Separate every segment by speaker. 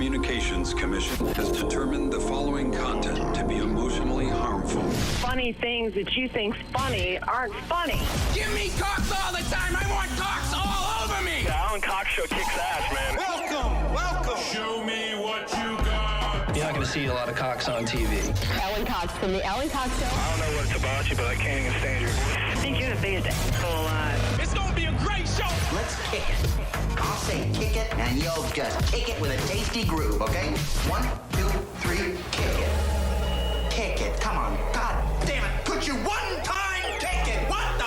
Speaker 1: Communications Commission has determined the following content to be emotionally harmful.
Speaker 2: Funny things that you think's funny aren't funny.
Speaker 3: Give me cocks all the time. I want cocks all over me.
Speaker 4: The Alan Cox Show kicks ass, man.
Speaker 3: Welcome.
Speaker 5: Show me what you got.
Speaker 6: You're not going to see a lot of cocks on TV.
Speaker 2: Alan Cox from the Alan Cox Show.
Speaker 4: I don't know what it's about you, but I can't even stand your voice.
Speaker 2: I think you're the biggest asshole alive.
Speaker 3: It's gonna be a great show.
Speaker 7: Let's kick it. I'll say kick it, and you'll just kick it with a tasty groove, okay? 1, 2, 3, kick it. Kick it. Come on. God damn it. Could you one time kick it? What the?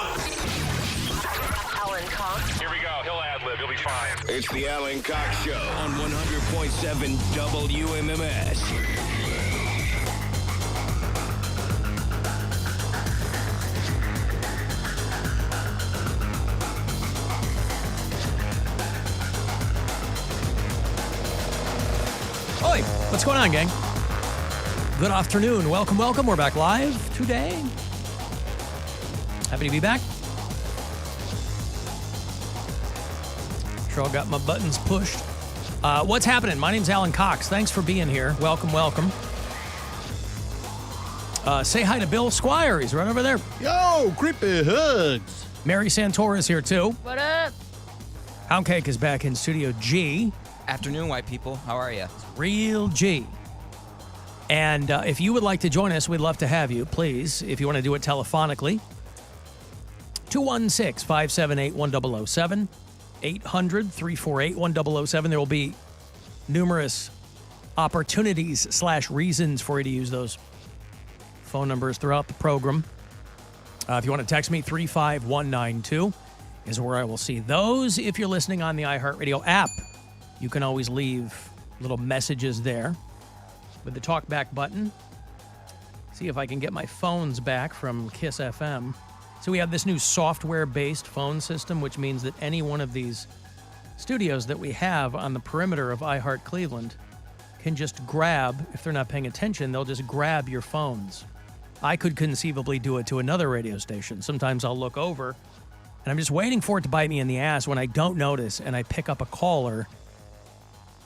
Speaker 2: Alan Cox.
Speaker 4: Here we go. He'll ad-lib. He'll be fine.
Speaker 8: It's the Alan Cox Show on 100.7 WMMS.
Speaker 9: Oi, what's going on, gang? Good afternoon. Welcome. We're back live today. Happy to be back. Sure, I got my buttons pushed. What's happening? My name's Alan Cox. Thanks for being here. Welcome. Say hi to Bill Squire. He's right over there.
Speaker 10: Yo, creepy hugs.
Speaker 9: Mary Santora is here, too.
Speaker 11: What up?
Speaker 9: Poundcake is back in Studio G.
Speaker 12: Afternoon, white people. How are you?
Speaker 9: Real G. And if you would like to join us, we'd love to have you, please. If you want to do it telephonically, 216-578-1007, 800-348-1007. There will be numerous opportunities/reasons for you to use those phone numbers throughout the program. If you want to text me, 35192 is where I will see those. If you're listening on the iHeartRadio app, you can always leave little messages there with the talkback button. See if I can get my phones back from Kiss FM. So we have this new software-based phone system, which means that any one of these studios that we have on the perimeter of iHeart Cleveland can just grab, if they're not paying attention, they'll just grab your phones. I could conceivably do it to another radio station. Sometimes I'll look over, and I'm just waiting for it to bite me in the ass when I don't notice, and I pick up a caller,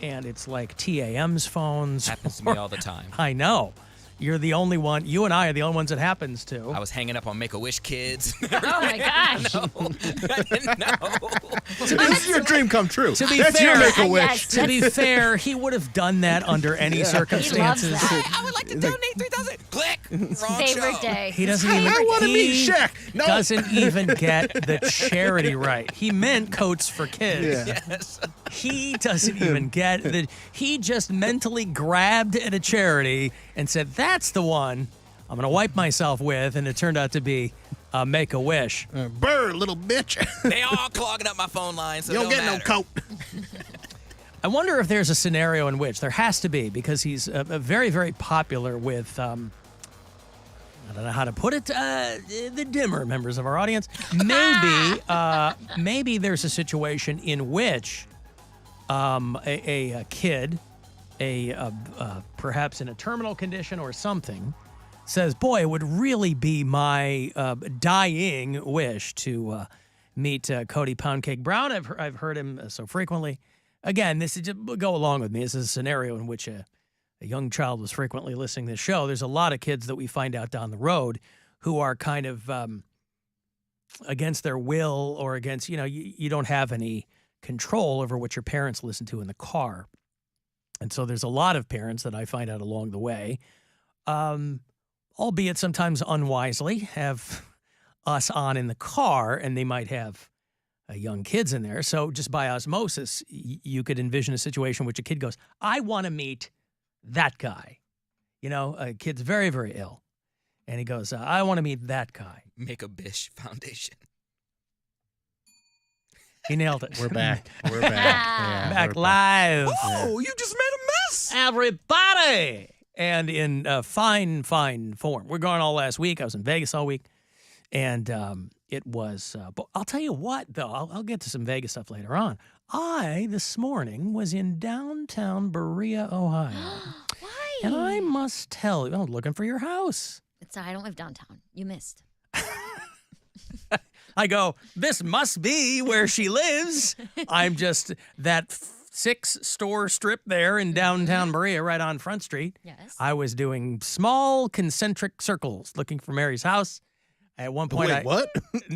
Speaker 9: and it's like TAM's phones.
Speaker 12: Happens to me all the time.
Speaker 9: I know. You're the only one. You and I are the only ones it happens to.
Speaker 12: I was hanging up on Make-A-Wish kids.
Speaker 11: Oh, my gosh.
Speaker 12: I didn't know.
Speaker 10: This is your dream come true.
Speaker 9: To be
Speaker 10: That's
Speaker 9: fair,
Speaker 10: your Make-A-Wish.
Speaker 11: Yes.
Speaker 9: To be fair, he would have done that under any circumstances.
Speaker 11: He loves that.
Speaker 12: I would like to donate 3,000. Click. Wrong
Speaker 11: Favorite
Speaker 12: show.
Speaker 11: day.
Speaker 9: He doesn't even.
Speaker 10: I want to
Speaker 9: he
Speaker 10: meet Shaq. No.
Speaker 9: Doesn't even get the charity right. He meant Coats for Kids.
Speaker 10: Yeah.
Speaker 12: Yes.
Speaker 9: He doesn't even get that. He just mentally grabbed at a charity and said, "That's the one I'm going to wipe myself with," and it turned out to be Make-A-Wish.
Speaker 10: Burr, little bitch.
Speaker 12: They all clogging up my phone line, so
Speaker 10: You
Speaker 12: it
Speaker 10: don't
Speaker 12: don't
Speaker 10: get
Speaker 12: matter.
Speaker 10: no coat.
Speaker 9: I wonder if there's a scenario in which there has to be, because he's very, very popular with, I don't know how to put it, the dimmer members of our audience. Maybe there's a situation in which a kid, perhaps in a terminal condition or something, says, "Boy, it would really be my dying wish to meet Cody Poundcake Brown." I've heard him so frequently. Again, this is just go along with me. This is a scenario in which a young child was frequently listening to this show. There's a lot of kids that we find out down the road who are kind of against their will, or against, you don't have any control over what your parents listen to in the car. And so there's a lot of parents that I find out along the way, albeit sometimes unwisely, have us on in the car, and they might have young kids in there. So just by osmosis, you could envision a situation in which a kid goes, "I want to meet that guy." A kid's very, very ill. And he goes, "I want to meet that guy."
Speaker 12: Make-A-Wish Foundation.
Speaker 9: He nailed it.
Speaker 10: We're back. We're back. Yeah,
Speaker 9: Back
Speaker 10: we're
Speaker 9: live.
Speaker 12: Oh, you just made a mess.
Speaker 9: Everybody. And in fine form. We're gone all last week. I was in Vegas all week. And it was, but I'll tell you what, though, I'll get to some Vegas stuff later on. This morning, was in downtown Berea, Ohio.
Speaker 11: Why?
Speaker 9: And I must tell you, I'm looking for your house.
Speaker 11: I don't live downtown. You missed.
Speaker 9: I go, this must be where she lives. I'm just that 6-store strip there in downtown Berea, right on Front Street.
Speaker 11: Yes.
Speaker 9: I was doing small concentric circles looking for Mary's house. At one point,
Speaker 10: Wait, what?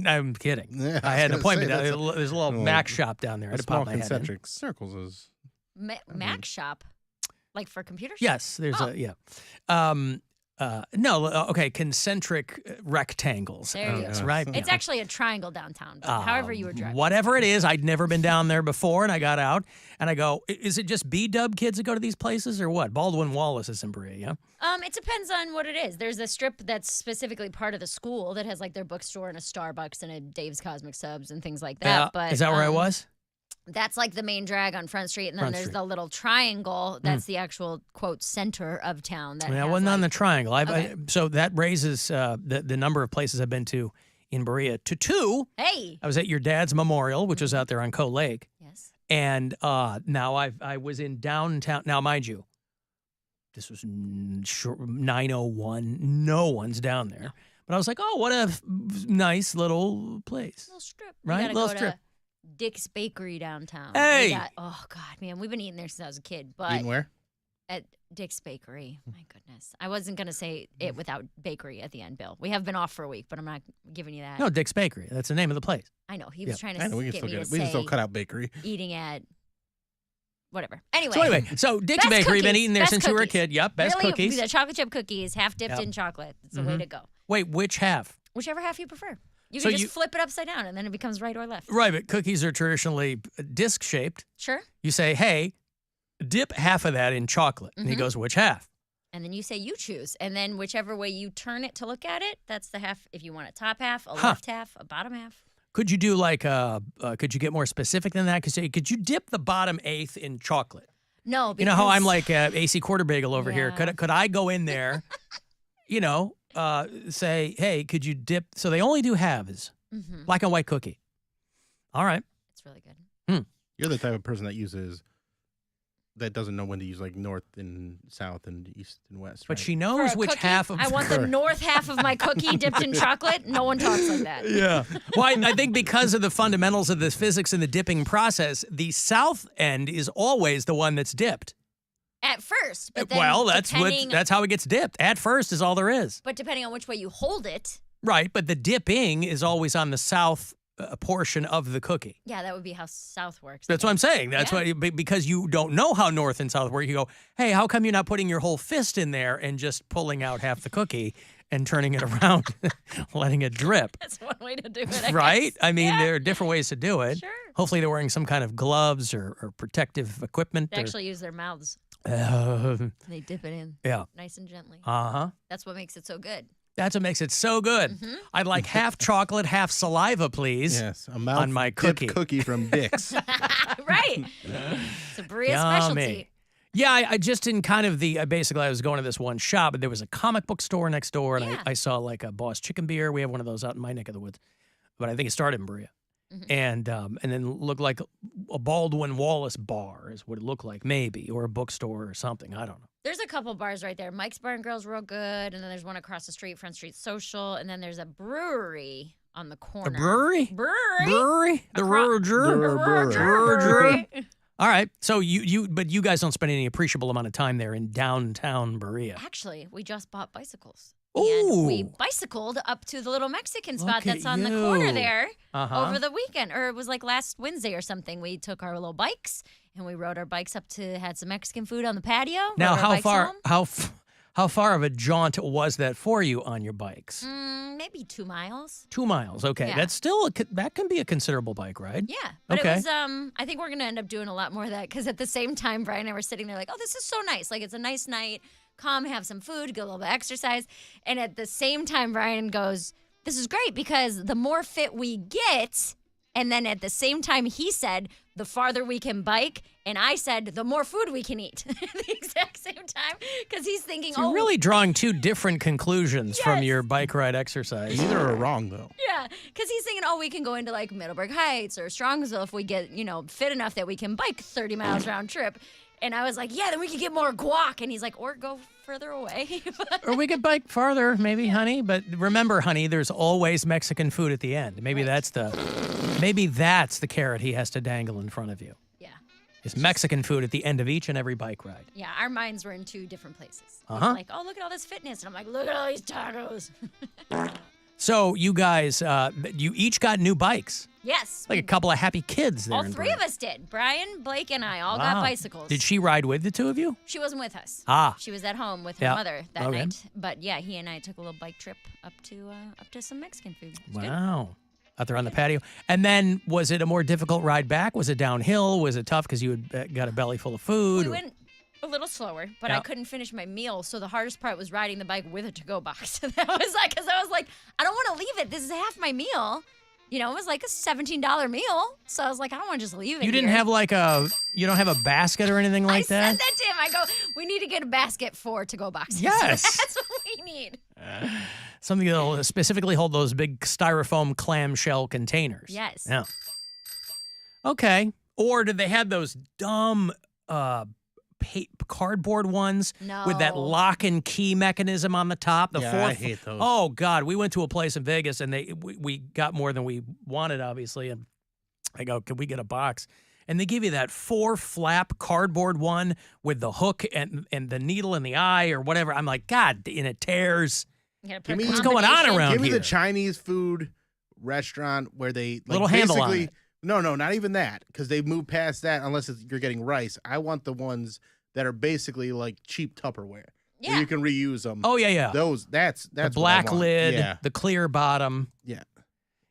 Speaker 9: I'm kidding.
Speaker 10: Yeah,
Speaker 9: I had an appointment.
Speaker 10: Say,
Speaker 9: There's a little Mac shop down there. I just
Speaker 10: small
Speaker 9: popped my head in.
Speaker 10: concentric circles is.
Speaker 11: Mac shop, like for computers.
Speaker 9: Yes, there's okay, concentric rectangles.
Speaker 11: There you go.
Speaker 9: Right?
Speaker 11: It's actually a triangle downtown, but however you were driving.
Speaker 9: Whatever it is, I'd never been down there before, and I got out, and I go, is it just B-dub kids that go to these places, or what? Baldwin Wallace is in Berea, yeah?
Speaker 11: It depends on what it is. There's a strip that's specifically part of the school that has like their bookstore and a Starbucks and a Dave's Cosmic Subs and things like that. But
Speaker 9: is that where I was?
Speaker 11: That's like the main drag on Front Street, and then there's the little triangle. That's the actual quote center of town. That
Speaker 9: I wasn't on the triangle. So that raises the number of places I've been to in Berea to 2.
Speaker 11: Hey,
Speaker 9: I was at your dad's memorial, which was out there on Coe Lake.
Speaker 11: Yes.
Speaker 9: And now I was in downtown. Now, mind you, this was 9:01. No one's down there. But I was like, oh, what a nice little place.
Speaker 11: Little strip.
Speaker 9: Right?
Speaker 11: Little strip. Dick's Bakery downtown.
Speaker 9: Hey!
Speaker 11: Oh, God, man. We've been eating there since I was a kid. But
Speaker 10: Eating where?
Speaker 11: At Dick's Bakery. My goodness. I wasn't going to say it without bakery at the end, Bill. We have been off for a week, but I'm not giving you that.
Speaker 9: No, Dick's Bakery. That's the name of the place.
Speaker 11: I know. He was trying to
Speaker 10: I know, we can
Speaker 11: get
Speaker 10: still
Speaker 11: me
Speaker 10: get
Speaker 11: to
Speaker 10: it. We can
Speaker 11: say
Speaker 10: still cut out bakery.
Speaker 11: eating at whatever. Anyway.
Speaker 9: So Dick's
Speaker 11: Best
Speaker 9: Bakery, been
Speaker 11: cookies.
Speaker 9: eating there
Speaker 11: Best
Speaker 9: since you were a
Speaker 11: cookies.
Speaker 9: kid. Yep, best
Speaker 11: Really,
Speaker 9: cookies.
Speaker 11: The chocolate chip cookies, half dipped in chocolate. It's the way to go.
Speaker 9: Wait, which half?
Speaker 11: Whichever half you prefer. You
Speaker 9: So
Speaker 11: can just flip it upside down, and then it becomes right or left.
Speaker 9: Right, but cookies are traditionally disc-shaped.
Speaker 11: Sure.
Speaker 9: You say, hey, dip half of that in chocolate. And he goes, which half?
Speaker 11: And then you say you choose. And then whichever way you turn it to look at it, that's the half. If you want a top half, a left half, a bottom half.
Speaker 9: Could you do like, could you get more specific than that? Could you dip the bottom eighth in chocolate?
Speaker 11: No, because...
Speaker 9: You know how I'm like AC Quarter Bagel over here?
Speaker 11: Yeah.
Speaker 9: Could I go in there, say, hey, could you dip? So they only do halves. Black and white cookie. All right.
Speaker 11: It's really good.
Speaker 10: You're the type of person that doesn't know when to use like north and south and east and west.
Speaker 9: But
Speaker 10: right?
Speaker 9: she knows
Speaker 11: For a
Speaker 9: which
Speaker 11: cookie,
Speaker 9: half of
Speaker 11: I want the north half of my cookie dipped in chocolate. No one talks like that.
Speaker 9: Yeah. Well, I think because of the fundamentals of the physics in the dipping process, the south end is always the one that's dipped.
Speaker 11: At first, but then
Speaker 9: that's how it gets dipped. At first is all there is.
Speaker 11: But depending on which way you hold it.
Speaker 9: Right, but the dipping is always on the south portion of the cookie.
Speaker 11: Yeah, that would be how south works.
Speaker 9: That's what I'm saying. That's why, because you don't know how north and south work. You go, hey, how come you're not putting your whole fist in there and just pulling out half the cookie and turning it around, letting it drip?
Speaker 11: That's one way to do it,
Speaker 9: Right?
Speaker 11: guess.
Speaker 9: I mean, there are different ways to do it.
Speaker 11: Sure.
Speaker 9: Hopefully they're wearing some kind of gloves or protective equipment.
Speaker 11: They actually use their mouths. They dip it in.
Speaker 9: Yeah.
Speaker 11: Nice and gently.
Speaker 9: Uh-huh.
Speaker 11: That's what makes it so good.
Speaker 9: That's what makes it so good. I'd like half chocolate, half saliva, please.
Speaker 10: Yes, a
Speaker 9: on my cookie.
Speaker 10: cookie from Dick's.
Speaker 11: Right. It's a Berea specialty.
Speaker 9: Yeah, I just in kind of basically I was going to this one shop, and there was a comic book store next door, and I saw like a Boss Chicken Beer. We have one of those out in my neck of the woods, but I think it started in Berea. And then looked like a Baldwin Wallace bar is what it looked like, maybe, or a bookstore or something. I don't know.
Speaker 11: There's a couple bars right there. Mike's Bar and Grill's real good, and then there's one across the street, Front Street Social, and then there's a brewery on the corner.
Speaker 9: A brewery?
Speaker 11: Brewery?
Speaker 9: The brewery. All right. So but you guys don't spend any appreciable amount of time there in downtown Berea.
Speaker 11: Actually, we just bought bicycles.
Speaker 9: Ooh.
Speaker 11: And we bicycled up to the little Mexican spot
Speaker 9: Look at
Speaker 11: that's on the corner
Speaker 9: you.
Speaker 11: there
Speaker 9: Uh-huh.
Speaker 11: over the weekend. Or it was like last Wednesday or something. We took our little bikes and we rode our bikes up to, had some Mexican food on the patio.
Speaker 9: Now,
Speaker 11: rode our
Speaker 9: how
Speaker 11: bikes
Speaker 9: far
Speaker 11: home.
Speaker 9: how far of a jaunt was that for you on your bikes?
Speaker 11: Maybe 2 miles.
Speaker 9: 2 miles. Okay.
Speaker 11: Yeah.
Speaker 9: That's still that can be a considerable bike ride.
Speaker 11: Yeah, but
Speaker 9: Okay.
Speaker 11: it was, I think we're going to end up doing a lot more of that because at the same time, Brian and I were sitting there like, oh, this is so nice. Like, it's a nice night, come, have some food, get a little bit of exercise. And at the same time, Brian goes, this is great because the more fit we get, and then at the same time, he said, the farther we can bike. And I said, the more food we can eat at the exact same time. Because he's thinking,
Speaker 9: You're really drawing two different conclusions from
Speaker 11: Yes.
Speaker 9: your bike ride exercise.
Speaker 10: Neither are wrong, though.
Speaker 11: Yeah, because he's thinking, oh, we can go into like Middleburg Heights or Strongsville if we get, fit enough that we can bike 30 miles round trip. And I was like, yeah, then we could get more guac. And he's like, or go further away.
Speaker 9: Or we could bike farther, maybe, honey. But remember, honey, there's always Mexican food at the end. Maybe that's the carrot he has to dangle in front of you.
Speaker 11: Yeah.
Speaker 9: is Mexican food at the end of each and every bike ride.
Speaker 11: Yeah, our minds were in two different places.
Speaker 9: Uh-huh.
Speaker 11: Like, oh, look at all this fitness. And I'm like, look at all these tacos.
Speaker 9: So you guys, you each got new bikes.
Speaker 11: Yes.
Speaker 9: Like a couple of happy kids there.
Speaker 11: All
Speaker 9: in
Speaker 11: three
Speaker 9: Berea.
Speaker 11: of us did. Brian, Blake, and I all got
Speaker 9: Wow.
Speaker 11: bicycles.
Speaker 9: Did she ride with the two of you?
Speaker 11: She wasn't with us.
Speaker 9: Ah.
Speaker 11: She was at home with her
Speaker 9: Yeah.
Speaker 11: mother that
Speaker 9: Okay.
Speaker 11: night. But yeah, he and I took a little bike trip up to some Mexican food. It was good.
Speaker 9: Wow. Out there on the patio. And then was it a more difficult ride back? Was it downhill? Was it tough because you had got a belly full of food?
Speaker 11: We went a little slower, but
Speaker 9: Yeah.
Speaker 11: I couldn't finish my meal. So the hardest part was riding the bike with a to-go box. That was like, because I was like, I don't want to leave it. This is half my meal. You know, it was like a $17 meal. So I was like, I don't want to just leave it.
Speaker 9: You didn't
Speaker 11: here.
Speaker 9: have you don't have a basket or anything like
Speaker 11: I
Speaker 9: that?
Speaker 11: said that to him. I go, we need to get a basket for to-go boxes.
Speaker 9: Yes.
Speaker 11: That's what we need.
Speaker 9: Something that'll specifically hold those big styrofoam clamshell containers.
Speaker 11: Yes.
Speaker 9: Yeah. Okay. Or did they have those dumb cardboard ones with that
Speaker 11: No.
Speaker 9: lock and key mechanism on the top?
Speaker 10: Yeah, I hate those.
Speaker 9: Oh God, we went to a place in Vegas and we got more than we wanted, obviously. And I go, can we get a box? And they give you that 4-flap cardboard one with the hook and the needle in the eye or whatever. I'm like, God, and it tears.
Speaker 10: Give me-
Speaker 9: What's going on around
Speaker 10: Give me
Speaker 9: here?
Speaker 10: the Chinese food restaurant where they like,
Speaker 9: Little handle on
Speaker 10: basically-
Speaker 9: it.
Speaker 10: No, not even that, because they move past that unless you're getting rice. I want the ones that are basically like cheap Tupperware. Where
Speaker 11: Yeah.
Speaker 10: you can reuse them.
Speaker 9: Oh, yeah.
Speaker 10: That's
Speaker 9: The
Speaker 10: what I
Speaker 9: black
Speaker 10: want.
Speaker 9: lid,
Speaker 10: Yeah,
Speaker 9: the clear bottom.
Speaker 10: yeah.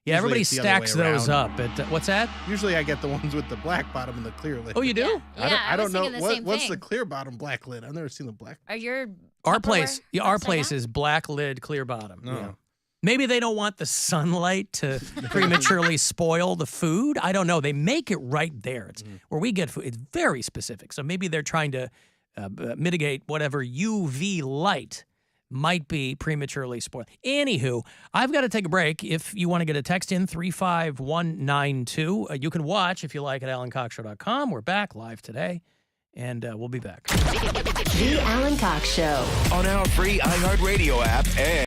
Speaker 9: Yeah,
Speaker 10: Usually
Speaker 9: everybody
Speaker 10: it's the other
Speaker 9: stacks
Speaker 10: way
Speaker 9: those
Speaker 10: around.
Speaker 9: up. But what's that?
Speaker 10: Usually I get the ones with the black bottom and the clear lid.
Speaker 9: Oh, you do?
Speaker 11: Yeah,
Speaker 10: I
Speaker 11: was
Speaker 10: don't know
Speaker 11: thinking the same
Speaker 10: what's
Speaker 11: thing.
Speaker 10: the clear bottom black lid. I've never seen the black.
Speaker 11: Are your
Speaker 9: Our
Speaker 11: Tupperware
Speaker 9: place, our
Speaker 11: upside
Speaker 9: place
Speaker 11: down?
Speaker 9: is black lid, clear bottom.
Speaker 10: No.
Speaker 9: Yeah. Maybe they don't want the sunlight to prematurely spoil the food. I don't know. They make it right there. It's where we get food. It's very specific. So maybe they're trying to mitigate whatever UV light might be prematurely spoiled. Anywho, I've got to take a break. If you want to get a text in, 35192. You can watch, if you like, at alancoxshow.com. We're back live today, and we'll be back.
Speaker 13: The Alan Cox Show.
Speaker 8: On our free iHeartRadio app and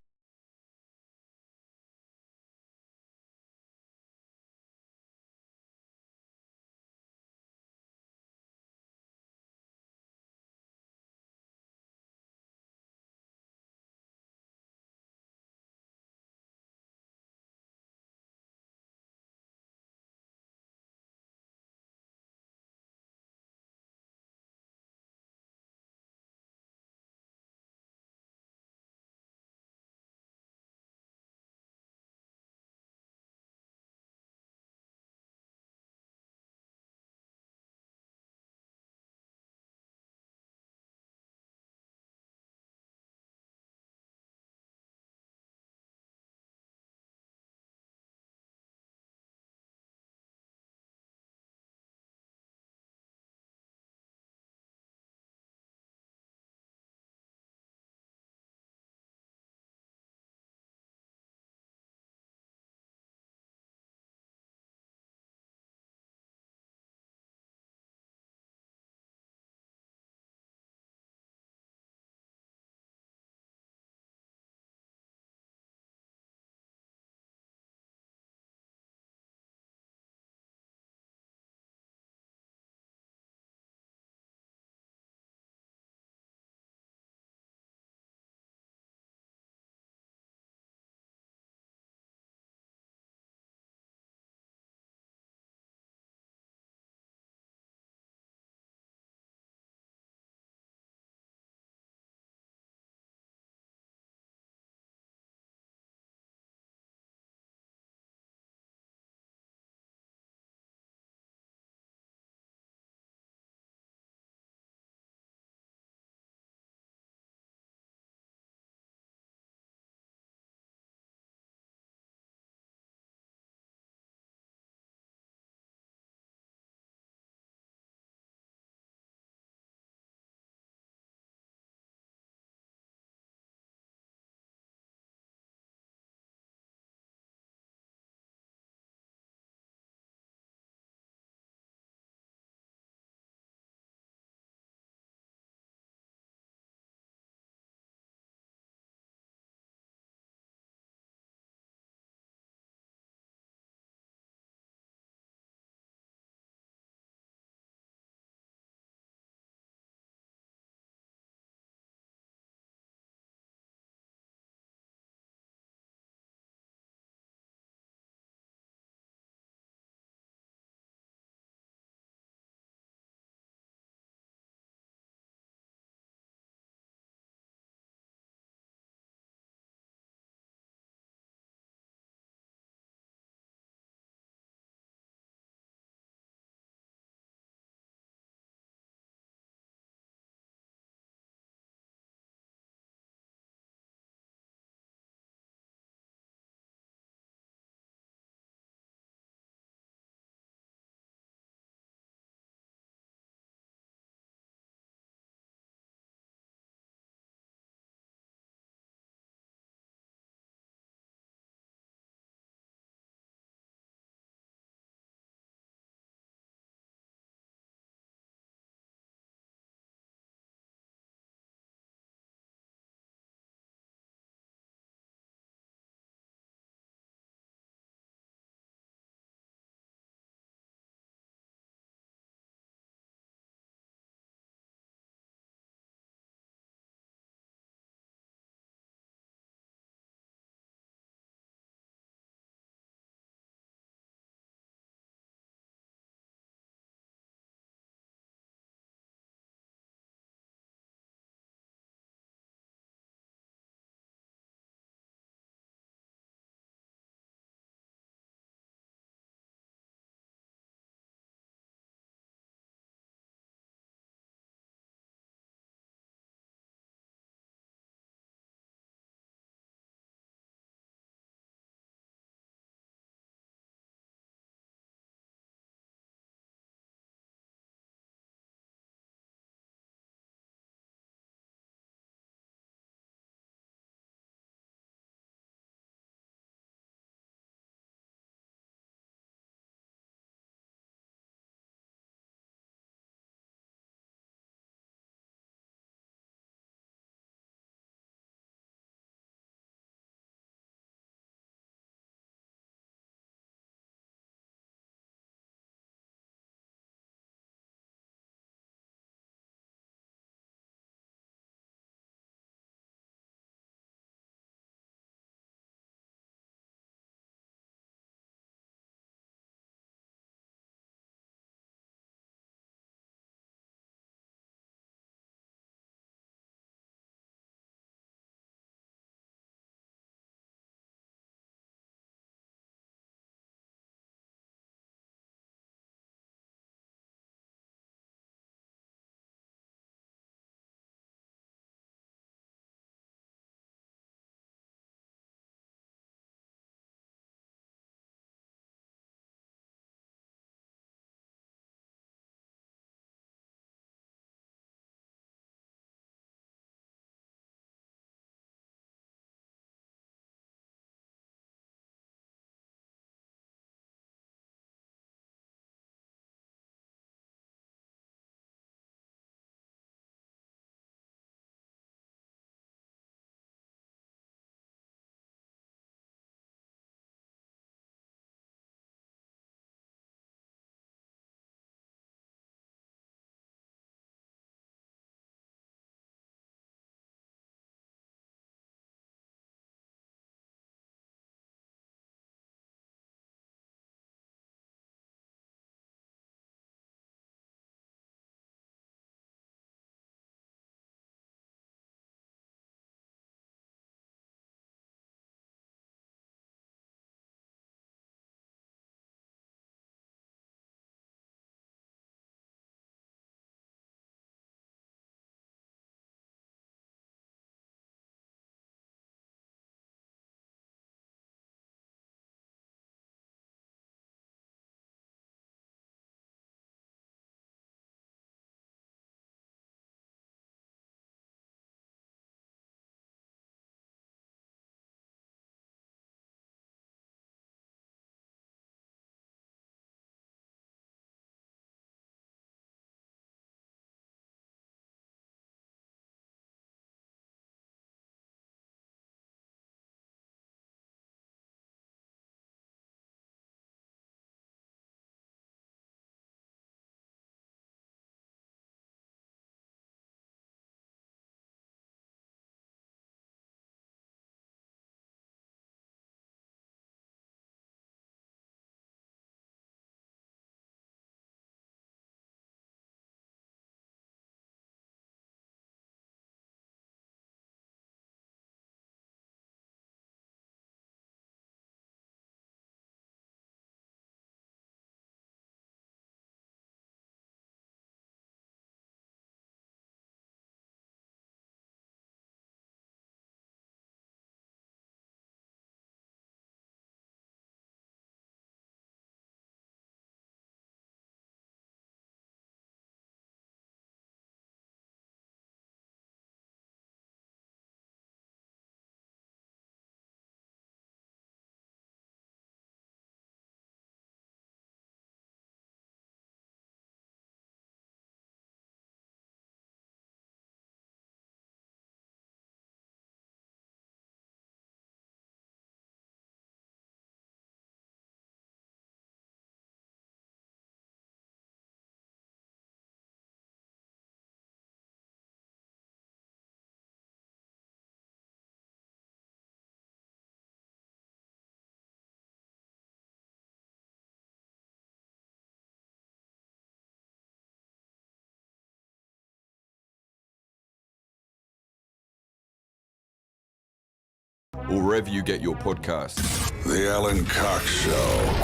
Speaker 14: or wherever you get your podcasts.
Speaker 1: The Alan Cox Show.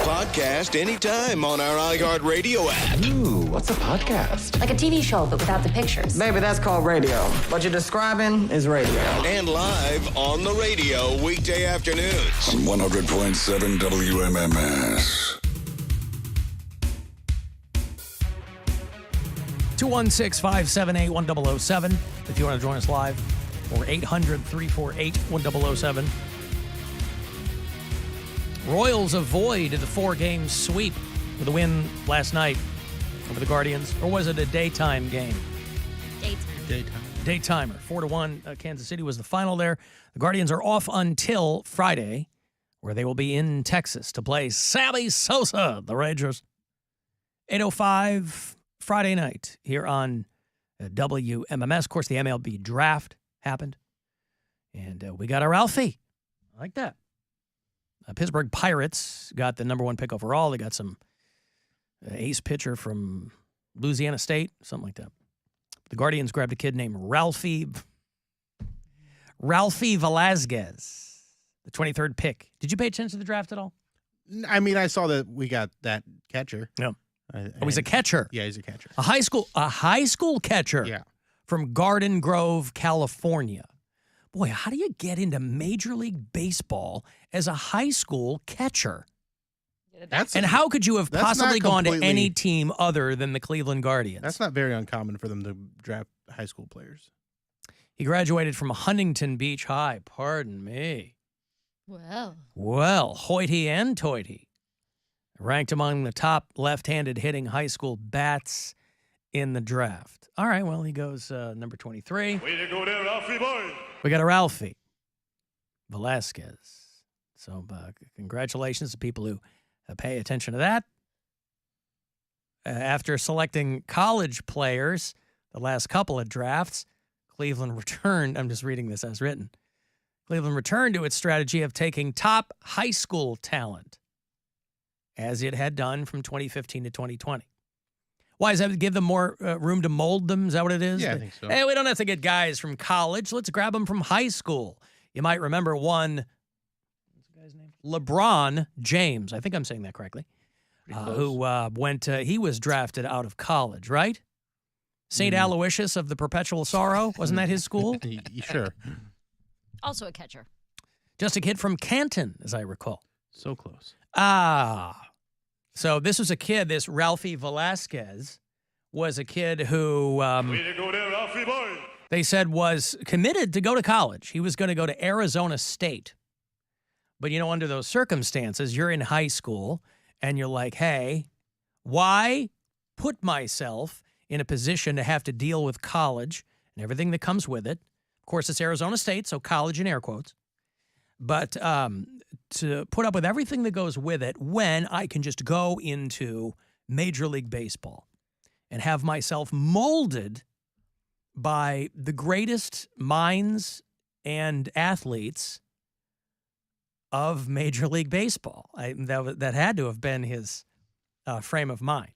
Speaker 8: Podcast anytime on our iHeartRadio app.
Speaker 15: Ooh, what's a podcast?
Speaker 13: Like a TV show, but without the pictures.
Speaker 15: Baby, that's called radio. What you're describing is radio.
Speaker 8: And live on the radio weekday afternoons.
Speaker 1: On 100.7 WMMS.
Speaker 9: 216-578-1007 if you want to join us live, or 800-348-1007. Royals avoid the 4-game sweep with a win last night over the Guardians. Or was it a daytime game? Daytimer. 4-1. Kansas City was the final there. The Guardians are off until Friday, where they will be in Texas to play Sammy Sosa, the Rangers. 8:05 Friday night here on WMMS. Of course, the MLB draft happened, and we got our Ralphie. I like that. Pittsburgh Pirates got the number 1 pick overall. They got some ace pitcher from Louisiana State, something like that. The Guardians grabbed a kid named Ralphie Velasquez, the 23rd pick. Did you pay attention to the draft at all?
Speaker 10: I mean, I saw that we got that catcher.
Speaker 9: Yeah. He's a catcher.
Speaker 10: Yeah, he's a catcher.
Speaker 9: A high school catcher.
Speaker 10: Yeah.
Speaker 9: From Garden Grove, California. Boy, how do you get into Major League Baseball as a high school catcher? And how could you have possibly gone to any team other than the Cleveland Guardians?
Speaker 10: That's not very uncommon for them to draft high school players.
Speaker 9: He graduated from Huntington Beach High. Pardon me. Well, hoity and toity. Ranked among the top left-handed hitting high school bats in the draft. All right, well, he goes number 23.
Speaker 5: Way to go there, Ralphie boy.
Speaker 9: We got a Ralphie Velasquez. So congratulations to people who pay attention to that. After selecting college players the last couple of drafts, Cleveland returned. I'm just reading this as written. Cleveland returned to its strategy of taking top high school talent, as it had done from 2015 to 2020. Why, is that to give them more room to mold them? Is that what it is?
Speaker 10: Yeah, I think so.
Speaker 9: Hey, we don't have to get guys from college. Let's grab them from high school. You might remember one, what's the guy's name? LeBron James. I think I'm saying that correctly. Who he was drafted out of college, right? St. Aloysius of the Perpetual Sorrow. Wasn't that his school?
Speaker 10: Sure.
Speaker 11: Also a catcher.
Speaker 9: Just a kid from Canton, as I recall.
Speaker 10: So close.
Speaker 9: So this was a kid, this Ralphie Velasquez was a kid who
Speaker 5: Way to go there, Ralphie boy.
Speaker 9: they said was committed to go to college. He was going to go to Arizona State. But, under those circumstances, you're in high school and you're like, hey, why put myself in a position to have to deal with college and everything that comes with it? Of course, it's Arizona State, so college in air quotes. But to put up with everything that goes with it when I can just go into Major League Baseball and have myself molded by the greatest minds and athletes of Major League Baseball. That had to have been his frame of mind.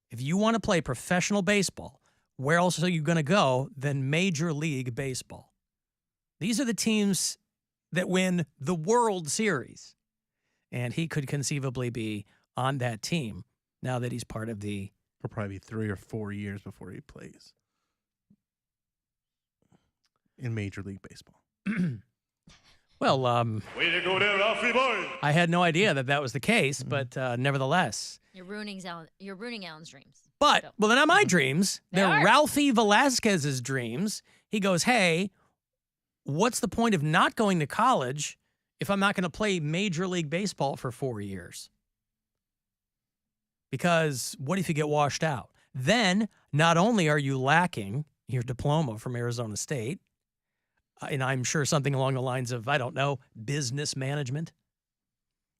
Speaker 9: If you want to play professional baseball, where else are you going to go than Major League Baseball? These are the teams that win the World Series. And he could conceivably be on that team now that he's part of the...
Speaker 10: It'll probably be 3 or 4 years before he plays in Major League Baseball.
Speaker 9: Well,
Speaker 5: Way to go there, Ralphie boy.
Speaker 9: I had no idea that was the case, but nevertheless.
Speaker 11: You're ruining Alan's dreams.
Speaker 9: But, well, they're not my dreams.
Speaker 11: They
Speaker 9: They're
Speaker 11: are.
Speaker 9: Ralphie Velasquez's dreams. He goes, hey, what's the point of not going to college if I'm not going to play Major League Baseball for 4 years? Because what if you get washed out? Then, not only are you lacking your diploma from Arizona State, and I'm sure something along the lines of, I don't know, business management.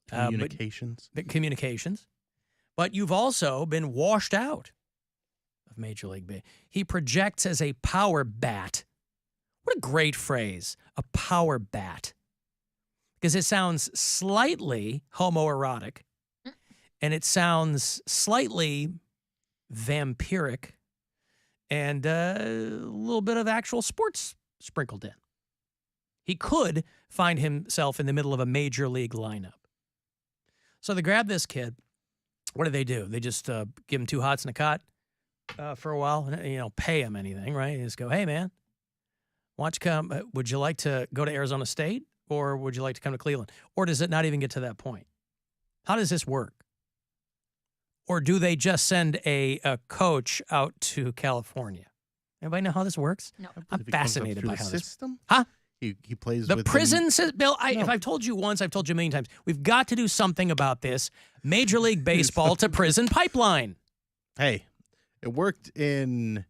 Speaker 10: Communications.
Speaker 9: Communications. But you've also been washed out of Major League Baseball. He projects as a power bat. What a great phrase, a power bat. Because it sounds slightly homoerotic, and it sounds slightly vampiric, and a little bit of actual sports sprinkled in. He could find himself in the middle of a major league lineup. So they grab this kid. What do? They just give him 2 hots and a cot for a while, and pay him anything, right? You just go, hey, man, why don't you come? Would you like to go to Arizona State, or would you like to come to Cleveland? Or does it not even get to that point? How does this work? Or do they just send a coach out to California? Anybody know how this works?
Speaker 11: No.
Speaker 9: I'm fascinated by how this
Speaker 10: system.
Speaker 9: Huh?
Speaker 10: He plays
Speaker 9: the
Speaker 10: with
Speaker 9: prison
Speaker 10: them.
Speaker 9: system. Bill, if I've told you once, I've told you a million times. We've got to do something about this Major League Baseball to prison pipeline.
Speaker 10: Hey, it worked in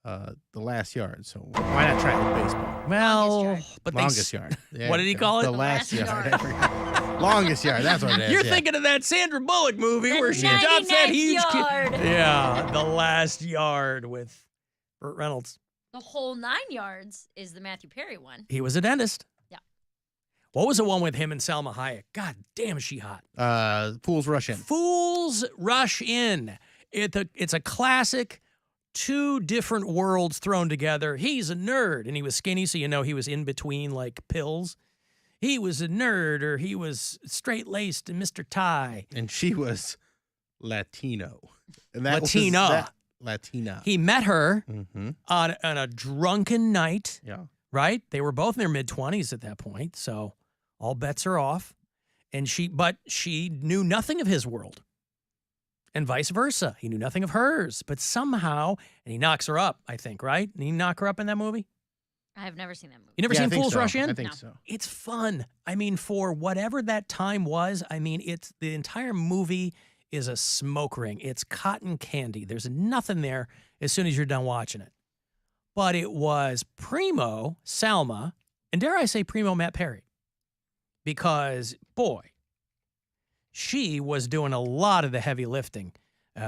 Speaker 10: the last yard, so why not try it with baseball?
Speaker 9: Well, but
Speaker 10: longest yard. Yeah,
Speaker 9: what did he call it?
Speaker 10: The last yard. I forgot. Longest yard. That's what it is.
Speaker 9: You're thinking of that Sandra Bullock movie where she adopts that huge kid. Yeah, The Last Yard with Burt Reynolds.
Speaker 11: The whole 9 yards is the Matthew Perry one.
Speaker 9: He was a dentist.
Speaker 11: Yeah.
Speaker 9: What was the one with him and Salma Hayek? God damn, is she hot.
Speaker 10: Fools Rush In.
Speaker 9: Fools Rush In. It's a classic, 2 different worlds thrown together. He's a nerd, and he was skinny, so he was in between, like, pills. He was a nerd, or he was straight-laced and Mr. Tie.
Speaker 10: And she was Latino. And that
Speaker 9: Latina.
Speaker 10: Latina.
Speaker 9: He met her on a drunken night.
Speaker 10: Yeah.
Speaker 9: Right? They were both in their mid-20s at that point, so all bets are off. But she knew nothing of his world. And vice versa. He knew nothing of hers. But somehow, and he knocks her up, I think, right? Did he knock her up in that movie?
Speaker 11: I've never seen that movie.
Speaker 9: You never seen Fools Rush In?
Speaker 10: I think so.
Speaker 9: It's fun. I mean, for whatever that time was, it's the entire movie is a smoke ring. It's cotton candy. There's nothing there as soon as you're done watching it. But it was primo Salma, and dare I say primo Matt Perry. Because, boy, she was doing a lot of the heavy lifting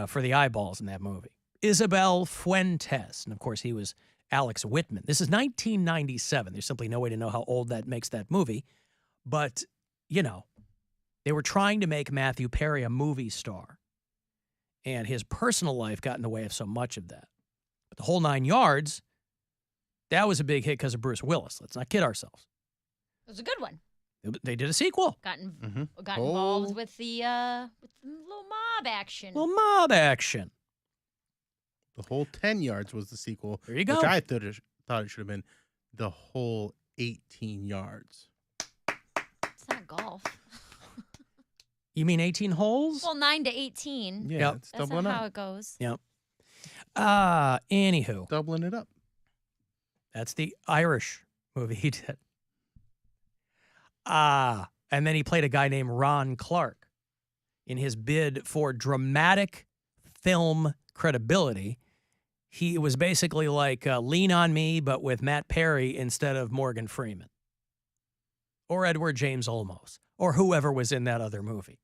Speaker 9: for the eyeballs in that movie. Isabel Fuentes. And, of course, he was Alex Whitman. This is 1997. There's simply no way to know how old that makes that movie. But, they were trying to make Matthew Perry a movie star. And his personal life got in the way of so much of that. But the whole 9 yards, that was a big hit because of Bruce Willis. Let's not kid ourselves.
Speaker 11: It was a good one.
Speaker 9: They did a sequel.
Speaker 11: Got involved with the little mob action.
Speaker 9: Little mob action.
Speaker 10: The whole 10 yards was the sequel.
Speaker 9: There you go.
Speaker 10: Which I thought it should have been the whole 18 yards.
Speaker 11: It's not golf.
Speaker 9: You mean 18 holes?
Speaker 11: Well, 9 to 18.
Speaker 10: Yeah,
Speaker 9: Yep.
Speaker 10: it's
Speaker 11: That's
Speaker 10: doubling
Speaker 11: not
Speaker 10: up.
Speaker 11: how it goes.
Speaker 9: Yep. Anywho.
Speaker 10: Doubling it up.
Speaker 9: That's the Irish movie he did. And then he played a guy named Ron Clark in his bid for dramatic film credibility. He was basically like Lean on Me, but with Matt Perry instead of Morgan Freeman. Or Edward James Olmos. Or whoever was in that other movie.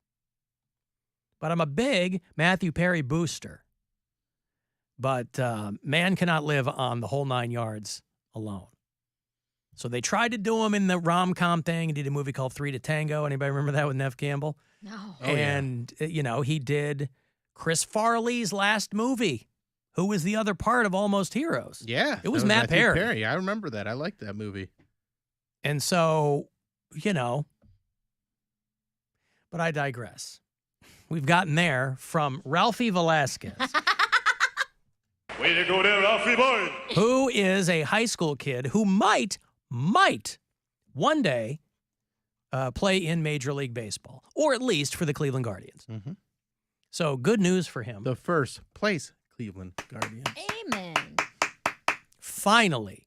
Speaker 9: But I'm a big Matthew Perry booster. But man cannot live on the whole 9 yards alone. So they tried to do him in the rom-com thing. He did a movie called 3 to Tango. Anybody remember that with Nev Campbell?
Speaker 11: No.
Speaker 9: And, he did Chris Farley's last movie. Who was the other part of Almost Heroes?
Speaker 10: Yeah.
Speaker 9: It was
Speaker 10: that
Speaker 9: Matt
Speaker 10: Matthew
Speaker 9: Perry.
Speaker 10: I remember that. I liked that movie.
Speaker 9: And so, but I digress. We've gotten there from Ralphie Velasquez.
Speaker 5: Way to go there, Ralphie boy.
Speaker 9: Who is a high school kid who might one day play in Major League Baseball, or at least for the Cleveland Guardians.
Speaker 10: Mm-hmm.
Speaker 9: So good news for him.
Speaker 10: The first place Cleveland Guardians.
Speaker 11: Amen.
Speaker 9: Finally.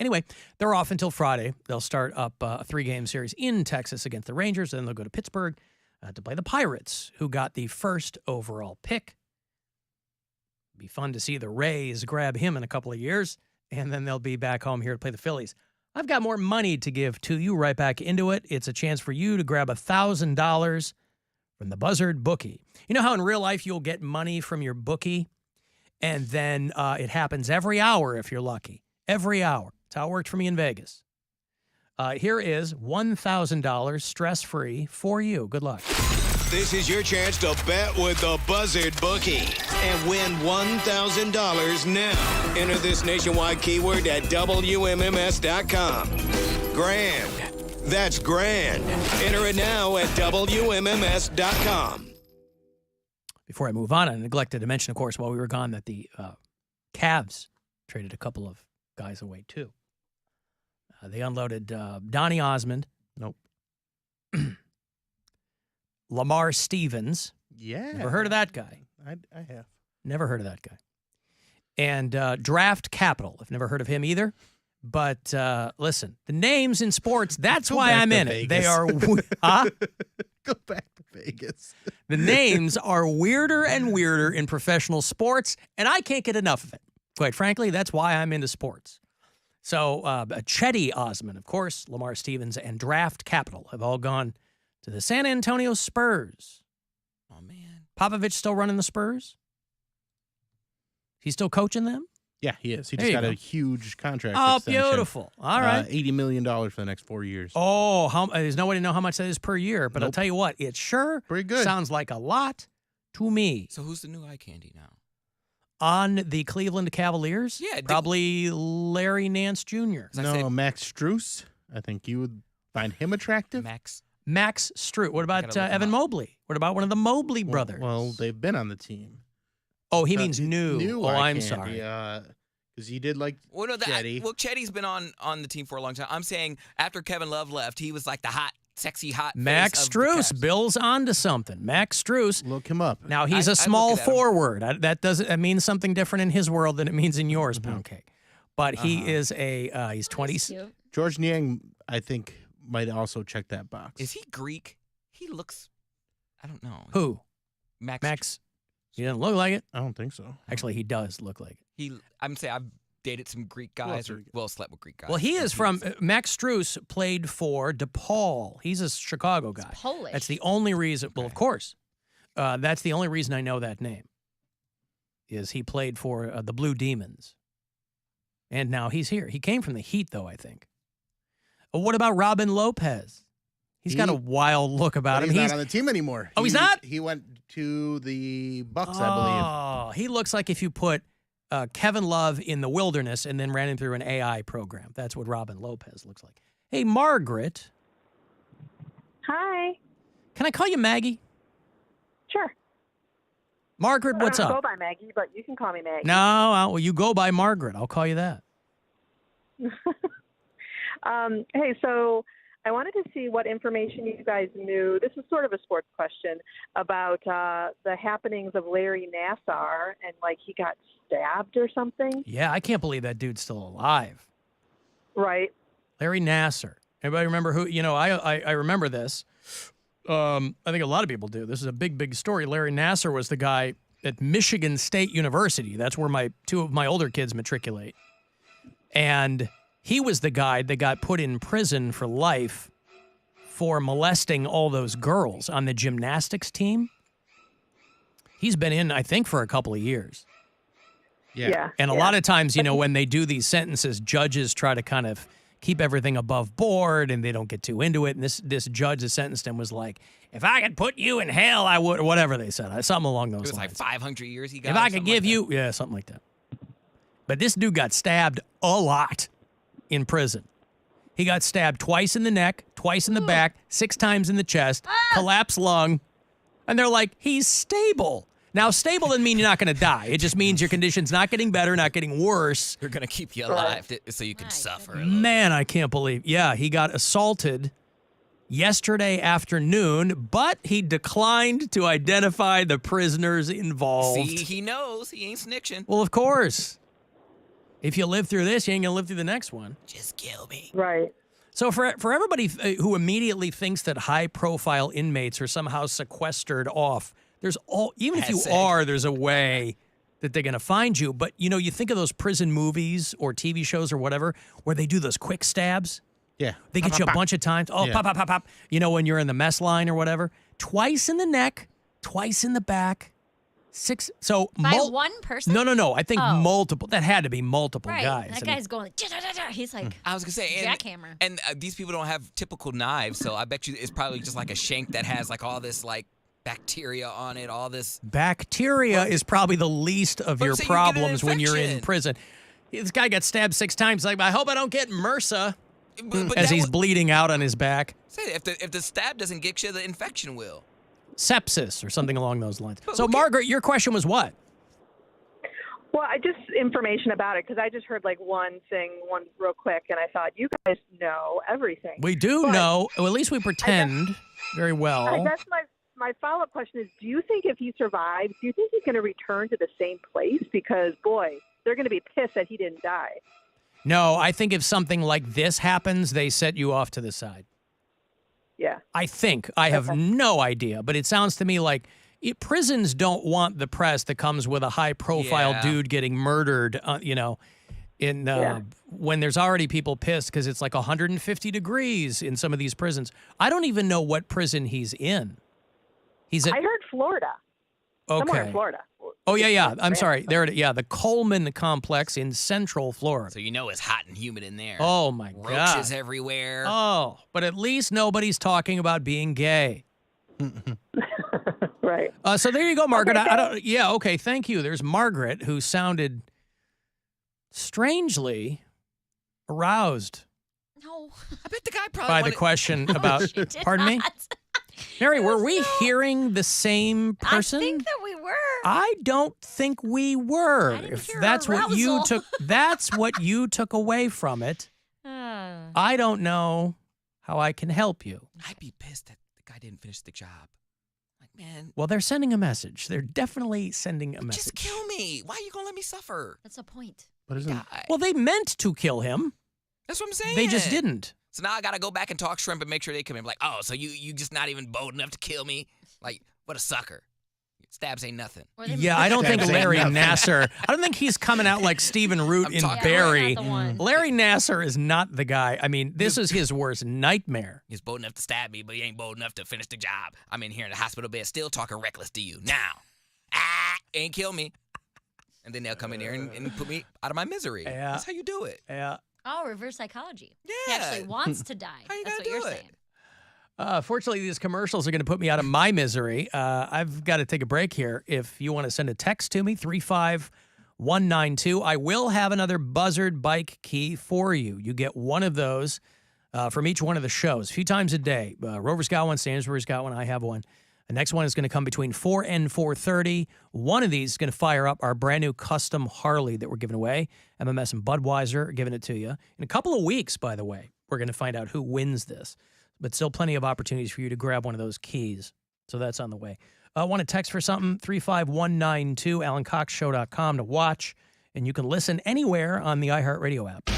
Speaker 9: Anyway, they're off until Friday. They'll start up a 3-game series in Texas against the Rangers. Then they'll go to Pittsburgh to play the Pirates, who got the first overall pick. Be fun to see the Rays grab him in a couple of years, and then they'll be back home here to play the Phillies. I've got more money to give to you right back into it. It's a chance for you to grab $1,000 from the Buzzard bookie. You know how in real life you'll get money from your bookie, and then it happens every hour if you're lucky. Every hour. That's how it worked for me in Vegas. Here is $1,000 stress-free for you. Good luck.
Speaker 8: This is your chance to bet with the Buzzard Bookie and win $1,000 now. Enter this nationwide keyword at WMMS.com. Grand. That's grand. Enter it now at WMMS.com.
Speaker 9: Before I move on, I neglected to mention, of course, while we were gone, that the Cavs traded a couple of guys away, too. They unloaded Donnie Osmond.
Speaker 10: Nope.
Speaker 9: Lamar Stevens.
Speaker 10: Yeah.
Speaker 9: Never heard of that guy.
Speaker 10: I have.
Speaker 9: Never heard of that guy. And Draft Capital. I've never heard of him either. But listen, the names in sports, that's why I'm in it. They are... Huh?
Speaker 10: Go back to Vegas.
Speaker 9: The names are weirder and weirder in professional sports, and I can't get enough of it. Quite frankly, that's why I'm into sports. So Chetty Osman, of course, Lamar Stevens, and Draft Capital have all gone to the San Antonio Spurs.
Speaker 12: Oh, man.
Speaker 9: Popovich still running the Spurs? He's still coaching them?
Speaker 10: Yeah, he is. He
Speaker 9: There
Speaker 10: just
Speaker 9: you
Speaker 10: got
Speaker 9: go.
Speaker 10: a huge contract
Speaker 9: Oh,
Speaker 10: extension.
Speaker 9: beautiful. All right.
Speaker 10: $80 million for the next 4 years.
Speaker 9: Oh, there's no way to know how much that is per year, but I'll
Speaker 10: Nope.
Speaker 9: tell you what, it sure
Speaker 10: Pretty good.
Speaker 9: sounds like a lot to me.
Speaker 12: So who's the new eye candy now?
Speaker 9: On the Cleveland Cavaliers?
Speaker 12: Yeah,
Speaker 9: probably Larry Nance Jr.
Speaker 10: No, Max Strus. I think you would find him attractive.
Speaker 12: Max
Speaker 9: Stroot. What about
Speaker 12: gotta look him
Speaker 9: Evan
Speaker 12: up.
Speaker 9: Mobley? What about one of the Mobley brothers?
Speaker 10: Well, they've been on the team.
Speaker 9: Oh, he means new.
Speaker 10: New
Speaker 9: Oh,
Speaker 10: eye
Speaker 9: I'm
Speaker 10: candy,
Speaker 9: sorry.
Speaker 10: Because he did like
Speaker 12: Well, no,
Speaker 10: Chetty.
Speaker 12: Chetty's been on the team for a long time. I'm saying after Kevin Love left, he was like the hot, sexy, hot
Speaker 9: Max
Speaker 12: face of the
Speaker 9: Strus.
Speaker 12: Cavs.
Speaker 9: Bill's onto something. Max Strus.
Speaker 10: Look him up.
Speaker 9: Now, he's
Speaker 12: I
Speaker 9: a small
Speaker 12: look at him.
Speaker 9: forward. That means something different in his world than it means in yours,
Speaker 10: Mm-hmm.
Speaker 9: Poundcake. But he is he's 20.
Speaker 10: George Niang, I think, might also check that box.
Speaker 12: Is he Greek? He looks, I don't know.
Speaker 9: Who?
Speaker 12: Max.
Speaker 9: He doesn't look like it.
Speaker 10: I don't think so.
Speaker 9: Actually, he does look like it.
Speaker 12: I'm saying I've dated some Greek guys slept with Greek guys.
Speaker 9: Well, he
Speaker 12: and
Speaker 9: is from Max Strus played for DePaul. He's a Chicago guy.
Speaker 11: Polish.
Speaker 9: That's the only reason. Well, of course, that's the only reason I know that name. Is he played for the Blue Demons, and now he's here. He came from the Heat, though, I think. What about Robin Lopez? He's got a wild look about him.
Speaker 10: He's not on the team anymore.
Speaker 9: Oh, he's not?
Speaker 10: He went to the Bucks, I believe.
Speaker 9: Oh, he looks like if you put Kevin Love in the wilderness and then ran him through an AI program. That's what Robin Lopez looks like. Hey, Margaret.
Speaker 2: Hi.
Speaker 9: Can I call you Maggie?
Speaker 2: Sure.
Speaker 9: Margaret, what's
Speaker 2: I don't
Speaker 9: up?
Speaker 2: go by Maggie, but you can call me Maggie.
Speaker 9: No, well, you go by Margaret. I'll call you that.
Speaker 2: Hey, so I wanted to see what information you guys knew. This is sort of a sports question about the happenings of Larry Nassar and like he got stabbed or something.
Speaker 9: Yeah, I can't believe that dude's still alive.
Speaker 2: Right.
Speaker 9: Larry Nassar. Anybody remember who? You know, I remember this. I think a lot of people do. This is a big, big story. Larry Nassar was the guy at Michigan State University. That's where two of my older kids matriculate. And he was the guy that got put in prison for life for molesting all those girls on the gymnastics team. He's been in, I think, for a couple of years.
Speaker 10: Yeah.
Speaker 9: And a lot of times, you know, when they do these sentences, judges try to kind of keep everything above board and they don't get too into it. And this judge that sentenced him was like, if I could put you in hell, I would, or whatever they said. Something along those
Speaker 12: It was
Speaker 9: lines.
Speaker 12: like 500 years he got.
Speaker 9: If I could give you, yeah, something like that. But this dude got stabbed a lot in prison. He got stabbed twice in the neck, twice in the back, 6 times in the chest, collapsed lung. And they're like, he's stable. Now, stable doesn't mean you're not going to die. It just means your condition's not getting better, not getting worse.
Speaker 12: They're going to keep you alive so you can suffer.
Speaker 9: Man, I can't believe. Yeah, he got assaulted yesterday afternoon, but he declined to identify the prisoners involved.
Speaker 12: See, he knows. He ain't snitching.
Speaker 9: Well, of course. If you live through this, you ain't going to live through the next one.
Speaker 12: Just kill me.
Speaker 2: Right.
Speaker 9: So for everybody who immediately thinks that high-profile inmates are somehow sequestered off, even if you are, there's a way that they're going to find you. But, you know, you think of those prison movies or TV shows or whatever where they do those quick stabs.
Speaker 10: Yeah.
Speaker 9: They get you a bunch of times. Oh,
Speaker 10: Yeah.
Speaker 9: pop, pop, pop, pop. You know, when you're in the mess line or whatever. Twice in the neck, twice in the back. 6. So
Speaker 11: By one person?
Speaker 9: No. I think
Speaker 11: Oh.
Speaker 9: multiple. That had to be multiple
Speaker 11: Right.
Speaker 9: guys.
Speaker 11: That
Speaker 9: I mean,
Speaker 11: guy's going like, da-da-da-da. He's like,
Speaker 12: I was going to say,
Speaker 11: jackhammer.
Speaker 12: And these people don't have typical knives, so I bet you it's probably just like a shank that has like all this like bacteria on it, all this.
Speaker 9: Bacteria is probably the least of your
Speaker 12: so you get an
Speaker 9: problems when you're in
Speaker 12: infection.
Speaker 9: prison. This guy got stabbed 6 times. Like, I hope I don't get MRSA
Speaker 12: But
Speaker 9: as
Speaker 12: that
Speaker 9: he's
Speaker 12: wa-
Speaker 9: bleeding out on his back.
Speaker 12: Say, if the stab doesn't get you, the infection will.
Speaker 9: Sepsis or something along those lines. So, Margaret, your question was what?
Speaker 2: Well, I just information about it because I just heard like one real quick, and I thought you guys know everything.
Speaker 9: We do know, or at least we pretend very well.
Speaker 2: That's my follow-up question is, do you think if he survives, do you think he's going to return to the same place? Because, boy, they're going to be pissed that he didn't die.
Speaker 9: No, I think if something like this happens, they set you off to the side.
Speaker 2: Yeah.
Speaker 9: I think. I have no idea, but it sounds to me like prisons don't want the press that comes with a high-profile dude getting murdered, when there's already people pissed because it's like 150 degrees in some of these prisons. I don't even know what prison he's in. I
Speaker 2: heard Florida. Somewhere in
Speaker 9: Okay.
Speaker 2: Florida.
Speaker 9: Oh, yeah. I'm sorry. There it is. Yeah, the Coleman Complex in Central Florida.
Speaker 12: So you know it's hot and humid in there.
Speaker 9: Oh, my God.
Speaker 12: Roaches everywhere.
Speaker 9: Oh, but at least nobody's talking about being gay.
Speaker 2: Right.
Speaker 9: So there you go, Margaret. I don't. Yeah. Okay. Thank you. There's Margaret, who sounded strangely aroused
Speaker 12: No, I bet the guy probably
Speaker 9: by the
Speaker 12: wanted-
Speaker 9: question about.
Speaker 11: She did
Speaker 9: Pardon me,
Speaker 11: not.
Speaker 9: Mary. Were we hearing the same person?
Speaker 11: I think that we were.
Speaker 9: I don't think we were. If
Speaker 11: hear
Speaker 9: that's what you
Speaker 11: arousal.
Speaker 9: took, that's what you took away from it. I don't know how I can help you.
Speaker 12: I'd be pissed that the guy didn't finish the job. Like, man,
Speaker 9: Well, they're sending a message. They're definitely sending a message.
Speaker 12: just kill me. Why are you gonna let me suffer?
Speaker 11: That's the point.
Speaker 10: But isn't
Speaker 9: Well, they meant to kill him.
Speaker 12: That's what I'm saying.
Speaker 9: They just didn't.
Speaker 12: So now I gotta go back and talk shrimp and make sure they come in. Like, oh, so you just not even bold enough to kill me? Like, what a sucker. Stabs ain't nothing.
Speaker 9: Yeah, I don't think Larry Nassar. I don't think he's coming out like Stephen Root in
Speaker 12: talking-
Speaker 9: Barry.
Speaker 11: not the one.
Speaker 9: Larry Nassar is not the guy. I mean, this is his worst nightmare.
Speaker 12: He's bold enough to stab me, but he ain't bold enough to finish the job. I'm in here in the hospital bed still talking reckless to you. Now, ain't kill me. And then they'll come in here and put me out of my misery.
Speaker 9: Yeah.
Speaker 12: That's how you do it.
Speaker 9: Yeah.
Speaker 11: Oh, reverse psychology.
Speaker 12: Yeah.
Speaker 11: He actually wants to die.
Speaker 12: How you
Speaker 11: That's
Speaker 12: gotta
Speaker 11: what you're
Speaker 12: do it?
Speaker 11: saying.
Speaker 9: Fortunately, these commercials are going to put me out of my misery. I've got to take a break here. If you want to send a text to me, 35192, I will have another Buzzard bike key for you. You get one of those from each one of the shows, a few times a day. Rover's got one, Stansbury's got one, I have one. The next one is going to come between 4 and 4:30. One of these is going to fire up our brand new custom Harley that we're giving away. MMS and Budweiser are giving it to you. In a couple of weeks, by the way, we're going to find out who wins this. But still plenty of opportunities for you to grab one of those keys. So that's on the way. Want to text for something? 35192, AlanCoxShow.com to watch. And you can listen anywhere on the iHeartRadio app.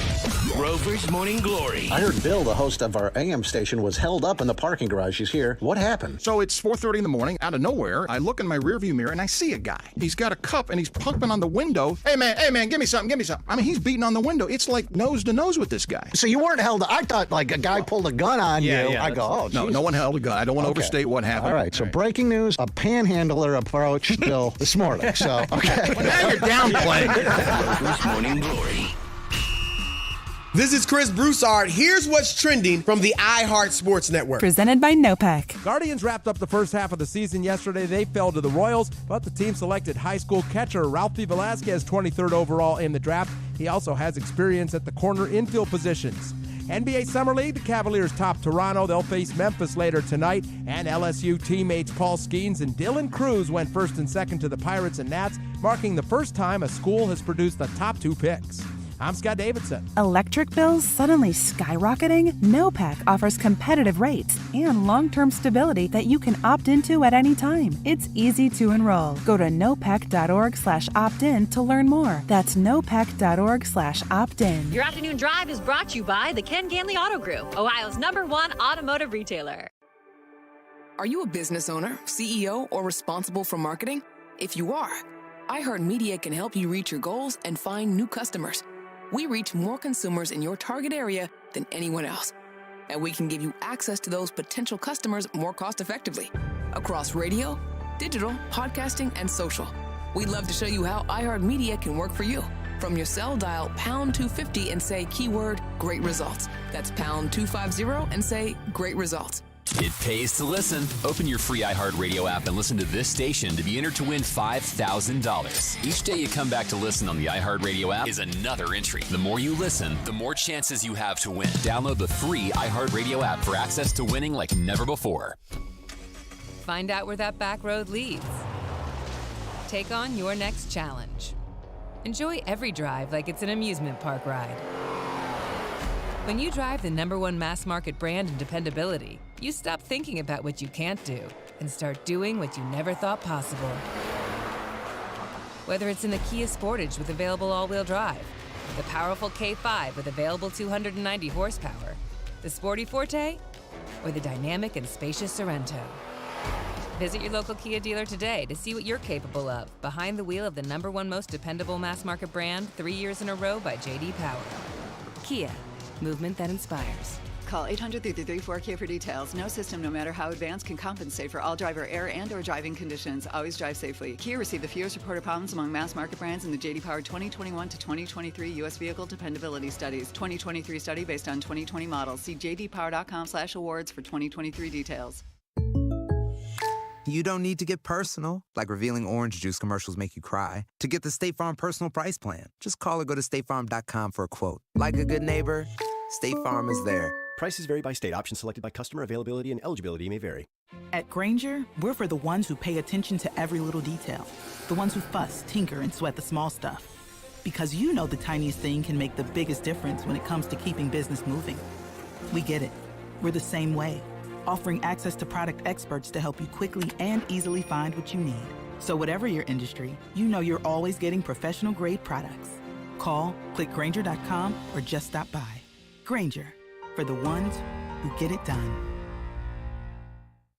Speaker 8: Rover's Morning Glory.
Speaker 16: I heard Bill, the host of our AM station, was held up in the parking garage. He's here. What happened?
Speaker 17: So it's 4:30 in the morning. Out of nowhere, I look in my rearview mirror and I see a guy. He's got a cup and he's pumping on the window. Hey man, give me something. I mean, he's beating on the window. It's like nose to nose with this guy.
Speaker 16: So you weren't held up. I thought like a guy pulled a gun on you. I go, oh,
Speaker 17: no,
Speaker 16: geez.
Speaker 17: no one held a gun. I don't want to overstate what happened.
Speaker 16: All right, so breaking news, a panhandler approached Bill this morning. So, okay.
Speaker 17: Well, now you're downplaying.
Speaker 8: Rover's Morning Glory.
Speaker 18: This is Chris Broussard. Here's what's trending from the iHeart Sports Network.
Speaker 19: Presented by NOPEC.
Speaker 20: Guardians wrapped up the first half of the season yesterday. They fell to the Royals, but the team selected high school catcher Ralphie Velasquez 23rd overall in the draft. He also has experience at the corner infield positions. NBA Summer League, the Cavaliers top Toronto. They'll face Memphis later tonight. And LSU teammates Paul Skeens and Dylan Cruz went first and second to the Pirates and Nats, marking the first time a school has produced the top 2 picks. I'm Scott Davidson.
Speaker 19: Electric bills suddenly skyrocketing? NOPEC offers competitive rates and long-term stability that you can opt into at any time. It's easy to enroll. Go to nopec.org/opt-in to learn more. That's nopec.org/opt-in.
Speaker 21: Your afternoon drive is brought to you by the Ken Ganley Auto Group, Ohio's #1 automotive retailer.
Speaker 22: Are you a business owner, CEO, or responsible for marketing? If you are, iHeartMedia can help you reach your goals and find new customers. We reach more consumers in your target area than anyone else. And we can give you access to those potential customers more cost-effectively across radio, digital, podcasting, and social. We'd love to show you how iHeartMedia can work for you. From your cell, dial pound 250 and say keyword great results. That's pound 250 and say great results.
Speaker 3: It pays to listen. Open your free iHeartRadio app and listen to this station to be entered to win $5,000. Each day you come back to listen on the iHeartRadio app is another entry. The more you listen, the more chances you have to win. Download the free iHeartRadio app for access to winning like never before.
Speaker 6: Find out where that back road leads. Take on your next challenge. Enjoy every drive like it's an amusement park ride. When you drive the #1 mass market brand in dependability, you stop thinking about what you can't do and start doing what you never thought possible. Whether it's in the Kia Sportage with available all-wheel drive, the powerful K5 with available 290 horsepower, the sporty Forte, or the dynamic and spacious Sorento. Visit your local Kia dealer today to see what you're capable of behind the wheel of the #1 most dependable mass market brand 3 years in a row by J.D. Power. Kia, movement that inspires.
Speaker 23: Call 800-333-4KIA for details. No system, no matter how advanced, can compensate for all driver error and or driving conditions. Always drive safely. Kia received the fewest reported problems among mass market brands in the J.D. Power 2021 to 2023 U.S. Vehicle Dependability Studies. 2023 study based on 2020 models. See jdpower.com/awards for 2023 details.
Speaker 24: You don't need to get personal, like revealing orange juice commercials make you cry, to get the State Farm Personal Price Plan. Just call or go to statefarm.com for a quote. Like a good neighbor, State Farm is there.
Speaker 25: Prices vary by state. Options selected by customer. Availability and eligibility may vary.
Speaker 26: At Grainger, we're for the ones who pay attention to every little detail. The ones who fuss, tinker, and sweat the small stuff. Because you know the tiniest thing can make the biggest difference when it comes to keeping business moving. We get it. We're the same way. Offering access to product experts to help you quickly and easily find what you need. So whatever your industry, you know you're always getting professional-grade products. Call, click Grainger.com, or just stop by. Grainger, for the ones who get it done.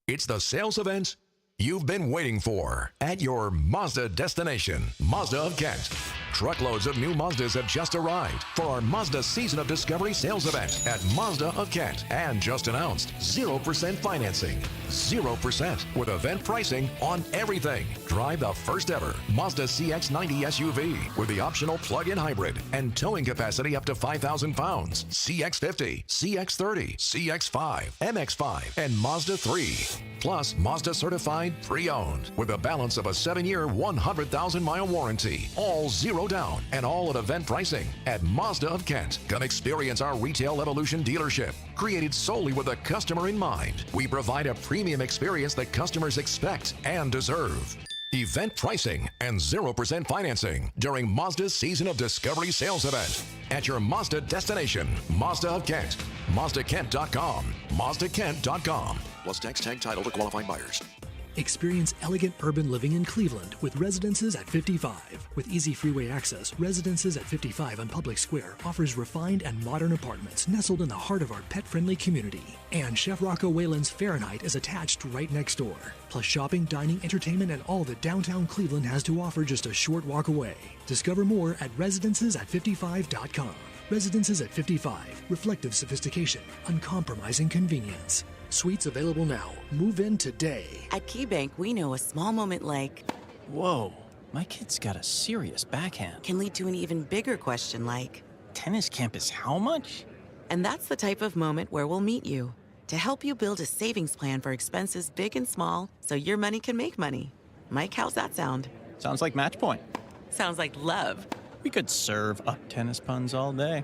Speaker 27: It's the sales event you've been waiting for at your Mazda destination, Mazda of Kent. Truckloads of new Mazdas have just arrived for our Mazda Season of Discovery sales event at Mazda of Kent. And just announced 0% financing. 0% with event pricing on everything. Drive the first ever Mazda CX-90 SUV with the optional plug-in hybrid and towing capacity up to 5,000 pounds. CX-50, CX-30, CX-5, MX-5, and Mazda 3. Plus, Mazda certified pre-owned with a balance of a 7-year, 100,000-mile warranty. All zero down and all at event pricing at Mazda of Kent. Come experience our retail evolution dealership. Created solely with the customer in mind. We provide a premium experience that customers expect and deserve. Event pricing and 0% financing during Mazda's Season of Discovery sales event at your Mazda destination, Mazda of Kent. MazdaKent.com. MazdaKent.com. Plus tax tag title to qualifying buyers.
Speaker 28: Experience elegant urban living in Cleveland with Residences at 55. With easy freeway access, Residences at 55 on Public Square offers refined and modern apartments nestled in the heart of our pet-friendly community. And Chef Rocco Whalen's Fahrenheit is attached right next door. Plus shopping, dining, entertainment, and all that downtown Cleveland has to offer just a short walk away. Discover more at residensesat55.com. Residences at 55. Reflective sophistication. Uncompromising convenience. Suites available now. Move in today.
Speaker 29: At KeyBank, we know a small moment like,
Speaker 30: whoa, my kid's got a serious backhand.
Speaker 29: Can lead to an even bigger question like,
Speaker 30: tennis camp is how much?
Speaker 29: And that's the type of moment where we'll meet you to help you build a savings plan for expenses big and small so your money can make money. Mike, how's that sound?
Speaker 30: Sounds like match point.
Speaker 29: Sounds like love.
Speaker 30: We could serve up tennis puns all day.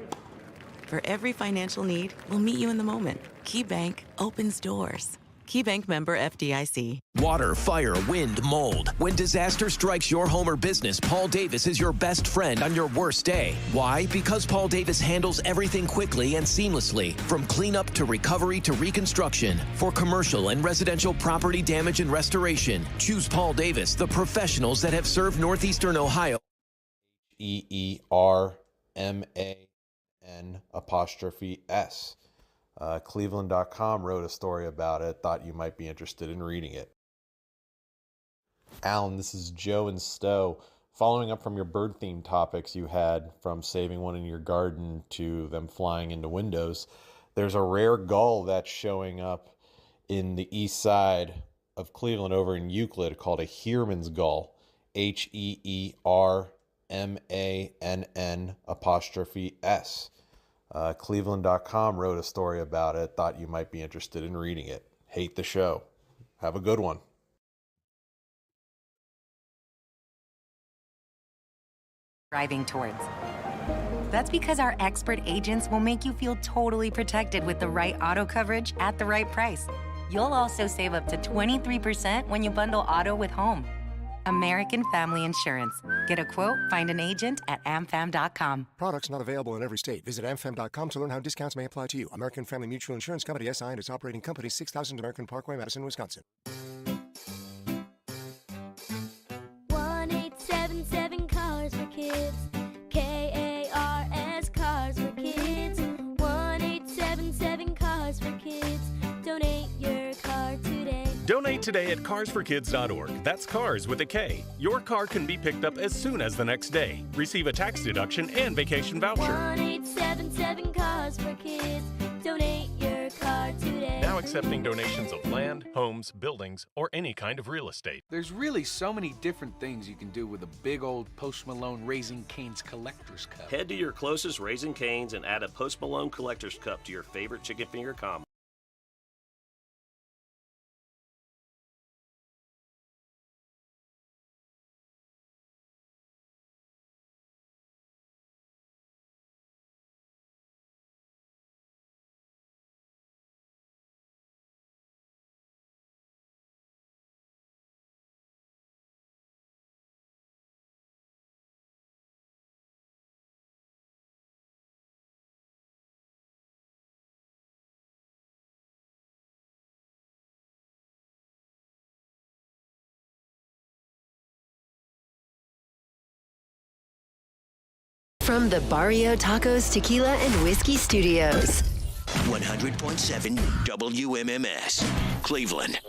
Speaker 29: For every financial need, we'll meet you in the moment. KeyBank opens doors. KeyBank member FDIC.
Speaker 31: Water, fire, wind, mold. When disaster strikes your home or business, Paul Davis is your best friend on your worst day. Why? Because Paul Davis handles everything quickly and seamlessly, from cleanup to recovery to reconstruction. For commercial and residential property damage and restoration, choose Paul Davis, the professionals that have served Northeastern Ohio.
Speaker 32: EERMAN''S. Cleveland.com wrote a story about it. Thought you might be interested in reading it. Alan, this is Joe and Stowe. Following up from your bird theme topics you had, from saving one in your garden to them flying into windows, there's a rare gull that's showing up in the east side of Cleveland over in Euclid called a Heermann's gull. HEERMAN'S. Cleveland.com wrote a story about it. Thought you might be interested in reading it. hate the show. Have a good one.
Speaker 1: Driving towards. That's because our expert agents will make you feel totally protected with the right auto coverage at the right price. You'll also save up to 23% when you bundle auto with home. American Family Insurance. Get a quote, find an agent at amfam.com.
Speaker 2: Products not available in every state. Visit amfam.com to learn how discounts may apply to you. American Family Mutual Insurance Company, SI, and its operating company, 6000 American Parkway, Madison, Wisconsin.
Speaker 4: 1877 Cars for Kids. KARS Cars for Kids. 1877 Cars for Kids. Donate your car today.
Speaker 5: Donate today at carsforkids.org. That's cars with a K. Your car can be picked up as soon as the next day. Receive a tax deduction and vacation voucher.
Speaker 4: 1877 Cars for Kids. Donate your car today.
Speaker 5: Now accepting donations of land, homes, buildings, or any kind of real estate.
Speaker 7: There's really so many different things you can do with a big old Post Malone Raising Cane's Collector's Cup.
Speaker 9: Head to your closest Raising Cane's and add a Post Malone Collector's Cup to your favorite chicken finger combo.
Speaker 10: From the Barrio Tacos Tequila and Whiskey Studios.
Speaker 8: 100.7 WMMS, Cleveland.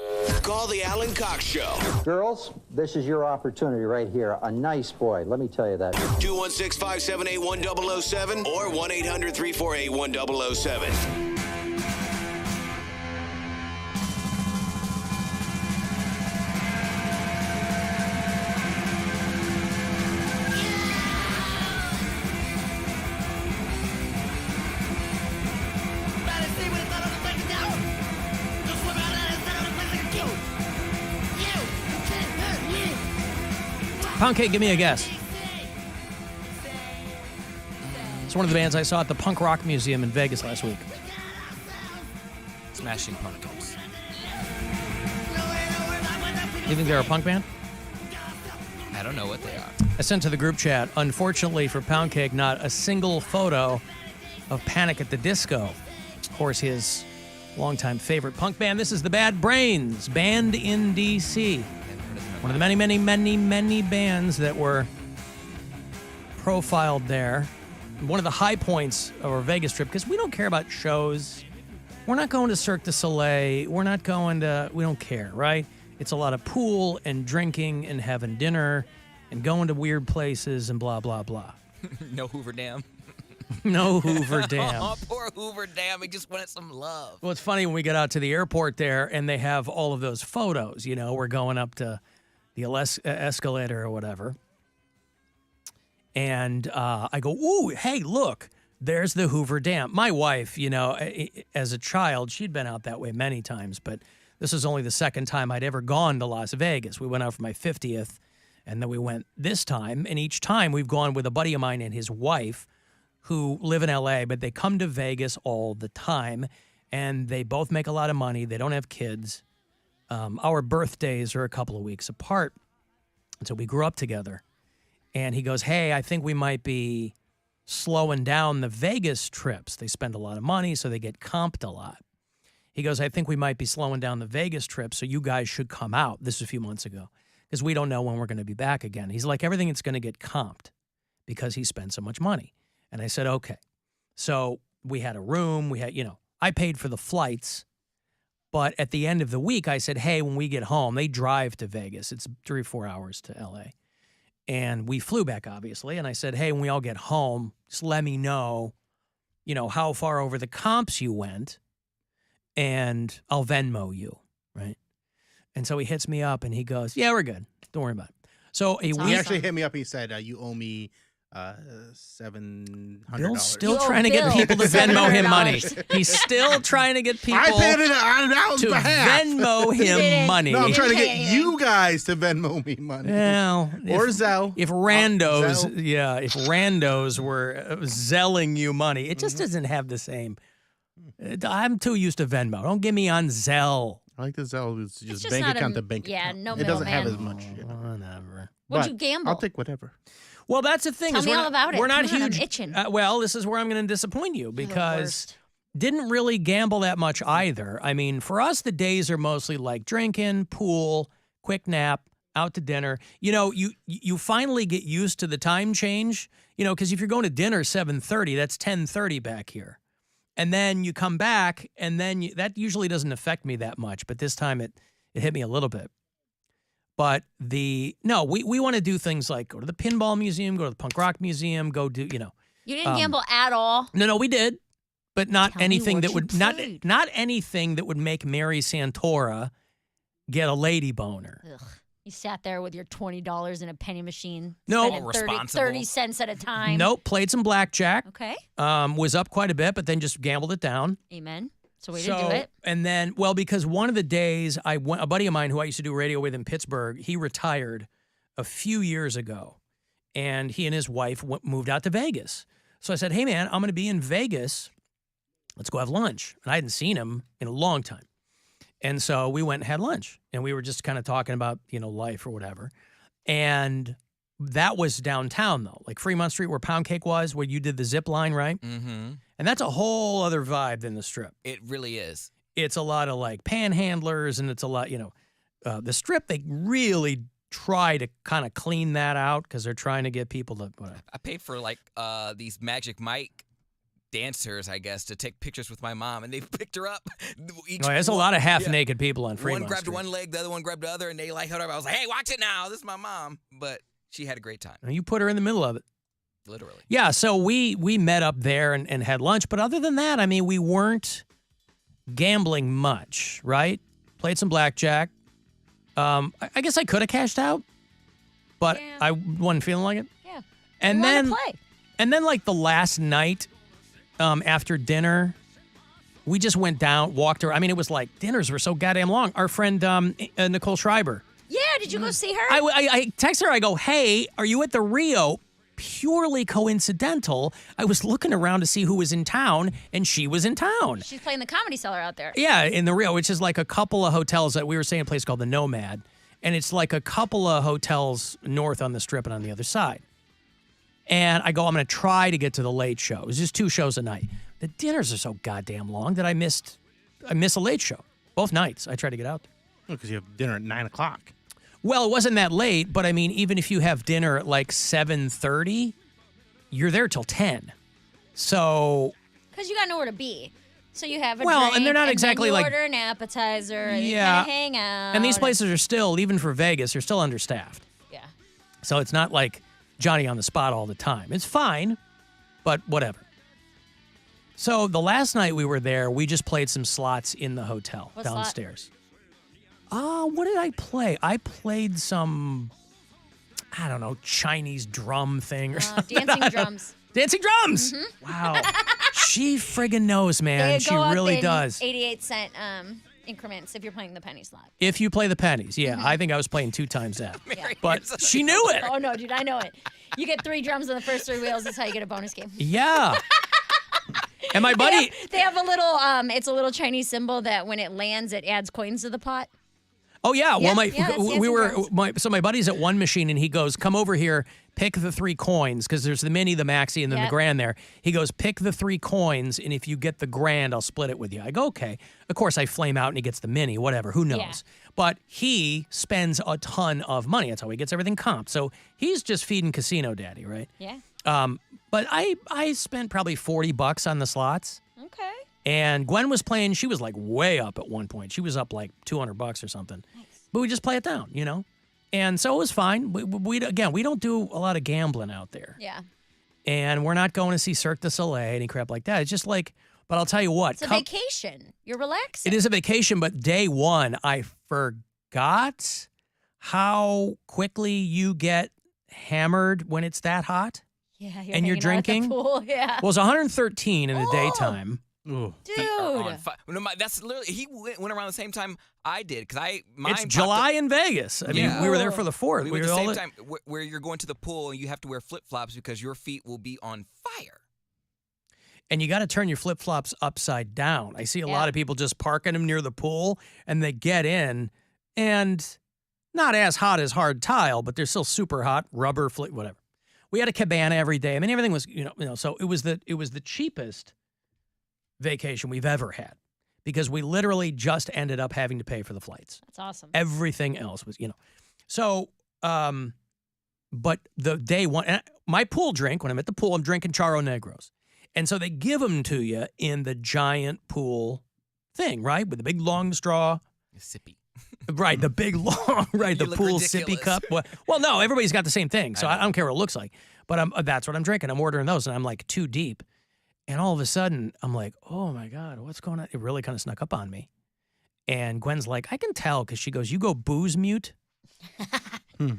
Speaker 8: Call the Alan Cox Show.
Speaker 11: Girls, this is your opportunity right here. A nice boy, let me tell you that.
Speaker 8: 216-578-1007 or 1-800-348-1007.
Speaker 12: Poundcake, give me a guess. It's one of the bands I saw at the Punk Rock Museum in Vegas last week.
Speaker 13: Smashing Pumpkins.
Speaker 12: You think they're a punk band?
Speaker 13: I don't know what they are.
Speaker 12: I sent to the group chat, unfortunately for Poundcake, not a single photo of Panic at the Disco. Of course, his longtime favorite punk band. This is the Bad Brains, band in D.C. One of the many, many, many, many bands that were profiled there. One of the high points of our Vegas trip, because we don't care about shows. We're not going to Cirque du Soleil. We don't care, right? It's a lot of pool and drinking and having dinner and going to weird places and blah, blah, blah.
Speaker 13: No Hoover Dam.
Speaker 12: No Hoover Dam.
Speaker 13: Oh, poor Hoover Dam. He just wanted some love.
Speaker 12: Well, it's funny when we get out to the airport there and they have all of those photos. You know, we're going up to the escalator or whatever. And I go, ooh, hey, look, there's the Hoover Dam. My wife, you know, as a child, she'd been out that way many times, but this is only the second time I'd ever gone to Las Vegas. We went out for my 50th, and then we went this time. And each time we've gone with a buddy of mine and his wife who live in L.A., but they come to Vegas all the time, and they both make a lot of money. They don't have kids. Our birthdays are a couple of weeks apart, and so we grew up together. And he goes, hey, I think we might be slowing down the Vegas trips. They spend a lot of money, so they get comped a lot. He goes, I think we might be slowing down the Vegas trip, so you guys should come out. This was a few months ago, because we don't know when we're going to be back again. He's like, everything is going to get comped because he spent so much money. And I said, okay. So we had a room. We had, I paid for the flights. But at the end of the week, I said, hey, when we get home, they drive to Vegas. It's 3 or 4 hours to L.A. And we flew back, obviously. And I said, hey, when we all get home, just let me know, how far over the comps you went, and I'll Venmo you, right? And so he hits me up, and he goes, yeah, we're good. Don't worry about it. So
Speaker 14: he actually hit me up. He said, you owe me
Speaker 3: $700.
Speaker 12: Bill's still trying to get people to Venmo him money. He's still trying to get people
Speaker 3: I paid it on Alan's
Speaker 12: to
Speaker 3: behalf.
Speaker 12: Venmo him money.
Speaker 3: No, I'm trying to get you guys to Venmo me money.
Speaker 12: Well,
Speaker 3: or Zelle.
Speaker 12: If randos,
Speaker 3: Zelle.
Speaker 12: if randos were zelling you money, it just doesn't have the same. I'm too used to Venmo. Don't get me on Zelle.
Speaker 3: I like the Zelle. It's
Speaker 4: just
Speaker 3: bank
Speaker 4: not
Speaker 3: account
Speaker 4: a-
Speaker 3: to bank
Speaker 4: yeah,
Speaker 3: account.
Speaker 4: no
Speaker 3: It doesn't have
Speaker 4: middleman.
Speaker 3: as much.
Speaker 12: Whatever.
Speaker 4: What'd
Speaker 3: But
Speaker 4: you gamble?
Speaker 3: I'll take whatever.
Speaker 12: Well, that's the thing.
Speaker 4: Tell
Speaker 12: is
Speaker 4: me
Speaker 12: we're
Speaker 4: all
Speaker 12: not,
Speaker 4: about it.
Speaker 12: We're not
Speaker 4: Come on, I'm
Speaker 12: huge.
Speaker 4: itching.
Speaker 12: Well, this is where I'm going to disappoint you because didn't really gamble that much either. I mean, for us, the days are mostly like drinking, pool, quick nap, out to dinner. You know, you finally get used to the time change. You know, because if you're going to dinner 7:30, that's 10:30 back here, and then you come back, and then that usually doesn't affect me that much. But this time it hit me a little bit. But we want to do things like go to the pinball museum, go to the punk rock museum, go do,
Speaker 4: You didn't gamble at all?
Speaker 12: No, we did. But not
Speaker 4: Tell me
Speaker 12: anything
Speaker 4: what
Speaker 12: that
Speaker 4: you
Speaker 12: would
Speaker 4: played.
Speaker 12: not anything that would make Mary Santora get a lady boner.
Speaker 4: Ugh. You sat there with your $20 in a penny machine.
Speaker 12: No.
Speaker 4: spending 30 cents at a time.
Speaker 12: Nope, played some blackjack.
Speaker 4: Okay.
Speaker 12: Was up quite a bit, but then just gambled it down.
Speaker 4: Amen. So we did do it.
Speaker 12: And then, well, because one of the days a buddy of mine who I used to do radio with in Pittsburgh, he retired a few years ago, and he and his wife moved out to Vegas. So I said, hey, man, I'm going to be in Vegas. Let's go have lunch. And I hadn't seen him in a long time. And so we went and had lunch, and we were just kind of talking about, life or whatever. And that was downtown, though, like Fremont Street where Poundcake was, where you did the zip line, right?
Speaker 13: Mm-hmm.
Speaker 12: And that's a whole other vibe than the Strip.
Speaker 13: It really is.
Speaker 12: It's a lot of like panhandlers, and it's a lot, the Strip, they really try to kind of clean that out because they're trying to get people to.
Speaker 13: I paid for like these Magic Mike dancers, I guess, to take pictures with my mom, and they picked her up.
Speaker 12: There's a lot of half-naked people on Fremont
Speaker 13: One grabbed
Speaker 12: Street.
Speaker 13: one leg, the other one grabbed the other, and they like held her up. I was like, hey, watch it now. This is my mom. But she had a great time.
Speaker 12: You put her in the middle of it.
Speaker 13: Literally.
Speaker 12: Yeah, so we met up there and had lunch. But other than that, I mean, we weren't gambling much, right? Played some blackjack. I guess I could have cashed out, but I wasn't feeling like it.
Speaker 4: Yeah.
Speaker 12: And
Speaker 4: You wanna
Speaker 12: then,
Speaker 4: play.
Speaker 12: and then like the last night after dinner, we just went down, walked around. I mean, it was like dinners were so goddamn long. Our friend Nicole Schreiber.
Speaker 4: Yeah, did you go see her?
Speaker 12: I text her. I go, hey, are you at the Rio? Purely coincidental. I was looking around to see who was in town, and she was in town.
Speaker 4: She's playing the Comedy Cellar out there.
Speaker 12: Yeah, in the Rio, which is like a couple of hotels that we were staying in a place called the Nomad. And it's like a couple of hotels north on the Strip and on the other side. And I go, I'm going to try to get to the late show. It was just 2 shows a night. The dinners are so goddamn long that I miss a late show. Both nights I tried to get out there.
Speaker 3: Because you have dinner at 9 o'clock.
Speaker 12: Well, it wasn't that late, but I mean, even if you have dinner at like 7:30, you're there till 10. So,
Speaker 4: Because you got nowhere to be. So you have a
Speaker 12: Well,
Speaker 4: drink,
Speaker 12: and they're not
Speaker 4: then
Speaker 12: exactly
Speaker 4: you
Speaker 12: like-
Speaker 4: order an appetizer, and you
Speaker 12: Yeah.
Speaker 4: kind of hang out.
Speaker 12: and these places are still, even for Vegas, they're still understaffed.
Speaker 4: Yeah.
Speaker 12: So it's not like Johnny on the spot all the time. It's fine, but whatever. So the last night we were there, we just played some slots in the hotel
Speaker 4: What slot?
Speaker 12: downstairs. What did I play? I played some, I don't know, Chinese drum thing or something.
Speaker 4: Dancing drums.
Speaker 12: Dancing drums! Wow. She friggin' knows, man.
Speaker 4: They
Speaker 12: She
Speaker 4: go up
Speaker 12: really
Speaker 4: in
Speaker 12: does.
Speaker 4: 88-cent increments if you're playing the penny slot.
Speaker 12: If you play the pennies, yeah. I think I was playing 2 times that. But she knew it.
Speaker 4: Oh, no, dude, I know it. You get 3 drums on the first 3 wheels. That's how you get a bonus game.
Speaker 12: Yeah. And my buddy,
Speaker 4: They have a little, it's a little Chinese symbol that when it lands, it adds coins to the pot.
Speaker 12: oh yeah, well
Speaker 4: Yeah, that's
Speaker 12: we
Speaker 4: dancing
Speaker 12: were
Speaker 4: drums.
Speaker 12: my buddy's at one machine and he goes, "Come over here, pick the 3 coins because there's the mini, the maxi, and then the
Speaker 4: Yep.
Speaker 12: grand there." He goes, "Pick the 3 coins, and if you get the grand, I'll split it with you." I go, "Okay." Of course, I flame out and he gets the mini, whatever. Who knows?
Speaker 4: Yeah.
Speaker 12: But he spends a ton of money. That's how he gets everything comped. So he's just feeding casino daddy, right?
Speaker 4: Yeah.
Speaker 12: But I spent probably $40 on the slots.
Speaker 4: Okay.
Speaker 12: And Gwen was playing. She was like way up at one point. She was up like $200 or something. Nice. But we just play it down, you know? And so it was fine. We don't do a lot of gambling out there.
Speaker 4: Yeah.
Speaker 12: And we're not going to see Cirque du Soleil, any crap like that. It's just like, but I'll tell you what.
Speaker 4: It's a vacation. You're relaxing.
Speaker 12: It is a vacation, but day one, I forgot how quickly you get hammered when it's that hot.
Speaker 6: Yeah,
Speaker 12: and you're drinking.
Speaker 6: Pool. Yeah.
Speaker 12: Well, it's 113 in the daytime. Ooh.
Speaker 6: Dude.
Speaker 13: That's literally, he went around the same time I did.
Speaker 12: It's July in Vegas. I mean, we were there for the 4th.
Speaker 13: We were at the same time where you're going to the pool and you have to wear flip-flops because your feet will be on fire.
Speaker 12: And you got to turn your flip-flops upside down. I see a lot of people just parking them near the pool, and they get in, and not as hot as hard tile, but they're still super hot, rubber, whatever. We had a cabana every day. I mean, everything was, so it was the cheapest vacation we've ever had because we literally just ended up having to pay for the flights.
Speaker 6: That's awesome.
Speaker 12: Everything else was, So, but the day one, my pool drink, when I'm at the pool, I'm drinking Charo Negros. And so they give them to you in the giant pool thing, right? With the big long straw.
Speaker 13: Sippy.
Speaker 12: Right, the big long, right, the pool
Speaker 13: ridiculous.
Speaker 12: sippy cup. Well, no, everybody's got the same thing, so I don't care what it looks like. But that's what I'm drinking. I'm ordering those, and I'm like too deep. And all of a sudden, I'm like, oh my God, what's going on? It really kind of snuck up on me. And Gwen's like, I can tell, because she goes, you go booze mute?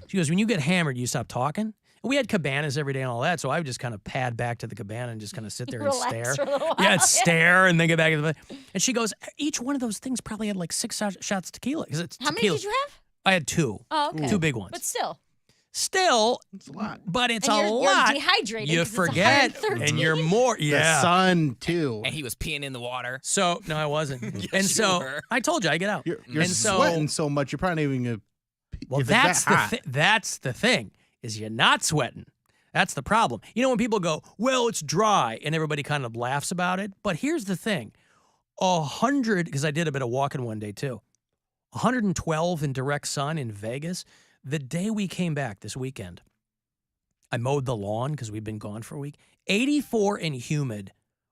Speaker 12: She goes, when you get hammered, you stop talking? And we had cabanas every day and all that, so I would just kind of pad back to the cabana and just kind of sit there and stare.
Speaker 6: For a little while.
Speaker 12: Yeah, stare and then get back to the. And she goes, each one of those things probably had like 6 shots tequila. It's
Speaker 6: How
Speaker 12: tequila.
Speaker 6: many did you have?
Speaker 12: I had 2.
Speaker 6: Oh, okay.
Speaker 12: 2 big ones.
Speaker 6: But still.
Speaker 12: It's a lot. But it's
Speaker 6: And
Speaker 12: a
Speaker 6: you're
Speaker 12: lot.
Speaker 6: dehydrated
Speaker 12: You
Speaker 6: 'cause it's
Speaker 12: forget,
Speaker 6: 113.
Speaker 12: and you're more. Yeah.
Speaker 3: The sun, too.
Speaker 13: And he was peeing in the water.
Speaker 12: So, no, I wasn't.
Speaker 13: Yes,
Speaker 12: and
Speaker 13: you
Speaker 12: so,
Speaker 13: were.
Speaker 12: I told you, I get out.
Speaker 3: You're
Speaker 12: and
Speaker 3: sweating so much, you're probably not even
Speaker 12: Well,
Speaker 3: if
Speaker 12: that's
Speaker 3: it's that hot.
Speaker 12: that's the thing, is you're not sweating. That's the problem. You know, when people go, well, it's dry, and everybody kind of laughs about it. But here's the thing. 100, because I did a bit of walking one day, too. 112 in direct sun in Vegas. The day we came back this weekend, I mowed the lawn because we've been gone for a week. 84 and humid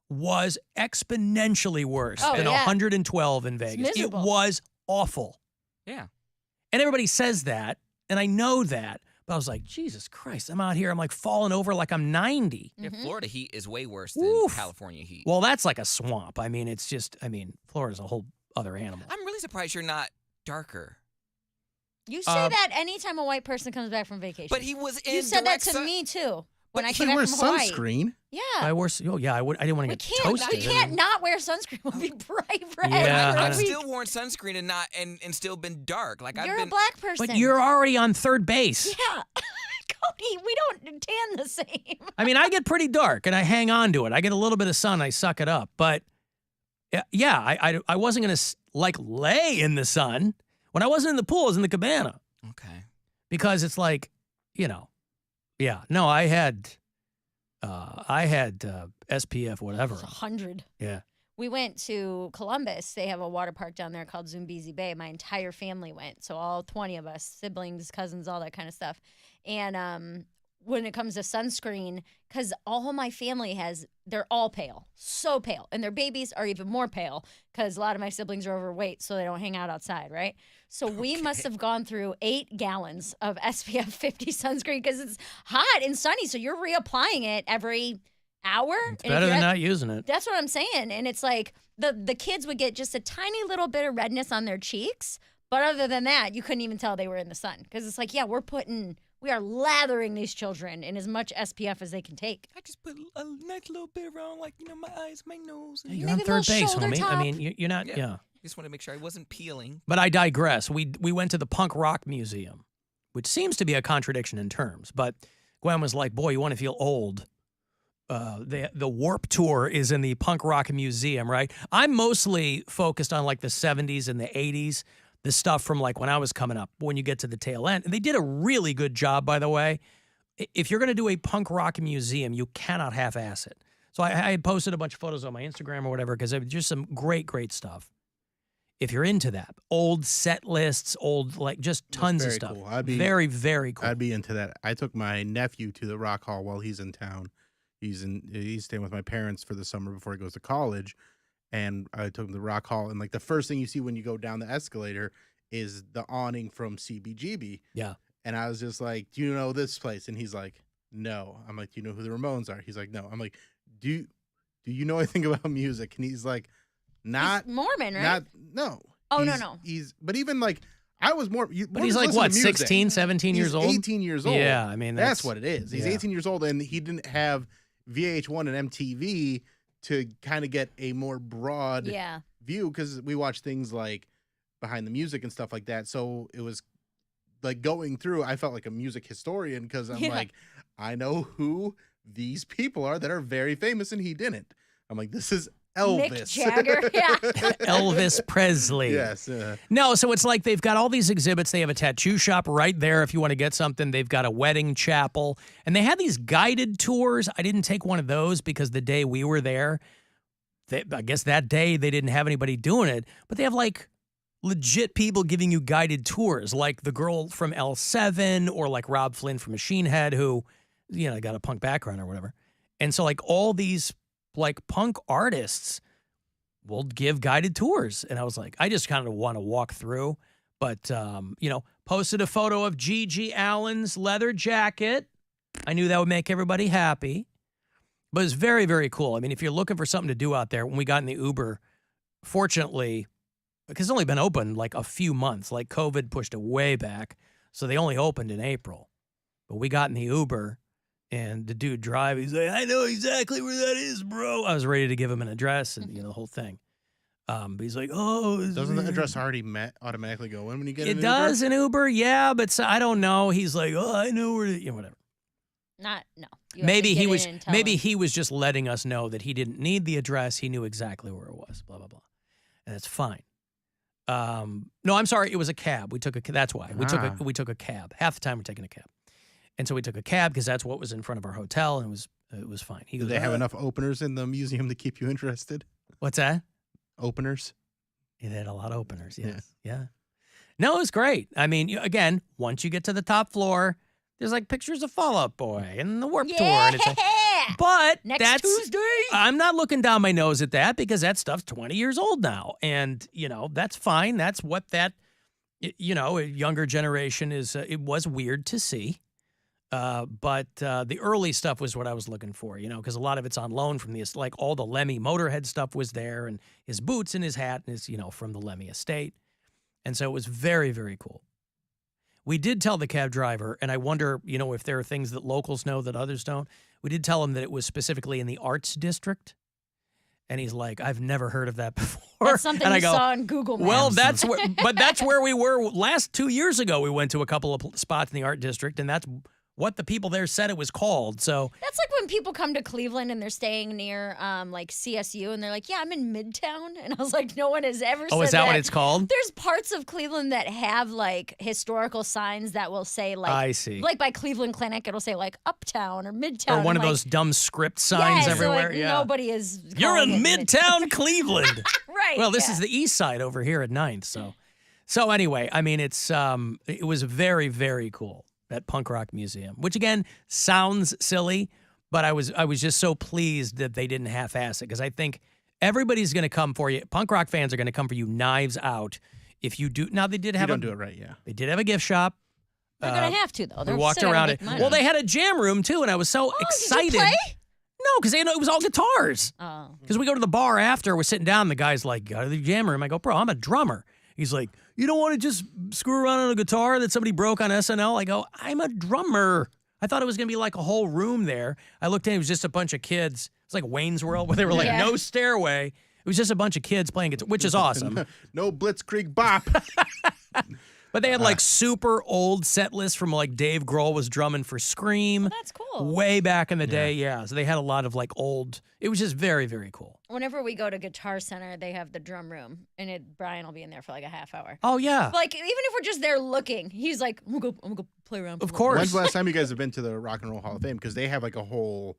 Speaker 12: was exponentially worse than 112 in Vegas. It
Speaker 6: miserable.
Speaker 12: was awful.
Speaker 13: Yeah.
Speaker 12: And everybody says that, and I know that. But I was like, Jesus Christ, I'm out here. I'm like falling over like I'm 90.
Speaker 13: Yeah, Florida heat is way worse than California heat.
Speaker 12: Well, that's like a swamp. I mean, it's just, Florida's a whole other animal.
Speaker 13: I'm really surprised you're not darker.
Speaker 6: You say that anytime a white person comes back from vacation.
Speaker 13: But he was in
Speaker 6: You said that
Speaker 13: direct
Speaker 6: to
Speaker 13: sun-
Speaker 6: me, too. When I
Speaker 3: You
Speaker 6: came back
Speaker 3: wear
Speaker 6: from Hawaii.
Speaker 3: sunscreen.
Speaker 6: Yeah.
Speaker 12: I wore, I didn't want to get toasted.
Speaker 6: We can't not wear sunscreen. We'll be bright red.
Speaker 12: Yeah,
Speaker 13: I've still worn sunscreen and still been dark. Like
Speaker 6: You're
Speaker 13: I've been
Speaker 6: a black person.
Speaker 12: But you're already on third base.
Speaker 6: Yeah. Cody, we don't tan the same.
Speaker 12: I mean, I get pretty dark, and I hang on to it. I get a little bit of sun, I suck it up. But, yeah, I wasn't going to, lay in the sun. When I wasn't in the pool, I was in the cabana.
Speaker 13: Okay.
Speaker 12: Because it's like, yeah. No, I had SPF, whatever.
Speaker 6: 100.
Speaker 12: Yeah.
Speaker 6: We went to Columbus. They have a water park down there called Zumbizi Bay. My entire family went. So all 20 of us, siblings, cousins, all that kind of stuff. And when it comes to sunscreen, because all my family they're all pale, so pale. And their babies are even more pale because a lot of my siblings are overweight, so they don't hang out outside, right? So we must have gone through 8 gallons of SPF 50 sunscreen because it's hot and sunny. So you're reapplying it every hour.
Speaker 12: It's better than not using it.
Speaker 6: That's what I'm saying. And it's like the kids would get just a tiny little bit of redness on their cheeks. But other than that, you couldn't even tell they were in the sun. Because it's like, we are lathering these children in as much SPF as they can take.
Speaker 13: I just put a nice little bit around, my eyes, my nose.
Speaker 12: You're on third base, homie.
Speaker 6: top.
Speaker 12: I mean, you're not, yeah.
Speaker 13: Just want to make sure I wasn't peeling.
Speaker 12: But I digress. We went to the Punk Rock Museum, which seems to be a contradiction in terms. But Gwen was like, boy, you want to feel old. The Warp Tour is in the Punk Rock Museum, right? I'm mostly focused on the 70s and the 80s, the stuff from when I was coming up, when you get to the tail end. And they did a really good job, by the way. If you're going to do a punk rock museum, you cannot half-ass it. So I had posted a bunch of photos on my Instagram or whatever because there's just some great, great stuff. If you're into that, old set lists, just tons of stuff.
Speaker 3: Cool.
Speaker 12: Very, very cool.
Speaker 3: I'd be into that. I took my nephew to the Rock Hall while he's in town. He's staying with my parents for the summer before he goes to college. And I took him to the Rock Hall. And the first thing you see when you go down the escalator is the awning from CBGB.
Speaker 12: Yeah.
Speaker 3: And I was just like, do you know this place? And he's like, no. I'm like, do you know who the Ramones are? He's like, no. I'm like, do you know anything about music? And he's like, not.
Speaker 6: He's Mormon, right?
Speaker 3: Not, no.
Speaker 6: Oh, no.
Speaker 3: But even I was more.
Speaker 12: But he's like, what, 16, 17 years old?
Speaker 3: 18 years old.
Speaker 12: Yeah, I mean,
Speaker 3: that's what it is. He's
Speaker 12: yeah.
Speaker 3: 18 years old, and he didn't have VH1 and MTV to kind of get a more broad view, because we watch things like Behind the Music and stuff like that. So it was like going through, I felt like a music historian, because I'm like, I know who these people are that are very famous, and he didn't. I'm like, this is Elvis.
Speaker 6: Mick Jagger, yeah.
Speaker 12: Elvis Presley.
Speaker 3: Yes.
Speaker 12: No, so it's like they've got all these exhibits. They have a tattoo shop right there if you want to get something. They've got a wedding chapel. And they had these guided tours. I didn't take one of those because the day we were there, I guess that day they didn't have anybody doing it. But they have like legit people giving you guided tours, like the girl from L7 or like Rob Flynn from Machine Head, who, got a punk background or whatever. And so like all these like punk artists will give guided tours. And I was like, I just kind of want to walk through. But, posted a photo of Gigi Allen's leather jacket. I knew that would make everybody happy. But it's very, very cool. I mean, if you're looking for something to do out there, when we got in the Uber, fortunately, because it's only been open like a few months, like COVID pushed it way back. So they only opened in April. But we got in the Uber. And the dude driving, he's like, I know exactly where that is, bro. I was ready to give him an address and, the whole thing. But he's like,
Speaker 3: doesn't the address already automatically go in when you get in
Speaker 12: It does
Speaker 3: Uber?
Speaker 12: in Uber, yeah, but I don't know. He's like, I know where, whatever.
Speaker 6: No. You have
Speaker 12: Maybe
Speaker 6: to
Speaker 12: he
Speaker 6: get
Speaker 12: was
Speaker 6: in and tell
Speaker 12: maybe
Speaker 6: him.
Speaker 12: he was just letting us know that he didn't need the address. He knew exactly where it was, blah, blah, blah. And that's fine. No, I'm sorry. It was a cab. That's why. We took a cab. Half the time we're taking a cab. And so we took a cab because that's what was in front of our hotel, and it was fine.
Speaker 3: Did they have enough openers in the museum to keep you interested?
Speaker 12: What's that?
Speaker 3: Openers?
Speaker 12: Yeah, they had a lot of openers, yes. Yeah. No, it was great. I mean, again, once you get to the top floor, there's like pictures of Fall Out Boy and the Warped Tour. And it's like, but
Speaker 6: Next Tuesday.
Speaker 12: I'm not looking down my nose at that because that stuff's 20 years old now. And, that's fine. That's what that, a younger generation is. It was weird to see. But the early stuff was what I was looking for, because a lot of it's on loan from like all the Lemmy Motorhead stuff was there, and his boots and his hat is, from the Lemmy estate. And so it was very, very cool. We did tell the cab driver, and I wonder, if there are things that locals know that others don't. We did tell him that it was specifically in the arts district. And he's like, I've never heard of that before.
Speaker 6: That's something
Speaker 12: and
Speaker 6: you saw on Google Maps.
Speaker 12: Well, that's where we were last 2 years ago. We went to a couple of spots in the art district, and that's what the people there said it was called. So
Speaker 6: that's like when people come to Cleveland and they're staying near like CSU and they're like, yeah, I'm in Midtown. And I was like, no one has ever said that.
Speaker 12: Oh, is that what it's called?
Speaker 6: There's parts of Cleveland that have like historical signs that will say like,
Speaker 12: I see.
Speaker 6: Like by Cleveland Clinic, it'll say like Uptown or Midtown.
Speaker 12: Or one of those dumb script signs everywhere.
Speaker 6: So like,
Speaker 12: yeah.
Speaker 6: Nobody is.
Speaker 12: You're in Midtown Cleveland.
Speaker 6: Right.
Speaker 12: Well, this is the east side over here at 9th. So anyway, I mean, it was very, very cool. That punk rock museum, which again sounds silly, but I was just so pleased that they didn't half-ass it, because I think everybody's going to come for you. Punk rock fans are going to come for you knives out if you do. Now they did have
Speaker 3: don't do it right, yeah.
Speaker 12: They did have a gift shop.
Speaker 6: They're going to have to though.
Speaker 12: We walked around it. Well, they had a jam room too, and I was so excited.
Speaker 6: Did you play?
Speaker 12: No, because it was all guitars.
Speaker 6: Oh.
Speaker 12: Because we go to the bar after, we're sitting down, and the guy's like, go to the jam room. I go, bro, I'm a drummer. He's like, you don't want to just screw around on a guitar that somebody broke on SNL? I go, I'm a drummer. I thought it was going to be like a whole room there. I looked in, it was just a bunch of kids. It's like Wayne's World, where they were like, no stairway. It was just a bunch of kids playing guitar, which is awesome.
Speaker 3: No Blitzkrieg bop.
Speaker 12: But they had like super old set lists from like Dave Grohl was drumming for Scream.
Speaker 6: That's cool.
Speaker 12: Way back in the day, yeah. So they had a lot of like old, it was just very, very cool.
Speaker 6: Whenever we go to Guitar Center, they have the drum room, and Brian will be in there for like a half hour.
Speaker 12: Oh, yeah.
Speaker 6: Like, even if we're just there looking, he's like, I'm gonna go play around.
Speaker 12: Of course.
Speaker 3: When's the last time you guys have been to the Rock and Roll Hall of Fame? Because they have like a whole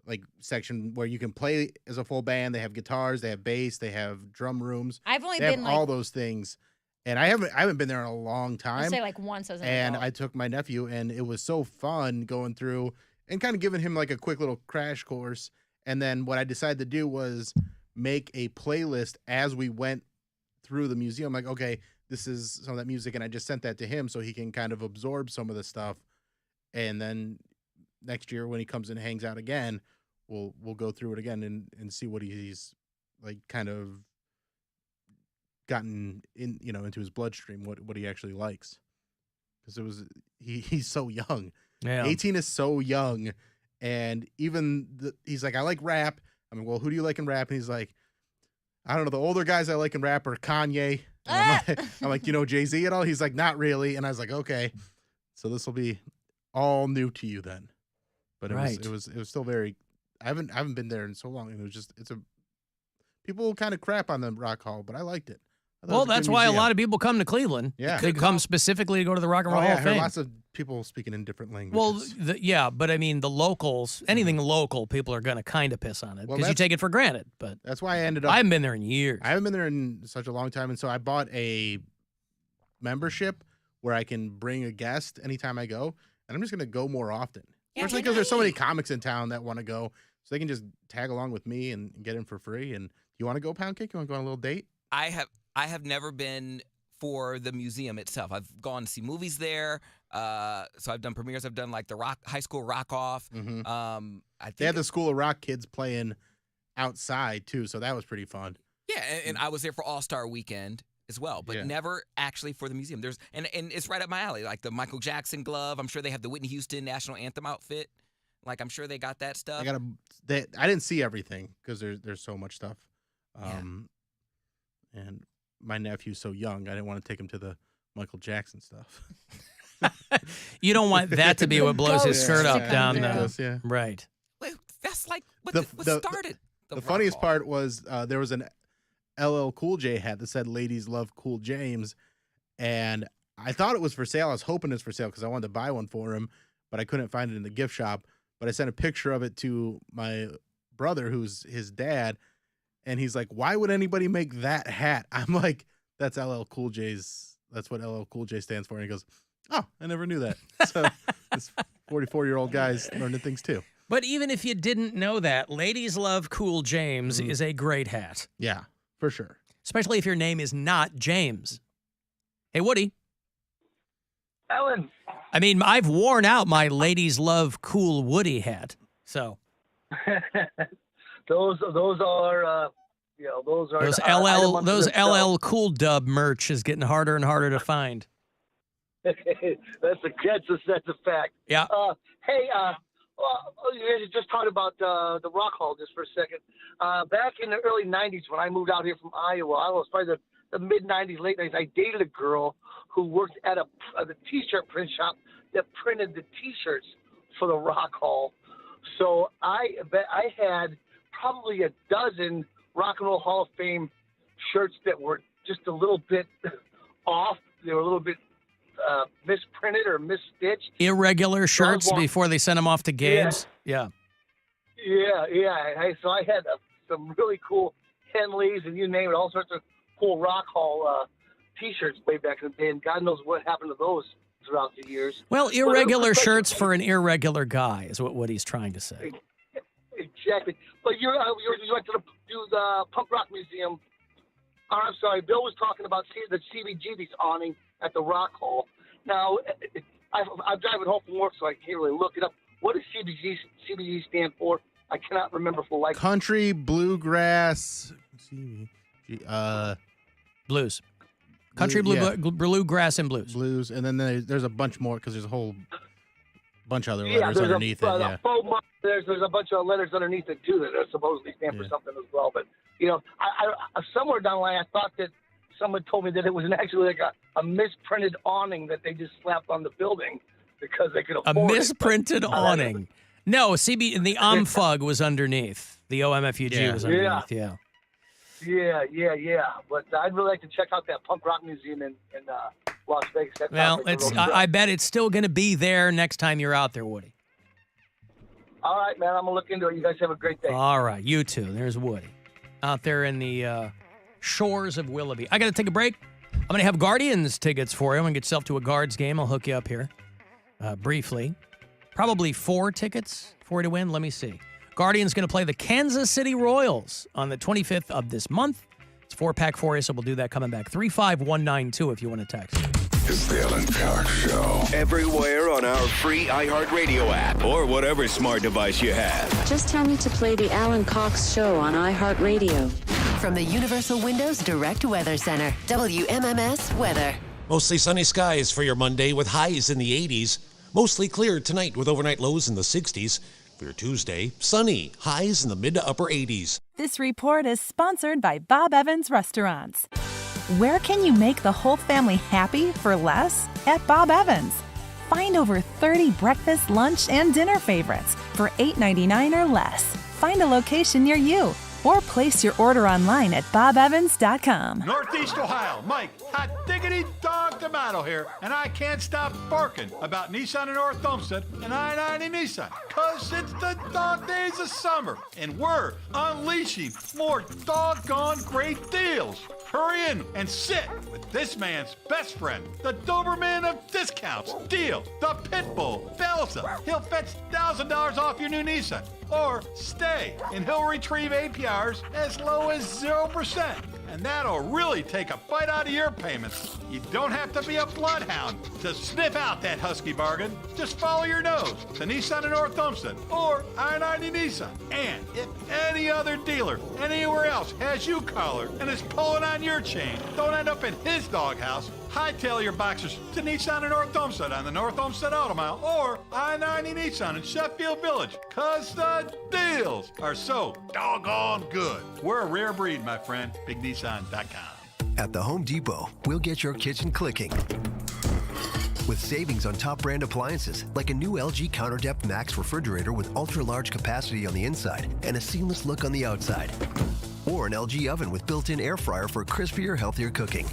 Speaker 3: like section where you can play as a full band. They have guitars, they have bass, they have drum rooms.
Speaker 6: I've only
Speaker 3: they
Speaker 6: been
Speaker 3: have
Speaker 6: like
Speaker 3: all those things. And I haven't been there in a long time.
Speaker 6: I'd say like once as an
Speaker 3: And
Speaker 6: adult.
Speaker 3: I took my nephew, and it was so fun going through and kind of giving him like a quick little crash course. And then what I decided to do was make a playlist as we went through the museum. Like, okay, this is some of that music, and I just sent that to him so he can kind of absorb some of the stuff. And then next year when he comes and hangs out again, we'll go through it again and see what he's like kind of gotten into his bloodstream what he actually likes, because he's so young.
Speaker 12: Yeah.
Speaker 3: 18 is so young, and even he's like, I like rap. I mean, well, who do you like in rap? And he's like, I don't know. The older guys I like in rap are Kanye. And I'm like, Jay-Z at all? He's like, not really. And I was like, okay, so this will be all new to you then. But it was still very. I haven't been there in so long, and it was just people kind of crap on the Rock Hall, but I liked it.
Speaker 12: Well, that's why a lot of people come to Cleveland.
Speaker 3: Yeah.
Speaker 12: They come specifically to go to the Rock and Roll Hall
Speaker 3: I
Speaker 12: of
Speaker 3: heard
Speaker 12: Fame.
Speaker 3: lots of people speaking in different languages.
Speaker 12: Well, but I mean, the locals, anything local, people are going to kind of piss on it because you take it for granted. But
Speaker 3: that's why I ended up.
Speaker 12: I haven't been there in years.
Speaker 3: I haven't been there in such a long time, and so I bought a membership where I can bring a guest anytime I go, and I'm just going to go more often. Especially because there's so many comics in town that want to go, so they can just tag along with me and get in for free. And you want to go, Poundcake? You want to go on a little date?
Speaker 13: I have never been for the museum itself. I've gone to see movies there. So I've done premieres. I've done like the high school rock off.
Speaker 3: Mm-hmm.
Speaker 13: I think
Speaker 3: they had the School of Rock kids playing outside too, so that was pretty fun.
Speaker 13: Yeah, and I was there for All-Star Weekend as well, but never actually for the museum. There's and it's right up my alley, like the Michael Jackson glove. I'm sure they have the Whitney Houston national anthem outfit. Like I'm sure they got that stuff.
Speaker 3: I didn't see everything because there's so much stuff. And my nephew's so young, I didn't want to take him to the Michael Jackson stuff.
Speaker 12: You don't want that to be what blows his skirt up down the right.
Speaker 13: Wait, that's like what started.
Speaker 3: The funniest part was there was an LL Cool J hat that said "Ladies Love Cool James," and I thought it was for sale. I was hoping it's for sale because I wanted to buy one for him, but I couldn't find it in the gift shop. But I sent a picture of it to my brother, who's his dad, and he's like, "Why would anybody make that hat?" I'm like, "That's LL Cool J's. That's what LL Cool J stands for." And he goes, "Oh, I never knew that." So this 44-year-old guy's learning things too.
Speaker 12: But even if you didn't know that, Ladies Love Cool James is a great hat.
Speaker 3: Yeah, for sure.
Speaker 12: Especially if your name is not James. Hey, Woody.
Speaker 14: Alan.
Speaker 12: I mean, I've worn out my Ladies Love Cool Woody hat. So
Speaker 14: those are
Speaker 12: those LL Cool Dub merch is getting harder and harder to find.
Speaker 14: that's a fact.
Speaker 12: Yeah.
Speaker 14: Hey, you guys just talked about the Rock Hall just for a second. Back in the early 90s when I moved out here from Iowa, I was probably the mid-90s, late 90s, I dated a girl who worked at a T-shirt print shop that printed the T-shirts for the Rock Hall. So I had probably a dozen Rock and Roll Hall of Fame shirts that were just a little bit off. They were a little bit misprinted or misstitched.
Speaker 12: Irregular shirts before they sent them off to games. Yeah.
Speaker 14: So I had some really cool Henleys and you name it, all sorts of cool Rock Hall T-shirts way back in the day, and God knows what happened to those throughout the years.
Speaker 12: Well, irregular shirts for an irregular guy is what he's trying to say.
Speaker 14: Exactly. But you went to the Punk Rock Museum. I'm sorry, Bill was talking about the CBGB's awning at the Rock Hall. Now, I'm driving home from work, so I can't really look it up. What does CBG stand for? I cannot remember for life.
Speaker 3: Country, bluegrass,
Speaker 12: blues. Country, bluegrass, and blues.
Speaker 3: Blues, and then there's a bunch more because there's a whole bunch of other letters underneath it.
Speaker 14: There's a bunch of letters underneath it, too, that supposedly stand for something as well. But, I somewhere down the line, I thought that someone told me that it was actually like a misprinted awning that they just slapped on the building because they could afford it.
Speaker 12: A misprinted awning. No, the OMFUG was underneath. The OMFUG was underneath, yeah.
Speaker 14: Yeah. But I'd really like to check out that Punk Rock Museum in Las Vegas.
Speaker 12: I bet it's still going to be there next time you're out there, Woody.
Speaker 14: All right, man. I'm going to look into it. You guys have a great day.
Speaker 12: All right. You too. There's Woody out there in the shores of Willoughby. I got to take a break. I'm going to have Guardians tickets for you. I'm going to get yourself to a Guards game. I'll hook you up here briefly. Probably 4 tickets for you to win. Let me see. Guardians going to play the Kansas City Royals on the 25th of this month. It's 4-pack for you, so we'll do that coming back. 35192 if you want to text.
Speaker 27: It's the Alan Cox Show.
Speaker 8: Everywhere on our free iHeartRadio app or whatever smart device you have.
Speaker 10: Just tell me to play the Alan Cox Show on iHeartRadio. From the Universal Windows Direct Weather Center, WMMS Weather.
Speaker 15: Mostly sunny skies for your Monday with highs in the 80s. Mostly clear tonight with overnight lows in the 60s. For your Tuesday, sunny, highs in the mid to upper 80s.
Speaker 16: This report is sponsored by Bob Evans Restaurants. Where can you make the whole family happy for less? At Bob Evans. Find over 30 breakfast, lunch, and dinner favorites for $8.99 or less. Find a location near you or place your order online at bobevans.com.
Speaker 17: Northeast Ohio, Mike, hot diggity dog tomato here, and I can't stop barking about Nissan in North Olmsted and I-90 Nissan, because it's the dog days of summer, and we're unleashing more doggone great deals. Hurry in and sit with this man's best friend, the Doberman of discounts. Deal, the Pitbull, Belza. He'll fetch $1,000 off your new Nissan. Or stay, and he'll retrieve APRs as low as 0%. And that'll really take a bite out of your payments. You don't have to be a bloodhound to sniff out that husky bargain. Just follow your nose to Nissan in North Olmsted or I-90 Nissan. And if any other dealer anywhere else has you collared and is pulling on your chain, don't end up in his doghouse. Hightail your boxers to Nissan in North Olmsted on the North Olmsted Auto Mile or I-90 Nissan in Sheffield Village, because the deals are so doggone good. We're a rare breed, my friend. BigNissan.com.
Speaker 18: At the Home Depot, we'll get your kitchen clicking with savings on top brand appliances like a new LG Counter Depth Max refrigerator with ultra large capacity on the inside and a seamless look on the outside, or an LG oven with built-in air fryer for crispier, healthier cooking.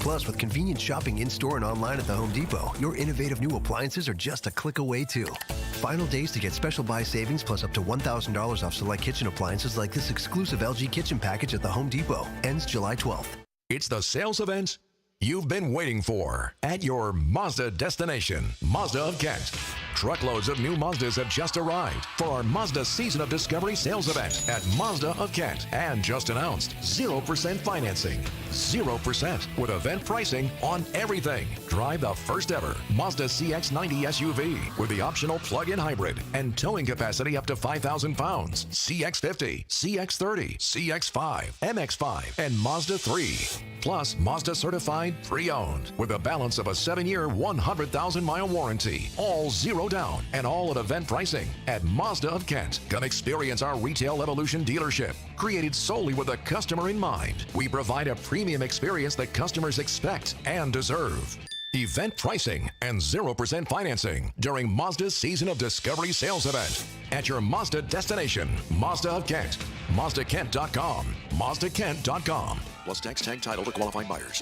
Speaker 18: Plus, with convenient shopping in-store and online at the Home Depot, your innovative new appliances are just a click away, too. Final days to get special buy savings plus up to $1,000 off select kitchen appliances like this exclusive LG kitchen package at the Home Depot. Ends July 12th.
Speaker 27: It's the sales event you've been waiting for at your Mazda destination, Mazda of Kent. Truckloads of new Mazdas have just arrived for our Mazda Season of Discovery sales event at Mazda of Kent. And just announced, 0% financing, 0% with event pricing on everything. Drive the first ever Mazda CX-90 SUV with the optional plug-in hybrid and towing capacity up to 5,000 pounds. CX-50, CX-30, CX-5, MX-5, and Mazda 3. Plus, Mazda certified pre-owned with a balance of a 7-year, 100,000-mile warranty. All zero down and all at event pricing at Mazda of Kent. Come experience our Retail Evolution dealership. Created solely with the customer in mind, we provide a premium experience that customers expect and deserve. Event pricing and 0% financing during Mazda's Season of Discovery sales event at your Mazda destination, Mazda of Kent. MazdaKent.com. MazdaKent.com. Plus tax tag title to qualifying buyers.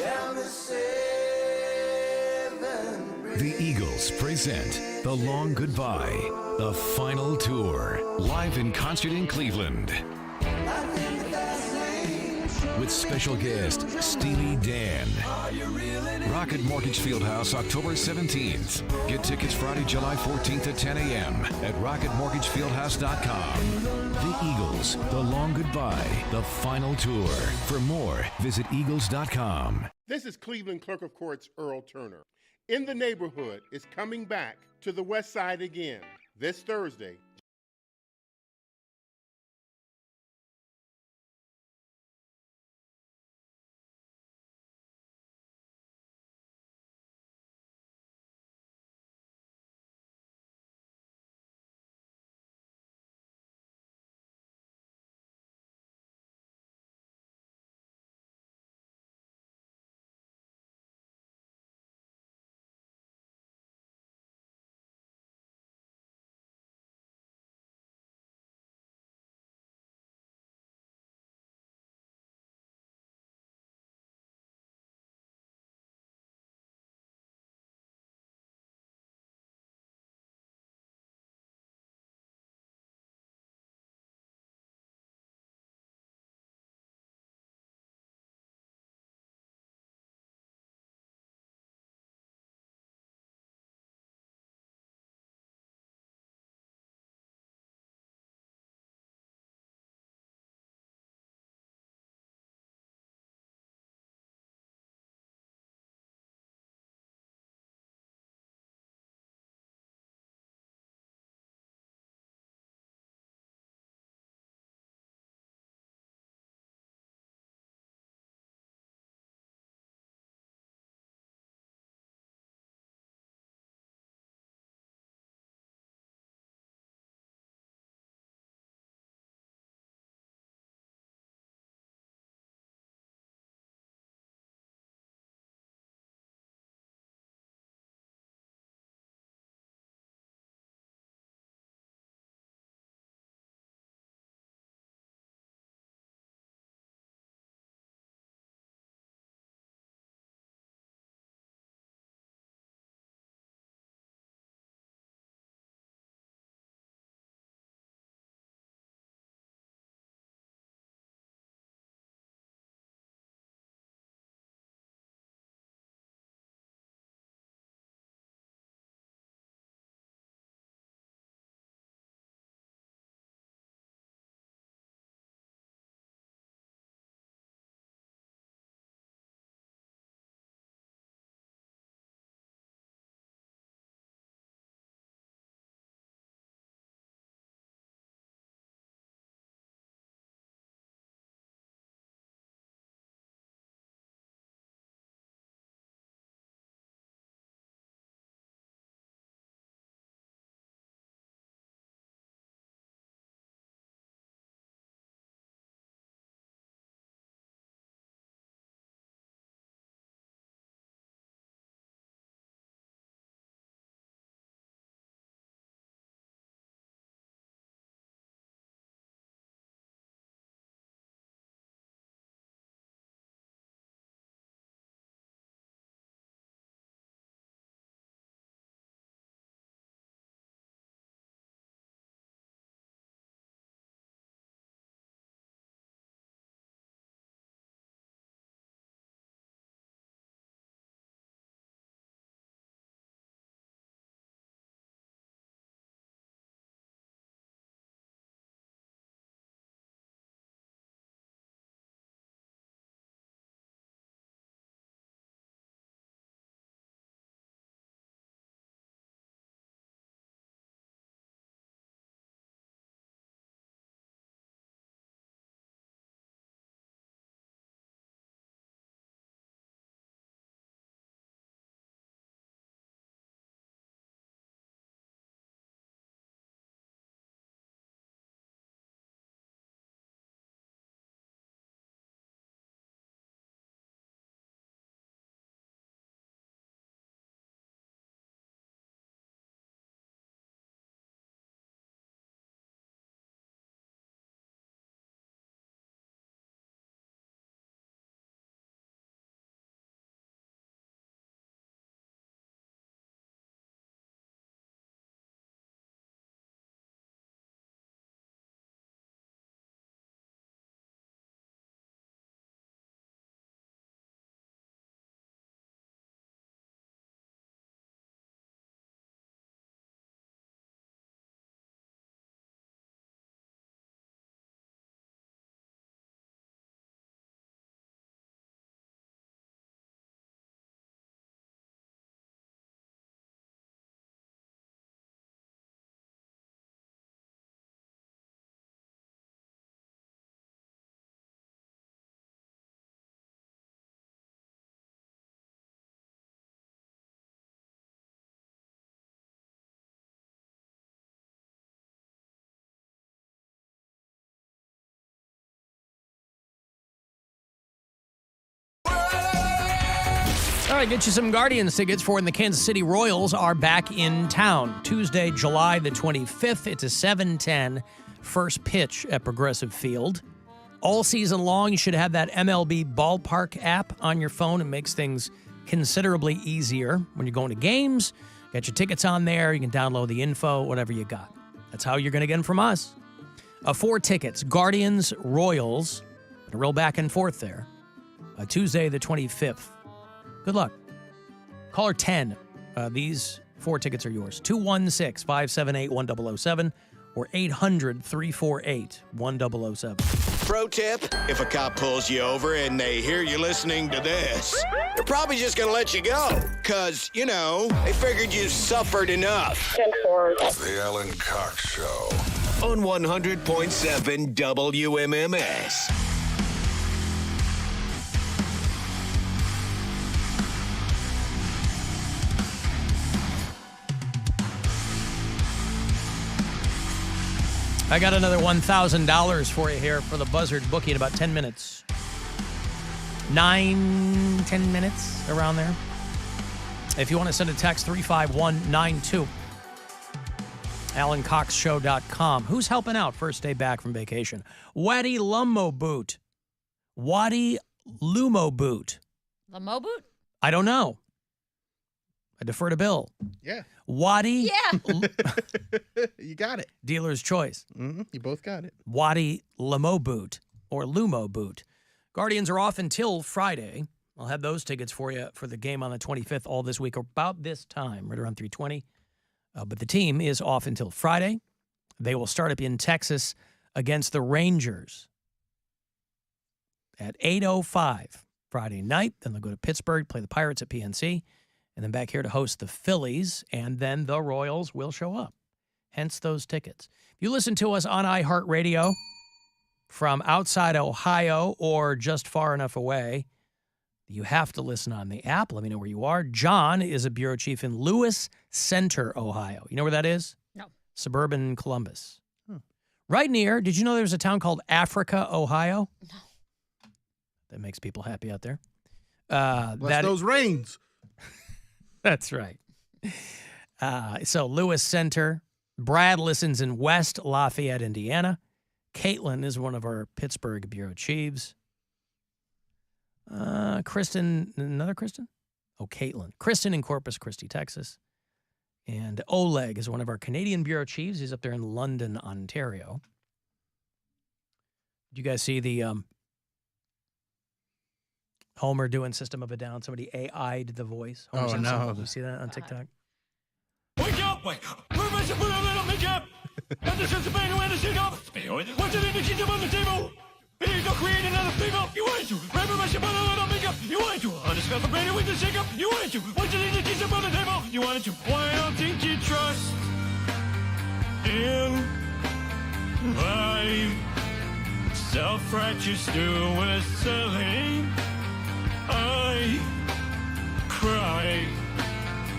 Speaker 27: The Eagles present The Long Goodbye, the final tour, live in concert in Cleveland. With special guest, Steely Dan. Rocket Mortgage Fieldhouse, October 17th. Get tickets Friday, July 14th at 10 a.m. at rocketmortgagefieldhouse.com. The Eagles, The Long Goodbye, the final tour. For more, visit eagles.com.
Speaker 19: This is Cleveland Clerk of Courts Earl Turner. In the Neighborhood is coming back to the West Side again this Thursday,
Speaker 12: All right, get you some Guardians tickets for when the Kansas City Royals are back in town. Tuesday, July the 25th. It's a 7:10 first pitch at Progressive Field. All season long, you should have that MLB Ballpark app on your phone. It makes things considerably easier when you're going to games. Got your tickets on there. You can download the info, whatever you got. That's how you're going to get them from us. 4 tickets, Guardians, Royals. A real back and forth there. Tuesday the 25th. Good luck. Caller 10. These 4 tickets are yours. 216-578-1007 or 800-348-1007.
Speaker 8: Pro tip, if a cop pulls you over and they hear you listening to this, they're probably just going to let you go. Because, they figured you suffered enough.
Speaker 27: The Alan Cox Show.
Speaker 8: On 100.7 WMMS.
Speaker 12: I got another $1,000 for you here for the Buzzard bookie in about 10 minutes. 10 minutes, around there. If you want to send a text, 35192. AlanCoxShow.com. Who's helping out first day back from vacation? Waddy Lumo Boot. Waddy Lumo Boot.
Speaker 6: Lamo boot?
Speaker 12: I don't know. I defer to Bill.
Speaker 3: Yeah.
Speaker 12: Waddy.
Speaker 6: Yeah.
Speaker 3: You got it.
Speaker 12: Dealer's choice.
Speaker 3: Mm-hmm. You both got it.
Speaker 12: Waddy Lumo Boot or Lumo Boot. Guardians are off until Friday. I'll have those tickets for you for the game on the 25th all this week, about this time, right around 3:20. But the team is off until Friday. They will start up in Texas against the Rangers at 8:05 Friday night. Then they'll go to Pittsburgh, play the Pirates at PNC, and then back here to host the Phillies, and then the Royals will show up. Hence those tickets. If you listen to us on iHeartRadio from outside Ohio or just far enough away, you have to listen on the app. Let me know where you are. John is a bureau chief in Lewis Center, Ohio. You know where that is?
Speaker 6: No.
Speaker 12: Suburban Columbus. Right near, did you know there's a town called Africa, Ohio?
Speaker 6: No.
Speaker 12: That makes people happy out there.
Speaker 3: Bless those rains.
Speaker 12: That's right. So Lewis Center. Brad listens in West Lafayette, Indiana. Caitlin is one of our Pittsburgh bureau chiefs. Kristen, another Kristen? Oh, Caitlin. Kristen in Corpus Christi, Texas. And Oleg is one of our Canadian bureau chiefs. He's up there in London, Ontario. Did you guys see the Homer doing System of a Down? Somebody AI'd the voice. Homer
Speaker 3: Oh,
Speaker 12: Simpson.
Speaker 3: no.
Speaker 12: Did you see that on TikTok?
Speaker 20: Wake up! Wake up! Where must I put a little makeup? And this is the band who had to sit up. What's it in the kitchen on the table? Please don't create another people. You want to. Where must I put a little makeup? You want to. Undiscuss the band with the shake up. You want to. What's it in the kitchen on the table? You want to. Why don't think you trust in my self-righteous suicide? I cry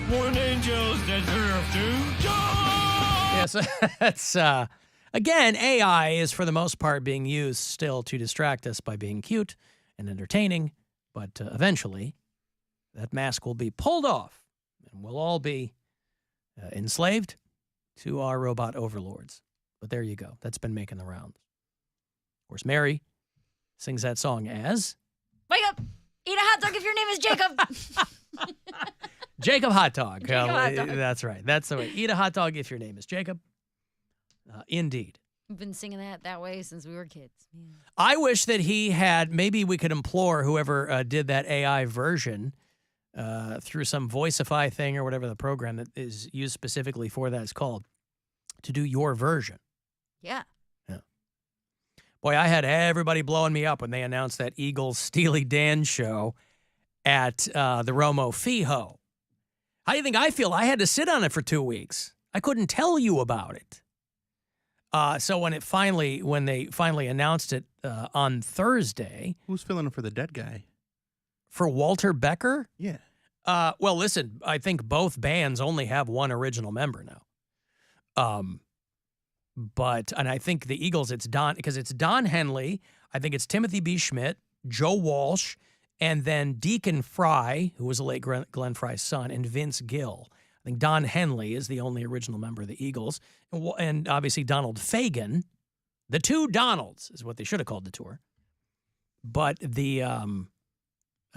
Speaker 20: when angels deserve to die.
Speaker 12: Yes, that's, again, AI is for the most part being used still to distract us by being cute and entertaining, but eventually that mask will be pulled off and we'll all be enslaved to our robot overlords. But there you go. That's been making the rounds. Of course, Mary sings that song as...
Speaker 6: Wake up! Eat a hot dog if your name is Jacob.
Speaker 12: Jacob Hot Dog.
Speaker 6: Jacob Hot Dog.
Speaker 12: That's right. That's the way. Eat a hot dog if your name is Jacob. Indeed.
Speaker 6: We've been singing that way since we were kids. Yeah.
Speaker 12: I wish that he had, maybe we could implore whoever did that AI version through some Voiceify thing or whatever the program that is used specifically for that is called, to do your version.
Speaker 6: Yeah.
Speaker 12: Boy, I had everybody blowing me up when they announced that Eagles Steely Dan show at the Romo Fijo. How do you think I feel? I had to sit on it for 2 weeks. I couldn't tell you about it. So when they finally announced it on Thursday.
Speaker 3: Who's filling in for the dead guy?
Speaker 12: For Walter Becker?
Speaker 3: Yeah.
Speaker 12: Well, listen, I think both bands only have one original member now. And I think the Eagles, it's Don Henley. I think it's Timothy B. Schmidt, Joe Walsh, And then Deacon Fry, who was the late Glenn Fry's son, and Vince Gill. I think Don Henley is the only original member of the Eagles. And obviously Donald Fagen. The two Donalds is what they should have called the tour. But the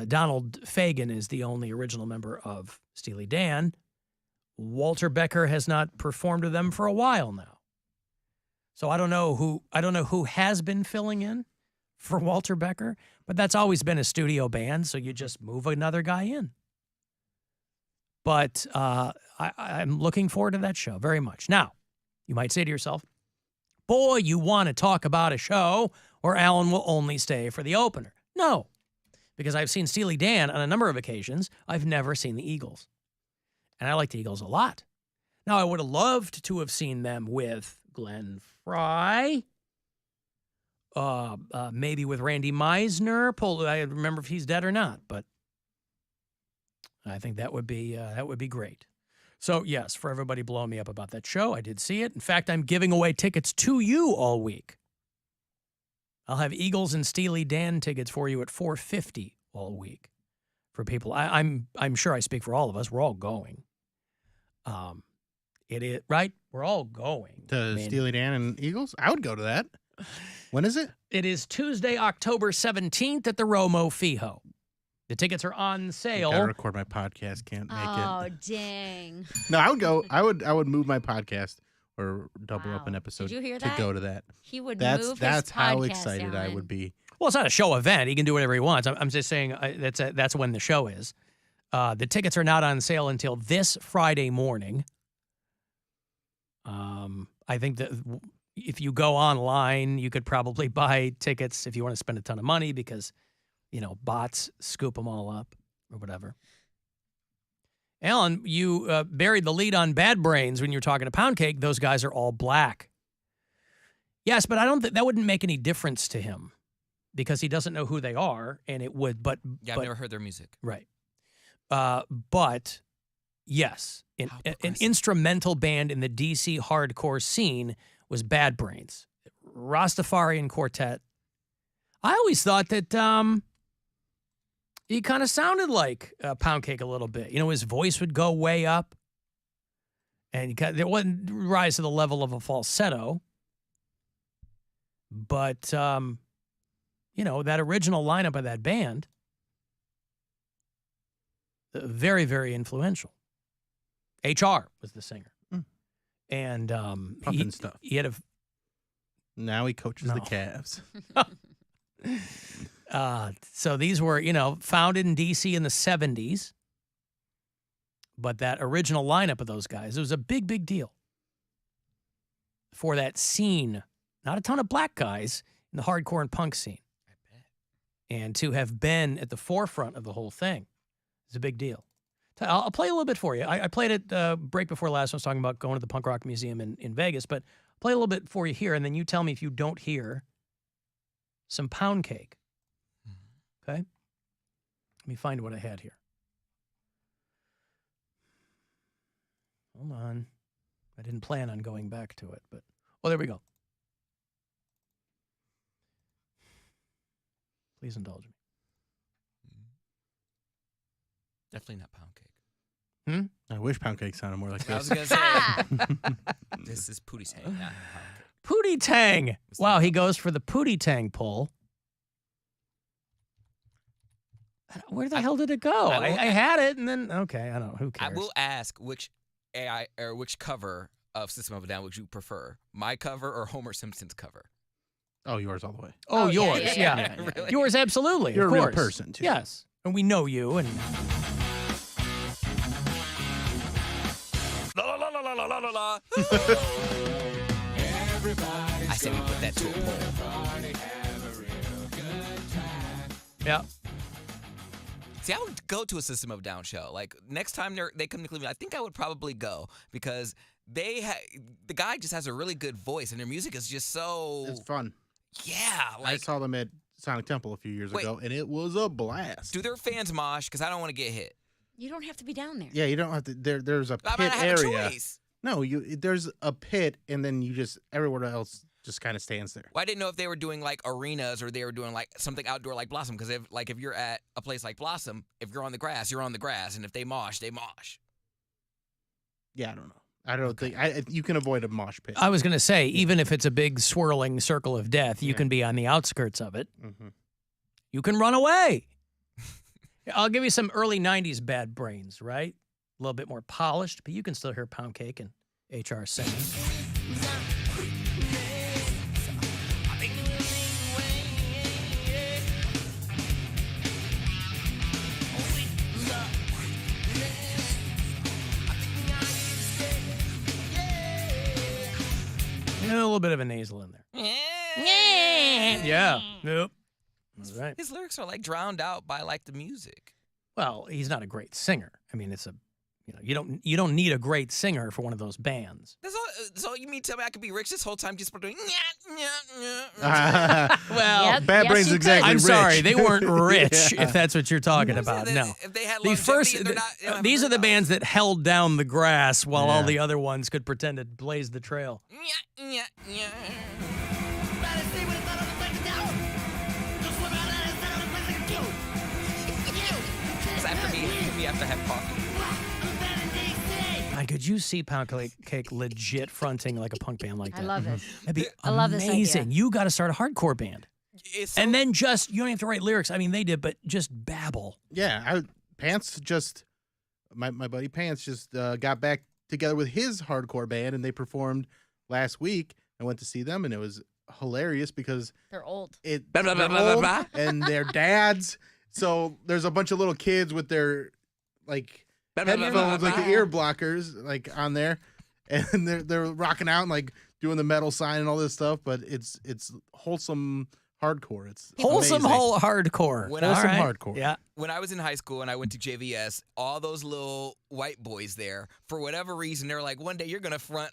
Speaker 12: Donald Fagen is the only original member of Steely Dan. Walter Becker has not performed with them for a while now. So I don't know who has been filling in for Walter Becker, but that's always been a studio band, so you just move another guy in. But I'm looking forward to that show very much. Now, you might say to yourself, boy, you want to talk about a show where Alan will only stay for the opener. No, because I've seen Steely Dan on a number of occasions. I've never seen the Eagles. And I like the Eagles a lot. Now, I would have loved to have seen them with Glenn Fry, maybe with Randy Meisner. I don't remember if he's dead or not, but I think that would be great. So, yes, for everybody blowing me up about that show, I did see it. In fact, I'm giving away tickets to you all week. I'll have Eagles and Steely Dan tickets for you at $4.50 all week for people. I'm sure I speak for all of us. We're all going. It is right. We're all going
Speaker 3: to Steely Dan and Eagles. I would go to that. When is it?
Speaker 12: It is Tuesday, October 17th at the Romo Fijo. The tickets are on sale.
Speaker 3: I gotta record my podcast. Can't make it.
Speaker 6: Oh, dang.
Speaker 3: No, I would go. I would move my podcast or double up an episode
Speaker 6: Did you hear
Speaker 3: to
Speaker 6: that?
Speaker 3: go to that.
Speaker 6: He would
Speaker 3: that's
Speaker 6: move
Speaker 3: that's
Speaker 6: his
Speaker 3: how
Speaker 6: podcast,
Speaker 3: excited I
Speaker 6: Alan.
Speaker 3: would be.
Speaker 12: Well, it's not a show event. He can do whatever he wants. I'm just saying that's when the show is. The tickets are not on sale until this Friday morning. I think that if you go online, you could probably buy tickets if you want to spend a ton of money because, bots scoop them all up or whatever. Alan, you buried the lead on Bad Brains when you were talking to Poundcake. Those guys are all black. Yes, but I don't think that wouldn't make any difference to him because he doesn't know who they are, and it would. But
Speaker 13: I've never heard their music.
Speaker 12: Right. But yes, an instrumental band in the DC hardcore scene was Bad Brains, Rastafarian Quartet. I always thought that he kind of sounded like Poundcake a little bit. His voice would go way up, and it wouldn't rise to the level of a falsetto. But that original lineup of that band, very, very influential. HR was the singer. And
Speaker 3: Pumping stuff.
Speaker 12: He had
Speaker 3: Now he coaches the Cavs.
Speaker 12: So these were, founded in D.C. in the 70s. But that original lineup of those guys, it was a big, big deal for that scene. Not a ton of black guys in the hardcore and punk scene. I bet. And to have been at the forefront of the whole thing is a big deal. I'll play a little bit for you. I played it break before last. I was talking about going to the Punk Rock Museum in Vegas, but I'll play a little bit for you here, and then you tell me if you don't hear some Poundcake. Okay? Let me find what I had here. Hold on. I didn't plan on going back to it, but... Oh, there we go. Please indulge me.
Speaker 13: Definitely not Poundcake.
Speaker 3: I wish Poundcake sounded more like this.
Speaker 13: I was going to say, this is Pootie Tang, not Poundcake.
Speaker 12: Pootie Tang. Wow, he goes for the Pootie Tang pull. Where the hell did it go? I had it, and then, okay, I don't know. Who cares?
Speaker 13: I will ask which which cover of System of a Down would you prefer? My cover or Homer Simpson's cover?
Speaker 3: Oh, yours all the way.
Speaker 12: Oh, yours, yeah.
Speaker 13: Really?
Speaker 12: Yours, absolutely.
Speaker 3: You're
Speaker 12: of
Speaker 3: a real
Speaker 12: course.
Speaker 3: person, too.
Speaker 12: Yes, and we know you, and...
Speaker 13: La la la la la la la la. I say we put that to a poll.
Speaker 12: Yeah.
Speaker 13: See, I would go to a System of a Down show. Like next time they come to Cleveland, I think I would probably go because the guy just has a really good voice and their music is just so.
Speaker 3: It's fun.
Speaker 13: Yeah,
Speaker 3: I saw them at Sonic Temple a few years ago, and it was a blast.
Speaker 13: Do their fans mosh? Because I don't want to get hit.
Speaker 6: You don't have to be down there.
Speaker 3: Yeah, you don't have to. There's a pit
Speaker 13: I have
Speaker 3: area.
Speaker 13: A choice.
Speaker 3: No, there's a pit, and then you just everywhere else. just kind of stands there.
Speaker 13: Well, I didn't know if they were doing like arenas or they were doing like something outdoor like Blossom. Because if you're at a place like Blossom, if you're on the grass, you're on the grass, and if they mosh, they mosh.
Speaker 3: Yeah, I don't know. I don't think you can avoid a mosh pit.
Speaker 12: I was going to say, even if it's a big swirling circle of death, you can be on the outskirts of it.
Speaker 3: Mm-hmm.
Speaker 12: You can run away. I'll give you some early 90s bad brains, right? A little bit more polished, but you can still hear Poundcake and HR singing. A little bit of a nasal in there. Yeah. Nope. That's right.
Speaker 13: His lyrics are like drowned out by like the music.
Speaker 12: Well, he's not a great singer. I mean, it's you don't need a great singer for one of those bands.
Speaker 13: That's all. So you mean tell me I could be rich this whole time just doing?
Speaker 12: Well,
Speaker 3: Bad Brains exactly.
Speaker 12: I'm
Speaker 3: rich.
Speaker 12: sorry, they weren't rich. If that's what you're talking about, no.
Speaker 13: If they had
Speaker 12: The first,
Speaker 13: longevity, they're not-
Speaker 12: these are the bands that held down the grass while all the other ones could pretend to blaze the trail.
Speaker 13: After me have to have coffee.
Speaker 12: God, could you see Poundcake legit fronting like a punk band like that?
Speaker 6: I love it.
Speaker 12: That'd be
Speaker 6: I love this idea.
Speaker 12: amazing. You got to start a hardcore band. And then just, you don't have to write lyrics. I mean, they did, but just babble.
Speaker 3: Yeah, Pants just, my buddy Pants just got back together with his hardcore band, and they performed last week. I went to see them, and it was hilarious because
Speaker 6: They're old.
Speaker 3: they're old and their dads. So there's a bunch of little kids with their like headphones, like ear blockers, like on there, and they're rocking out and like doing the metal sign and all this stuff. But it's wholesome hardcore. It's
Speaker 12: wholesome
Speaker 3: amazing.
Speaker 12: hardcore.
Speaker 3: Wholesome hardcore.
Speaker 12: Yeah.
Speaker 13: When I was in high school and I went to JVS, all those little white boys there, for whatever reason, they were like, one day you're going to front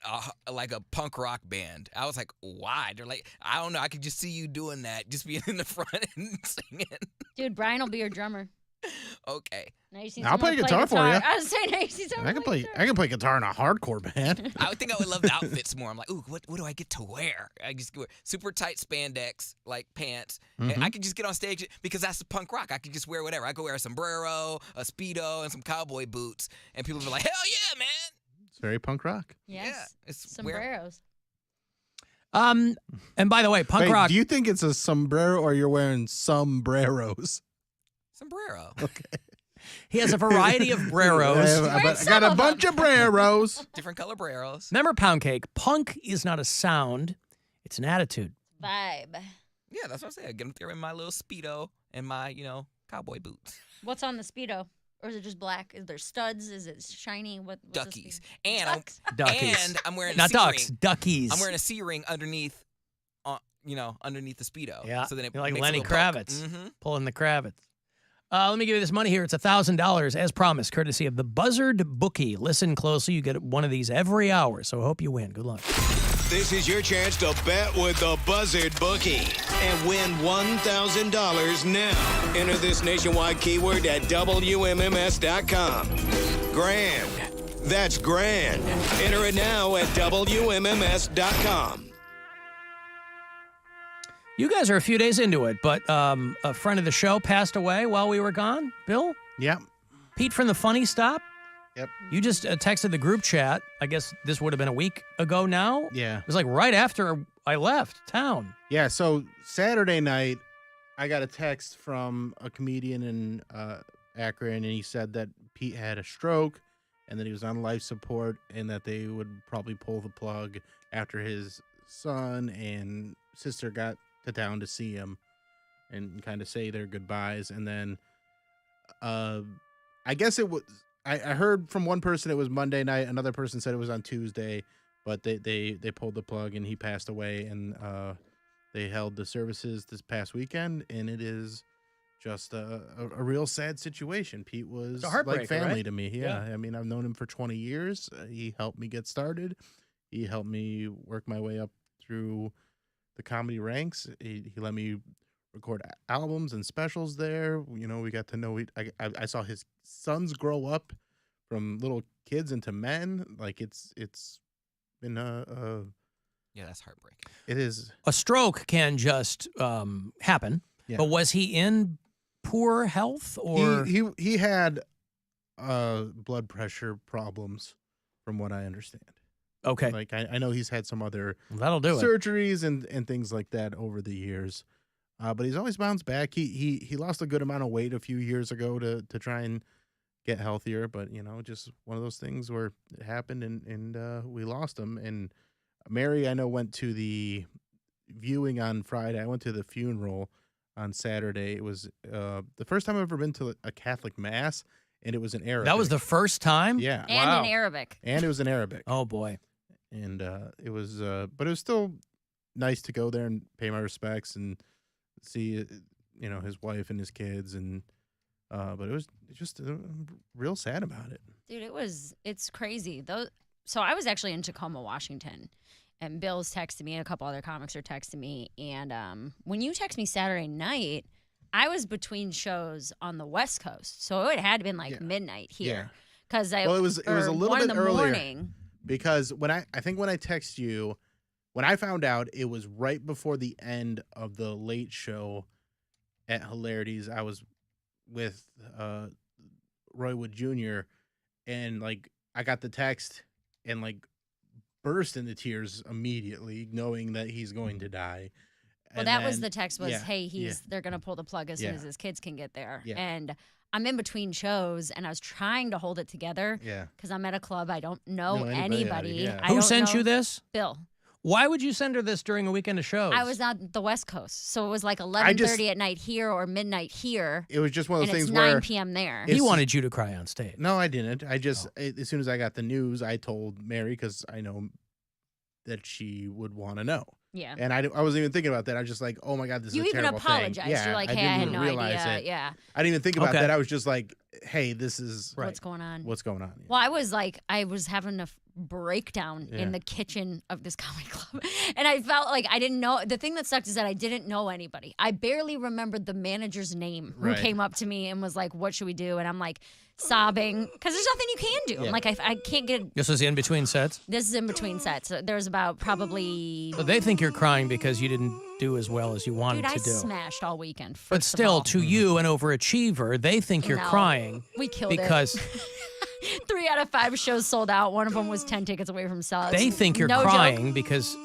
Speaker 13: like a punk rock band. I was like, why? They're like, I don't know. I could just see you doing that, just being in the front and singing.
Speaker 6: Dude, Brian will be your drummer.
Speaker 13: Okay.
Speaker 6: Now you see
Speaker 3: I'll play
Speaker 6: someone
Speaker 3: guitar for you.
Speaker 6: I was saying, now you see someone
Speaker 3: I can play guitar in a hardcore band.
Speaker 13: I would think I would love the outfits more. I'm like, ooh, what do I get to wear? I just wear super tight spandex, like pants. And I could just get on stage because that's the punk rock. I could just wear whatever. I could wear a sombrero, a Speedo, and some cowboy boots. And people would be like, hell yeah, man.
Speaker 3: It's very punk rock.
Speaker 6: Yes.
Speaker 13: Yeah, it's
Speaker 6: Sombreros.
Speaker 12: And by the way, punk
Speaker 3: Wait,
Speaker 12: rock.
Speaker 3: do you think it's a sombrero or you're wearing sombreros?
Speaker 13: Sombrero.
Speaker 3: Okay.
Speaker 12: He has a variety of breros.
Speaker 3: I got a bunch of breros.
Speaker 13: Different color breros.
Speaker 12: Remember, Poundcake, punk is not a sound, it's an attitude.
Speaker 6: Vibe.
Speaker 13: Yeah, that's what I'm saying. I get up there in my little Speedo and my, cowboy boots.
Speaker 6: What's on the Speedo? Or is it just black? Is there studs? Is it shiny? What's
Speaker 13: Duckies.
Speaker 6: The
Speaker 13: And
Speaker 12: Duckies.
Speaker 13: And I'm wearing
Speaker 12: Not
Speaker 13: a
Speaker 12: ducks,
Speaker 13: C-ring.
Speaker 12: duckies.
Speaker 13: I'm wearing a C-ring underneath, underneath the Speedo.
Speaker 12: Yeah,
Speaker 13: So then it
Speaker 12: you're like
Speaker 13: makes a
Speaker 12: Lenny
Speaker 13: little poke.
Speaker 12: Kravitz,
Speaker 13: Mm-hmm.
Speaker 12: pulling the Kravitz. Let me give you this money here. It's $1,000, as promised, courtesy of the Buzzard Bookie. Listen closely. You get one of these every hour, so I hope you win. Good luck.
Speaker 8: This is your chance to bet with the Buzzard Bookie and win $1,000 now. Enter this nationwide keyword at WMMS.com. Grand. That's grand. Enter it now at WMMS.com.
Speaker 12: You guys are a few days into it, but a friend of the show passed away while we were gone. Bill?
Speaker 3: Yep.
Speaker 12: Pete from the Funny Stop?
Speaker 3: Yep.
Speaker 12: You just texted the group chat. I guess this would have been a week ago now.
Speaker 3: Yeah.
Speaker 12: It was like right after I left town.
Speaker 3: Yeah, so Saturday night, I got a text from a comedian in Akron, and he said that Pete had a stroke and that he was on life support and that they would probably pull the plug after his son and sister got to town to see him and kind of say their goodbyes. And then I guess it was, I heard from one person it was Monday night, another person said it was on Tuesday, but they pulled the plug and he passed away. And they held the services this past weekend, and it is just a real sad situation. Pete was like family
Speaker 12: right?
Speaker 3: to me. Yeah. I mean, I've known him for 20 years. He helped me get started. He helped me work my way up through the comedy ranks. He let me record albums and specials there. You know, we got to know, I saw his sons grow up from little kids into men. Like it's been a
Speaker 13: Yeah, that's heartbreaking.
Speaker 3: It is.
Speaker 12: A stroke can just happen.
Speaker 3: Yeah.
Speaker 12: But was he in poor health or
Speaker 3: He had blood pressure problems, from what I understand.
Speaker 12: Okay.
Speaker 3: Like I know he's had some other
Speaker 12: That'll do it.
Speaker 3: surgeries and things like that over the years. But he's always bounced back. He lost a good amount of weight a few years ago to try and get healthier, but just one of those things where it happened and we lost him. And Mary, I know, went to the viewing on Friday. I went to the funeral on Saturday. It was the first time I've ever been to a Catholic mass, and it was in Arabic.
Speaker 12: that was the first time?
Speaker 3: Yeah.
Speaker 6: And in Arabic.
Speaker 3: And it was in Arabic.
Speaker 12: Oh boy.
Speaker 3: And it was but it was still nice to go there and pay my respects and see his wife and his kids, and but it was just real sad about it.
Speaker 6: Dude, it's crazy. So I was actually in Tacoma, Washington, and Bill's texting me and a couple other comics are texting me, and when you text me Saturday night, I was between shows on the West Coast, so it had been like midnight here. Because it was
Speaker 3: a little bit earlier.
Speaker 6: Morning.
Speaker 3: Because when I text you, when I found out, it was right before the end of the late show at Hilarities. I was with Roy Wood Jr. and I got the text and burst into tears immediately, knowing that he's going to die.
Speaker 6: Well,
Speaker 3: And
Speaker 6: that was
Speaker 3: then-
Speaker 6: the text was,
Speaker 3: yeah,
Speaker 6: hey, they're gonna pull the plug as soon as his kids can get there.
Speaker 3: Yeah.
Speaker 6: And I'm in between shows, and I was trying to hold it together.
Speaker 3: Yeah.
Speaker 6: Because I'm at a club, I don't know
Speaker 3: Know
Speaker 6: anybody.
Speaker 3: anybody, yeah.
Speaker 6: I
Speaker 12: Who
Speaker 6: don't
Speaker 12: sent
Speaker 6: know-
Speaker 12: you this?
Speaker 6: Bill.
Speaker 12: Why would you send her this during a weekend of shows?
Speaker 6: I was on the West Coast, so it was like 11:30 at night here or midnight here.
Speaker 3: It was just one of those
Speaker 6: and
Speaker 3: things
Speaker 6: it's
Speaker 3: where
Speaker 6: 9 p.m. there.
Speaker 12: He wanted you to cry on stage.
Speaker 3: No, I didn't. I just as soon as I got the news, I told Mary because I know that she would want to know.
Speaker 6: Yeah.
Speaker 3: And I wasn't even thinking about that. I was just like, oh my God, this
Speaker 6: You
Speaker 3: is a
Speaker 6: even
Speaker 3: terrible
Speaker 6: apologized.
Speaker 3: thing. Yeah,
Speaker 6: You're like, hey,
Speaker 3: didn't
Speaker 6: I had
Speaker 3: even
Speaker 6: no
Speaker 3: realize
Speaker 6: idea.
Speaker 3: it.
Speaker 6: Yeah.
Speaker 3: I didn't even think about
Speaker 12: Okay.
Speaker 3: that. I was just like, hey, this is
Speaker 6: What's going on?
Speaker 3: What's going on?
Speaker 6: Well, I was having a breakdown in the kitchen of this comedy club. And I felt like I didn't know. The thing that sucked is that I didn't know anybody. I barely remembered the manager's name who
Speaker 3: Right.
Speaker 6: came up to me and was like, what should we do? And I'm like sobbing because there's nothing you can do.
Speaker 12: Yeah.
Speaker 6: I'm like, I can't get.
Speaker 12: This was in between sets?
Speaker 6: This is in between sets. So there's about probably.
Speaker 12: So they think you're crying because you didn't do as well as you wanted
Speaker 6: Dude, I
Speaker 12: to do.
Speaker 6: smashed all weekend.
Speaker 12: But
Speaker 6: first of
Speaker 12: still,
Speaker 6: all.
Speaker 12: to you, an overachiever, they think you're
Speaker 6: No,
Speaker 12: crying.
Speaker 6: we killed it.
Speaker 12: because
Speaker 6: 3 out of 5 shows sold out. One of them was 10 tickets away from sellouts.
Speaker 12: they think you're
Speaker 6: No joke.
Speaker 12: crying because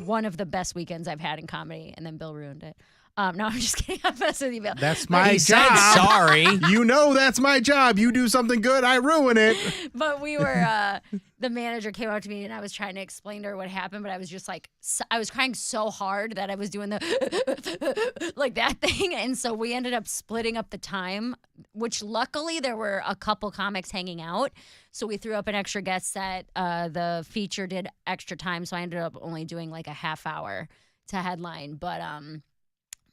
Speaker 6: One of the best weekends I've had in comedy, and then Bill ruined it. No, I'm just kidding. I'm messing with you, Bill.
Speaker 3: That's
Speaker 6: But
Speaker 3: my
Speaker 6: he
Speaker 3: job.
Speaker 6: said
Speaker 12: sorry.
Speaker 3: You know that's my job. You do something good, I ruin it.
Speaker 6: But we were, the manager came up to me and I was trying to explain to her what happened, but I was just like, I was crying so hard that I was doing the like that thing. And so we ended up splitting up the time, which luckily there were a couple comics hanging out. So we threw up an extra guest set. The feature did extra time. So I ended up only doing like a half hour to headline. But,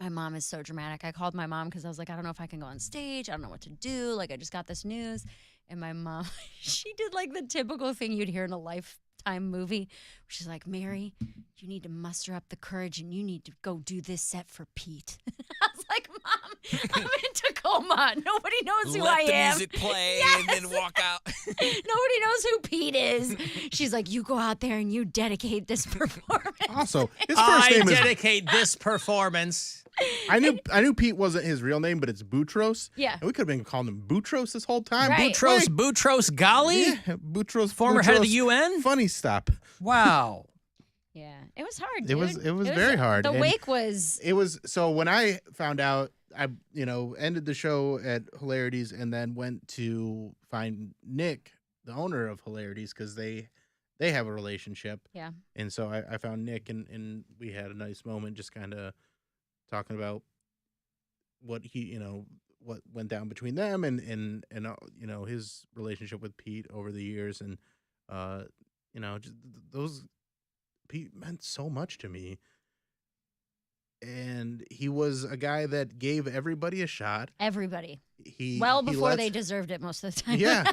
Speaker 6: my mom is so dramatic. I called my mom because I was like, I don't know if I can go on stage. I don't know what to do. Like, I just got this news. And my mom, she did like the typical thing you'd hear in a Lifetime movie. She's like, Mary, you need to muster up the courage and you need to go do this set for Pete. I was like, Mom, I'm in Tacoma. Nobody knows who I
Speaker 13: Let the
Speaker 6: am.
Speaker 13: music play and then walk out.
Speaker 6: Nobody knows who Pete is. She's like, you go out there and you dedicate this performance.
Speaker 3: Also, his first name is.
Speaker 12: dedicate this performance.
Speaker 3: I knew Pete wasn't his real name, but it's Boutros.
Speaker 6: Yeah.
Speaker 3: And we could have been calling him Boutros this whole time.
Speaker 6: Right.
Speaker 12: Boutros Ghali?
Speaker 3: Yeah, Boutros.
Speaker 12: Former head of the
Speaker 3: Boutros.
Speaker 12: UN?
Speaker 3: Funny stop.
Speaker 12: Wow.
Speaker 6: Yeah, it was hard,
Speaker 3: It was
Speaker 6: dude.
Speaker 3: very hard.
Speaker 6: The
Speaker 3: And
Speaker 6: wake was.
Speaker 3: It was so when I found out, I ended the show at Hilarities and then went to find Nick, the owner of Hilarities, because they have a relationship.
Speaker 6: Yeah.
Speaker 3: And so I found Nick and we had a nice moment, just kind of talking about what what went down between them and his relationship with Pete over the years, and just those. Pete meant so much to me, and he was a guy that gave everybody a shot.
Speaker 6: Everybody.
Speaker 3: He
Speaker 6: Before
Speaker 3: lets-
Speaker 6: they deserved it most of the time.
Speaker 3: Yeah.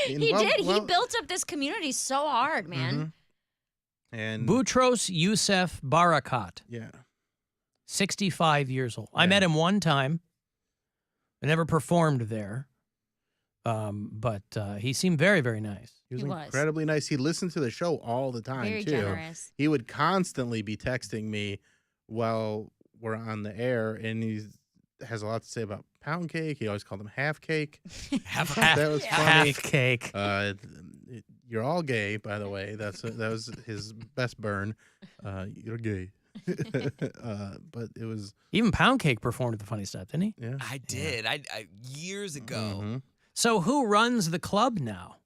Speaker 6: He
Speaker 3: Well-
Speaker 6: did. He
Speaker 3: well-
Speaker 6: built up this community so hard, man.
Speaker 3: And
Speaker 12: Boutros Youssef Barakat.
Speaker 3: Yeah.
Speaker 12: 65 years old. I met him one time. I never performed there. But he seemed very, very nice.
Speaker 3: He was incredibly nice. He listened to the show all the time,
Speaker 6: Very
Speaker 3: too.
Speaker 6: generous.
Speaker 3: He would constantly be texting me while we're on the air, and he has a lot to say about Poundcake. He always called him Half Cake. That was funny.
Speaker 12: Half Cake.
Speaker 3: You're all gay, by the way. That was his best burn. You're gay. But it was...
Speaker 12: Even Poundcake performed at the Funny Stop, didn't he?
Speaker 3: Yeah.
Speaker 13: I did. I years ago.
Speaker 3: Mm-hmm.
Speaker 12: So who runs the club now?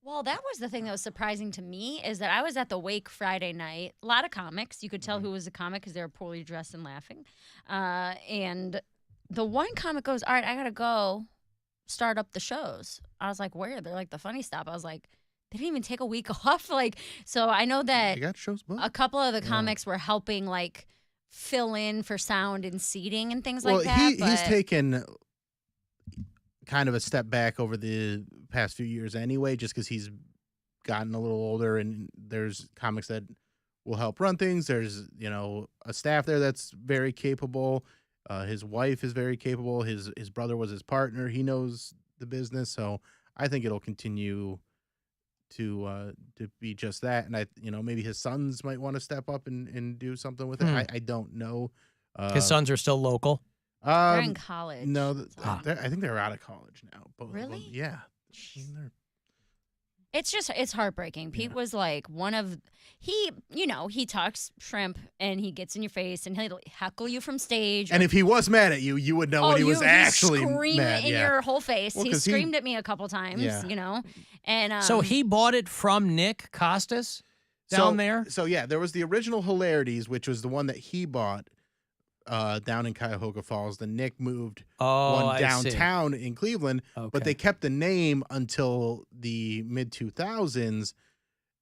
Speaker 6: Well, that was the thing that was surprising to me is that I was at the wake Friday night. A lot of comics. You could tell who was a comic because they were poorly dressed and laughing. And the one comic goes, all right, I got to go start up the shows. I was like, where? They're like, the Funny Stop. I was like, they didn't even take a week off. So I know that
Speaker 3: They got shows booked.
Speaker 6: a couple of the comics were helping, fill in for sound and seating and things like that.
Speaker 3: He's taken kind of a step back over the past few years anyway, just because he's gotten a little older, and there's comics that will help run things. There's, a staff there that's very capable. His wife is very capable. His brother was his partner. He knows the business. So I think it'll continue to be just that. And maybe his sons might want to step up and do something with it. I don't know.
Speaker 12: His sons are still local?
Speaker 6: They're in college.
Speaker 3: No, I think they're out of college now. Both
Speaker 6: Really?
Speaker 3: of them. Yeah.
Speaker 6: It's heartbreaking. Pete was he talks shrimp and he gets in your face and he'll heckle you from stage.
Speaker 3: And if he was mad at you, you would know when he was actually
Speaker 6: scream
Speaker 3: mad.
Speaker 6: in your whole face.
Speaker 3: Well,
Speaker 6: he screamed at me a couple times, And
Speaker 12: so he bought it from Nick Costas down there?
Speaker 3: So, yeah, there was the original Hilarities, which was the one that he bought down in Cuyahoga Falls. Then Nick moved one downtown in Cleveland, but they kept the name until the mid-2000s,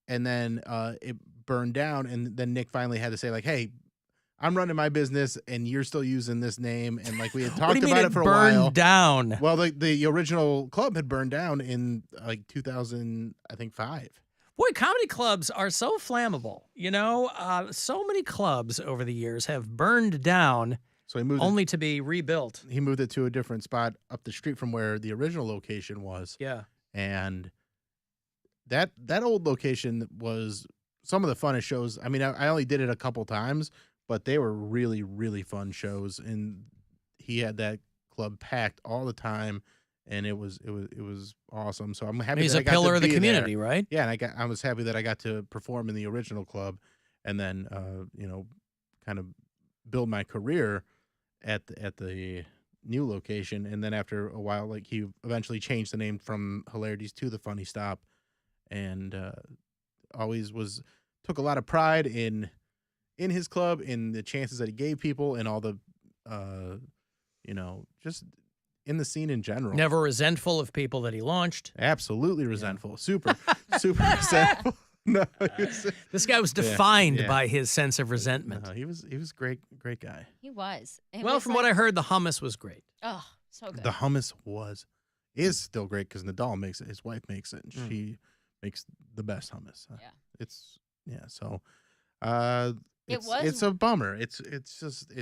Speaker 3: and then it burned down, and then Nick finally had to say, hey, I'm running my business, and you're still using this name, and we had talked about it for a while.
Speaker 12: Burned down?
Speaker 3: Well, the original club had burned down in 2005.
Speaker 12: Boy, comedy clubs are so flammable. So many clubs over the years have burned down,
Speaker 3: so he moved
Speaker 12: only to be rebuilt.
Speaker 3: He moved it to a different spot up the street from where the original location was.
Speaker 12: Yeah.
Speaker 3: And that old location was some of the funnest shows. I mean, I only did it a couple times, but they were really, really fun shows. And he had that club packed all the time. And it was awesome. So I'm happy.
Speaker 12: He's
Speaker 3: that
Speaker 12: a
Speaker 3: I got
Speaker 12: pillar
Speaker 3: to
Speaker 12: of the
Speaker 3: be
Speaker 12: community,
Speaker 3: there.
Speaker 12: right?
Speaker 3: Yeah, and I was happy that I got to perform in the original club, and then kind of build my career at the new location. And then after a while, he eventually changed the name from Hilarities to the Funny Stop, and always took a lot of pride in his club, in the chances that he gave people, and all the just in the scene in general.
Speaker 12: Never resentful of people that he launched.
Speaker 3: Absolutely resentful. Super resentful. No,
Speaker 12: this guy was defined by his sense of resentment.
Speaker 3: No, he was great guy.
Speaker 6: He was.
Speaker 12: From what I heard, the hummus was great.
Speaker 6: Oh, so good.
Speaker 3: The hummus is still great because Nadal makes it. His wife makes it, and she makes the best hummus. So it's a bummer. It's just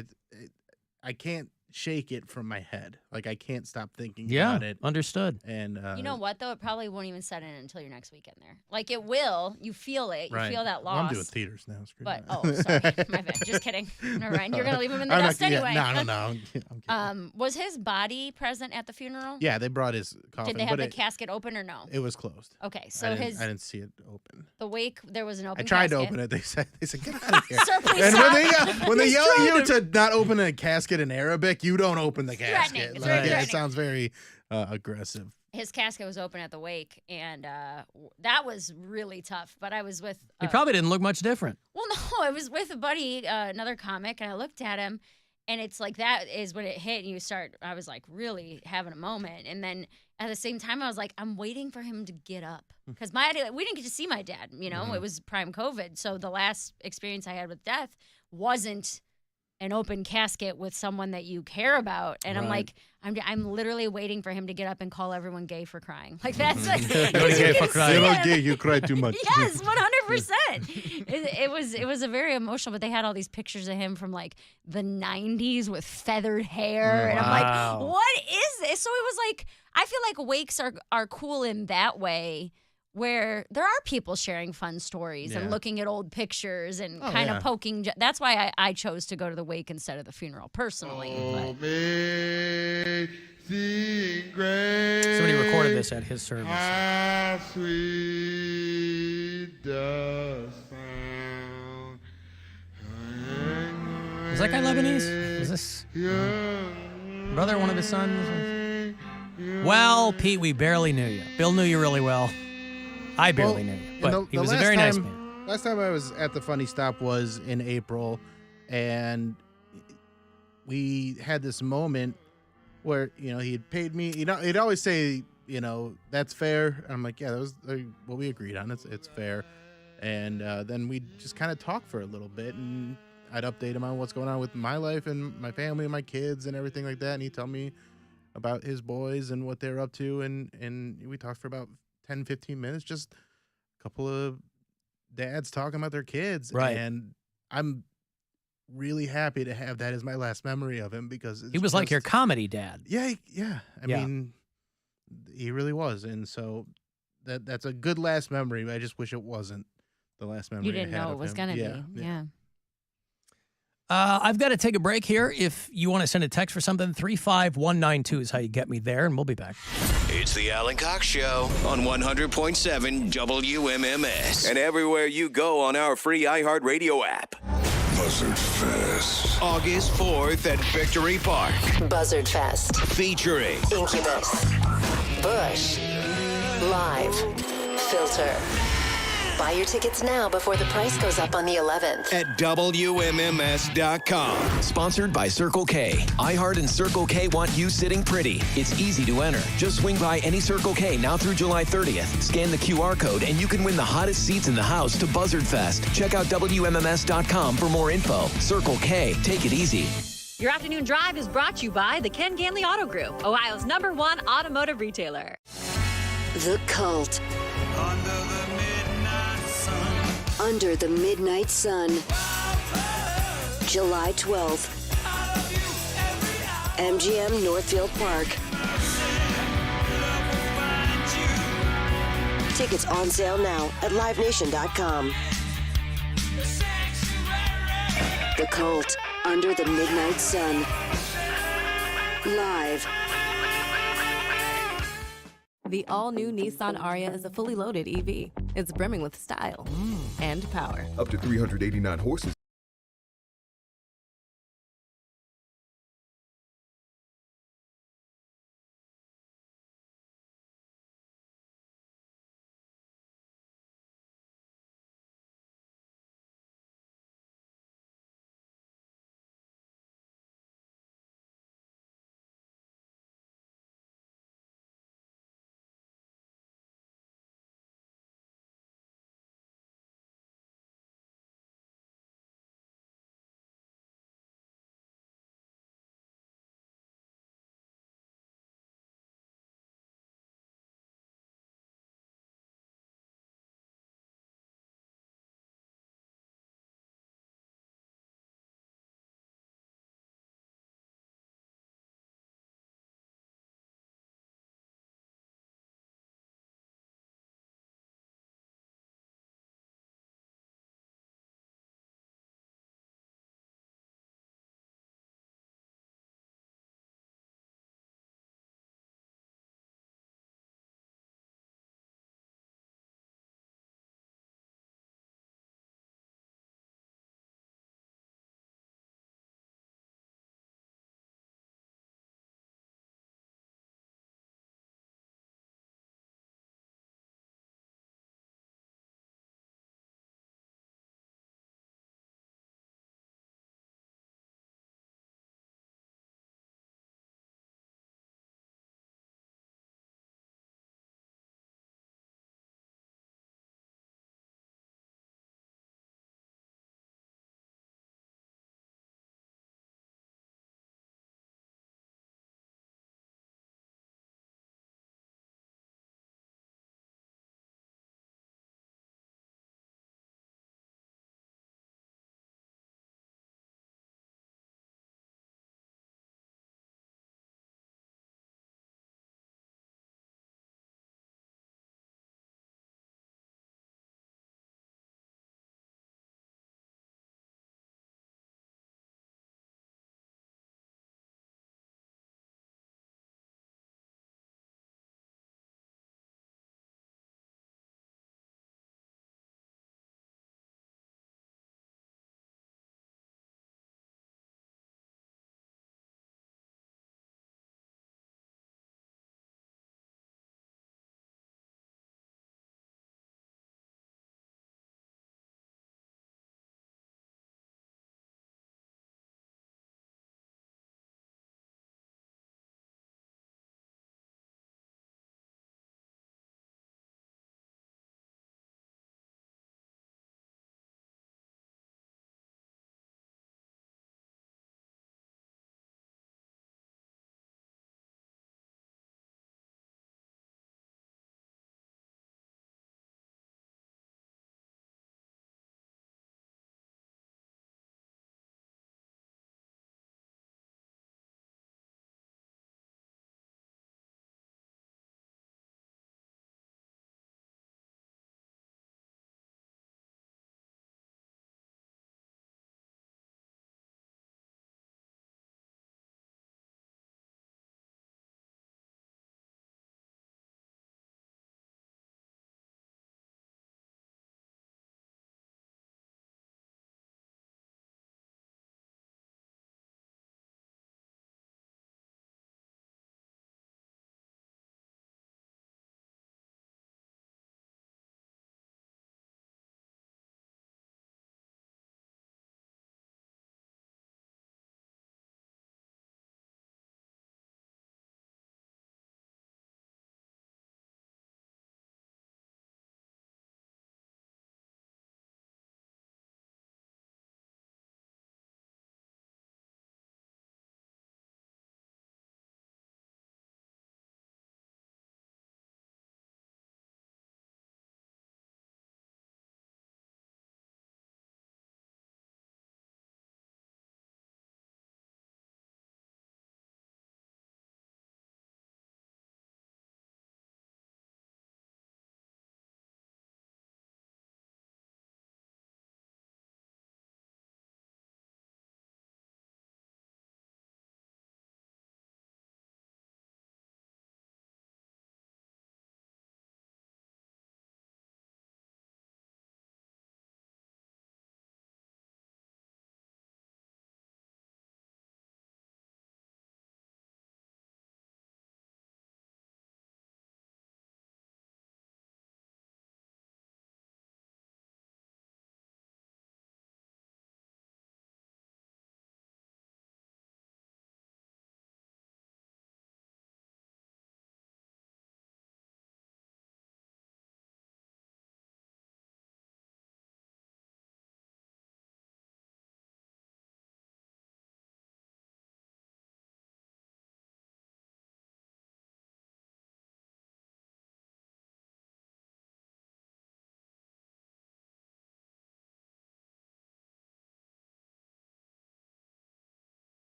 Speaker 3: I can't shake it from my head. I can't stop thinking about it.
Speaker 12: Understood.
Speaker 3: And
Speaker 6: you know what, though? It probably won't even set in until your next weekend there. It will. You feel it. You feel that loss.
Speaker 3: Well, I'm doing theaters now.
Speaker 6: Sorry. My bad. Just kidding. Never mind. You're going to leave him in the dust anyway.
Speaker 3: No. I'm kidding.
Speaker 6: Was his body present at the funeral?
Speaker 3: Yeah, they brought his coffin.
Speaker 6: Did they have the casket open or no?
Speaker 3: It was closed.
Speaker 6: Okay, so
Speaker 3: I didn't see it open.
Speaker 6: The wake, there was an open
Speaker 3: casket. I tried
Speaker 6: casket.
Speaker 3: to open it. They said, get out of here.
Speaker 6: Sir, please
Speaker 3: and
Speaker 6: stop.
Speaker 3: when they yell at you to not open a casket in Arabic, you don't open the casket.
Speaker 6: It's very threatening.
Speaker 3: It sounds very aggressive.
Speaker 6: His casket was open at the wake, and that was really tough. But I was with...
Speaker 12: he probably didn't look much different.
Speaker 6: Well, no, I was with a buddy, another comic, and I looked at him, and it's that is when it hit, and I was really having a moment. And then at the same time, I was I'm waiting for him to get up. Because we didn't get to see my dad, It was prime COVID. So the last experience I had with death wasn't an open casket with someone that you care about, and
Speaker 3: Right.
Speaker 6: I'm literally waiting for him to get up and call everyone gay for crying. That's
Speaker 3: You're gay for crying. You're gay. You cry too much.
Speaker 6: Yes, 100%. It was a very emotional, but they had all these pictures of him from the 90s with feathered hair, and I'm
Speaker 12: Wow.
Speaker 6: what is this? So it was I feel like wakes are cool in that way, where there are people sharing fun stories and looking at old pictures and kind of poking. That's why I chose to go to the wake instead of the funeral personally.
Speaker 12: Somebody recorded this at his service. Is that guy Lebanese? Is this brother, one of his sons? Well, Pete, we barely knew you. Bill knew you really well. I barely knew you, but he was a very nice man.
Speaker 3: Last time I was at the Funny Stop was in April, and we had this moment where, he had paid me. He'd always say, that's fair. And I'm like, yeah, that was what we agreed on. It's fair. And then we just kind of talked for a little bit, and I'd update him on what's going on with my life and my family and my kids and everything like that. And he'd tell me about his boys and what they're up to. And we talked for about 10, 15 minutes, just a couple of dads talking about their kids.
Speaker 12: Right.
Speaker 3: And I'm really happy to have that as my last memory of him, because
Speaker 12: He was like your comedy dad.
Speaker 3: Yeah. I mean, he really was. And so that's a good last memory. I just wish it wasn't the last memory
Speaker 6: You didn't
Speaker 3: I had
Speaker 6: know
Speaker 3: of
Speaker 6: it was
Speaker 3: him.
Speaker 6: going to be. Yeah.
Speaker 12: I've got to take a break here. If you want to send a text for something, 35192 is how you get me there, and we'll be back.
Speaker 8: It's the Alan Cox Show on 100.7 WMMS. And everywhere you go on our free iHeartRadio app. Buzzard Fest. August 4th at Victory Park.
Speaker 10: Buzzard Fest.
Speaker 8: Featuring
Speaker 10: Incubus, Bush, Live, Filter. Buy your tickets now before the price goes up on the 11th.
Speaker 8: At WMMS.com.
Speaker 1: Sponsored by Circle K. iHeart and Circle K want you sitting pretty. It's easy to enter. Just swing by any Circle K now through July 30th. Scan the QR code and you can win the hottest seats in the house to Buzzard Fest. Check out WMMS.com for more info. Circle K. Take it easy.
Speaker 21: Your afternoon drive is brought to you by the Ken Ganley Auto Group, Ohio's #1 automotive retailer.
Speaker 10: The Cult. Under the Midnight Sun. July 12th. MGM Northfield Park. Tickets on sale now at livenation.com. The Cult. Under the Midnight Sun. Live.
Speaker 22: The all-new Nissan Ariya is a fully loaded EV. It's brimming with style and power.
Speaker 23: Up to 389 horses.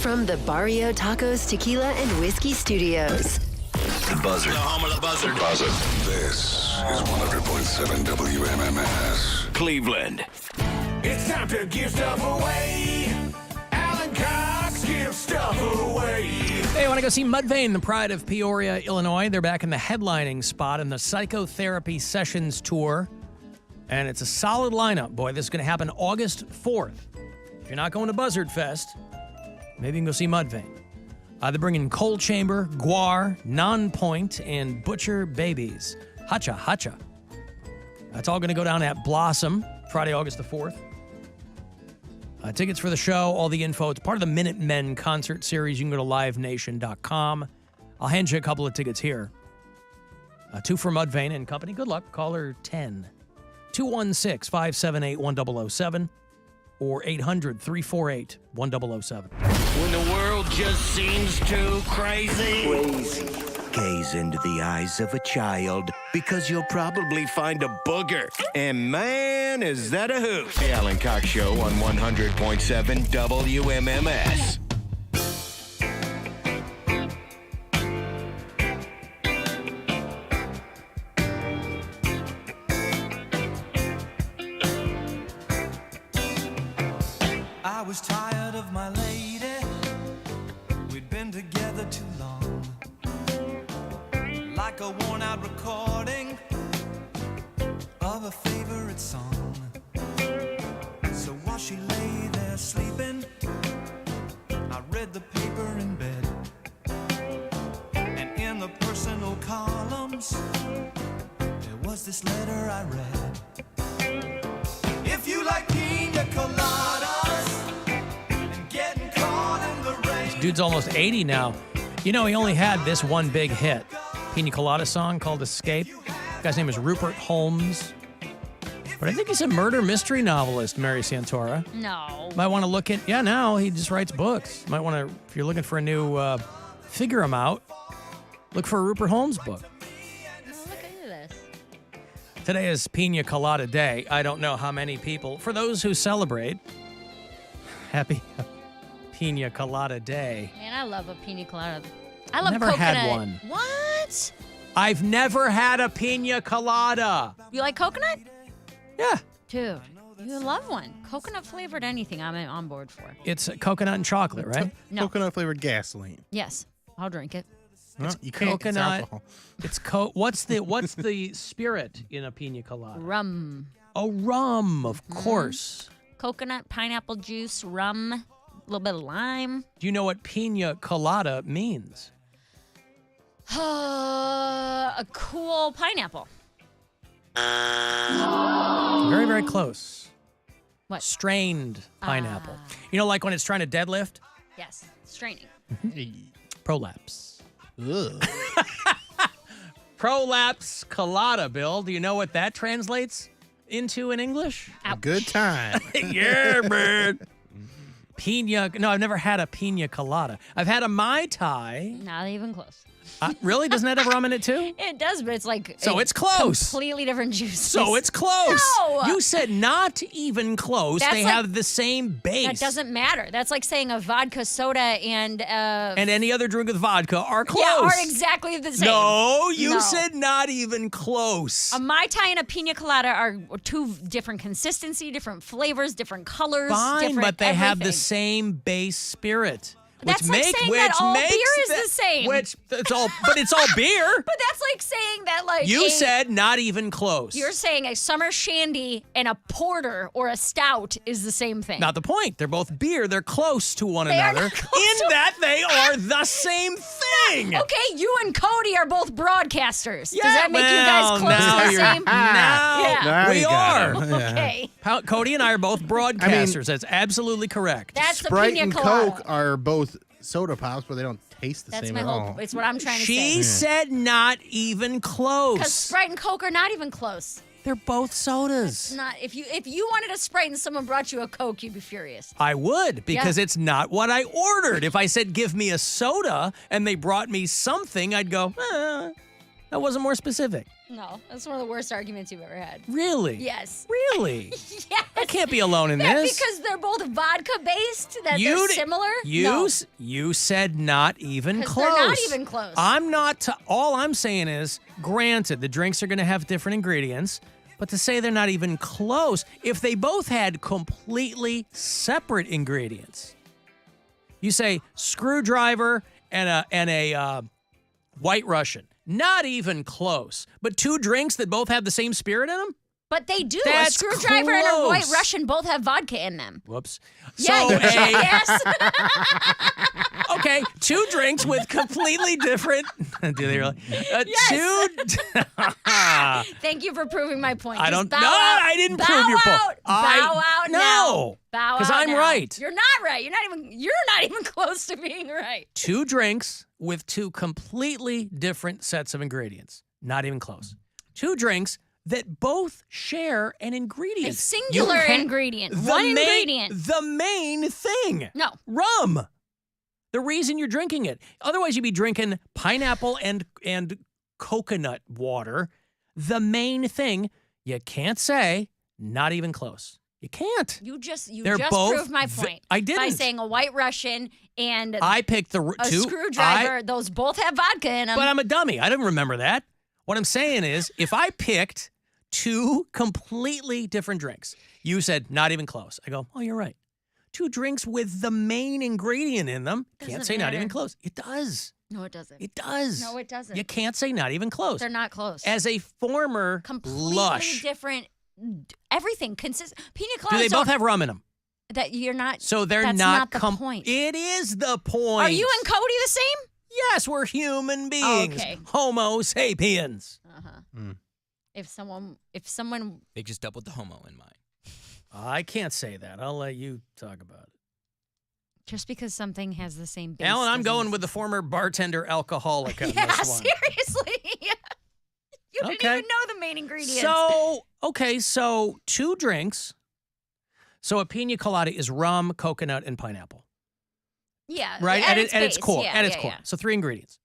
Speaker 10: From the Barrio Tacos Tequila and Whiskey Studios.
Speaker 2: The Buzzard. The home of the Buzzard. Buzzard. This is 100.7 WMMS.
Speaker 8: Cleveland.
Speaker 20: It's time to give stuff away. Alan Cox gives stuff away.
Speaker 12: Hey, I want to go see Mudvayne, the pride of Peoria, Illinois. They're back in the headlining spot in the Psychotherapy Sessions Tour. And it's a solid lineup. Boy, this is going to happen August 4th. If you're not going to Buzzard Fest, maybe you can go see Mudvayne. They're bringing Coal Chamber, Guar, Non-Point, and Butcher Babies. Hacha, hacha. That's all going to go down at Blossom, Friday, August the 4th. Tickets for the show, all the info. It's part of the Minutemen concert series. You can go to livenation.com. I'll hand you a couple of tickets here. 2 for Mudvayne and Company. Good luck. Caller 10. 216-578-1007 or 800-348-1007.
Speaker 8: When the world just seems too crazy. Gaze into the eyes of a child because you'll probably find a booger. And man, is that a hoot. The Alan Cox Show on 100.7 WMMS.
Speaker 5: I was tired of my lady. We'd been together too long. Like a worn-out recording of a favorite song. So while she lay there sleeping, I read the paper in bed. And in the personal columns, there was this letter I read. If you like pina coladas and getting caught in the rain.
Speaker 12: Dude's almost 80 now. You know, he only had this one big hit. Pina Colada song called Escape. The guy's name is Rupert Holmes. But I think he's a murder mystery novelist, Mary Santora.
Speaker 6: No.
Speaker 12: Might want to look at, now he just writes books. Might want to, if you're looking for a new, figure him out, look for a Rupert Holmes book.
Speaker 6: Look at this.
Speaker 12: Today is Pina Colada Day. I don't know how many people, for those who celebrate, happy Pina Colada Day.
Speaker 6: Man, I love a pina colada. I love
Speaker 12: Never
Speaker 6: coconut.
Speaker 12: had one.
Speaker 6: What?
Speaker 12: I've never had a Pina Colada.
Speaker 6: You like coconut?
Speaker 12: Yeah.
Speaker 6: Dude, you love one. Coconut flavored anything I'm on board for.
Speaker 12: It's coconut and chocolate, right?
Speaker 6: No.
Speaker 3: Coconut flavored gasoline.
Speaker 6: Yes, I'll drink it.
Speaker 3: No,
Speaker 12: It's
Speaker 3: you can't. It's
Speaker 12: coconut.
Speaker 3: alcohol.
Speaker 12: It's what's the spirit in a pina colada?
Speaker 6: Rum.
Speaker 12: Oh, rum, of course.
Speaker 6: Coconut, pineapple juice, rum, a little bit of lime.
Speaker 12: Do you know what pina colada means?
Speaker 6: A cool pineapple.
Speaker 12: Very, very close.
Speaker 6: What?
Speaker 12: Strained pineapple. You know, like when it's trying to deadlift?
Speaker 6: Yes, straining.
Speaker 12: Prolapse.
Speaker 3: Ugh.
Speaker 12: Prolapse colada, Bill. Do you know what that translates into in English?
Speaker 3: A good time.
Speaker 12: Yeah, man. No, I've never had a pina colada. I've had a Mai Tai.
Speaker 6: Not even close.
Speaker 12: Really? Doesn't that have rum in it too?
Speaker 6: It does, but it's like
Speaker 12: So it's close.
Speaker 6: Completely different juice.
Speaker 12: So it's close.
Speaker 6: No!
Speaker 12: You said not even close.
Speaker 6: That's
Speaker 12: They
Speaker 6: like-
Speaker 12: have the same base.
Speaker 6: That doesn't matter. That's like saying a vodka soda and
Speaker 12: And any other drink with vodka are close.
Speaker 6: Yeah, are exactly the same.
Speaker 12: No, you
Speaker 6: No.
Speaker 12: said not even close.
Speaker 6: A Mai Tai and a pina colada are two different consistency, different flavors, different colors.
Speaker 12: Fine,
Speaker 6: different
Speaker 12: but they have the
Speaker 6: everything.
Speaker 12: same base spirit.
Speaker 6: That's like saying that all beer is the same.
Speaker 12: But it's all beer.
Speaker 6: But that's like saying that
Speaker 12: You said not even close.
Speaker 6: You're saying a summer shandy and a porter or a stout is the same thing.
Speaker 12: Not the point. They're both beer. They're close to one
Speaker 6: They are
Speaker 12: another
Speaker 6: not close
Speaker 12: in that they are the same thing.
Speaker 6: Okay, you and Cody are both broadcasters.
Speaker 12: Yeah,
Speaker 6: Does that make you guys close
Speaker 12: now
Speaker 6: to the
Speaker 12: you're-
Speaker 6: same?
Speaker 12: Now
Speaker 6: Yeah.
Speaker 12: we
Speaker 3: you
Speaker 12: are.
Speaker 3: got it. Yeah.
Speaker 6: Okay.
Speaker 12: Cody and I are both broadcasters. That's absolutely correct.
Speaker 6: That's the
Speaker 3: Sprite
Speaker 6: pina
Speaker 3: and
Speaker 6: colada.
Speaker 3: Coke are both soda pops, but they don't taste the
Speaker 6: That's
Speaker 3: same
Speaker 6: my
Speaker 3: at
Speaker 6: whole.
Speaker 3: all.
Speaker 6: It's what I'm trying to
Speaker 12: She
Speaker 6: say.
Speaker 12: said not even
Speaker 6: Because
Speaker 12: close.
Speaker 6: Sprite and Coke are not even close.
Speaker 12: They're both sodas.
Speaker 6: It's not. If you wanted a Sprite and someone brought you a Coke, you'd be furious.
Speaker 12: I would, because
Speaker 6: Yeah.
Speaker 12: it's not what I ordered. If I said, give me a soda, and they brought me something, I'd go, That wasn't more specific.
Speaker 6: No, that's one of the worst arguments you've ever had.
Speaker 12: Really?
Speaker 6: Yes.
Speaker 12: Really?
Speaker 6: Yes.
Speaker 12: I can't be alone in
Speaker 6: Yeah,
Speaker 12: this.
Speaker 6: because they're both vodka-based, that they're similar?
Speaker 12: You said not even
Speaker 6: 'Cause
Speaker 12: close.
Speaker 6: they're not even close.
Speaker 12: I'm not. All I'm saying is, granted, the drinks are going to have different ingredients, but to say they're not even close, if they both had completely separate ingredients, you say screwdriver and a White Russian, not even close. But two drinks that both have the same spirit in them.
Speaker 6: But they do.
Speaker 12: That's
Speaker 6: a screwdriver and a White
Speaker 12: close.
Speaker 6: Russian both have vodka in them.
Speaker 12: Whoops.
Speaker 6: Yeah,
Speaker 12: So
Speaker 6: you jackass.
Speaker 12: Okay, two drinks with completely different. Do they really?
Speaker 6: Yes.
Speaker 12: Two.
Speaker 6: Thank you for proving my point.
Speaker 12: I
Speaker 6: Just
Speaker 12: don't.
Speaker 6: bow
Speaker 12: No,
Speaker 6: out.
Speaker 12: I didn't
Speaker 6: Bow
Speaker 12: prove your point.
Speaker 6: out. Bow out now.
Speaker 12: No,
Speaker 6: Bow out
Speaker 12: because I'm
Speaker 6: now.
Speaker 12: right.
Speaker 6: You're not right. You're not even close to being right.
Speaker 12: Two drinks with two completely different sets of ingredients. Not even close. Two drinks that both share an ingredient.
Speaker 6: A singular ingredient. One ingredient.
Speaker 12: The main thing.
Speaker 6: No.
Speaker 12: Rum. The reason you're drinking it. Otherwise, you'd be drinking pineapple and coconut water. The main thing, you can't say, not even close. You can't.
Speaker 6: You just
Speaker 12: They're both
Speaker 6: proved my point.
Speaker 12: I
Speaker 6: By
Speaker 12: didn't.
Speaker 6: saying a White Russian and
Speaker 12: I picked the
Speaker 6: a
Speaker 12: two.
Speaker 6: screwdriver. Those both have vodka in them.
Speaker 12: But I'm a dummy. I didn't remember that. What I'm saying is, if I picked two completely different drinks, you said not even close. I go, oh, you're right. Two drinks with the main ingredient in them. Can't
Speaker 6: Doesn't
Speaker 12: say not
Speaker 6: matter.
Speaker 12: even close. It does.
Speaker 6: No, it doesn't.
Speaker 12: It does.
Speaker 6: No, it doesn't.
Speaker 12: You can't say not even close.
Speaker 6: They're not close.
Speaker 12: As a former
Speaker 6: Completely
Speaker 12: lush,
Speaker 6: different. Everything consist. Pina
Speaker 12: do
Speaker 6: coladas.
Speaker 12: they both have rum in them?
Speaker 6: That you're not.
Speaker 12: So they're
Speaker 6: that's
Speaker 12: not
Speaker 6: the point.
Speaker 12: It is the point.
Speaker 6: Are you and Cody the same?
Speaker 12: Yes, we're human beings.
Speaker 6: Okay.
Speaker 12: Homo sapiens.
Speaker 6: If someone.
Speaker 13: They just doubled the homo in mine.
Speaker 12: I can't say that. I'll let you talk about it.
Speaker 6: Just because something has the same base.
Speaker 12: Alan, I'm
Speaker 6: doesn't-
Speaker 12: going with the former bartender alcoholic on
Speaker 6: Yeah,
Speaker 12: this one.
Speaker 6: seriously. You didn't
Speaker 12: Okay.
Speaker 6: even know the main ingredients.
Speaker 12: So two drinks. So a pina colada is rum, coconut, and pineapple.
Speaker 6: Yeah.
Speaker 12: Right?
Speaker 6: At,
Speaker 12: At its
Speaker 6: base.
Speaker 12: core.
Speaker 6: Yeah,
Speaker 12: At its
Speaker 6: yeah,
Speaker 12: core.
Speaker 6: yeah.
Speaker 12: So three ingredients.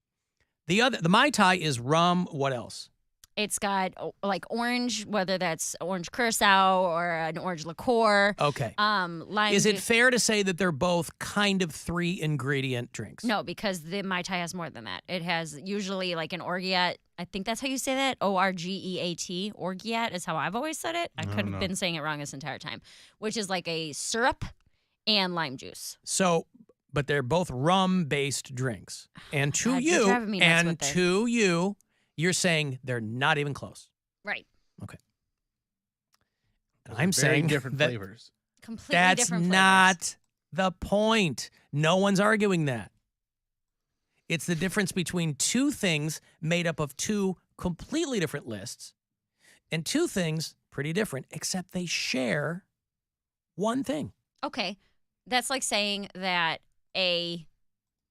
Speaker 12: The Mai Tai is rum. What else?
Speaker 6: It's got like orange, whether that's orange curacao or an orange liqueur.
Speaker 12: Okay.
Speaker 6: Lime
Speaker 12: Is it
Speaker 6: juice.
Speaker 12: fair to say that they're both kind of 3-ingredient drinks?
Speaker 6: No, because the Mai Tai has more than that. It has usually like an orgeat. I think that's how you say that. ORGEAT. Orgeat is how I've always said it. I could have been saying it wrong this entire time, which is like a syrup and lime juice.
Speaker 12: So, but they're both rum-based drinks. And to
Speaker 6: God, you're
Speaker 12: you,
Speaker 6: driving me nuts
Speaker 12: and
Speaker 6: with this.
Speaker 12: to you, you're saying they're not even close.
Speaker 6: Right.
Speaker 12: Okay. And
Speaker 3: Those are
Speaker 12: I'm
Speaker 3: very
Speaker 12: saying
Speaker 3: different
Speaker 12: that
Speaker 3: flavors.
Speaker 6: Completely
Speaker 12: that's
Speaker 6: different flavors.
Speaker 12: not the point. No one's arguing that. It's the difference between two things made up of two completely different lists and two things pretty different, except they share one thing.
Speaker 6: Okay. That's like saying that a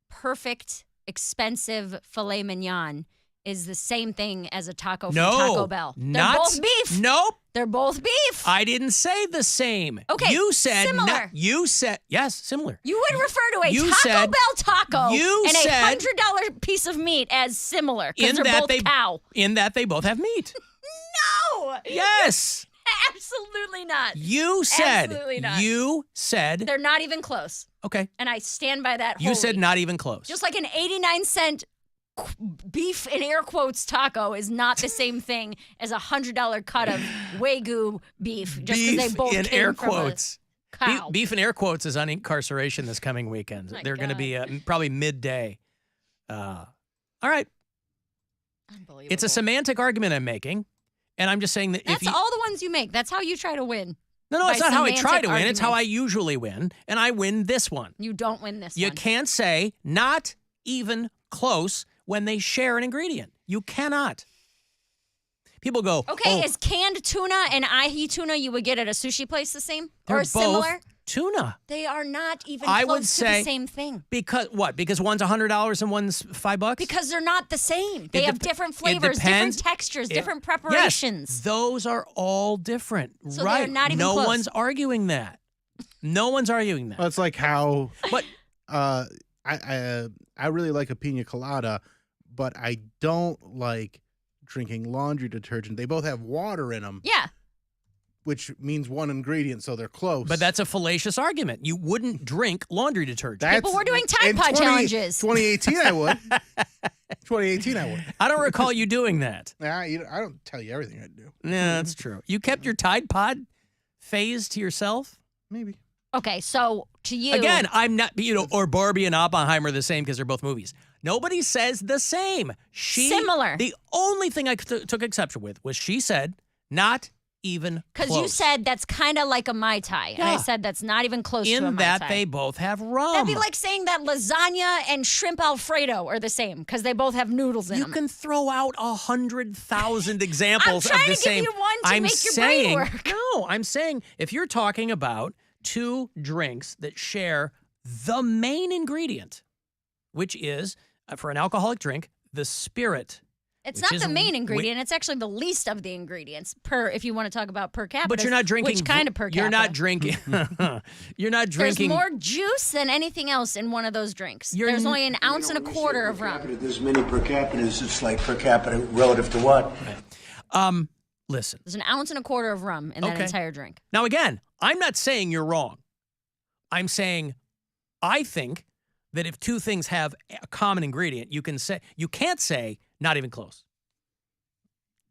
Speaker 6: perfect, expensive filet mignon is the same thing as a taco from
Speaker 12: No,
Speaker 6: Taco Bell. They're
Speaker 12: not-
Speaker 6: both beef.
Speaker 12: Nope.
Speaker 6: They're both beef.
Speaker 12: I didn't say the same.
Speaker 6: Okay,
Speaker 12: You said
Speaker 6: similar.
Speaker 12: you said yes, similar.
Speaker 6: You would refer to a
Speaker 12: You
Speaker 6: Taco
Speaker 12: said-
Speaker 6: Bell taco
Speaker 12: you
Speaker 6: and
Speaker 12: said-
Speaker 6: a $100 piece of meat as similar because
Speaker 12: In
Speaker 6: they're
Speaker 12: that
Speaker 6: both
Speaker 12: they
Speaker 6: cow.
Speaker 12: in that they both have meat.
Speaker 6: No.
Speaker 12: Yes.
Speaker 6: Absolutely not.
Speaker 12: You said.
Speaker 6: Absolutely not.
Speaker 12: You said.
Speaker 6: They're not even close.
Speaker 12: Okay.
Speaker 6: And I stand by that
Speaker 12: You said
Speaker 6: wholly.
Speaker 12: not even close.
Speaker 6: Just like an 89-cent beef in air quotes taco is not the same thing as a $100 cut of Wagyu beef. Just because they
Speaker 12: Beef
Speaker 6: both
Speaker 12: in
Speaker 6: came
Speaker 12: air
Speaker 6: from a
Speaker 12: quotes.
Speaker 6: cow.
Speaker 12: Beef in air quotes is on incarceration this coming weekend.
Speaker 6: My
Speaker 12: They're going to
Speaker 6: God.
Speaker 12: be probably midday. All right.
Speaker 6: Unbelievable.
Speaker 12: It's a semantic argument I'm making, and I'm just saying that
Speaker 6: That's
Speaker 12: if you,
Speaker 6: all the ones you make. That's how you try to win.
Speaker 12: no,
Speaker 6: by
Speaker 12: it's not how I try
Speaker 6: semantic
Speaker 12: to win. It's how I
Speaker 6: arguments.
Speaker 12: usually win, and I win this one.
Speaker 6: You don't win this
Speaker 12: You
Speaker 6: one.
Speaker 12: can't say not even close when they share an ingredient. You cannot. People go,
Speaker 6: Okay,
Speaker 12: oh,
Speaker 6: is canned tuna and ahi tuna you would get at a sushi place the same?
Speaker 12: they're
Speaker 6: Or
Speaker 12: both
Speaker 6: similar?
Speaker 12: tuna.
Speaker 6: They are not even
Speaker 12: I
Speaker 6: close
Speaker 12: would
Speaker 6: to
Speaker 12: say
Speaker 6: the same thing.
Speaker 12: Because what? Because one's $100 and one's $5?
Speaker 6: Because they're not the same. They
Speaker 12: It
Speaker 6: have
Speaker 12: dep-
Speaker 6: different
Speaker 12: it
Speaker 6: flavors,
Speaker 12: depends-
Speaker 6: different textures,
Speaker 12: it-
Speaker 6: different
Speaker 12: Yes,
Speaker 6: preparations.
Speaker 12: those are all different.
Speaker 6: So they're
Speaker 12: right.
Speaker 6: not even
Speaker 12: no
Speaker 6: close.
Speaker 12: one's arguing that. No one's arguing that.
Speaker 3: Well, it's like how
Speaker 12: But
Speaker 3: I really like a pina colada, but I don't like drinking laundry detergent. They both have water in them.
Speaker 6: Yeah.
Speaker 3: Which means one ingredient, so they're close.
Speaker 12: But that's a fallacious argument. You wouldn't drink laundry detergent.
Speaker 6: People were doing Tide Pod challenges.
Speaker 3: 2018, I would. 2018, I would.
Speaker 12: I don't recall you doing that.
Speaker 3: Nah, I don't tell you everything I do.
Speaker 12: Yeah, that's true. You kept your Tide Pod phase to yourself?
Speaker 3: Maybe.
Speaker 6: Okay, so to you.
Speaker 12: Again, I'm not, or Barbie and Oppenheimer are the same because they're both movies. Nobody says the same.
Speaker 6: Similar.
Speaker 12: The only thing I took exception with was she said not even close.
Speaker 6: Because you said that's kind of like a Mai Tai. And I said that's not even close to a Mai Tai.
Speaker 12: In that they both have rum.
Speaker 6: That'd be like saying that lasagna and shrimp Alfredo are the same because they both have noodles in them.
Speaker 12: You can throw out 100,000 examples of the same.
Speaker 6: I'm trying to give you one to make your brain work.
Speaker 12: No, I'm saying if you're talking about two drinks that share the main ingredient, which is, for an alcoholic drink, the spirit.
Speaker 6: It's not the main ingredient. It's actually the least of the ingredients if you want to talk about per capita.
Speaker 12: But you're not drinking.
Speaker 6: Which kind of per capita?
Speaker 12: You're not drinking. You're not drinking.
Speaker 6: There's more juice than anything else in one of those drinks. There's only an ounce and a quarter of rum.
Speaker 4: There's many per capita. It's like per capita relative to what?
Speaker 12: Listen.
Speaker 6: There's an ounce and a quarter of rum in that
Speaker 12: Okay.
Speaker 6: entire drink.
Speaker 12: Now, again, I'm not saying you're wrong. I'm saying I think that if two things have a common ingredient, you can't say not even close.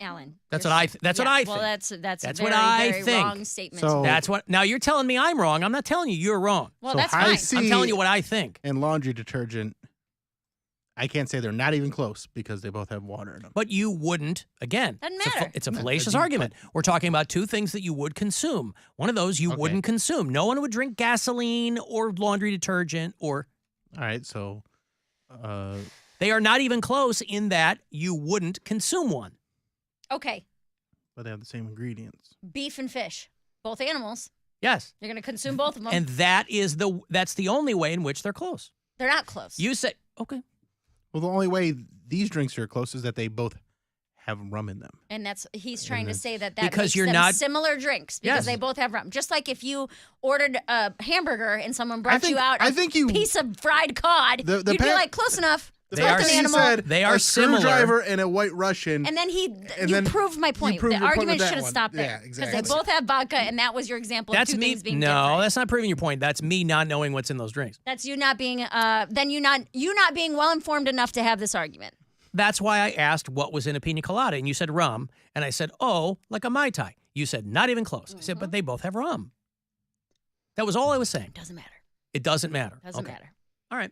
Speaker 6: Alan.
Speaker 12: That's what I think.
Speaker 6: Well, that's a very,
Speaker 12: what I
Speaker 6: very
Speaker 12: think.
Speaker 6: wrong statement.
Speaker 3: So-
Speaker 12: That's what. Now you're telling me I'm wrong. I'm not telling you you're wrong.
Speaker 6: Well,
Speaker 3: So
Speaker 6: that's
Speaker 3: high
Speaker 6: fine.
Speaker 3: C
Speaker 12: I'm telling you what I think.
Speaker 3: And laundry detergent, I can't say they're not even close because they both have water in them.
Speaker 12: But you wouldn't. Again,
Speaker 6: Doesn't
Speaker 12: it's a
Speaker 6: matter.
Speaker 12: it's a
Speaker 3: No,
Speaker 12: fallacious
Speaker 3: but-
Speaker 12: argument. We're talking about two things that you would consume. One of those you wouldn't consume. No one would drink gasoline or laundry detergent or.
Speaker 3: All right, so
Speaker 12: They are not even close in that you wouldn't consume one.
Speaker 6: Okay.
Speaker 3: but they have the same ingredients.
Speaker 6: Beef and fish. Both animals.
Speaker 12: Yes.
Speaker 6: You're going to consume both of them.
Speaker 12: And that's the only way in which they're close.
Speaker 6: They're not close.
Speaker 12: You say, okay.
Speaker 3: Well, the only way these drinks are close is that they both have rum in them.
Speaker 6: And he's trying to say that
Speaker 12: Because
Speaker 6: makes
Speaker 12: you're
Speaker 6: them
Speaker 12: not-
Speaker 6: similar drinks because
Speaker 12: Yes.
Speaker 6: they both have rum. Just like if you ordered a hamburger and someone brought you out a piece of fried cod,
Speaker 3: The
Speaker 6: you'd be like, close enough. It's both an animal.
Speaker 3: said
Speaker 12: They are
Speaker 3: a
Speaker 12: similar.
Speaker 3: screwdriver and a white Russian.
Speaker 6: And then
Speaker 3: And
Speaker 6: you
Speaker 3: then
Speaker 6: proved my point.
Speaker 3: proved
Speaker 6: The
Speaker 3: your point
Speaker 6: argument
Speaker 3: with that
Speaker 6: should have
Speaker 3: one.
Speaker 6: stopped there.
Speaker 3: Yeah,
Speaker 6: Because
Speaker 3: exactly.
Speaker 6: they both have vodka, and that was your example
Speaker 12: That's
Speaker 6: of two
Speaker 12: me.
Speaker 6: things being
Speaker 12: No,
Speaker 6: different.
Speaker 12: that's not proving your point. That's me not knowing what's in those drinks.
Speaker 6: That's you not being you not being well informed enough to have this argument.
Speaker 12: That's why I asked what was in a pina colada, and you said rum, and I said, oh, like a Mai Tai. You said not even close. I said, but they both have rum. That was all I was saying.
Speaker 6: Doesn't matter.
Speaker 12: It doesn't matter.
Speaker 6: Doesn't
Speaker 12: Okay.
Speaker 6: matter.
Speaker 12: All right.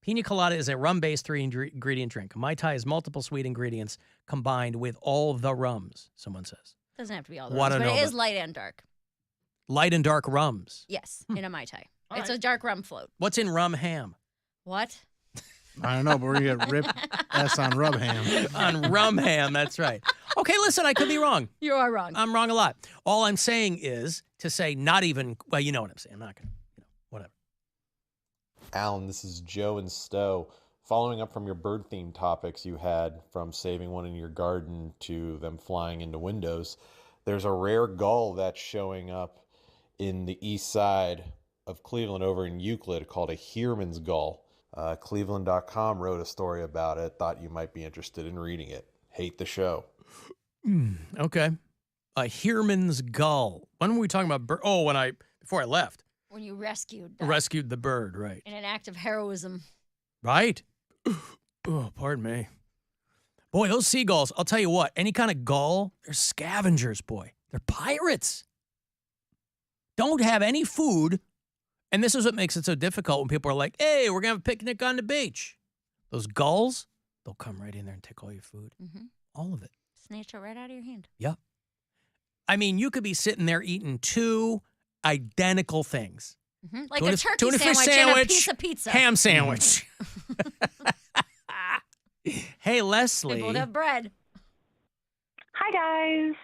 Speaker 12: Pina colada is a rum-based three-ingredient drink. A Mai Tai is multiple sweet ingredients combined with all the rums, someone says.
Speaker 6: Doesn't have to be all the
Speaker 12: What
Speaker 6: rums,
Speaker 12: I
Speaker 6: but
Speaker 12: know
Speaker 6: it is
Speaker 12: about-
Speaker 6: light and dark.
Speaker 12: Light and dark rums.
Speaker 6: Yes, in a Mai Tai. It's a dark rum float.
Speaker 12: What's in rum ham?
Speaker 6: What?
Speaker 3: I don't know, but we're going to get Rip S on rub ham.
Speaker 12: On rum ham, that's right. Okay, listen, I could be wrong.
Speaker 6: You are wrong.
Speaker 12: I'm wrong a lot. All I'm saying is to say not even, well, you know what I'm saying. I'm not going to, whatever.
Speaker 7: Alan, this is Joe and Stowe. Following up from your bird themed topics you had, from saving one in your garden to them flying into windows, there's a rare gull that's showing up in the east side of Cleveland over in Euclid called a Heermann's gull. Cleveland.com wrote a story about it. Thought you might be interested in reading it. Hate the show.
Speaker 12: Okay. A Heermann's gull. When were we talking about bird? Oh, before I left.
Speaker 6: When you rescued
Speaker 12: The bird, right.
Speaker 6: in an act of heroism.
Speaker 12: Right? Oh, pardon me. Boy, those seagulls, I'll tell you what, any kind of gull, they're scavengers, boy. They're pirates. Don't have any food. And this is what makes it so difficult when people are like, hey, we're going to have a picnic on the beach. Those gulls, they'll come right in there and take all your food.
Speaker 6: Mm-hmm.
Speaker 12: All of it.
Speaker 6: Snatch it right out of your hand.
Speaker 12: Yeah. I mean, you could be sitting there eating two identical things.
Speaker 6: Mm-hmm. Like
Speaker 12: Tuna-
Speaker 6: a turkey
Speaker 12: tuna fish
Speaker 6: sandwich and a
Speaker 12: sandwich,
Speaker 6: piece of pizza.
Speaker 12: Ham sandwich. Hey, Leslie.
Speaker 6: They both have bread.
Speaker 9: Hi, guys.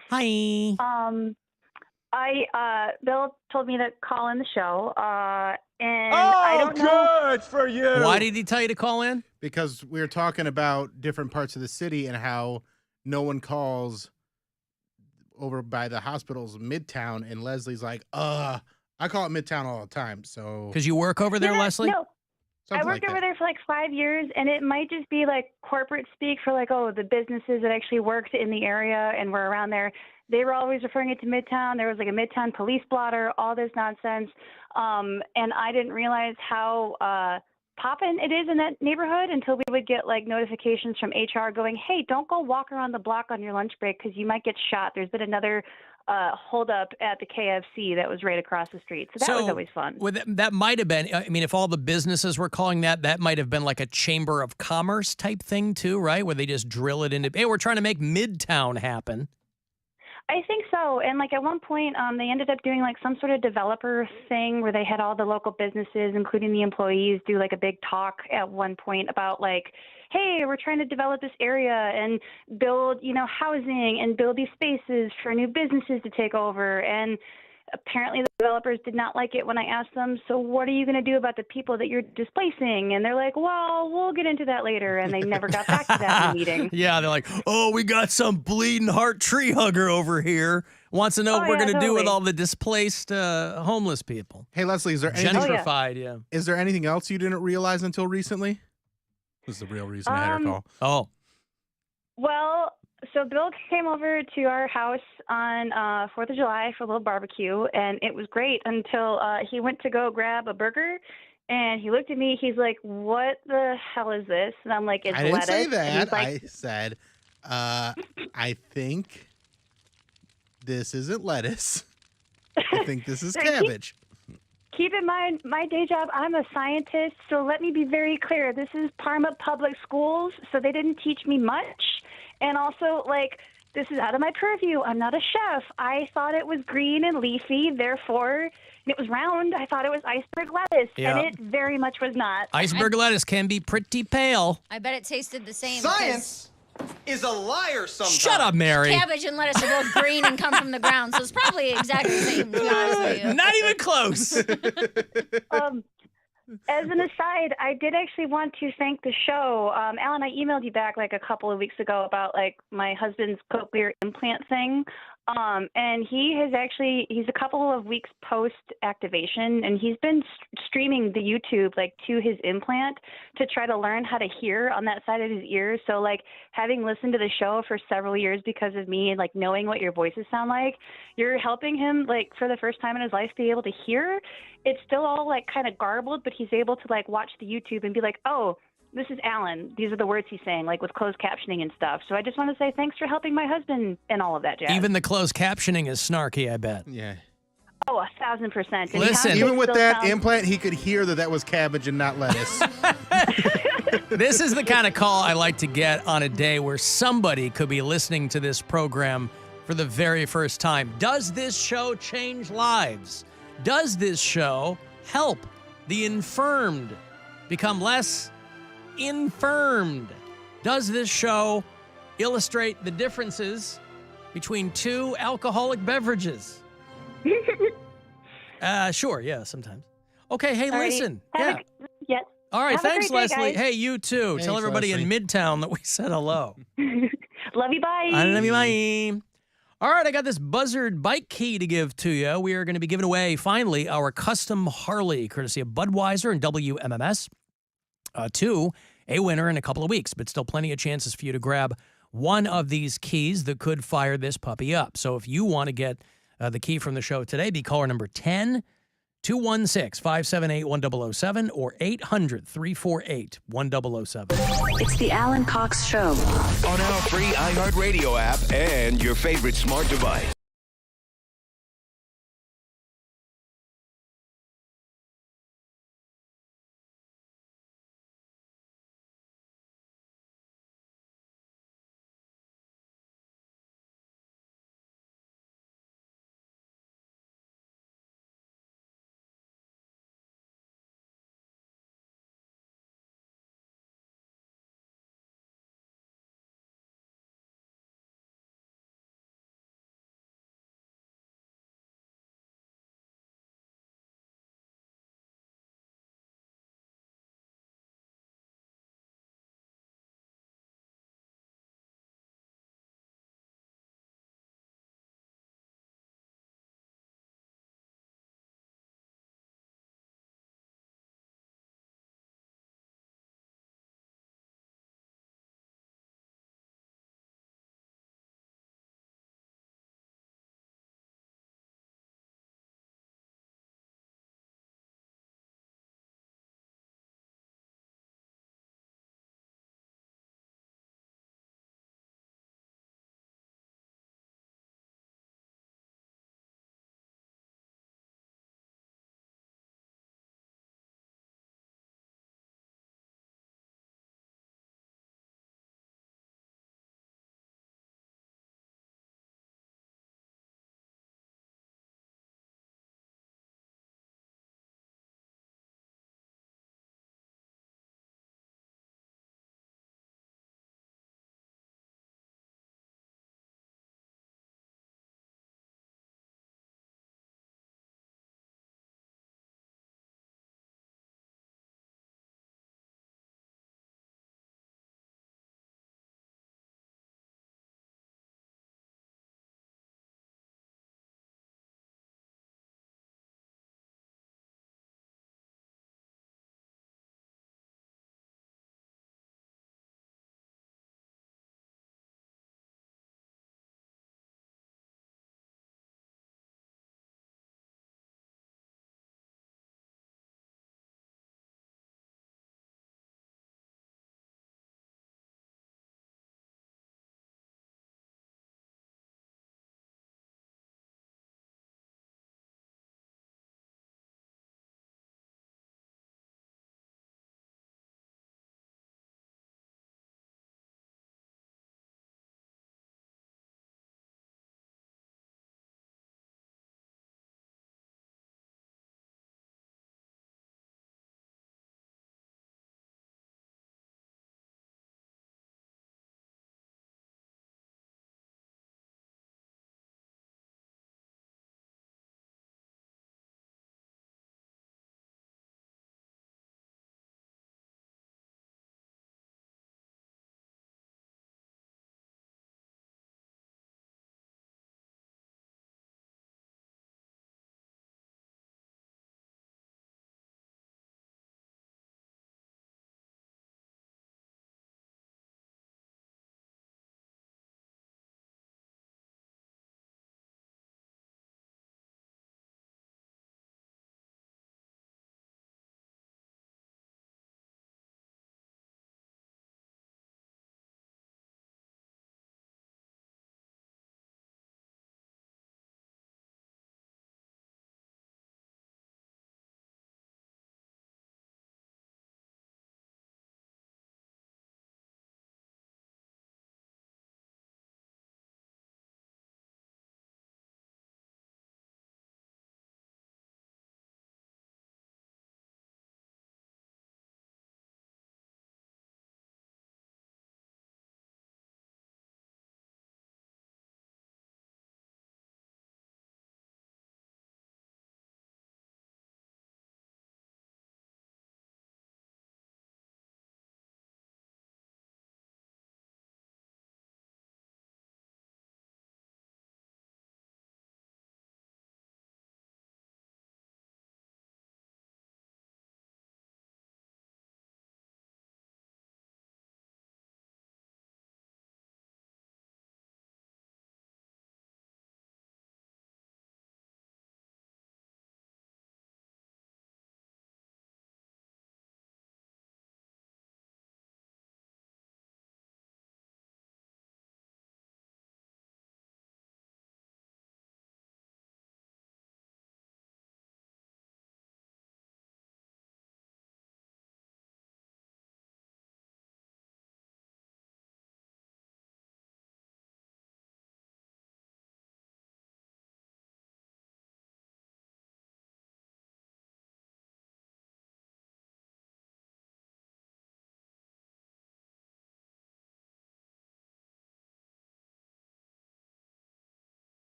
Speaker 12: Hi.
Speaker 9: Bill told me to call in the show, and I don't know.
Speaker 3: Good for you.
Speaker 12: Why did he tell you to call in?
Speaker 3: Because we were talking about different parts of the city and how no one calls over by the hospitals Midtown, and Leslie's like, I call it Midtown all the time. So
Speaker 12: Because you work over there, Leslie?
Speaker 9: No. I worked over there for like 5 years, and it might just be like corporate speak for like, oh, the businesses that actually worked in the area and were around there. They were always referring it to Midtown. There was like a Midtown police blotter, all this nonsense. And I didn't realize how poppin' it is in that neighborhood until we would get like notifications from HR going, hey, don't go walk around the block on your lunch break because you might get shot. There's been another hold up at the KFC that was right across the street. So that was always fun.
Speaker 12: Well, that might have been, I mean, if all the businesses were calling that might have been like a chamber of commerce type thing too, right? Where they just drill it into, hey, we're trying to make Midtown happen.
Speaker 9: I think so. And like at one point, they ended up doing like some sort of developer thing where they had all the local businesses, including the employees, do like a big talk at one point about like, hey, we're trying to develop this area and build, housing and build these spaces for new businesses to take over. And apparently the developers did not like it when I asked them, so what are you going to do about the people that you're displacing? And they're like, well, we'll get into that later. And they never got back to that in the meeting.
Speaker 12: Yeah, they're like, oh, we got some bleeding heart tree hugger over here. Wants to know what we're going to do with all the displaced homeless people.
Speaker 3: Hey, Leslie, is there anything,
Speaker 12: gentrified, yeah.
Speaker 3: Is there anything else you didn't realize until recently? This is the real reason I had her call.
Speaker 12: Oh.
Speaker 9: Well, so Bill came over to our house on 4th of July for a little barbecue, and it was great until he went to go grab a burger, and he looked at me. He's like, what the hell is this? And I'm like, it's
Speaker 3: I didn't
Speaker 9: lettuce.
Speaker 3: say
Speaker 9: And
Speaker 3: that.
Speaker 9: he's like,
Speaker 3: I said, I think this isn't lettuce. I think this is cabbage.
Speaker 9: Keep in mind, my day job, I'm a scientist, so let me be very clear. This is Parma Public Schools, so they didn't teach me much. And also, like, this is out of my purview. I'm not a chef. I thought it was green and leafy, therefore, and it was round. I thought it was iceberg lettuce, and it very much was not.
Speaker 12: Iceberg lettuce can be pretty pale.
Speaker 6: I bet it tasted the same.
Speaker 11: Science is a liar sometimes.
Speaker 12: Shut up, Mary.
Speaker 6: Cabbage and lettuce are both green and come from the ground, so it's probably exactly the same, to be honest with you.
Speaker 12: Not even close.
Speaker 9: As an aside, I did actually want to thank the show. Alan, I emailed you back like a couple of weeks ago about like my husband's cochlear implant thing. And he's a couple of weeks post activation, and he's been streaming the YouTube like to his implant to try to learn how to hear on that side of his ear. So like having listened to the show for several years because of me and like knowing what your voices sound like, you're helping him like for the first time in his life be able to hear. It's still all like kind of garbled, but he's able to like watch the YouTube and be like, oh, this is Alan. These are the words he's saying, like with closed captioning and stuff. So I just want to say thanks for helping my husband and all of that jazz.
Speaker 12: Even the closed captioning is snarky, I bet.
Speaker 3: Yeah.
Speaker 9: Oh, 1,000%. And
Speaker 12: Listen,
Speaker 3: even with that implant, he could hear that was cabbage and not lettuce.
Speaker 12: This is the kind of call I like to get on a day where somebody could be listening to this program for the very first time. Does this show change lives? Does this show help the infirmed become less infirmed? Does this show illustrate the differences between two alcoholic beverages? Sure, yeah, sometimes. Okay, hey,
Speaker 9: Alrighty.
Speaker 12: listen.
Speaker 9: Yes.
Speaker 12: All right,
Speaker 9: Have a
Speaker 12: thanks,
Speaker 9: great day,
Speaker 12: Leslie.
Speaker 9: guys.
Speaker 12: Hey, you too.
Speaker 3: Thanks,
Speaker 12: Tell everybody
Speaker 3: Leslie.
Speaker 12: in Midtown that we said hello.
Speaker 9: Love you, bye.
Speaker 12: I love you, bye. All right, I got this Buzzard bike key to give to you. We are going to be giving away, finally, our custom Harley, courtesy of Budweiser and WMMS, to a winner in a couple of weeks, but still plenty of chances for you to grab one of these keys that could fire this puppy up. So if you want to get the key from the show today, be caller number 10 216-578-1007 or 800-348-1007.
Speaker 10: It's the Alan Cox Show.
Speaker 8: On our free iHeartRadio app and your favorite smart device.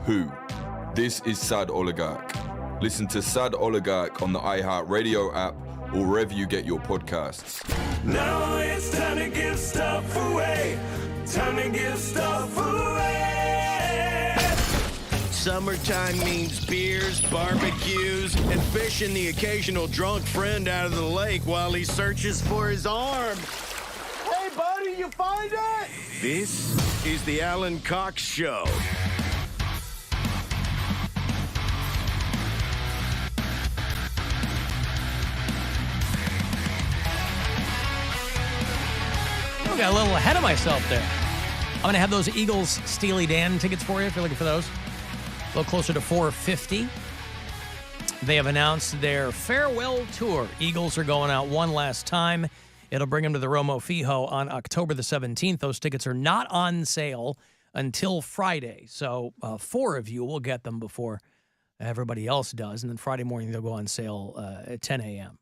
Speaker 14: Who? This is Sad Oligarch. Listen to Sad Oligarch on the iHeartRadio app or wherever you get your podcasts.
Speaker 20: Now it's time to give stuff away. Time to give stuff away.
Speaker 8: Summertime means beers, barbecues, and fishing the occasional drunk friend out of the lake while he searches for his arm.
Speaker 20: Hey, buddy, you find it?
Speaker 8: This is the Alan Cox Show.
Speaker 12: I got a little ahead of myself there. I'm going to have those Eagles Steely Dan tickets for you if you're looking for those. A little closer to $450. They have announced their farewell tour. Eagles are going out one last time. It'll bring them to the Romo Fijo on October the 17th. Those tickets are not on sale until Friday. So 4 of you will get them before everybody else does. And then Friday morning, they'll go on sale at 10 a.m.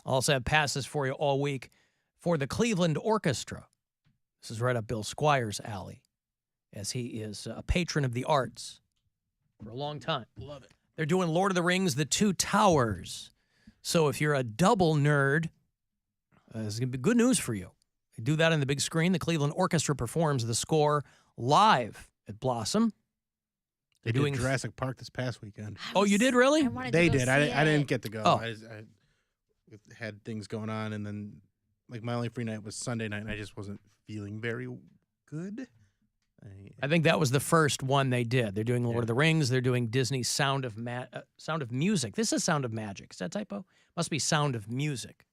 Speaker 12: I'll also have passes for you all week for the Cleveland Orchestra. This is right up Bill Squire's alley, as he is a patron of the arts for a long time. Love it. They're doing Lord of the Rings, The Two Towers. So if you're a double nerd, it's going to be good news for you. They do that on the big screen. The Cleveland Orchestra performs the score live at Blossom.
Speaker 3: They did Jurassic Park this past weekend.
Speaker 12: Oh, you did really?
Speaker 3: They did. I didn't get to go.
Speaker 12: Oh.
Speaker 3: I had things going on, and then like my only free night was Sunday night, and I just wasn't feeling very good.
Speaker 12: I think that was the first one they did. They're doing Lord of the Rings. They're doing Disney's Sound of Music. This is Sound of Magic. Is that typo? Must be Sound of Music.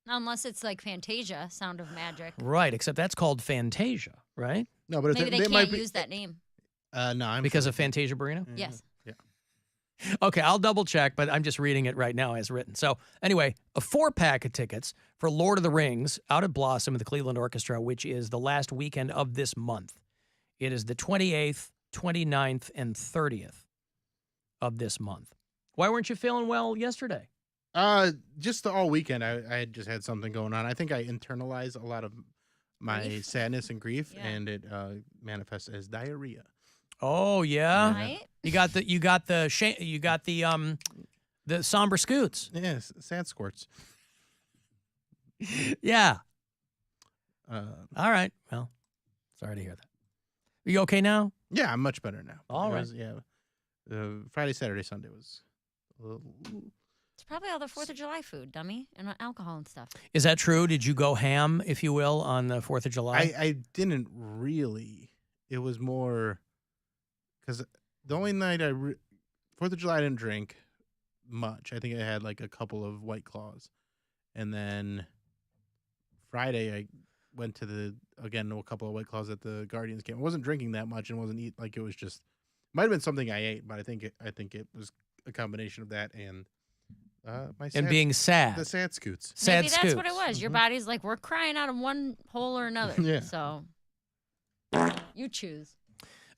Speaker 6: Unless it's like Fantasia, Sound of Magic.
Speaker 12: Right, except that's called Fantasia, right?
Speaker 3: No, but
Speaker 6: Maybe they can't use that name.
Speaker 3: No,
Speaker 12: because of Fantasia Barrino?
Speaker 6: Yes.
Speaker 12: Okay, I'll double check, but I'm just reading it right now as written. So anyway, a 4-pack of tickets for Lord of the Rings out at Blossom with the Cleveland Orchestra, which is the last weekend of this month. It is the 28th, 29th, and 30th of this month. Why weren't you feeling well yesterday?
Speaker 3: Just all weekend, I had just had something going on. I think I internalize a lot of my sadness and grief, and it manifests as diarrhea.
Speaker 12: Oh yeah,
Speaker 6: Right?
Speaker 12: you got the somber scoots.
Speaker 3: Yes, sand squirts.
Speaker 12: Yeah. All right. Well, sorry to hear that. Are you okay now?
Speaker 3: Yeah, I'm much better now.
Speaker 12: All right.
Speaker 3: Friday, Saturday, Sunday was a little.
Speaker 6: It's probably all the 4th of July food, dummy, and alcohol and stuff.
Speaker 12: Is that true? Did you go ham, if you will, on the 4th of July?
Speaker 3: I didn't really. It was more because the only night 4th of July I didn't drink much. I think I had like a couple of White Claws, and then Friday I went to a couple of White Claws at the Guardians game. I wasn't drinking that much and wasn't it was just might have been something I ate, but I think it was a combination of that and
Speaker 12: being sad.
Speaker 3: The sad scoots.
Speaker 6: Maybe that's what it was. Your body's like, we're crying out of one hole or another.
Speaker 3: Yeah.
Speaker 6: So you choose.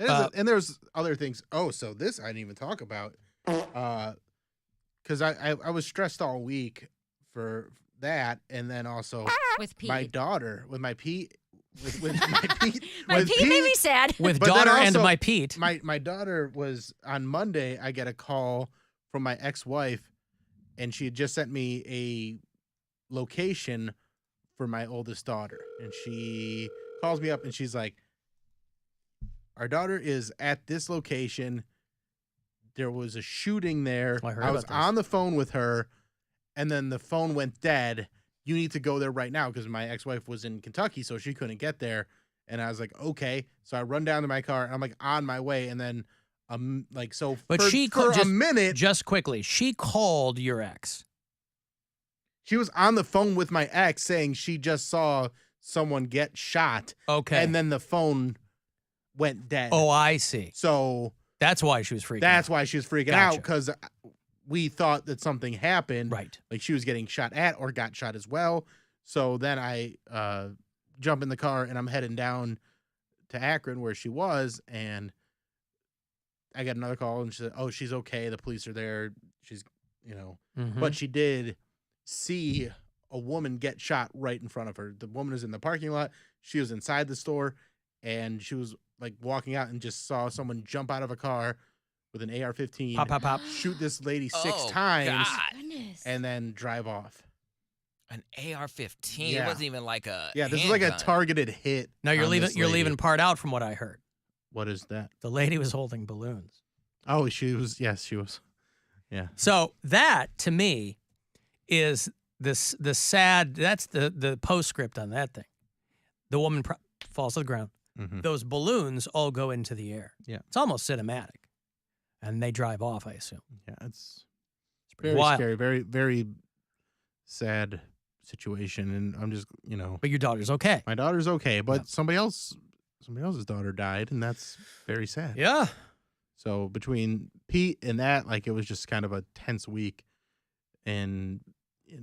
Speaker 3: And there's other things. Oh, so this I didn't even talk about. Because I was stressed all week for that, and then also
Speaker 6: with Pete.
Speaker 3: My daughter with my Pete. With my Pete.
Speaker 6: My Pete made me sad.
Speaker 12: With
Speaker 3: But then
Speaker 12: daughter and
Speaker 3: also,
Speaker 12: my Pete.
Speaker 3: My daughter was on Monday. I get a call from my ex-wife, and she had just sent me a location for my oldest daughter, and she calls me up and she's like, "Our daughter is at this location. There was a shooting there. I was on the phone with her, and then the phone went dead. You need to go there right now," because my ex-wife was in Kentucky, so she couldn't get there. And I was like, okay. So I run down to my car, and I'm like on my way, and then
Speaker 12: But
Speaker 3: for a minute,
Speaker 12: just quickly, she called your ex.
Speaker 3: She was on the phone with my ex saying she just saw someone get shot.
Speaker 12: Okay.
Speaker 3: And then the phone went dead.
Speaker 12: Oh, I see.
Speaker 3: So
Speaker 12: that's why she was freaking out.
Speaker 3: That's why she was freaking out,
Speaker 12: Gotcha.
Speaker 3: because we thought that something happened.
Speaker 12: Right.
Speaker 3: Like she was getting shot at or got shot as well. So then I jump in the car and I'm heading down to Akron where she was, and I got another call and she said, "Oh, she's okay. The police are there. She's,
Speaker 12: Mhm.
Speaker 3: But she did see a woman get shot right in front of her. The woman is in the parking lot. She was inside the store, and she was like walking out and just saw someone jump out of a car with an AR-15,
Speaker 12: Pop, pop, pop.
Speaker 3: shoot this lady 6
Speaker 13: Oh,
Speaker 3: times,
Speaker 13: God.
Speaker 3: and then drive off.
Speaker 13: An AR-15.
Speaker 3: Yeah.
Speaker 13: It wasn't even like a
Speaker 3: Yeah, this is like a
Speaker 13: handgun.
Speaker 3: targeted hit.
Speaker 12: No, you're
Speaker 3: on
Speaker 12: leaving.
Speaker 3: this
Speaker 12: You're
Speaker 3: lady.
Speaker 12: leaving part out from what I heard.
Speaker 3: What is that?
Speaker 12: The lady was holding balloons.
Speaker 3: Oh, she was. Yes, she was. Yeah.
Speaker 12: So that to me is the sad. That's the postscript on that thing. The woman falls to the ground.
Speaker 3: Mhm.
Speaker 12: Those balloons all go into the air.
Speaker 3: Yeah.
Speaker 12: It's almost cinematic, and they drive off. I assume.
Speaker 3: Yeah, it's
Speaker 12: pretty
Speaker 3: very
Speaker 12: wild.
Speaker 3: scary, very, very sad situation, and I'm just,
Speaker 12: But your daughter's okay.
Speaker 3: My daughter's okay, but somebody else's daughter died, and that's very sad.
Speaker 12: Yeah.
Speaker 3: So between Pete and that, like, it was just kind of a tense week, and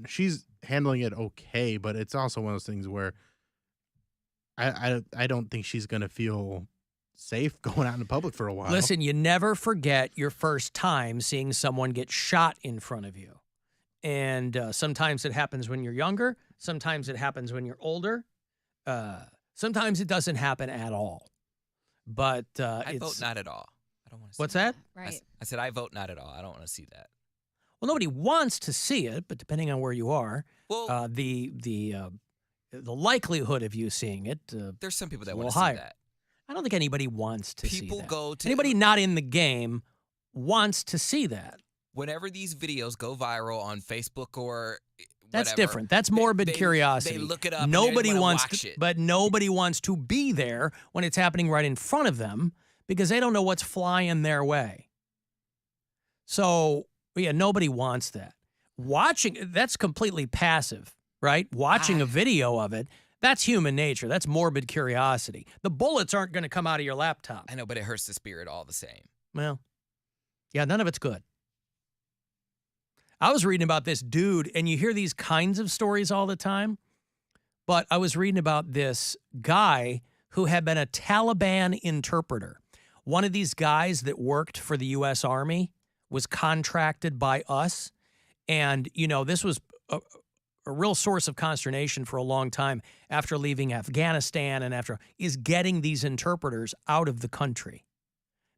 Speaker 3: she's handling it okay, but it's also one of those things where I don't think she's gonna feel safe going out in the public for a while.
Speaker 12: Listen, you never forget your first time seeing someone get shot in front of you. And sometimes it happens when you're younger. Sometimes it happens when you're older. Sometimes it doesn't happen at all. But
Speaker 13: I vote not at all. I don't want to see
Speaker 12: What's that?
Speaker 6: Right.
Speaker 13: I said I vote not at all. I don't want to see that.
Speaker 12: Well, nobody wants to see it, but depending on where you are,
Speaker 13: Well-
Speaker 12: the likelihood of you seeing it
Speaker 13: There's some people
Speaker 12: is
Speaker 13: that
Speaker 12: a
Speaker 13: want
Speaker 12: little
Speaker 13: to see
Speaker 12: higher.
Speaker 13: that.
Speaker 12: I don't think anybody wants to see
Speaker 13: People
Speaker 12: that.
Speaker 13: go to
Speaker 12: Anybody not in the game wants to see that.
Speaker 13: Whenever these videos go viral on Facebook or
Speaker 12: That's
Speaker 13: whatever,
Speaker 12: different. That's morbid curiosity.
Speaker 13: They look it up.
Speaker 12: Nobody
Speaker 13: and they
Speaker 12: wants
Speaker 13: watch
Speaker 12: to,
Speaker 13: it.
Speaker 12: but nobody wants to be there when it's happening right in front of them because they don't know what's flying their way. So, yeah, nobody wants that. Watching, that's completely passive, right? Watching a video of it, that's human nature. That's morbid curiosity. The bullets aren't going to come out of your laptop.
Speaker 13: I know, but it hurts the spirit all the same.
Speaker 12: Well, yeah, none of it's good. I was reading about this dude, and you hear these kinds of stories all the time, but I was reading about this guy who had been a Taliban interpreter. One of these guys that worked for the U.S. Army was contracted by us, and, this was a real source of consternation for a long time after leaving Afghanistan and is getting these interpreters out of the country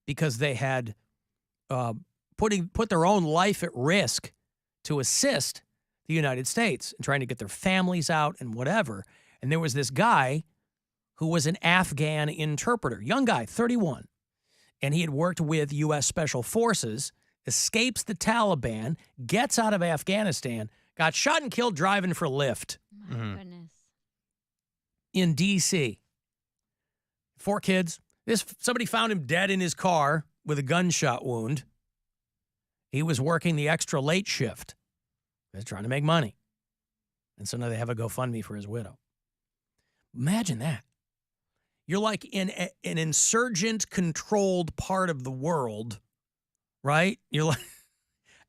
Speaker 12: because they had put their own life at risk to assist the United States in trying to get their families out and whatever. And there was this guy who was an Afghan interpreter, young guy, 31. And he had worked with U.S. Special Forces, escapes the Taliban, gets out of Afghanistan, got shot and killed driving for Lyft.
Speaker 6: My goodness.
Speaker 12: In D.C. 4 kids. Somebody found him dead in his car with a gunshot wound. He was working the extra late shift. He was trying to make money. And so now they have a GoFundMe for his widow. Imagine that. You're like in an insurgent-controlled part of the world, right? You're like,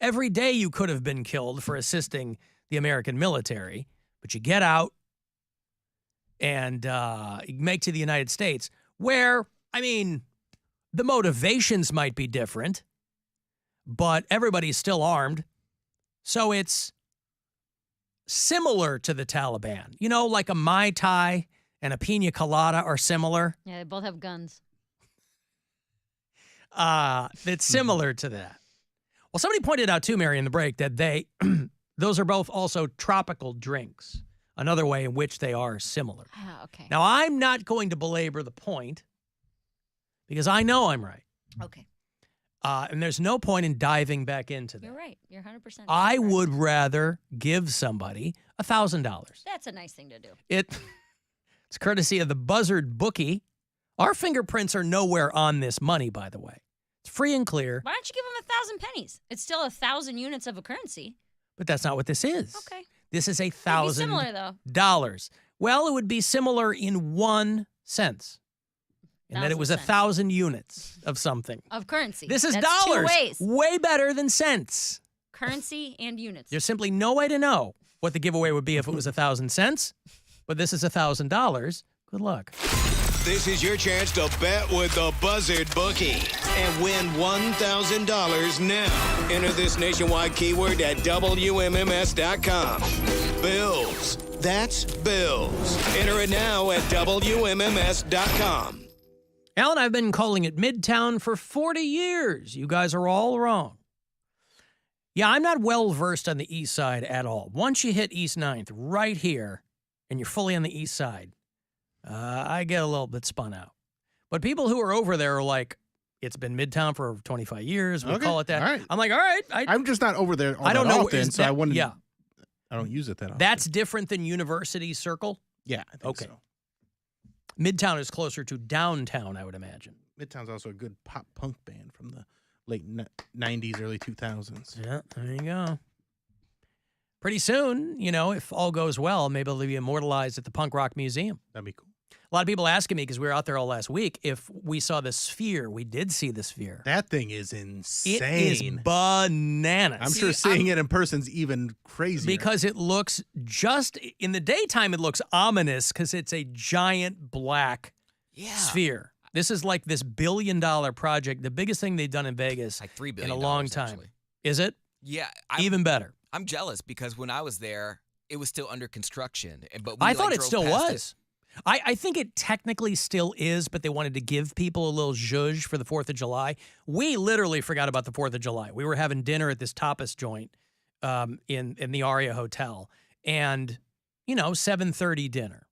Speaker 12: every day you could have been killed for assisting the American military, but you get out and you make to the United States, where, the motivations might be different, but everybody's still armed. So it's similar to the Taliban. Like a Mai Tai and a Pina Colada are similar.
Speaker 6: Yeah, they both have guns.
Speaker 12: It's similar to that. Well, somebody pointed out too, Mary, in the break, that those are both also tropical drinks, another way in which they are similar.
Speaker 6: Ah, okay.
Speaker 12: Now, I'm not going to belabor the point because I know I'm right.
Speaker 6: Okay.
Speaker 12: And there's no point in diving back into that.
Speaker 6: You're right. You're 100%
Speaker 12: I
Speaker 6: right.
Speaker 12: would rather give somebody $1,000.
Speaker 6: That's a nice thing to do.
Speaker 12: It's courtesy of the Buzzard bookie. Our fingerprints are nowhere on this money, by the way. It's free and clear,
Speaker 6: Why don't you give them 1,000 pennies? It's still 1,000 units of a currency.
Speaker 12: but that's not what this is.
Speaker 6: Okay.
Speaker 12: This is
Speaker 6: It'd be
Speaker 12: $1,000.
Speaker 6: similar, though.
Speaker 12: Well, it would be similar in 1 sense. And that it was 1,000 units of something.
Speaker 6: Of currency.
Speaker 12: This is
Speaker 6: That's
Speaker 12: dollars.
Speaker 6: 2 ways.
Speaker 12: Way better than cents.
Speaker 6: Currency and units.
Speaker 12: There's simply no way to know what the giveaway would be if it was 1,000 cents, but this is $1,000. Good luck.
Speaker 8: This is your chance to bet with the Buzzard bookie and win $1,000 now. Enter this nationwide keyword at WMMS.com. Bills, That's bills. Enter it now at WMMS.com.
Speaker 12: Alan, I've been calling it Midtown for 40 years. You guys are all wrong. Yeah, I'm not well versed on the east side at all. Once you hit East 9th, right here, and you're fully on the east side, I get a little bit spun out. But people who are over there are like, it's been Midtown for 25 years. We call it that.
Speaker 3: All right.
Speaker 12: I'm like, all right.
Speaker 3: I'm just not over there all
Speaker 12: I don't
Speaker 3: that
Speaker 12: know.
Speaker 3: often, so I wouldn't.
Speaker 12: Yeah.
Speaker 3: I don't use it that often.
Speaker 12: That's different than University Circle?
Speaker 3: Yeah, I think so.
Speaker 12: Midtown is closer to downtown, I would imagine.
Speaker 3: Midtown's also a good pop punk band from the late 90s, early 2000s.
Speaker 12: Yeah, there you go. Pretty soon, you know, if all goes well, maybe it'll be immortalized at the Punk Rock Museum.
Speaker 3: That'd be cool.
Speaker 12: A lot of people asking me, because we were out there all last week, if we saw the Sphere. We did see the Sphere.
Speaker 3: That thing is insane.
Speaker 12: It is bananas.
Speaker 3: I'm sure seeing it in person's even crazier.
Speaker 12: Because it looks just, in the daytime, it looks ominous because it's a giant black sphere. This is like this $1 billion project, the biggest thing they've done in Vegas
Speaker 13: like $3 billion
Speaker 12: in a long time.
Speaker 13: Actually.
Speaker 12: Is it?
Speaker 13: Yeah.
Speaker 12: Even better.
Speaker 13: I'm jealous because when I was there, it was still under construction. But
Speaker 12: I thought it still was. I think it technically still is, but they wanted to give people a little zhuzh for the 4th of July. We literally forgot about the 4th of July. We were having dinner at this tapas joint in the Aria Hotel. And, 7:30 dinner.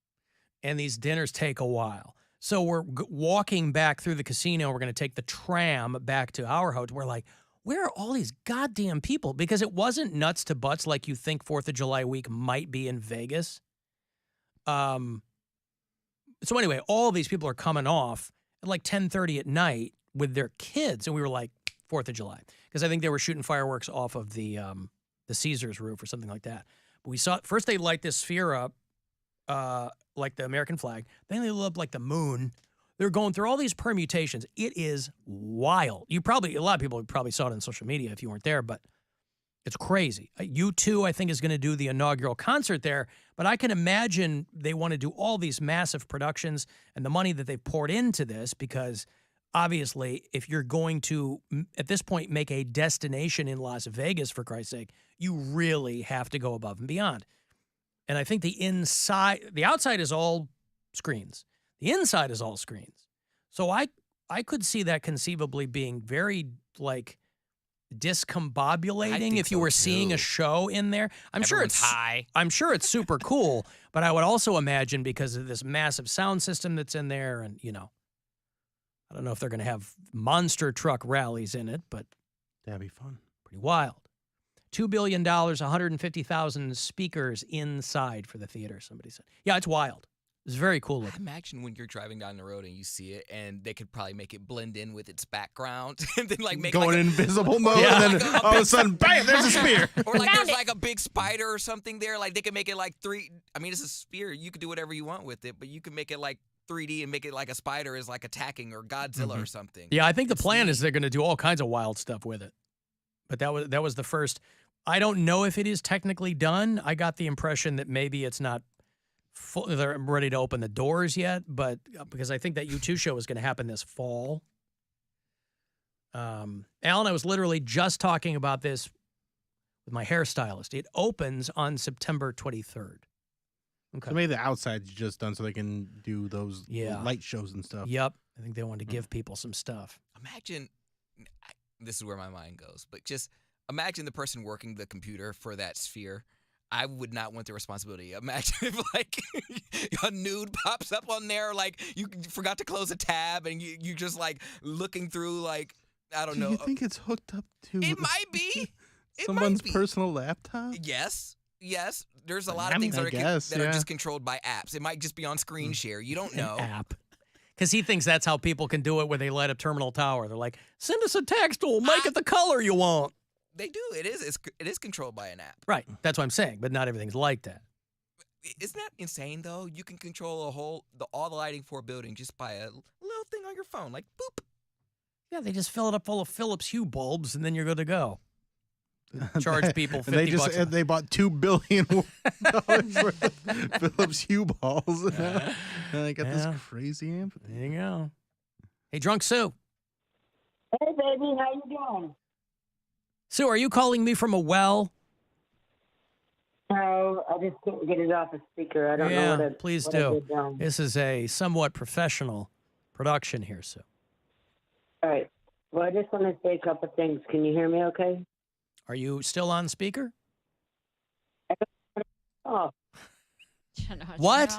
Speaker 12: And these dinners take a while. So we're walking back through the casino. We're going to take the tram back to our hotel. We're like, where are all these goddamn people? Because it wasn't nuts to butts like you think 4th of July week might be in Vegas. So anyway, all these people are coming off at like 10:30 at night with their kids. And we were like, 4th of July. Because I think they were shooting fireworks off of the Caesars roof or something like that. But we saw, first they light this sphere up like the American flag. Then they lit up like the moon. They're going through all these permutations. It is wild. A lot of people probably saw it on social media if you weren't there, but it's crazy. U2, I think, is going to do the inaugural concert there, but I can imagine they want to do all these massive productions and the money that they've poured into this because obviously if you're going to, at this point, make a destination in Las Vegas, for Christ's sake, you really have to go above and beyond. And I think the outside is all screens. The inside is all screens. So I could see that conceivably being very, discombobulating if you were seeing a show in there. I'm sure it's super cool, but I would also imagine because of this massive sound system that's in there and, I don't know if they're going to have monster truck rallies in it, but
Speaker 3: that'd be fun.
Speaker 12: Pretty wild. $2 billion, 150,000 speakers inside for the theater, somebody said. Yeah, it's wild. It's very cool looking.
Speaker 13: Imagine when you're driving down the road and you see it, and they could probably make it blend in with its background, and then make
Speaker 3: going invisible mode, and then all of a sudden, bam! There's a spear.
Speaker 13: Or there's a big spider or something there. They can make it it's a spear. You could do whatever you want with it, but you can make it 3D and make it like a spider is attacking or Godzilla or something.
Speaker 12: Yeah, I think the plan is they're going to do all kinds of wild stuff with it. But that was the first. I don't know if it is technically done. I got the impression that maybe it's not. They're ready to open the doors yet, but because I think that U2 show is going to happen this fall. Alan, I was literally just talking about this with my hairstylist. It opens on September 23rd. Okay.
Speaker 3: So maybe the outside's just done so they can do those light shows and stuff.
Speaker 12: Yep. I think they wanted to give people some stuff.
Speaker 13: Imagine, this is where my mind goes, but just imagine the person working the computer for that sphere. I would not want the responsibility. Imagine if a nude pops up on there, you forgot to close a tab and you just looking through I don't know.
Speaker 3: Do you think it's hooked up to
Speaker 13: It might be.
Speaker 3: someone's personal laptop?
Speaker 13: Yes. There's a lot of things that are just controlled by apps. It might just be on screen share. You don't know.
Speaker 12: An app. Because he thinks that's how people can do it where they light up Terminal Tower. They're like, send us a text, we'll make it the color you want.
Speaker 13: They do. It is controlled by an app.
Speaker 12: Right. That's what I'm saying. But not everything's like that.
Speaker 13: Isn't that insane, though? You can control all the lighting for a building just by a little thing on your phone, boop.
Speaker 12: Yeah, they just fill it up full of Philips Hue bulbs, and then you're good to go. Charge people $50
Speaker 3: and they bought $2 billion worth of Philips Hue balls. And they got this crazy amp.
Speaker 12: There you go. Hey, Drunk Sue.
Speaker 15: Hey, baby, how you doing?
Speaker 12: Sue, are you calling me from a well?
Speaker 15: No, I just can't get it off a speaker. I don't know what
Speaker 12: please
Speaker 15: what I
Speaker 12: do.
Speaker 15: did wrong.
Speaker 12: This is a somewhat professional production here, Sue.
Speaker 15: All right. Well, I just want to say a couple things. Can you hear me okay?
Speaker 12: Are you still on speaker?
Speaker 15: Oh.
Speaker 12: What?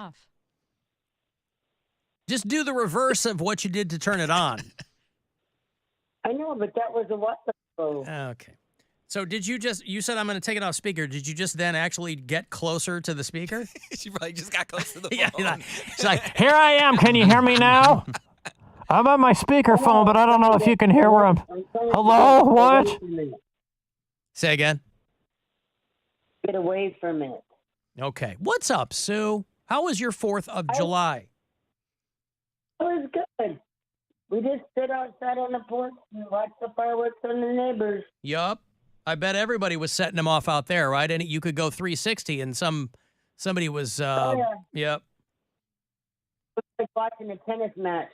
Speaker 12: Just do the reverse of what you did to turn it on.
Speaker 15: I know, but that was a while ago.
Speaker 12: Okay. So you said I'm going to take it off speaker. Did you just then actually get closer to the speaker?
Speaker 13: She probably just got close to the phone.
Speaker 12: Yeah, she's like, here I am. Can you hear me now? I'm on my speakerphone, but I don't know if you can hear where I'm. Hello? What? Say again.
Speaker 15: Get away from it.
Speaker 12: Okay. What's up, Sue? How was your 4th of July?
Speaker 15: It was good. We just stood outside on the porch and watched the fireworks on the neighbors.
Speaker 12: Yup. I bet everybody was setting them off out there, right? And you could go 360 and somebody was,
Speaker 15: yeah.
Speaker 12: Yep.
Speaker 15: It was like watching a tennis match.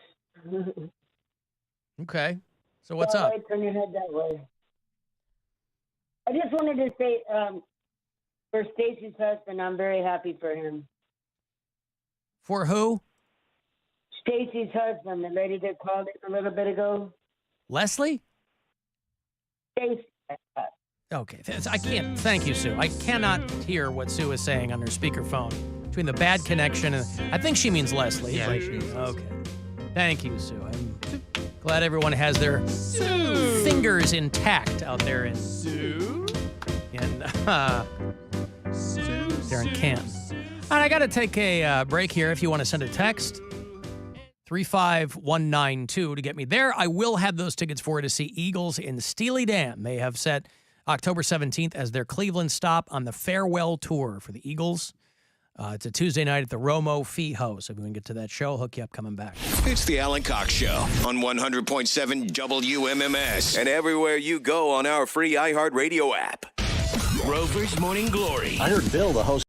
Speaker 12: Okay. So what's up?
Speaker 15: Turn your head that way. I just wanted to say, for Stacy's husband, I'm very happy for him.
Speaker 12: For who?
Speaker 15: Stacy's husband, the lady that called it a little bit ago.
Speaker 12: Leslie?
Speaker 15: Stacy.
Speaker 12: Okay. I can't. Thank you, Sue. I cannot hear what Sue is saying on her speakerphone between the bad connection and I think she means Leslie.
Speaker 3: Yeah,
Speaker 12: but,
Speaker 3: she does.
Speaker 12: Okay. Thank you, Sue. I'm glad everyone has their fingers intact out there in there in Canton. All right, I got to take a break here. If you want to send a text, 35192 to get me there. I will have those tickets for you to see Eagles in Steely Dan. They have set October 17th as their Cleveland stop on the farewell tour for the Eagles. It's a Tuesday night at the Romo Fijo. So if we can get to that show, hook you up coming back.
Speaker 8: It's the Alan Cox Show on 100.7 WMMS and everywhere you go on our free iHeartRadio app. Rover's Morning Glory.
Speaker 16: I heard Bill, the host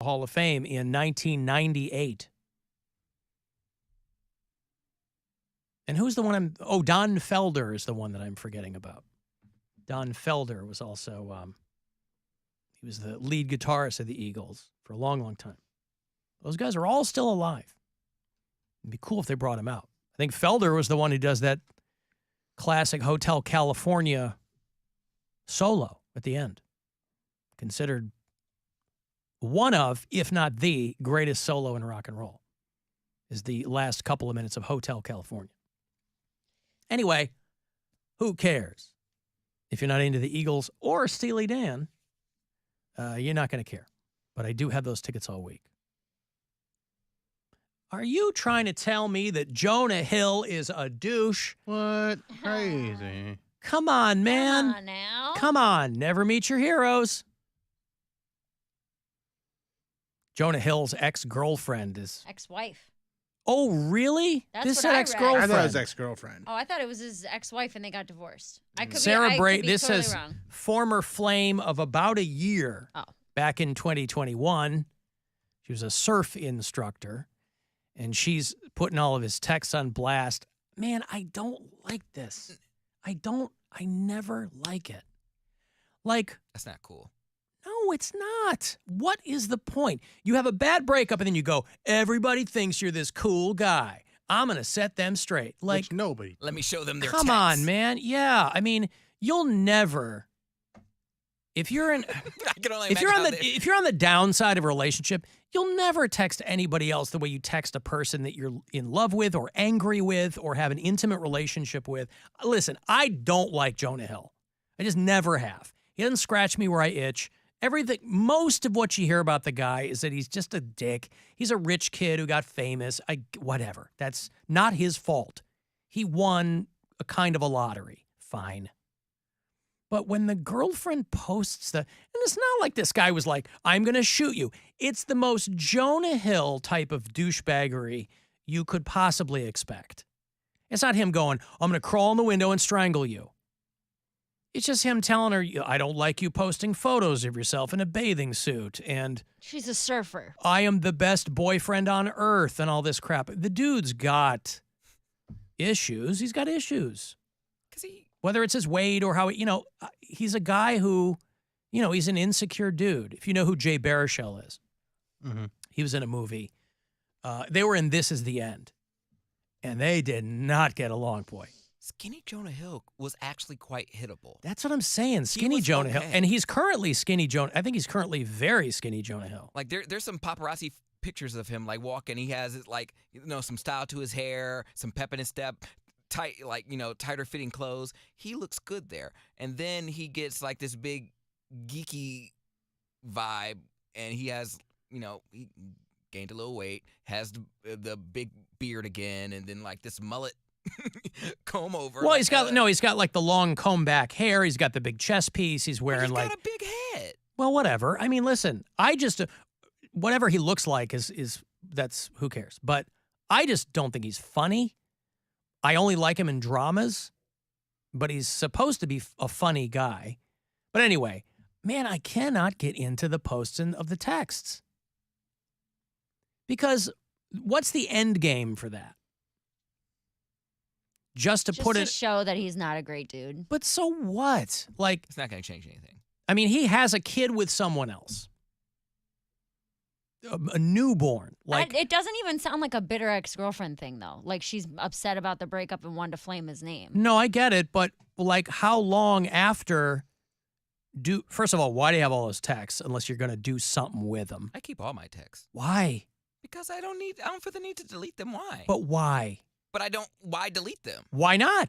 Speaker 12: Hall of Fame in 1998. And who's the one Don Felder is the one that I'm forgetting about. Don Felder was also, he was the lead guitarist of the Eagles for a long, long time. Those guys are all still alive. It'd be cool if they brought him out. I think Felder was the one who does that classic Hotel California solo at the end. Considered one of, if not the greatest solo in rock and roll, is the last couple of minutes of Hotel California. Anyway, who cares? If you're not into the Eagles or Steely Dan, you're not going to care. But I do have those tickets all week. Are you trying to tell me that Jonah Hill is a douche?
Speaker 3: What? Crazy.
Speaker 12: Come on, man.
Speaker 6: Come on now.
Speaker 12: Come on. Never meet your heroes. Jonah Hill's ex-girlfriend is...
Speaker 6: Ex-wife.
Speaker 12: Oh, really?
Speaker 6: That's
Speaker 12: this
Speaker 6: what
Speaker 12: said
Speaker 6: I read.
Speaker 12: ex-girlfriend.
Speaker 3: I thought it was ex-girlfriend.
Speaker 6: Oh, I thought it was his ex-wife and they got divorced. I could
Speaker 12: Sarah
Speaker 6: be,
Speaker 12: Bray,
Speaker 6: could be
Speaker 12: this
Speaker 6: totally
Speaker 12: says
Speaker 6: wrong.
Speaker 12: former flame of about a year.
Speaker 6: Oh.
Speaker 12: Back in 2021. She was a surf instructor, and she's putting all of his texts on blast. Man, I don't like this. I never like it. Like,
Speaker 13: that's not cool.
Speaker 12: No, it's not. What is the point? You have a bad breakup, and then you go, everybody thinks you're this cool guy. I'm going to set them straight. Like,
Speaker 3: which nobody.
Speaker 13: Let me show them their
Speaker 12: Come
Speaker 13: texts.
Speaker 12: on, man. Yeah. I mean, you'll never... If you're in, if you're on the downside of a relationship, you'll never text anybody else the way you text a person that you're in love with or angry with or have an intimate relationship with. Listen, I don't like Jonah Hill. I just never have. He doesn't scratch me where I itch. Everything, most of what you hear about the guy is that he's just a dick. He's a rich kid who got famous. Whatever. That's not his fault. He won a kind of a lottery. Fine. But when the girlfriend posts and it's not like this guy was like, I'm going to shoot you. It's the most Jonah Hill type of douchebaggery you could possibly expect. It's not him going, I'm going to crawl in the window and strangle you. It's just him telling her, I don't like you posting photos of yourself in a bathing suit. And
Speaker 6: she's a surfer.
Speaker 12: I am the best boyfriend on earth and all this crap. The dude's got issues. He's got issues. Whether it's his weight or how, he's a guy who, he's an insecure dude. If you know who Jay Baruchel is, he was in a movie. They were in This Is the End, and they did not get along, boy.
Speaker 13: Skinny Jonah Hill was actually quite hittable.
Speaker 12: That's what I'm saying. Skinny Jonah Hill. And he's currently skinny Jonah. I think he's currently very skinny Jonah Hill.
Speaker 13: Like there's some paparazzi pictures of him like walking. He has some style to his hair, some pep in his step. Tight, tighter fitting clothes. He looks good there. And then he gets like this big geeky vibe, and he has, he gained a little weight, has the big beard again, and then like this mullet comb over.
Speaker 12: Well, he's got like the long comb back hair. He's got the big chest piece. He's wearing
Speaker 13: he's got a big head.
Speaker 12: Well, whatever. I mean, listen, I just whatever he looks like is that's who cares. But I just don't think he's funny. I only like him in dramas, but he's supposed to be a funny guy. But anyway, man, I cannot get into the posting of the texts. Because what's the end game for that? Just to
Speaker 6: show that he's not a great dude.
Speaker 12: But so what? Like,
Speaker 13: it's not going to change anything.
Speaker 12: I mean, he has a kid with someone else. A newborn. Like,
Speaker 6: it doesn't even sound like a bitter ex-girlfriend thing, though. Like she's upset about the breakup and wanted to flame his name.
Speaker 12: No, I get it, but like how long after first of all, why do you have all those texts unless you're going to do something with them?
Speaker 13: I keep all my texts.
Speaker 12: Why?
Speaker 13: Because I don't feel the need to delete them. Why?
Speaker 12: But why?
Speaker 13: But why delete them?
Speaker 12: Why not?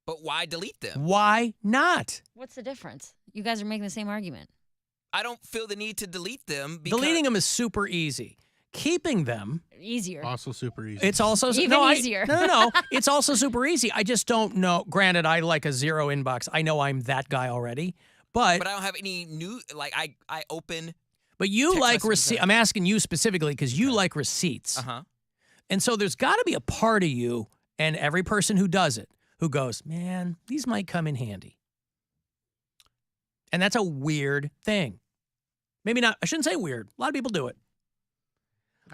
Speaker 13: But why delete them?
Speaker 12: Why not?
Speaker 6: What's the difference? You guys are making the same argument.
Speaker 13: I don't feel the need to delete them. Because
Speaker 12: deleting them is super easy. Keeping them
Speaker 6: easier.
Speaker 3: Also super easy.
Speaker 12: It's also
Speaker 6: easier.
Speaker 12: No. It's also super easy. I just don't know. Granted, I like a zero inbox. I know I'm that guy already, but
Speaker 13: I don't have any new. Like I open.
Speaker 12: But you like receipts. I'm asking you specifically because you like receipts. And so there's got to be a part of you, and every person who does it, who goes, man, these might come in handy. And that's a weird thing. Maybe not. I shouldn't say weird. A lot of people do it.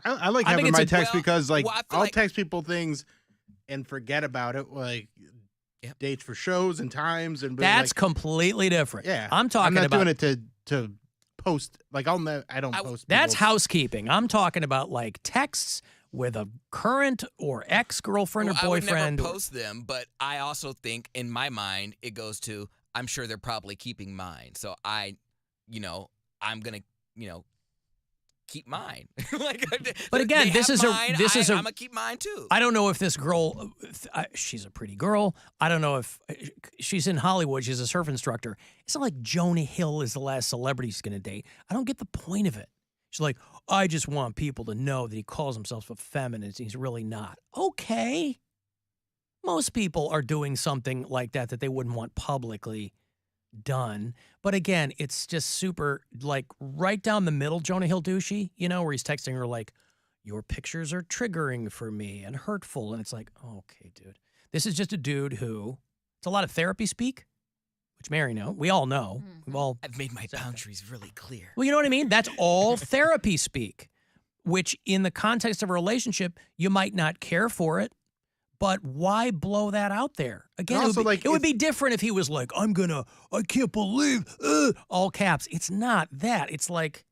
Speaker 3: I like
Speaker 12: I think
Speaker 3: having
Speaker 12: it's
Speaker 3: my
Speaker 12: a-
Speaker 3: text because like
Speaker 13: well, I feel
Speaker 3: I'll
Speaker 13: like-
Speaker 3: text people things and forget about it, like dates for shows and times and
Speaker 12: That's
Speaker 3: like,
Speaker 12: completely different.
Speaker 3: yeah.
Speaker 12: I'm talking
Speaker 3: not
Speaker 12: about
Speaker 3: doing it to post. Like I don't post.
Speaker 12: That's
Speaker 3: people's-
Speaker 12: housekeeping. I'm talking about like texts with a current or ex-girlfriend or
Speaker 13: Well, I would
Speaker 12: boyfriend.
Speaker 13: never post them, but I also think in my mind it goes to I'm sure they're probably keeping mine. So I'm gonna, keep mine.
Speaker 12: But again,
Speaker 13: they
Speaker 12: this
Speaker 13: have
Speaker 12: is
Speaker 13: mine,
Speaker 12: a.
Speaker 13: I'm gonna keep mine too.
Speaker 12: I don't know if this girl, she's a pretty girl. I don't know if she's in Hollywood. She's a surf instructor. It's not like Jonah Hill is the last celebrity she's going to date. I don't get the point of it. She's like, I just want people to know that he calls himself effeminate. He's really not. Okay. Most people are doing something like that they wouldn't want publicly done. But again, it's just super, like, right down the middle, Jonah Hill douchey, where he's texting her like, your pictures are triggering for me and hurtful. And it's like, okay, dude. This is just a dude who, it's a lot of therapy speak, which Mary know. We all know. We've all.
Speaker 13: I've made my boundaries really clear.
Speaker 12: Well, you know what I mean? That's all therapy speak, which in the context of a relationship, you might not care for it. But why blow that out there? Again,
Speaker 3: Also,
Speaker 12: it would be different if he was like, I can't believe, all caps. It's not that. It's like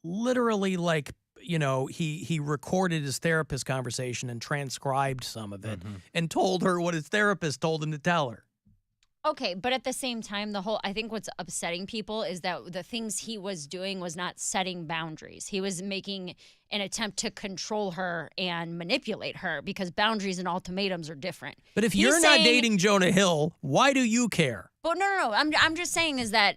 Speaker 12: literally like, he recorded his therapist conversation and transcribed some of it and told her what his therapist told him to tell her.
Speaker 6: Okay, but at the same time, I think what's upsetting people is that the things he was doing was not setting boundaries. He was making an attempt to control her and manipulate her because boundaries and ultimatums are different.
Speaker 12: But if you're not dating Jonah Hill, why do you care?
Speaker 6: But no. I'm just saying is that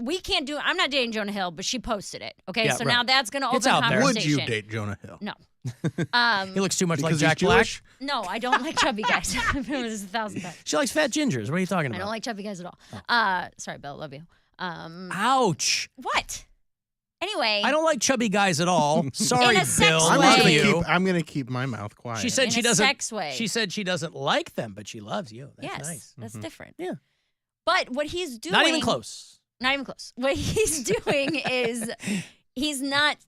Speaker 6: we can't do. I'm not dating Jonah Hill, but she posted it. Okay,
Speaker 12: Yeah,
Speaker 6: so
Speaker 12: right.
Speaker 6: now that's going to
Speaker 12: It's
Speaker 6: open
Speaker 12: out there.
Speaker 6: conversation.
Speaker 3: Would you date Jonah Hill?
Speaker 6: No.
Speaker 12: He looks too much like
Speaker 3: Because
Speaker 12: Jack
Speaker 3: he's
Speaker 12: Black.
Speaker 3: Jewish?
Speaker 6: No, I don't like chubby guys. I've heard this 1,000 times.
Speaker 12: She likes fat gingers. What are you talking about?
Speaker 6: I don't like chubby guys at all. Sorry, Bill, love you.
Speaker 12: Ouch.
Speaker 6: What? Anyway,
Speaker 12: I don't like chubby guys at all. Sorry,
Speaker 6: In a sex
Speaker 12: Bill.
Speaker 6: way.
Speaker 12: Love you.
Speaker 3: I'm gonna keep my mouth quiet.
Speaker 12: She said
Speaker 6: In
Speaker 12: she
Speaker 6: a
Speaker 12: doesn't.
Speaker 6: sex way.
Speaker 12: She said she doesn't like them, but she loves you. That's
Speaker 6: yes,
Speaker 12: nice.
Speaker 6: that's different.
Speaker 12: Yeah.
Speaker 6: But what he's doing,
Speaker 12: Not even close.
Speaker 6: Not even close. What he's doing is he's not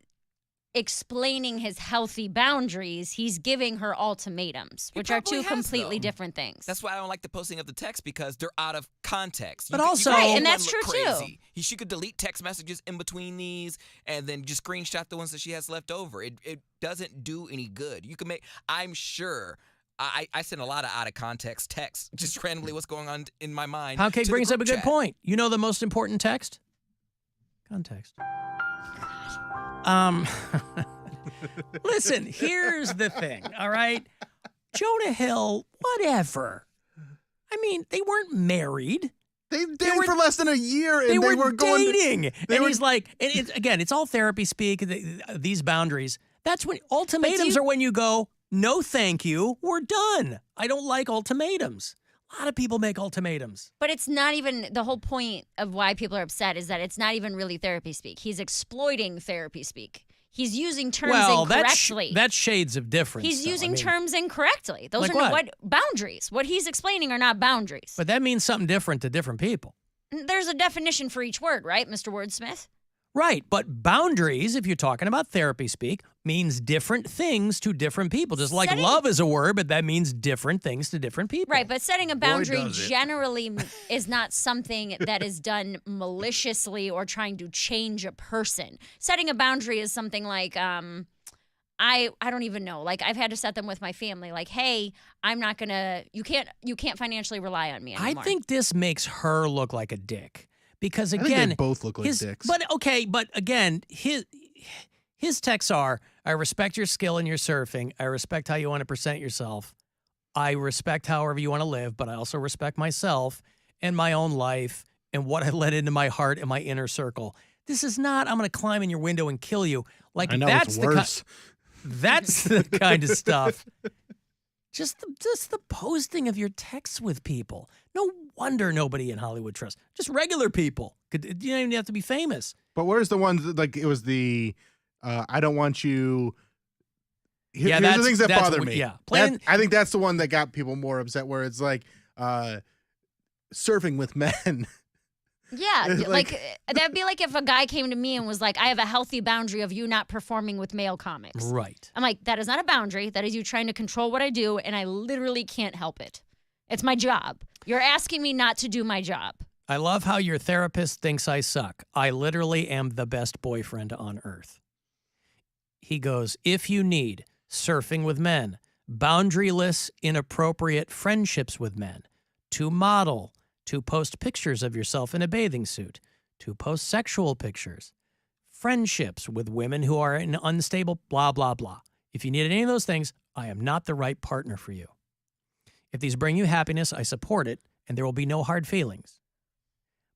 Speaker 6: explaining his healthy boundaries. He's giving her ultimatums, which are
Speaker 13: probably
Speaker 6: two
Speaker 13: has,
Speaker 6: completely
Speaker 13: though.
Speaker 6: different things.
Speaker 13: That's why I don't like the posting of the text because they're out of context.
Speaker 12: But
Speaker 13: could-
Speaker 12: also-
Speaker 13: could make
Speaker 12: Right,
Speaker 6: and
Speaker 13: one
Speaker 6: that's
Speaker 13: look
Speaker 6: true, too.
Speaker 13: crazy. She could delete text messages in between these and then just screenshot the ones that she has left over. It doesn't do any good. You can make. I'm sure. I send a lot of out of context texts, just randomly what's going on in my mind.
Speaker 12: Poundcake
Speaker 13: to the
Speaker 12: brings up a
Speaker 13: group
Speaker 12: good
Speaker 13: chat.
Speaker 12: point. You know the most important text? Context. Listen, here's the thing, all right? Jonah Hill, whatever. I mean, they weren't married.
Speaker 3: They dated for less than a year, and
Speaker 12: They were
Speaker 3: going.
Speaker 12: dating. He's like, and again, it's all therapy speak, these boundaries. That's when ultimatums are when you go, no, thank you, we're done. I don't like ultimatums. A lot of people make ultimatums.
Speaker 6: But it's not even the whole point of why people are upset is that it's not even really therapy speak. He's exploiting therapy speak. He's using terms incorrectly.
Speaker 12: That's shades of difference.
Speaker 6: He's
Speaker 12: though.
Speaker 6: using
Speaker 12: I mean,
Speaker 6: terms incorrectly. Those
Speaker 12: Like
Speaker 6: are
Speaker 12: what?
Speaker 6: Boundaries. What he's explaining are not boundaries.
Speaker 12: But that means something different to different people.
Speaker 6: There's a definition for each word, right, Mr. Wordsmith?
Speaker 12: Right, but boundaries, if you're talking about therapy speak, means different things to different people. Just like love is a word, but that means different things to different people.
Speaker 6: Right, but setting a boundary
Speaker 12: does it.
Speaker 6: generally is not something that is done maliciously or trying to change a person. Setting a boundary is something like I don't even know. Like I've had to set them with my family. Like, hey, I'm not gonna. You can't financially rely on me anymore.
Speaker 12: I think this makes her look like a dick because
Speaker 3: I think
Speaker 12: again,
Speaker 3: they both look like dicks.
Speaker 12: But again, his texts are: I respect your skill in your surfing. I respect how you want to present yourself. I respect however you want to live, but I also respect myself and my own life and what I let into my heart and my inner circle. This is not. I'm going to climb in your window and kill you. Like
Speaker 3: I know
Speaker 12: that's
Speaker 3: it's worse.
Speaker 12: That's the kind of stuff. Just the posting of your texts with people. No wonder nobody in Hollywood trusts. Just regular people. You don't even have to be famous.
Speaker 3: But where's the ones that, like it was the I don't want you.
Speaker 12: Yeah,
Speaker 3: Here's the things that
Speaker 12: that's
Speaker 3: bother
Speaker 12: what-
Speaker 3: me.
Speaker 12: yeah.
Speaker 3: I think that's the one that got people more upset. Where it's like surfing with men.
Speaker 6: Yeah, like that'd be like if a guy came to me and was like, I have a healthy boundary of you not performing with male comics.
Speaker 12: Right.
Speaker 6: I'm like, that is not a boundary. That is you trying to control what I do, and I literally can't help it. It's my job. You're asking me not to do my job.
Speaker 12: I love how your therapist thinks I suck. I literally am the best boyfriend on earth. He goes, if you need surfing with men, boundaryless, inappropriate friendships with men, to model, to post pictures of yourself in a bathing suit, to post sexual pictures, friendships with women who are in unstable, blah, blah, blah. If you need any of those things, I am not the right partner for you. If these bring you happiness, I support it, and there will be no hard feelings.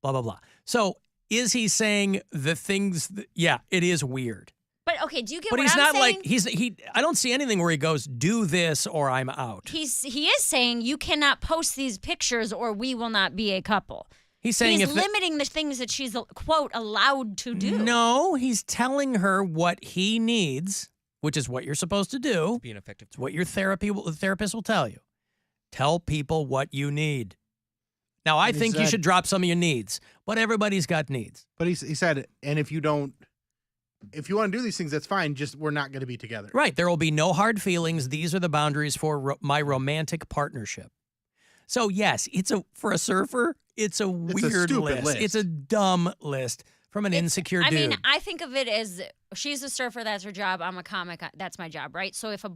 Speaker 12: Blah, blah, blah. So is he saying the things that, yeah, it is weird.
Speaker 6: But okay, do you get
Speaker 12: But
Speaker 6: what
Speaker 12: he's
Speaker 6: I'm
Speaker 12: not
Speaker 6: saying?
Speaker 12: like, I don't see anything where he goes, do this or I'm out.
Speaker 6: He is saying you cannot post these pictures or we will not be a couple.
Speaker 12: He's saying
Speaker 6: he's limiting the things that she's, quote, allowed to do.
Speaker 12: No, he's telling her what he needs, which is what you're supposed to do.
Speaker 13: Be an effective.
Speaker 12: It's what your therapist will tell you. Tell people what you need. Now, I think you should drop some of your needs, but everybody's got needs.
Speaker 3: But he said, and if you want to do these things, that's fine. Just we're not going to be together.
Speaker 12: Right. There will be no hard feelings. These are the boundaries for my romantic partnership. So, yes, for a surfer, it's a weird list. It's a dumb list from an insecure dude.
Speaker 6: I mean, I think of it as she's a surfer, that's her job. I'm a comic, that's my job, right? So if a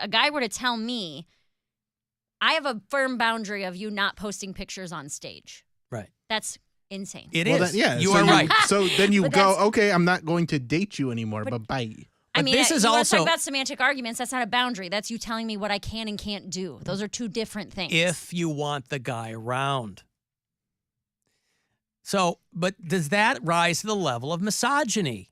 Speaker 6: guy were to tell me, I have a firm boundary of you not posting pictures on stage.
Speaker 12: Right.
Speaker 6: That's insane.
Speaker 12: It is.
Speaker 3: You
Speaker 12: are right.
Speaker 3: So then you go, okay, I'm not going to date you anymore, but bye.
Speaker 6: I mean, this is you want to talk about semantic arguments. That's not a boundary. That's you telling me what I can and can't do. Those are two different things.
Speaker 12: If you want the guy around. So, but does that rise to the level of misogyny?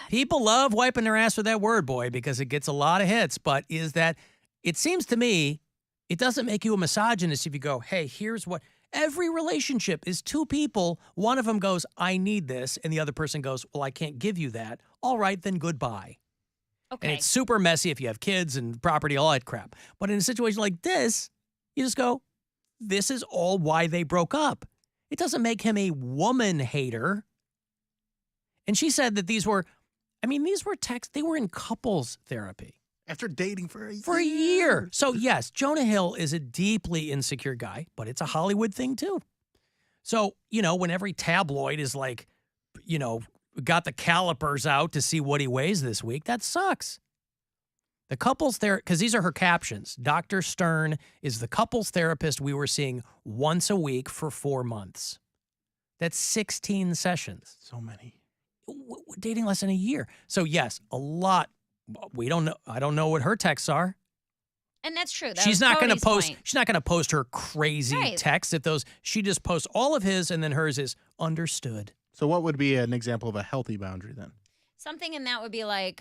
Speaker 12: People love wiping their ass with that word, boy, because it gets a lot of hits. But it seems to me, it doesn't make you a misogynist if you go, hey, here's what. Every relationship is two people. One of them goes, I need this. And the other person goes, well, I can't give you that. All right, then goodbye.
Speaker 6: Okay.
Speaker 12: And it's super messy if you have kids and property, all that crap. But in a situation like this, you just go, this is all why they broke up. It doesn't make him a woman hater. And she said that these were texts. They were in couples therapy.
Speaker 3: After dating for a year.
Speaker 12: For a year. So, yes, Jonah Hill is a deeply insecure guy, but it's a Hollywood thing, too. So, when every tabloid is like, got the calipers out to see what he weighs this week, that sucks. The couples therapist, because these are her captions. Dr. Stern is the couples therapist we were seeing once a week for 4 months. That's 16 sessions.
Speaker 3: So many.
Speaker 12: Dating less than a year. So, yes, a lot. We don't know. I don't know what her texts are.
Speaker 6: And that's true.
Speaker 12: She's not going to post.
Speaker 6: Point.
Speaker 12: She's not going to post her crazy texts. She just posts all of his, and then hers is understood.
Speaker 3: So, what would be an example of a healthy boundary then?
Speaker 6: Something in that would be like,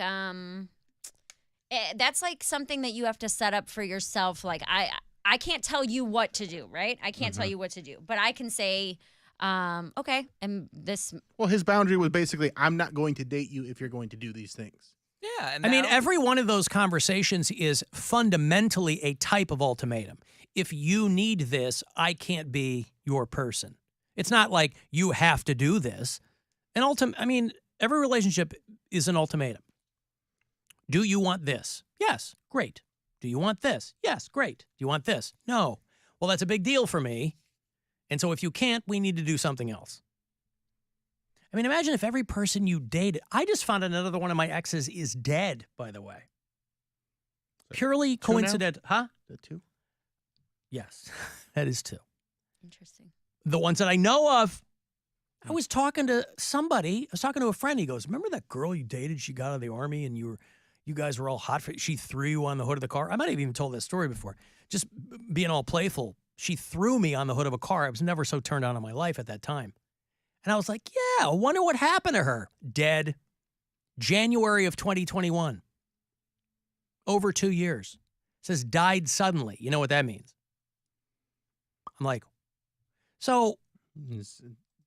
Speaker 6: that's like something that you have to set up for yourself. Like I can't tell you what to do, right? I can't tell you what to do, but I can say, okay, and this.
Speaker 3: Well, his boundary was basically, I'm not going to date you if you're going to do these things.
Speaker 13: Yeah. And
Speaker 12: I mean, every one of those conversations is fundamentally a type of ultimatum. If you need this, I can't be your person. It's not like you have to do this. Every relationship is an ultimatum. Do you want this? Yes. Great. Do you want this? Yes. Great. Do you want this? No. Well, that's a big deal for me. And so if you can't, we need to do something else. I mean, imagine if every person you dated. I just found another one of my exes is dead, by the way. Purely coincidental. Huh?
Speaker 3: The two?
Speaker 12: Yes, that is two.
Speaker 6: Interesting.
Speaker 12: The ones that I know of. I was talking to somebody. I was talking to a friend. He goes, remember that girl you dated? She got out of the Army and you guys were all hot for it. She threw you on the hood of the car. I might have even told that story before. Just being all playful. She threw me on the hood of a car. I was never so turned on in my life at that time. And I was like, yeah, I wonder what happened to her. Dead. January of 2021. Over 2 years. It says died suddenly. You know what that means? I'm like, so,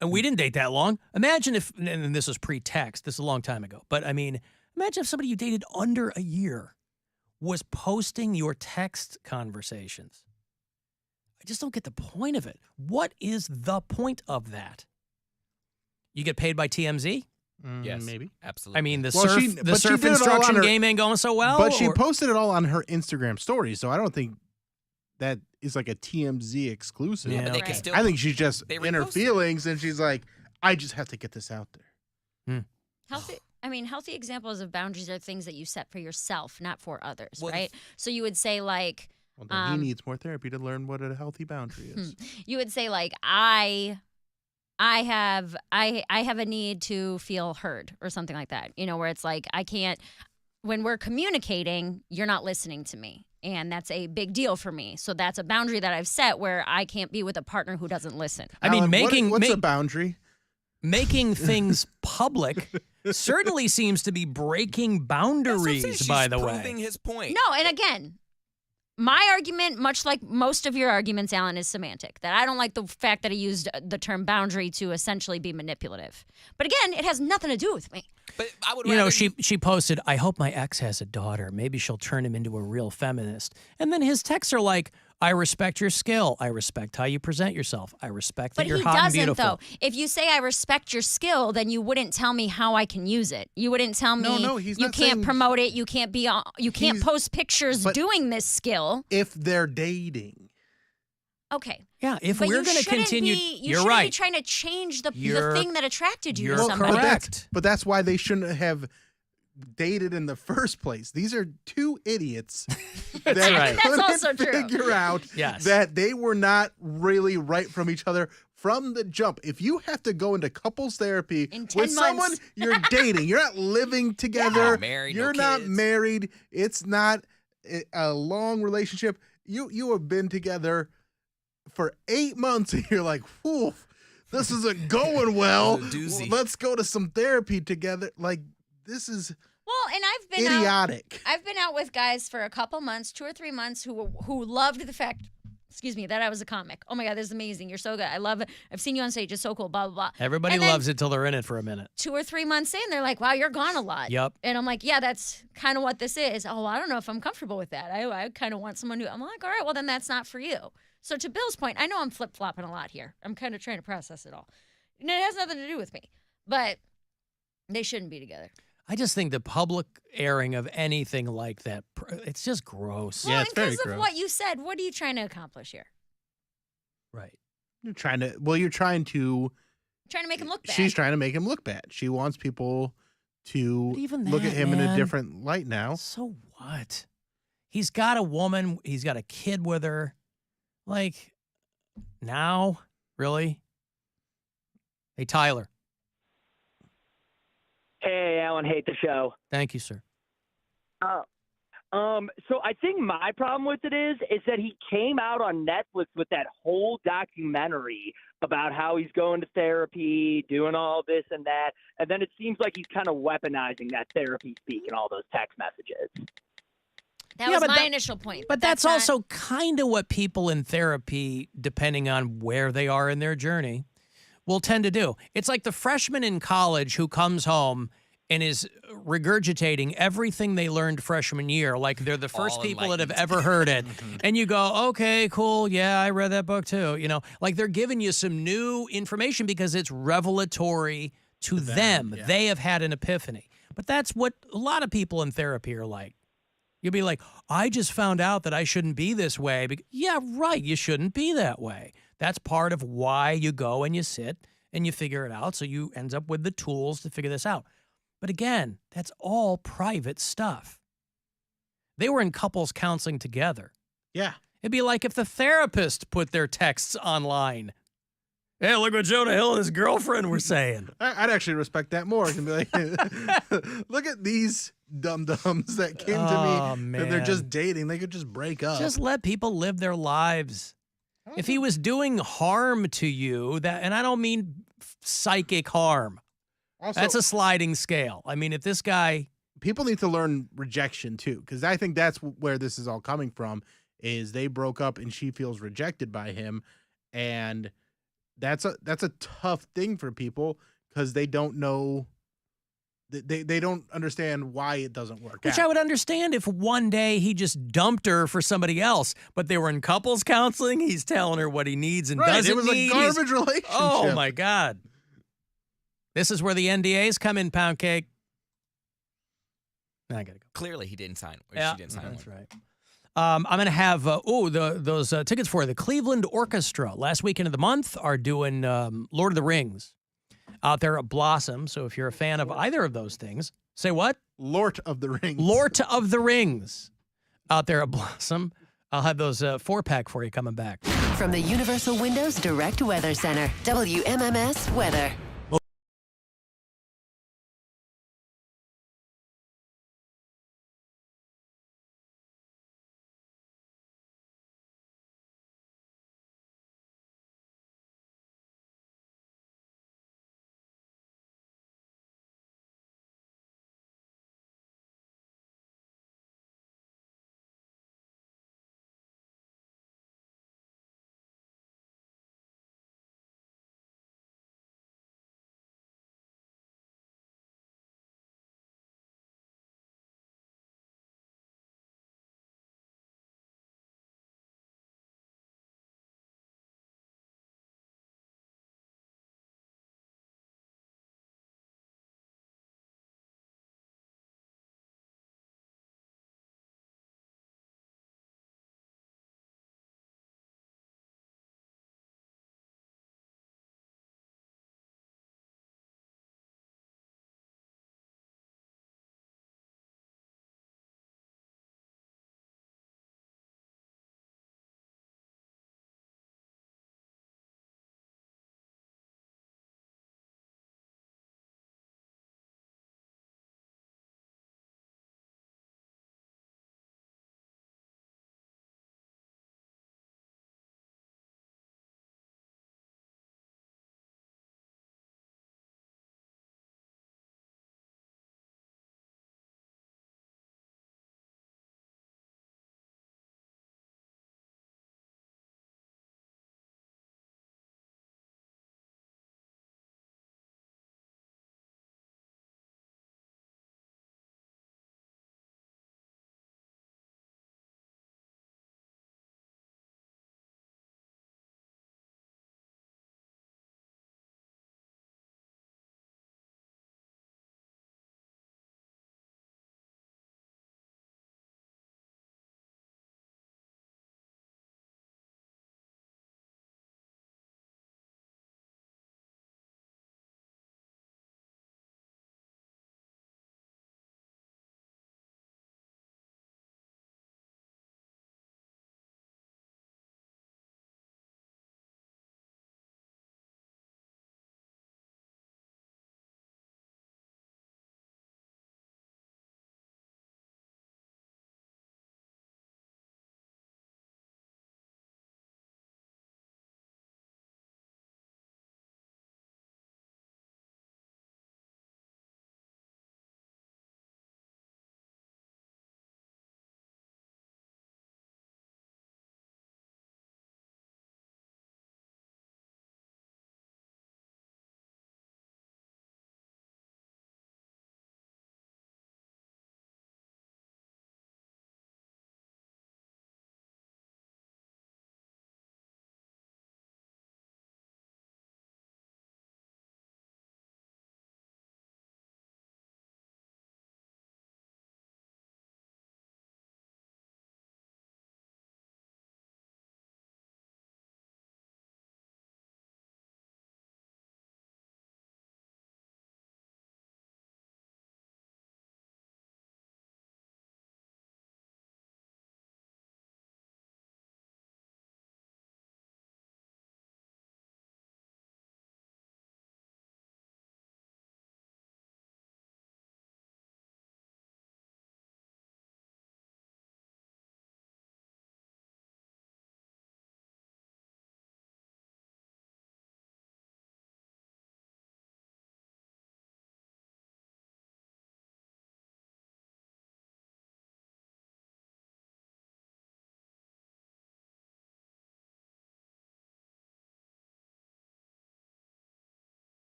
Speaker 12: and we didn't date that long. Imagine if, and this was pre-text, this is a long time ago, but I mean, imagine if somebody you dated under a year was posting your text conversations. I just don't get the point of it. What is the point of that? You get paid by TMZ?
Speaker 13: Yes,
Speaker 3: maybe.
Speaker 13: absolutely.
Speaker 12: I mean, the
Speaker 3: Well,
Speaker 12: surf,
Speaker 3: she-
Speaker 12: the
Speaker 3: but she
Speaker 12: surf
Speaker 3: did it all
Speaker 12: instruction
Speaker 3: on her-
Speaker 12: game ain't going so well?
Speaker 3: But she
Speaker 12: or-
Speaker 3: posted it all on her Instagram story, so I don't think that is like a TMZ exclusive.
Speaker 12: Yeah,
Speaker 13: But they can still.
Speaker 3: I think she's just
Speaker 13: they
Speaker 3: in her
Speaker 13: reposted it.
Speaker 3: feelings, and she's like, I just have to get this out there.
Speaker 6: Healthy examples of boundaries are things that you set for yourself, not for others,
Speaker 13: Well,
Speaker 6: right? So you would say like,
Speaker 3: Well, then he needs more therapy to learn what a healthy boundary is.
Speaker 6: you would say like, I have a need to feel heard or something like that. You know, where it's like I can't. When we're communicating, you're not listening to me. And that's a big deal for me. So that's a boundary that I've set where I can't be with a partner who doesn't listen.
Speaker 12: I mean,
Speaker 3: Alan, what's a boundary?
Speaker 12: Making things public certainly seems to be breaking boundaries, by the way.
Speaker 13: Proving his point.
Speaker 6: No, and again, my argument, much like most of your arguments, Alan, is semantic. That I don't like the fact that he used the term boundary to essentially be manipulative. But again, it has nothing to do with me.
Speaker 13: But I would
Speaker 12: You know,
Speaker 13: rather
Speaker 12: she posted, I hope my ex has a daughter. Maybe she'll turn him into a real feminist. And then his texts are like, I respect your skill. I respect how you present yourself. I respect that
Speaker 6: But
Speaker 12: you're
Speaker 6: he
Speaker 12: hot and
Speaker 6: doesn't,
Speaker 12: beautiful.
Speaker 6: though. If you say I respect your skill, then you wouldn't tell me how I can use it. You wouldn't tell me
Speaker 3: No, he's
Speaker 6: you
Speaker 3: not
Speaker 6: can't
Speaker 3: saying-
Speaker 6: promote it. You can't be on. You can't
Speaker 3: He's-
Speaker 6: post pictures
Speaker 3: but-
Speaker 6: doing this skill.
Speaker 3: If they're dating.
Speaker 6: Okay.
Speaker 12: Yeah, if
Speaker 6: But
Speaker 12: we're
Speaker 6: you
Speaker 12: going to
Speaker 6: shouldn't
Speaker 12: continue,
Speaker 6: be, you
Speaker 12: you're
Speaker 6: shouldn't
Speaker 12: right.
Speaker 6: be trying to change the
Speaker 12: You're-
Speaker 6: thing that attracted you
Speaker 12: you're
Speaker 6: to somebody.
Speaker 12: correct.
Speaker 3: But that's why they shouldn't have dated in the first place. These are two idiots that
Speaker 12: right.
Speaker 6: That's
Speaker 3: couldn't
Speaker 6: also true.
Speaker 3: figure out
Speaker 12: Yes.
Speaker 3: that they were not really right from each other from the jump. If you have to go into couples therapy
Speaker 6: In 10
Speaker 3: with someone
Speaker 6: months.
Speaker 3: you're dating, you're not living together,
Speaker 13: married, no
Speaker 3: you're not
Speaker 13: kids.
Speaker 3: married, it's not a long relationship. You have been together for 8 months and you're like, whew, this isn't going well.
Speaker 13: This is a doozy.
Speaker 3: Let's go to some therapy together. Like, this is
Speaker 6: Well, and I've been
Speaker 3: idiotic.
Speaker 6: I've been out with guys for a couple months, 2 or 3 months, who loved the fact, that I was a comic. Oh my God, this is amazing. You're so good. I love it. I've seen you on stage. It's so cool. Blah blah blah.
Speaker 12: Everybody
Speaker 6: And then
Speaker 12: loves it till they're in it for a minute.
Speaker 6: 2 or 3 months in, they're like, "Wow, you're gone a lot."
Speaker 12: Yep.
Speaker 6: And I'm like, "Yeah, that's kind of what this is." Oh, I don't know if I'm comfortable with that. I kind of want someone who. I'm like, "All right, well then that's not for you." So to Bill's point, I know I'm flip flopping a lot here. I'm kind of trying to process it all. And it has nothing to do with me, but they shouldn't be together.
Speaker 12: I just think the public airing of anything like that, it's just gross.
Speaker 6: Well, and because of what you said, what are you trying to accomplish here?
Speaker 12: Right.
Speaker 3: You're trying to
Speaker 6: Trying to make him look bad.
Speaker 3: she's trying to make him look bad. She wants people to
Speaker 12: even
Speaker 3: look at
Speaker 12: that,
Speaker 3: him in a
Speaker 12: man.
Speaker 3: different light now.
Speaker 12: So what? He's got a woman. He's got a kid with her. Like, now? Really? Hey, Tyler.
Speaker 16: Hey, Alan, hate the show.
Speaker 12: Thank you, sir.
Speaker 16: So I think my problem with it is that he came out on Netflix with that whole documentary about how he's going to therapy, doing all this and that, and then it seems like he's kind of weaponizing that therapy speak in all those text messages.
Speaker 6: That
Speaker 12: Yeah,
Speaker 6: was
Speaker 12: but
Speaker 6: my
Speaker 12: that-
Speaker 6: initial point.
Speaker 12: But that's
Speaker 6: not-
Speaker 12: also kind of what people in therapy, depending on where they are in their journey, will tend to do. It's like the freshman in college who comes home and is regurgitating everything they learned freshman year, like they're the first
Speaker 13: All
Speaker 12: people that have
Speaker 13: enlightened.
Speaker 12: ever heard it. And you go, okay, cool. Yeah, I read that book too. You know, like they're giving you some new information because it's revelatory to them.
Speaker 3: yeah.
Speaker 12: They have had an epiphany. But that's what a lot of people in therapy are like. You'll be like, I just found out that I shouldn't be this way. Yeah, right. You shouldn't be that way. That's part of why you go and you sit and you figure it out. So you end up with the tools to figure this out. But again, that's all private stuff. They were in couples counseling together.
Speaker 3: Yeah.
Speaker 12: It'd be like if the therapist put their texts online. Hey, look what Jonah Hill and his girlfriend were saying.
Speaker 3: I'd actually respect that more. And be like, look at these dum-dums that came to me.
Speaker 12: Oh,
Speaker 3: And they're just
Speaker 12: man.
Speaker 3: dating. They could just break up.
Speaker 12: Just let people live their lives. If he was doing harm to you, and I don't mean psychic harm.
Speaker 3: Also,
Speaker 12: That's a sliding scale. I mean, if this guy,
Speaker 3: people need to learn rejection too, because I think that's where this is all coming from. Is they broke up and she feels rejected by him, and that's a tough thing for people because they don't know They don't understand why it doesn't work.
Speaker 12: Which
Speaker 3: out.
Speaker 12: I would understand if one day he just dumped her for somebody else, but they were in couples counseling. He's telling her what he needs and doesn't
Speaker 3: It was
Speaker 12: need.
Speaker 3: a garbage relationship.
Speaker 12: Oh my God! This is where the NDAs come in, Poundcake. I gotta go.
Speaker 13: Clearly, he didn't sign. Or
Speaker 12: Yeah,
Speaker 13: she didn't sign
Speaker 12: that's
Speaker 13: one.
Speaker 12: right. I'm going to have those tickets for the Cleveland Orchestra last weekend of the month are doing Lord of the Rings out there at Blossom. So if you're a fan of either of those things, say what?
Speaker 3: Lord of the Rings.
Speaker 12: Lord of the Rings out there at Blossom. I'll have those 4-pack for you coming back.
Speaker 10: From the Universal Windows Direct Weather Center, WMMS Weather.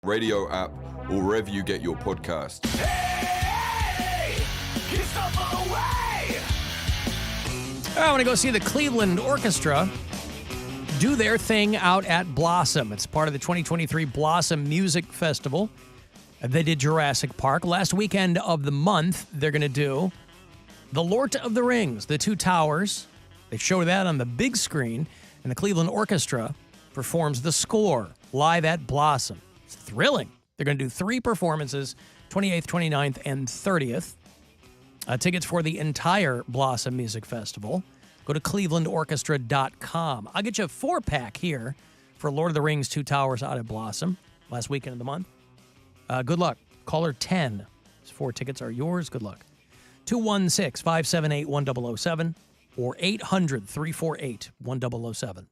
Speaker 14: Radio app, or wherever you get your podcasts.
Speaker 12: I want to go see the Cleveland Orchestra do their thing out at Blossom. It's part of the 2023 Blossom Music Festival. They did Jurassic Park. Last weekend of the month, they're going to do The Lord of the Rings, The Two Towers. They show that on the big screen, and the Cleveland Orchestra performs the score live at Blossom. It's thrilling. They're going to do 3 performances, 28th, 29th, and 30th. Tickets for the entire Blossom Music Festival. Go to clevelandorchestra.com. I'll get you a 4-pack here for Lord of the Rings, Two Towers out at Blossom last weekend of the month. Good luck. Caller 10. These 4 tickets are yours. Good luck. 216-578-1007 or 800-348-1007.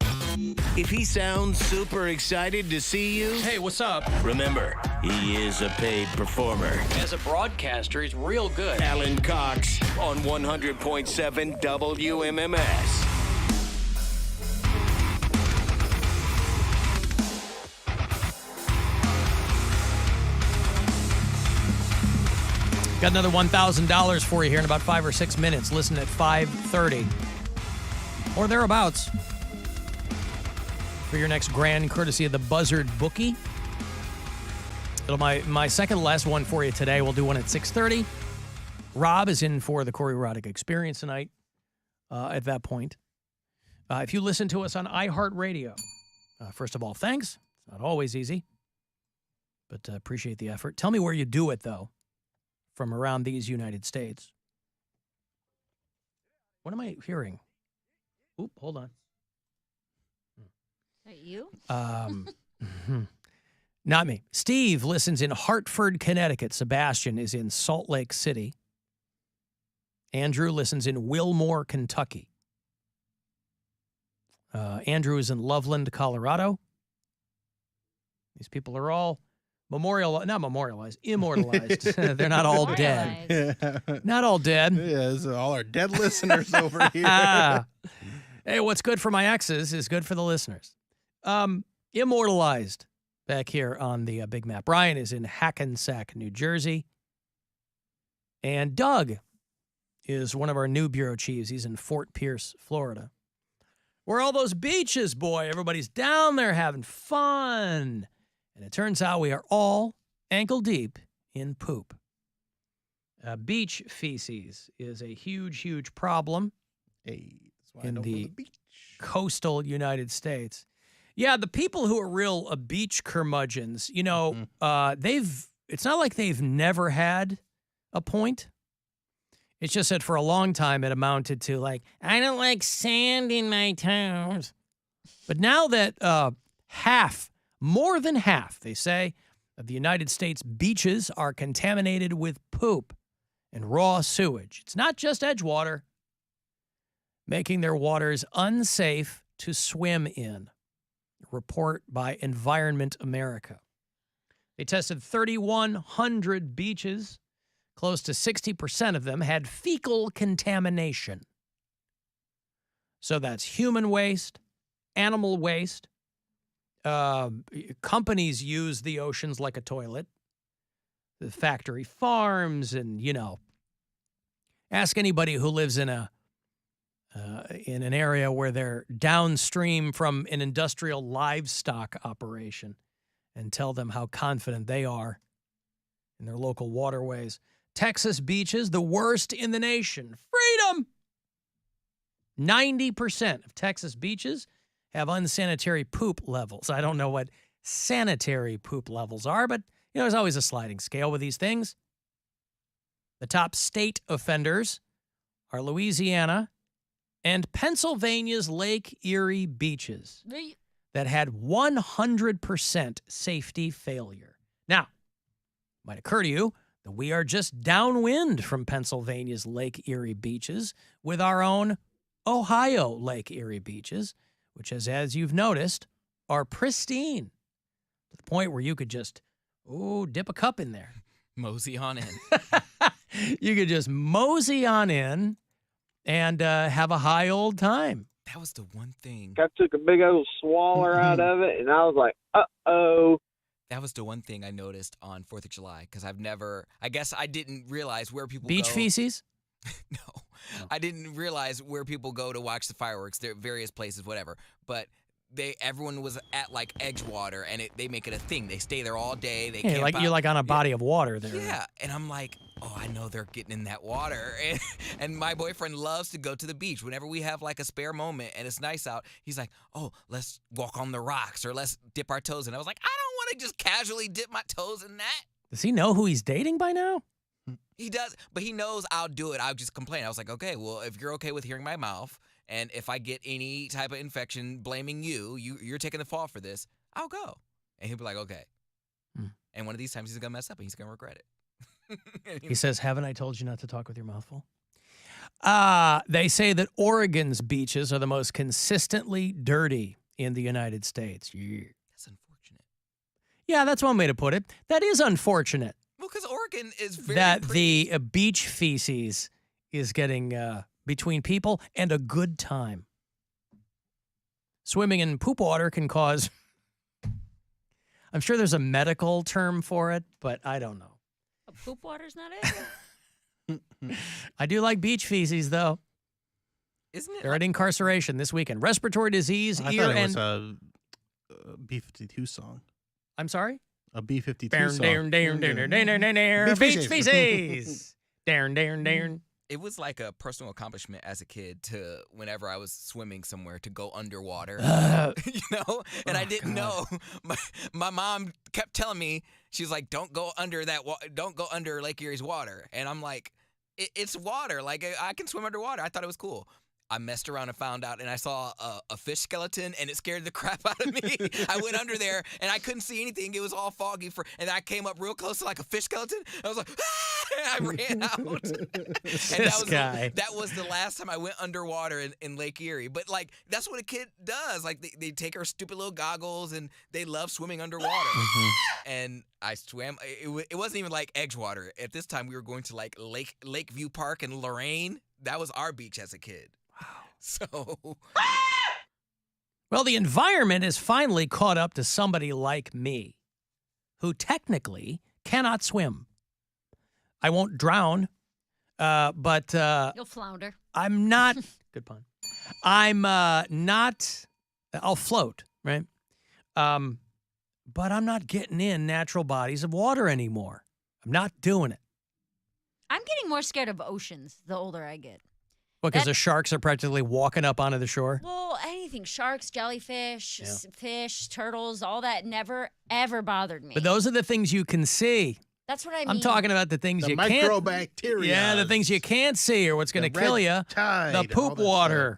Speaker 8: If he sounds super excited to see you,
Speaker 12: hey, what's up?
Speaker 8: Remember, he is a paid performer.
Speaker 12: As a broadcaster, he's real good.
Speaker 8: Alan Cox on 100.7 WMMS.
Speaker 12: Got another $1,000 for you here in about 5 or 6 minutes. Listen at 5:30 or thereabouts for your next grand courtesy of the Buzzard Bookie. It'll my second to last one for you today. We'll do one at 6:30. Rob is in for the Corey Roddick Experience tonight at that point. If you listen to us on iHeartRadio, first of all, thanks. It's not always easy, but appreciate the effort. Tell me where you do it, though, from around these United States. What am I hearing? Oop, hold on.
Speaker 6: Is that you?
Speaker 12: Not me. Steve listens in Hartford, Connecticut. Sebastian is in Salt Lake City. Andrew listens in Wilmore, Kentucky. Andrew is in Loveland, Colorado. These people are all immortalized. They're not all dead. Not all dead.
Speaker 3: Yeah, this is all our dead listeners over here.
Speaker 12: Hey, what's good for my exes is good for the listeners. Immortalized back here on the big map. Brian is in Hackensack, New Jersey. And Doug is one of our new bureau chiefs. He's in Fort Pierce, Florida. Where are all those beaches, boy? Everybody's down there having fun. And it turns out we are all ankle deep in poop. Beach feces is a huge, huge problem in the coastal United States. Yeah, the people who are real beach curmudgeons, you know, it's not like they've never had a point. It's just that for a long time it amounted to like, I don't like sand in my toes. But now that more than half, they say, of the United States beaches are contaminated with poop and raw sewage. It's not just Edgewater, making their waters unsafe to swim in. A report by Environment America. They tested 3,100 beaches. Close to 60% of them had fecal contamination. So that's human waste, animal waste. Companies use the oceans like a toilet. The factory farms and, you know, ask anybody who lives in an area where they're downstream from an industrial livestock operation and tell them how confident they are in their local waterways. Texas beaches, the worst in the nation. Freedom! 90% of Texas beaches have unsanitary poop levels. I don't know what sanitary poop levels are, but you know, there's always a sliding scale with these things. The top state offenders are Louisiana and Pennsylvania's Lake Erie beaches that had 100% safety failure. Now, it might occur to you that we are just downwind from Pennsylvania's Lake Erie beaches with our own Ohio Lake Erie beaches, which is, as you've noticed, are pristine to the point where you could just, dip a cup in there.
Speaker 13: Mosey on in.
Speaker 12: You could just mosey on in and have a high old time.
Speaker 13: That was the one thing.
Speaker 17: I took a big old swaller out of it, and I was like, uh-oh,
Speaker 13: That was the one thing I noticed on 4th of July because I guess I didn't realize where people
Speaker 12: Beach
Speaker 13: go.
Speaker 12: feces?
Speaker 13: No. I didn't realize where people go to watch the fireworks. There are various places, whatever. But everyone was at like Edgewater, and they make it a thing. They stay there all day. They camp out.
Speaker 12: You're like on a body of water there.
Speaker 13: Yeah, and I'm like, oh, I know they're getting in that water. And my boyfriend loves to go to the beach. Whenever we have like a spare moment and it's nice out, he's like, oh, let's walk on the rocks or let's dip our toes in. I was like, I don't want to just casually dip my toes in that.
Speaker 12: Does he know who he's dating by now?
Speaker 13: He does, but he knows I'll do it. I'll just complain. I was like, okay, well, if you're okay with hearing my mouth, and if I get any type of infection blaming you're taking the fall for this, I'll go. And he'll be like, okay. And one of these times he's going to mess up and he's going to regret it.
Speaker 12: He says, haven't I told you not to talk with your mouth full? They say that Oregon's beaches are the most consistently dirty in the United States. Yeah.
Speaker 13: That's unfortunate.
Speaker 12: Yeah, that's one way to put it. That is unfortunate.
Speaker 13: Well, because Oregon is very
Speaker 12: That
Speaker 13: pretty.
Speaker 12: the beach feces is getting between people and a good time. Swimming in poop water can cause... I'm sure there's a medical term for it, but I don't know.
Speaker 6: Poop water's not it?
Speaker 12: I do like beach feces, though.
Speaker 13: Isn't it?
Speaker 12: They're at incarceration this weekend. Respiratory disease,
Speaker 3: I
Speaker 12: ear
Speaker 3: thought it
Speaker 12: and...
Speaker 3: was a B-52 song.
Speaker 12: I'm sorry?
Speaker 3: A B-52 song.
Speaker 12: Beach feces. Darn.
Speaker 13: It was like a personal accomplishment as a kid to whenever I was swimming somewhere to go underwater, and I didn't know. My mom kept telling me, she's like, don't go under don't go under Lake Erie's water. And I'm like, it's water. Like I can swim underwater. I thought it was cool. I messed around and found out, and I saw a fish skeleton, and it scared the crap out of me. I went under there, and I couldn't see anything. It was all foggy, and I came up real close to like a fish skeleton. I was like, ah! And I ran out. And that was the last time I went underwater in Lake Erie. But, like, that's what a kid does. Like, they take her stupid little goggles, and they love swimming underwater. And I swam. It wasn't even like Edgewater. At this time, we were going to, like, Lakeview Park in Lorraine. That was our beach as a kid. So,
Speaker 12: well, the environment has finally caught up to somebody like me, who technically cannot swim. I won't drown, but
Speaker 6: you'll flounder.
Speaker 12: I'm not. Good pun. I'm not. I'll float, right? But I'm not getting in natural bodies of water anymore. I'm not doing it.
Speaker 6: I'm getting more scared of oceans the older I get.
Speaker 12: Because the sharks are practically walking up onto the shore?
Speaker 6: Well, anything. Sharks, jellyfish, fish, turtles, all that never, ever bothered me.
Speaker 12: But those are the things you can see.
Speaker 6: That's what I mean.
Speaker 12: I'm talking about the things you can't.
Speaker 3: Microbacteria.
Speaker 12: Yeah, the things you can't see or what's going to kill you. The poop water.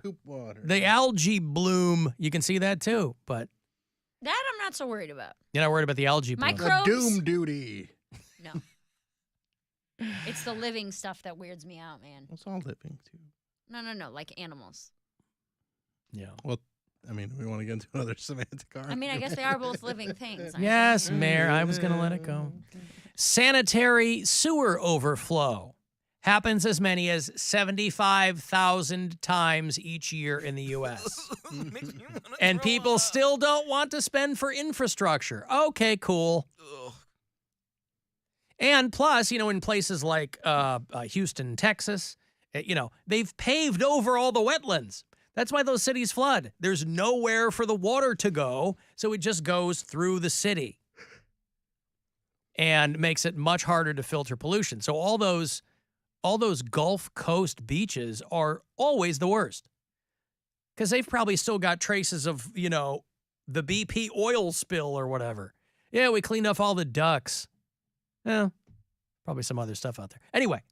Speaker 12: The algae bloom. You can see that too, but...
Speaker 6: That I'm not so worried about.
Speaker 12: You're not worried about the algae bloom.
Speaker 6: Microbes.
Speaker 3: The doom duty.
Speaker 6: No. It's the living stuff that weirds me out, man.
Speaker 3: It's all living, too.
Speaker 6: No, like animals.
Speaker 12: Yeah.
Speaker 3: Well, I mean, we want to get into another semantic argument.
Speaker 6: I mean, I guess they are both living things.
Speaker 12: Yes, Mayor, I was going to let it go. Sanitary sewer overflow happens as many as 75,000 times each year in the U.S. And people still don't want to spend for infrastructure. Okay, cool.
Speaker 13: Ugh.
Speaker 12: And plus, in places like Houston, Texas, they've paved over all the wetlands. That's why those cities flood. There's nowhere for the water to go, so it just goes through the city and makes it much harder to filter pollution. So all those Gulf Coast beaches are always the worst because they've probably still got traces of, the BP oil spill or whatever. Yeah, we cleaned off all the ducks. Well, probably some other stuff out there. Anyway,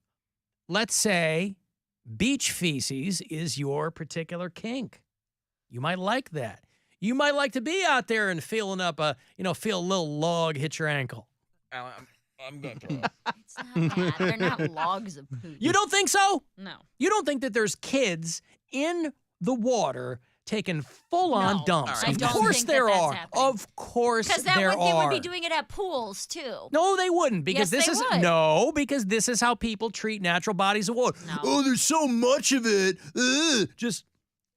Speaker 12: let's say beach feces is your particular kink. You might like that. You might like to be out there and feeling up feel a little log hit your ankle.
Speaker 13: I'm going to throw up.
Speaker 6: It's not bad. They're not logs of poop.
Speaker 12: You don't think so?
Speaker 6: No.
Speaker 12: You don't think that there's kids in the water taking full-on dumps?
Speaker 6: I
Speaker 12: Of
Speaker 6: don't
Speaker 12: course
Speaker 6: think
Speaker 12: there
Speaker 6: that's
Speaker 12: are.
Speaker 6: happening.
Speaker 12: Of course there
Speaker 6: Because
Speaker 12: are.
Speaker 6: they would be doing it at pools, too.
Speaker 12: No, they wouldn't, because
Speaker 6: Yes,
Speaker 12: this
Speaker 6: they
Speaker 12: is
Speaker 6: would.
Speaker 12: no, because this is how people treat natural bodies of water.
Speaker 6: No.
Speaker 12: Oh, there's so much of it. Ugh. Just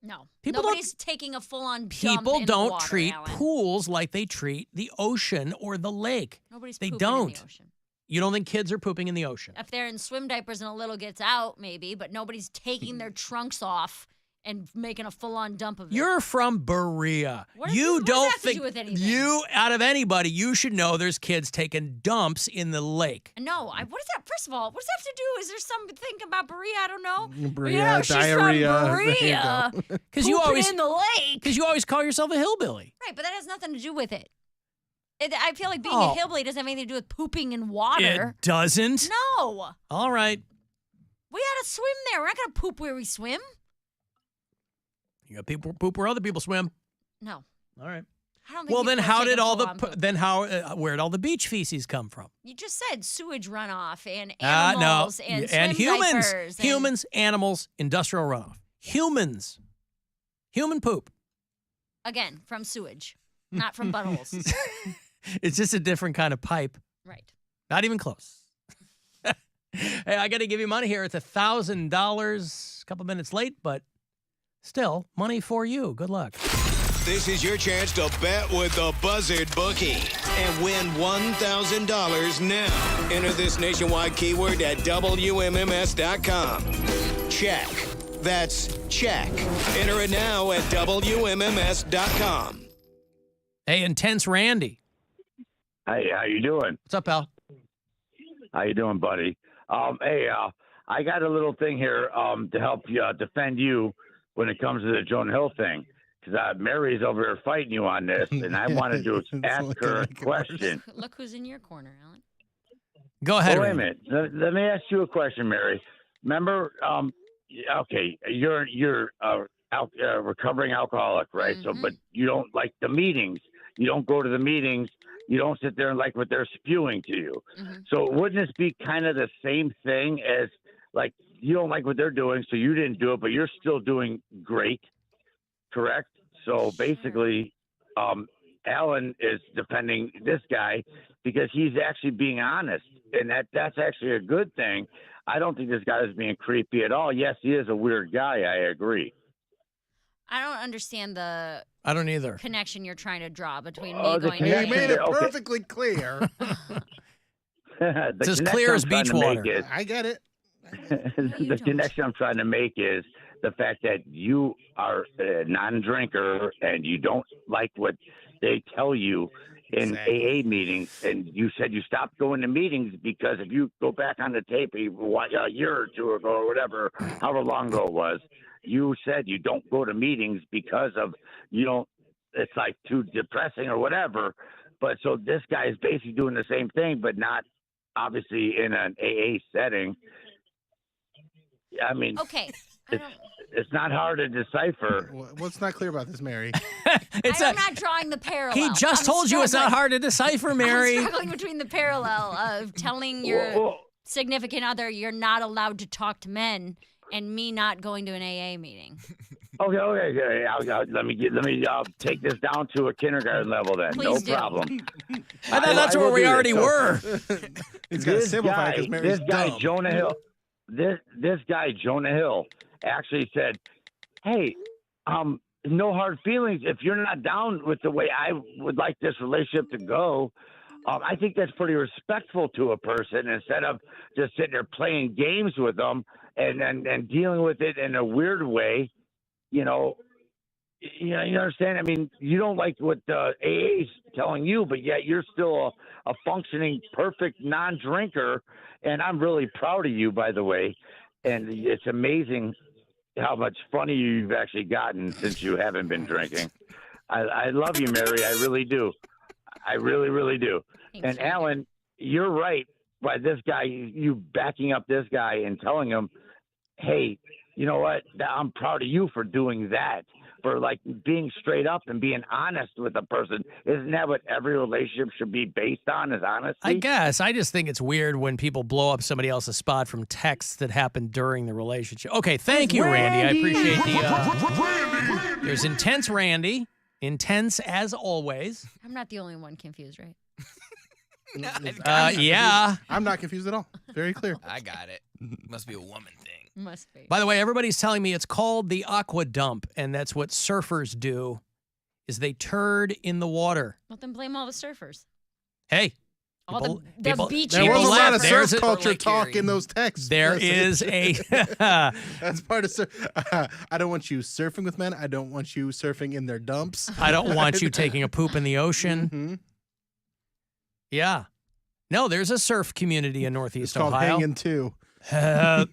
Speaker 6: No.
Speaker 12: People
Speaker 6: Nobody's taking a full-on dump
Speaker 12: People
Speaker 6: in the
Speaker 12: don't
Speaker 6: water,
Speaker 12: treat
Speaker 6: Alan.
Speaker 12: pools like they treat the ocean or the lake.
Speaker 6: Nobody's
Speaker 12: They
Speaker 6: pooping
Speaker 12: don't.
Speaker 6: in the ocean.
Speaker 12: You don't think kids are pooping in the ocean?
Speaker 6: If they're in swim diapers and a little gets out, maybe, but nobody's taking their trunks off and making a full-on dump of it.
Speaker 12: You're from Berea.
Speaker 6: What
Speaker 12: You
Speaker 6: does
Speaker 12: don't
Speaker 6: that have to
Speaker 12: think
Speaker 6: do with anything?
Speaker 12: you out of anybody, you should know there's kids taking dumps in the lake.
Speaker 6: No, what is that? First of all, what does that have to do? Is there something about Berea? I don't know.
Speaker 3: Berea,
Speaker 6: she's
Speaker 3: diarrhea.
Speaker 6: from
Speaker 3: There you
Speaker 6: Berea.
Speaker 3: go.
Speaker 12: Because you
Speaker 6: Pooping
Speaker 12: always
Speaker 6: in the lake.
Speaker 12: Because you always call yourself a hillbilly.
Speaker 6: Right, but that has nothing to do with it. I feel like being
Speaker 12: Oh.
Speaker 6: a hillbilly doesn't have anything to do with pooping in water.
Speaker 12: It doesn't.
Speaker 6: No.
Speaker 12: All right.
Speaker 6: We gotta swim there. We're not gonna poop where we swim.
Speaker 12: You got people poop where other people swim.
Speaker 6: No.
Speaker 12: All right.
Speaker 6: I don't think
Speaker 12: Well, then
Speaker 6: people are
Speaker 12: how did
Speaker 6: taking
Speaker 12: all the
Speaker 6: full-on poop.
Speaker 12: then how where'd all the beach feces come from?
Speaker 6: You just said sewage runoff and
Speaker 12: No.
Speaker 6: animals and swim
Speaker 12: humans,
Speaker 6: diapers.
Speaker 12: humans, animals, industrial runoff. Humans, human poop.
Speaker 6: Again, from sewage, not from buttholes.
Speaker 12: It's just a different kind of pipe.
Speaker 6: Right.
Speaker 12: Not even close. Hey, I got to give you money here. It's $1,000. A couple minutes late, but still money for you. Good luck.
Speaker 8: This is your chance to bet with the Buzzard Bookie and win $1,000 now. Enter this nationwide keyword at WMMS.com. Check. That's check. Enter it now at WMMS.com.
Speaker 12: Hey, Intense Randy.
Speaker 17: Hey, how you doing?
Speaker 12: What's up, pal?
Speaker 17: How you doing, buddy? I got a little thing here to help you defend you when it comes to the Jonah Hill thing, because Mary's over here fighting you on this, and I wanted to ask her a question.
Speaker 6: Look who's in your corner, Alan.
Speaker 12: Go ahead.
Speaker 17: Well, wait a
Speaker 12: Randy.
Speaker 17: minute. Let me ask you a question, Mary. Remember, okay, you're a recovering alcoholic, right? So, but you don't like the meetings. You don't go to the meetings. You don't sit there and like what they're spewing to you. So wouldn't this be kind of the same thing as, like, you don't like what they're doing, so you didn't do it, but you're still doing great, correct? So basically, Alan is defending this guy because he's actually being honest, and that's actually a good thing. I don't think this guy is being creepy at all. Yes, he is a weird guy. I agree.
Speaker 6: I don't understand the
Speaker 12: I don't either.
Speaker 6: connection you're trying to draw between me
Speaker 17: Oh, the
Speaker 6: going.
Speaker 3: He made it
Speaker 17: Okay.
Speaker 3: perfectly clear.
Speaker 17: It's
Speaker 12: as clear as beach water.
Speaker 3: I get it.
Speaker 17: The connection I'm trying to make is the fact that you are a non-drinker and you don't like what they tell you in AA meetings, and you said you stopped going to meetings because if you go back on the tape a year or two ago or whatever, however long ago it was, you said you don't go to meetings because of it's like too depressing or whatever. But so this guy is basically doing the same thing, but not obviously in an AA setting. I mean,
Speaker 6: Okay.
Speaker 17: it's not hard to decipher.
Speaker 3: What's not clear about this, Mary?
Speaker 6: I'm not drawing the parallel.
Speaker 12: He just
Speaker 6: I'm
Speaker 12: told you it's not
Speaker 6: struggling.
Speaker 12: hard to decipher, Mary.
Speaker 6: I'm struggling between the parallel of telling your significant other you're not allowed to talk to men and me not going to an AA meeting.
Speaker 17: Okay. Let me take this down to a kindergarten level then.
Speaker 6: Please do.
Speaker 17: No problem.
Speaker 12: I thought that's where we already were.
Speaker 3: It's got to simplify because Mary's
Speaker 17: this guy
Speaker 3: dumb.
Speaker 17: Jonah Hill, this guy Jonah Hill actually said, "Hey, no hard feelings. If you're not down with the way I would like this relationship to go, I think that's pretty respectful to a person instead of just sitting there playing games with them and dealing with it in a weird way. You understand? I mean, you don't like what AA's telling you, but yet you're still a functioning, perfect non-drinker, and I'm really proud of you, by the way. And it's amazing how much funnier you've actually gotten since you haven't been drinking. I love you, Mary. I really do. I really, really do. And Alan, you're right by this guy, you backing up this guy and telling him, hey, you know what? I'm proud of you for doing that, for like being straight up and being honest with a person. Isn't that what every relationship should be based on, is honesty?
Speaker 12: I guess. I just think it's weird when people blow up somebody else's spot from texts that happened during the relationship. Okay, thank you, Randy. I appreciate the... There's Intense Randy. Intense as always.
Speaker 6: I'm not the only one confused, right?
Speaker 12: Yeah.
Speaker 3: I'm not confused at all. Very clear.
Speaker 13: I got it. Must be a woman thing.
Speaker 6: Must be.
Speaker 12: By the way, everybody's telling me it's called the aqua dump, and that's what surfers do, is they turd in the water.
Speaker 6: Let them blame all the surfers.
Speaker 12: Hey.
Speaker 6: All the beach
Speaker 3: There was a lot of
Speaker 12: There's
Speaker 3: surf culture talk in those texts.
Speaker 12: There is a...
Speaker 3: That's part of surf. I don't want you surfing with men. I don't want you surfing in their dumps.
Speaker 12: I don't want you taking a poop in the ocean.
Speaker 3: Mm-hmm.
Speaker 12: Yeah. No, there's a surf community in Northeast
Speaker 3: It's called
Speaker 12: Ohio.
Speaker 3: Hanging Too.
Speaker 12: All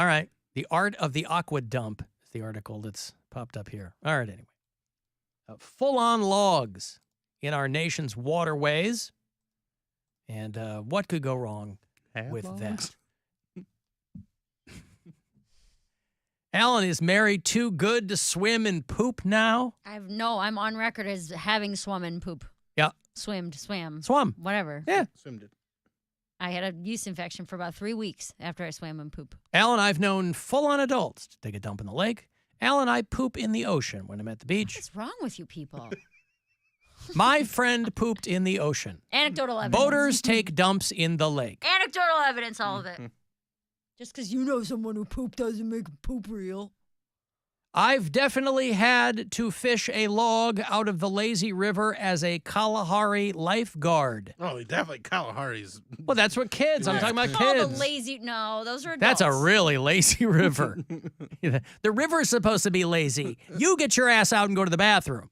Speaker 12: right. The Art of the Aqua Dump is the article that's popped up here. All right, anyway. Full-on logs in our nation's waterways. And what could go wrong with that? Alan is married too good to swim and poop now?
Speaker 6: I'm on record as having swum and poop.
Speaker 12: Yeah.
Speaker 6: Swam. Whatever.
Speaker 12: Yeah.
Speaker 3: Swimmed it.
Speaker 6: I had a yeast infection for about 3 weeks after I swam and poop.
Speaker 12: Alan, I've known full-on adults to take a dump in the lake. Alan, I poop in the ocean when I'm at the beach.
Speaker 6: What's wrong with you people?
Speaker 12: My friend pooped in the ocean.
Speaker 6: Anecdotal evidence.
Speaker 12: Boaters take dumps in the lake.
Speaker 6: Anecdotal evidence, all of it. Just because you know someone who pooped doesn't make poop real.
Speaker 12: I've definitely had to fish a log out of the lazy river as a Kalahari lifeguard.
Speaker 3: Oh, definitely Kalahari's.
Speaker 12: Well, that's what kids. I'm talking about
Speaker 6: Oh, the
Speaker 12: kids.
Speaker 6: lazy. No, those are adults.
Speaker 12: That's a really lazy river. The river's supposed to be lazy. You get your ass out and go to the bathroom.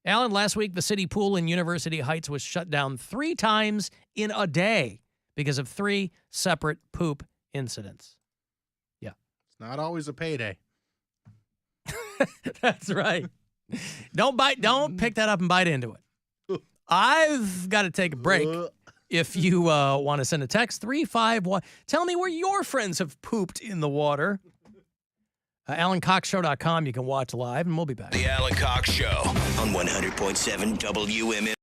Speaker 12: Alan, last week, the city pool in University Heights was shut down 3 times in a day because of 3 separate poop incidents. Yeah.
Speaker 3: It's not always a payday.
Speaker 12: That's right. Don't pick that up and bite into it. I've got to take a break. If you want to send a text, 351, tell me where your friends have pooped in the water. AlanCoxShow.com. You can watch live, and we'll be back.
Speaker 8: The Alan Cox Show on 100.7 WMMS.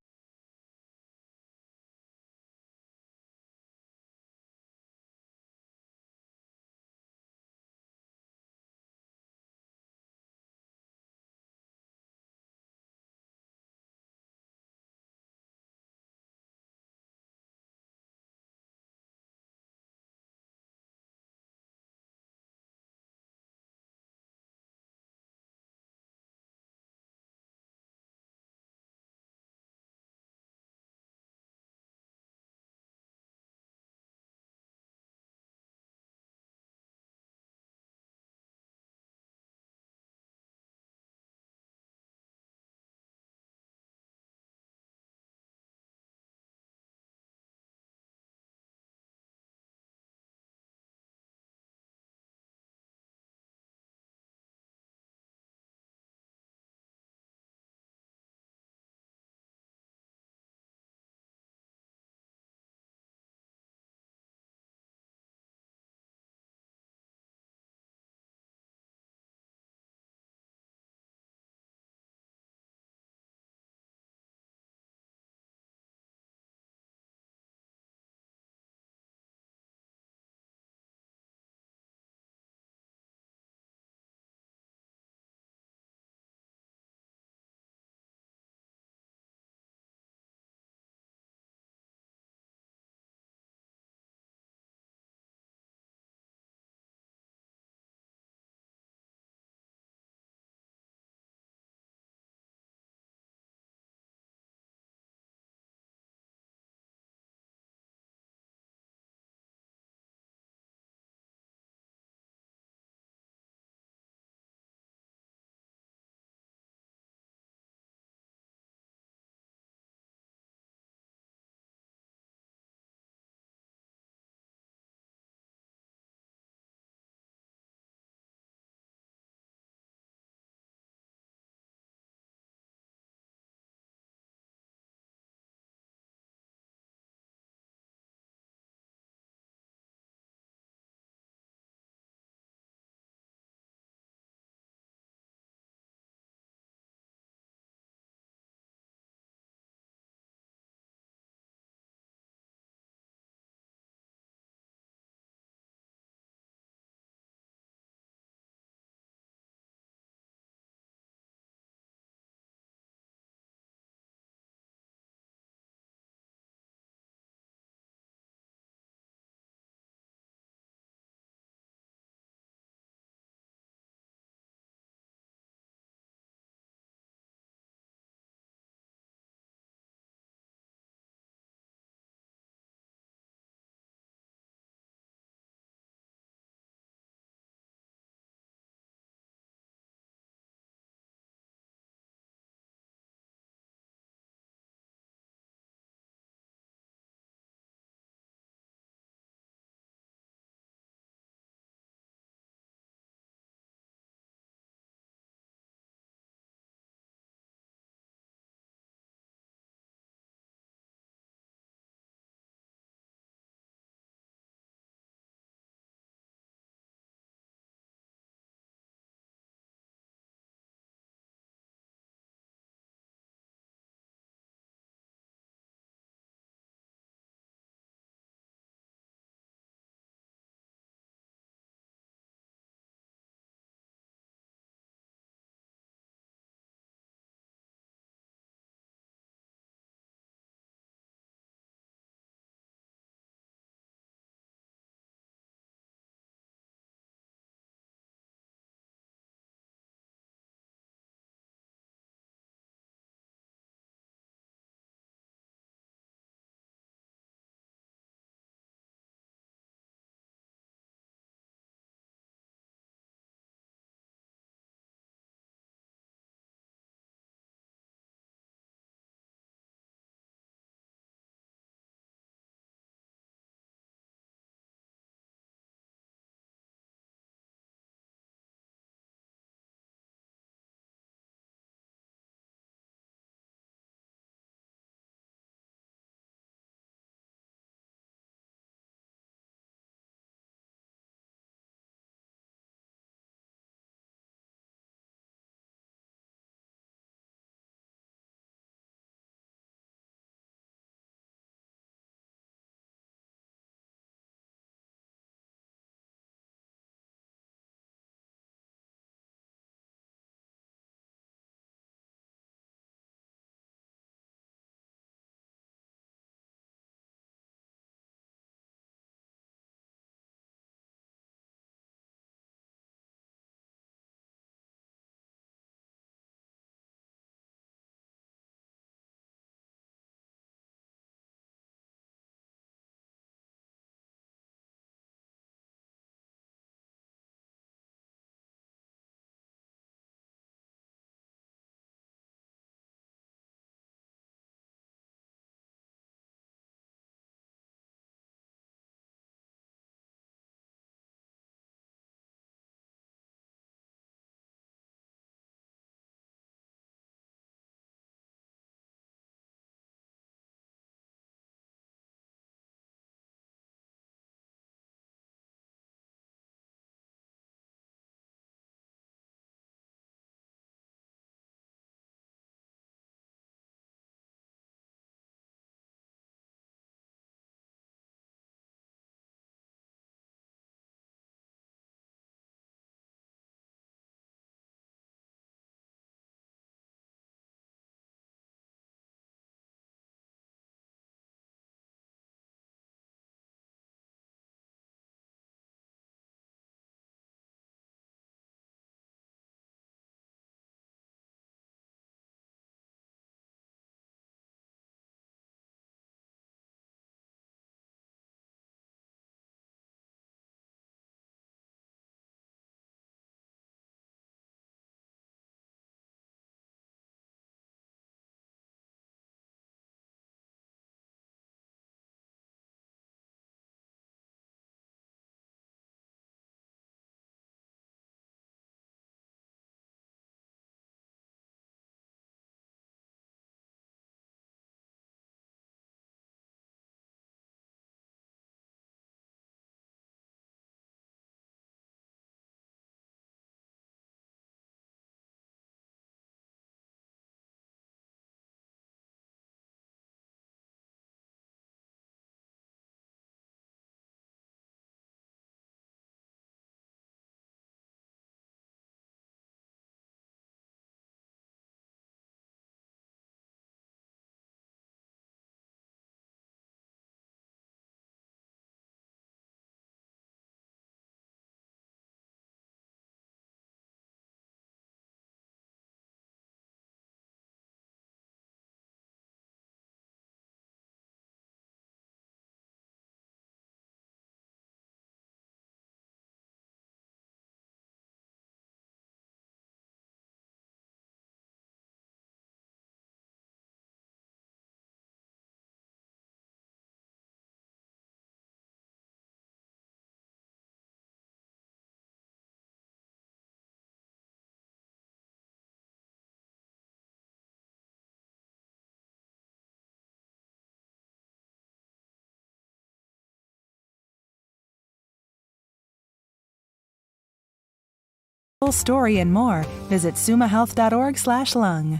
Speaker 1: Full story and more, visit sumahealth.org/lung.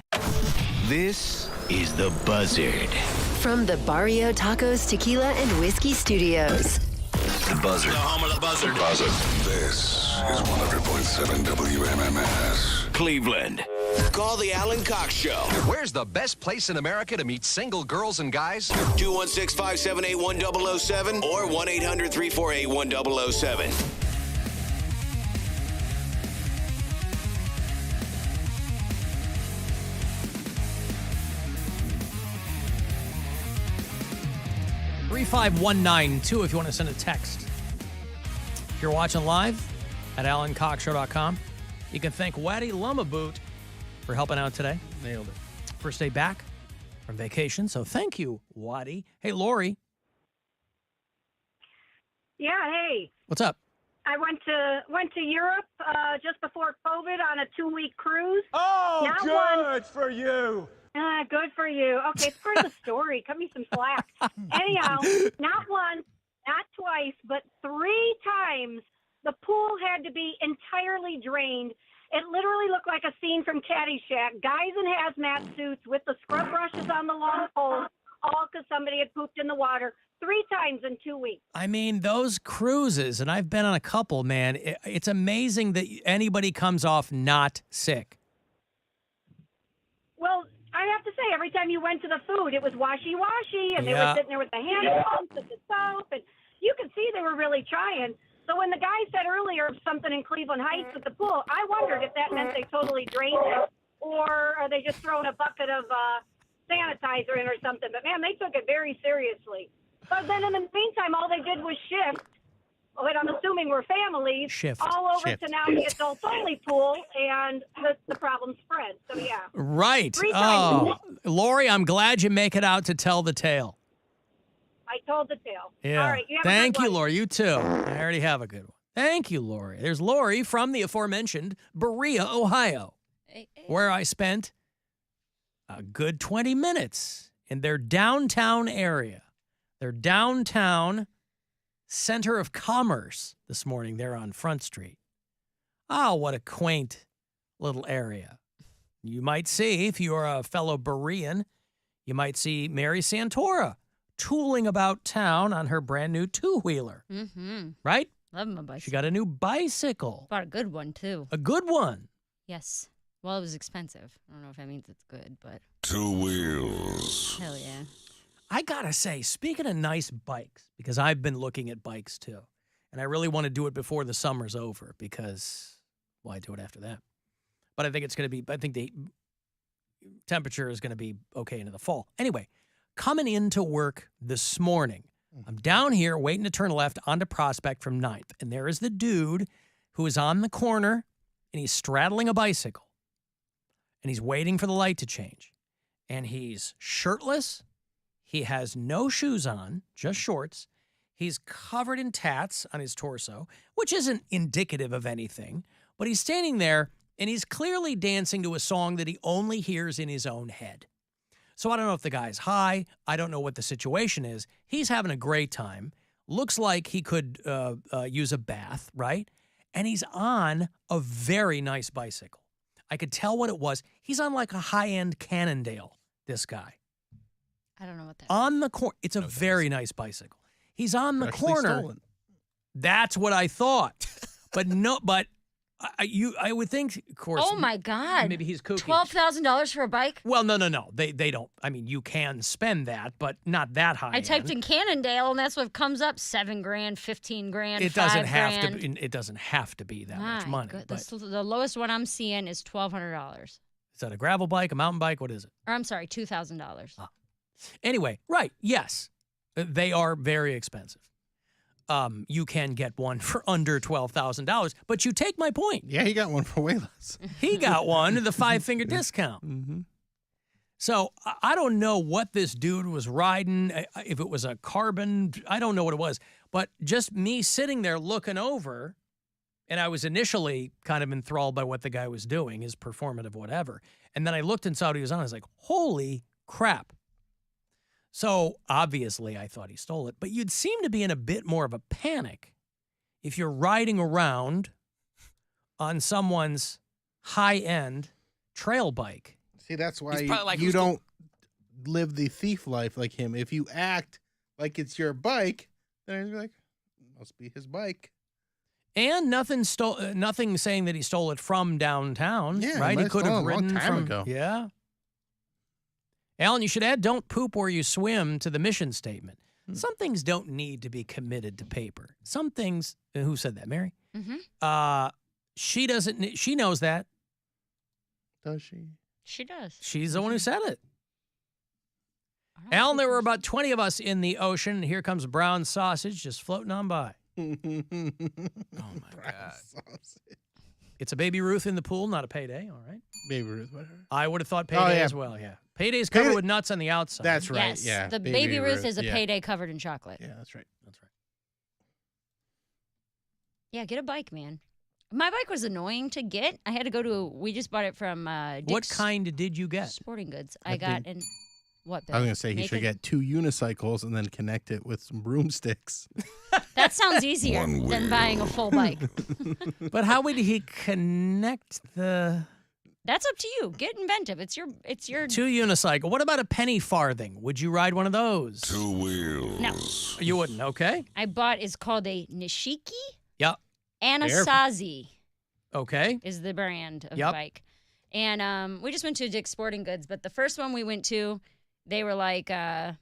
Speaker 8: This is The Buzzard.
Speaker 10: From the Barrio Tacos Tequila and Whiskey Studios.
Speaker 2: The Buzzard. The home of the Buzzard. Buzzard. This is 100.7 WMMS.
Speaker 8: Cleveland. Call the Alan Cox Show.
Speaker 18: Where's the best place in America to meet single girls and guys?
Speaker 8: 216-578-1007 or 1-800-348-1007.
Speaker 12: $35192 if you want to send a text. If you're watching live at AlanCoxShow.com, you can thank Waddy Lumaboot for helping out today.
Speaker 3: Nailed it.
Speaker 12: First day back from vacation, so thank you, Waddy. Hey, Lori.
Speaker 19: Yeah, hey.
Speaker 12: What's up?
Speaker 19: I went to Europe just before COVID on a 2-week cruise.
Speaker 20: Oh,
Speaker 19: Not
Speaker 20: good
Speaker 19: one-
Speaker 20: for you.
Speaker 19: Good for you. Okay, it's part of the story. Cut me some slack. Anyhow, not once, not twice, but 3 times the pool had to be entirely drained. It literally looked like a scene from Caddyshack. Guys in hazmat suits with the scrub brushes on the long poles, all because somebody had pooped in the water 3 times in 2 weeks.
Speaker 12: I mean, those cruises, and I've been on a couple, man, it's amazing that anybody comes off not sick.
Speaker 19: Well, I have to say, every time you went to the food, it was washy-washy, and they were sitting there with the hand pumps and the soap, and you could see they were really trying. So when the guy said earlier something in Cleveland Heights with the pool, I wondered if that meant they totally drained it, or are they just throwing a bucket of sanitizer in or something. But, man, they took it very seriously. But then in the meantime, all they did was shift. What I'm assuming were families all over to now the adults-only pool, and the problem spread. So, yeah.
Speaker 12: Right.
Speaker 19: 3 times.
Speaker 12: Oh, Lori, I'm glad you make it out to tell the tale.
Speaker 19: I told the tale.
Speaker 12: Yeah.
Speaker 19: All right. You have
Speaker 12: Thank
Speaker 19: a good
Speaker 12: you,
Speaker 19: one.
Speaker 12: Lori. You too. I already have a good one. Thank you, Lori. There's Lori from the aforementioned Berea, Ohio, where I spent a good 20 minutes in their downtown area, their downtown center of commerce this morning there on Front Street. Oh, what a quaint little area. You might see, if you're a fellow Berean, you might see Mary Santora tooling about town on her brand new 2-wheeler.
Speaker 6: Mm-hmm.
Speaker 12: Right?
Speaker 6: Love my bicycle.
Speaker 12: She got a new bicycle.
Speaker 6: Bought a good one, too.
Speaker 12: A good one.
Speaker 6: Yes. Well, it was expensive. I don't know if that means it's good, but
Speaker 2: 2 wheels.
Speaker 6: hell yeah.
Speaker 12: I gotta say, speaking of nice bikes, because I've been looking at bikes too, and I really want to do it before the summer's over because why do it after that? But I think it's going to be, I think the temperature is going to be okay into the fall. Anyway, coming into work this morning, I'm down here waiting to turn left onto Prospect from 9th, and there is the dude who is on the corner, and he's straddling a bicycle, and he's waiting for the light to change, and he's shirtless. He has no shoes on, just shorts. He's covered in tats on his torso, which isn't indicative of anything, but he's standing there and he's clearly dancing to a song that he only hears in his own head. So I don't know if the guy's high. I don't know what the situation is. He's having a great time. Looks like he could use a bath, right? And he's on a very nice bicycle. I could tell what it was. He's on like a high-end Cannondale, this guy.
Speaker 6: I don't know what that
Speaker 12: On the corner. It's a very nice bicycle. He's on the
Speaker 3: Freshly
Speaker 12: corner.
Speaker 3: stolen.
Speaker 12: That's what I thought. But no, but I would think, of course.
Speaker 6: Oh, my God.
Speaker 12: Maybe he's kooky.
Speaker 6: $12,000 for a bike?
Speaker 12: Well, no. They don't. I mean, you can spend that, but not that high.
Speaker 6: I typed in Cannondale, and that's what comes up: $7,000, $15,000.
Speaker 12: It doesn't have
Speaker 6: $5,000.
Speaker 12: to. It doesn't have to be that much
Speaker 6: My
Speaker 12: money.
Speaker 6: goodness.
Speaker 12: But
Speaker 6: The lowest one I'm seeing is $1,200.
Speaker 12: is that a gravel bike, a mountain bike? What is it?
Speaker 6: Or I'm sorry, $2,000.
Speaker 12: Anyway, right? Yes, they are very expensive. You can get one for under $12,000, but you take my point.
Speaker 3: Yeah, he got one for way less.
Speaker 12: He got one, the 5-finger discount.
Speaker 3: Mm-hmm.
Speaker 12: So I don't know what this dude was riding, if it was a carbon, I don't know what it was, but just me sitting there looking over, and I was initially kind of enthralled by what the guy was doing, his performative whatever. And then I looked and saw what he was on. I was like, holy crap. So obviously I thought he stole it, but you'd seem to be in a bit more of a panic if you're riding around on someone's high-end trail bike.
Speaker 3: See, that's why
Speaker 13: He's probably like,
Speaker 3: you
Speaker 13: who's
Speaker 3: don't live the thief life like him. If you act like it's your bike, then you're like, must be his bike.
Speaker 12: And nothing saying that he stole it from downtown,
Speaker 3: Yeah,
Speaker 12: right? He
Speaker 3: might
Speaker 12: could
Speaker 3: have
Speaker 12: have
Speaker 3: stolen a long
Speaker 12: ridden
Speaker 3: time
Speaker 12: from
Speaker 3: ago.
Speaker 12: Yeah. Alan, you should add "Don't poop where you swim" to the mission statement. Some things don't need to be committed to paper. Some things. Who said that, Mary?
Speaker 6: Mm-hmm.
Speaker 12: She doesn't. She knows that.
Speaker 3: Does she?
Speaker 6: She does.
Speaker 12: She's the one who said it. Alan, there were about 20 of us in the ocean, and here comes brown sausage just floating on by.
Speaker 13: Oh my God.
Speaker 12: It's a Baby Ruth in the pool, not a Payday. All right.
Speaker 3: Baby Ruth, whatever.
Speaker 12: I would have thought Payday as well. Yeah. Payday's covered with nuts on the outside.
Speaker 3: That's right.
Speaker 6: Yes.
Speaker 3: Yeah.
Speaker 6: The Baby Ruth is a Payday covered in chocolate.
Speaker 3: Yeah, that's right.
Speaker 12: That's right.
Speaker 6: Yeah, get a bike, man. My bike was annoying to get. I had to go to. We just bought it from Dick's
Speaker 12: What kind did you get?
Speaker 6: Sporting Goods. I got an. What? Bill?
Speaker 3: I was going to say he should
Speaker 6: Nathan?
Speaker 3: get 2 unicycles and then connect it with some broomsticks.
Speaker 6: That sounds easier than buying a full bike.
Speaker 12: But how would he connect the
Speaker 6: That's up to you. Get inventive. It's your.
Speaker 12: 2 unicycle? What about a penny farthing? Would you ride one of those?
Speaker 2: 2 wheels.
Speaker 6: No.
Speaker 12: You wouldn't. Okay.
Speaker 6: I bought is called a Nishiki.
Speaker 12: Yep.
Speaker 6: Anasazi
Speaker 12: Okay.
Speaker 6: is the brand of
Speaker 12: Yep.
Speaker 6: bike. And we just went to Dick's Sporting Goods, but the first one we went to, they were like, yeah,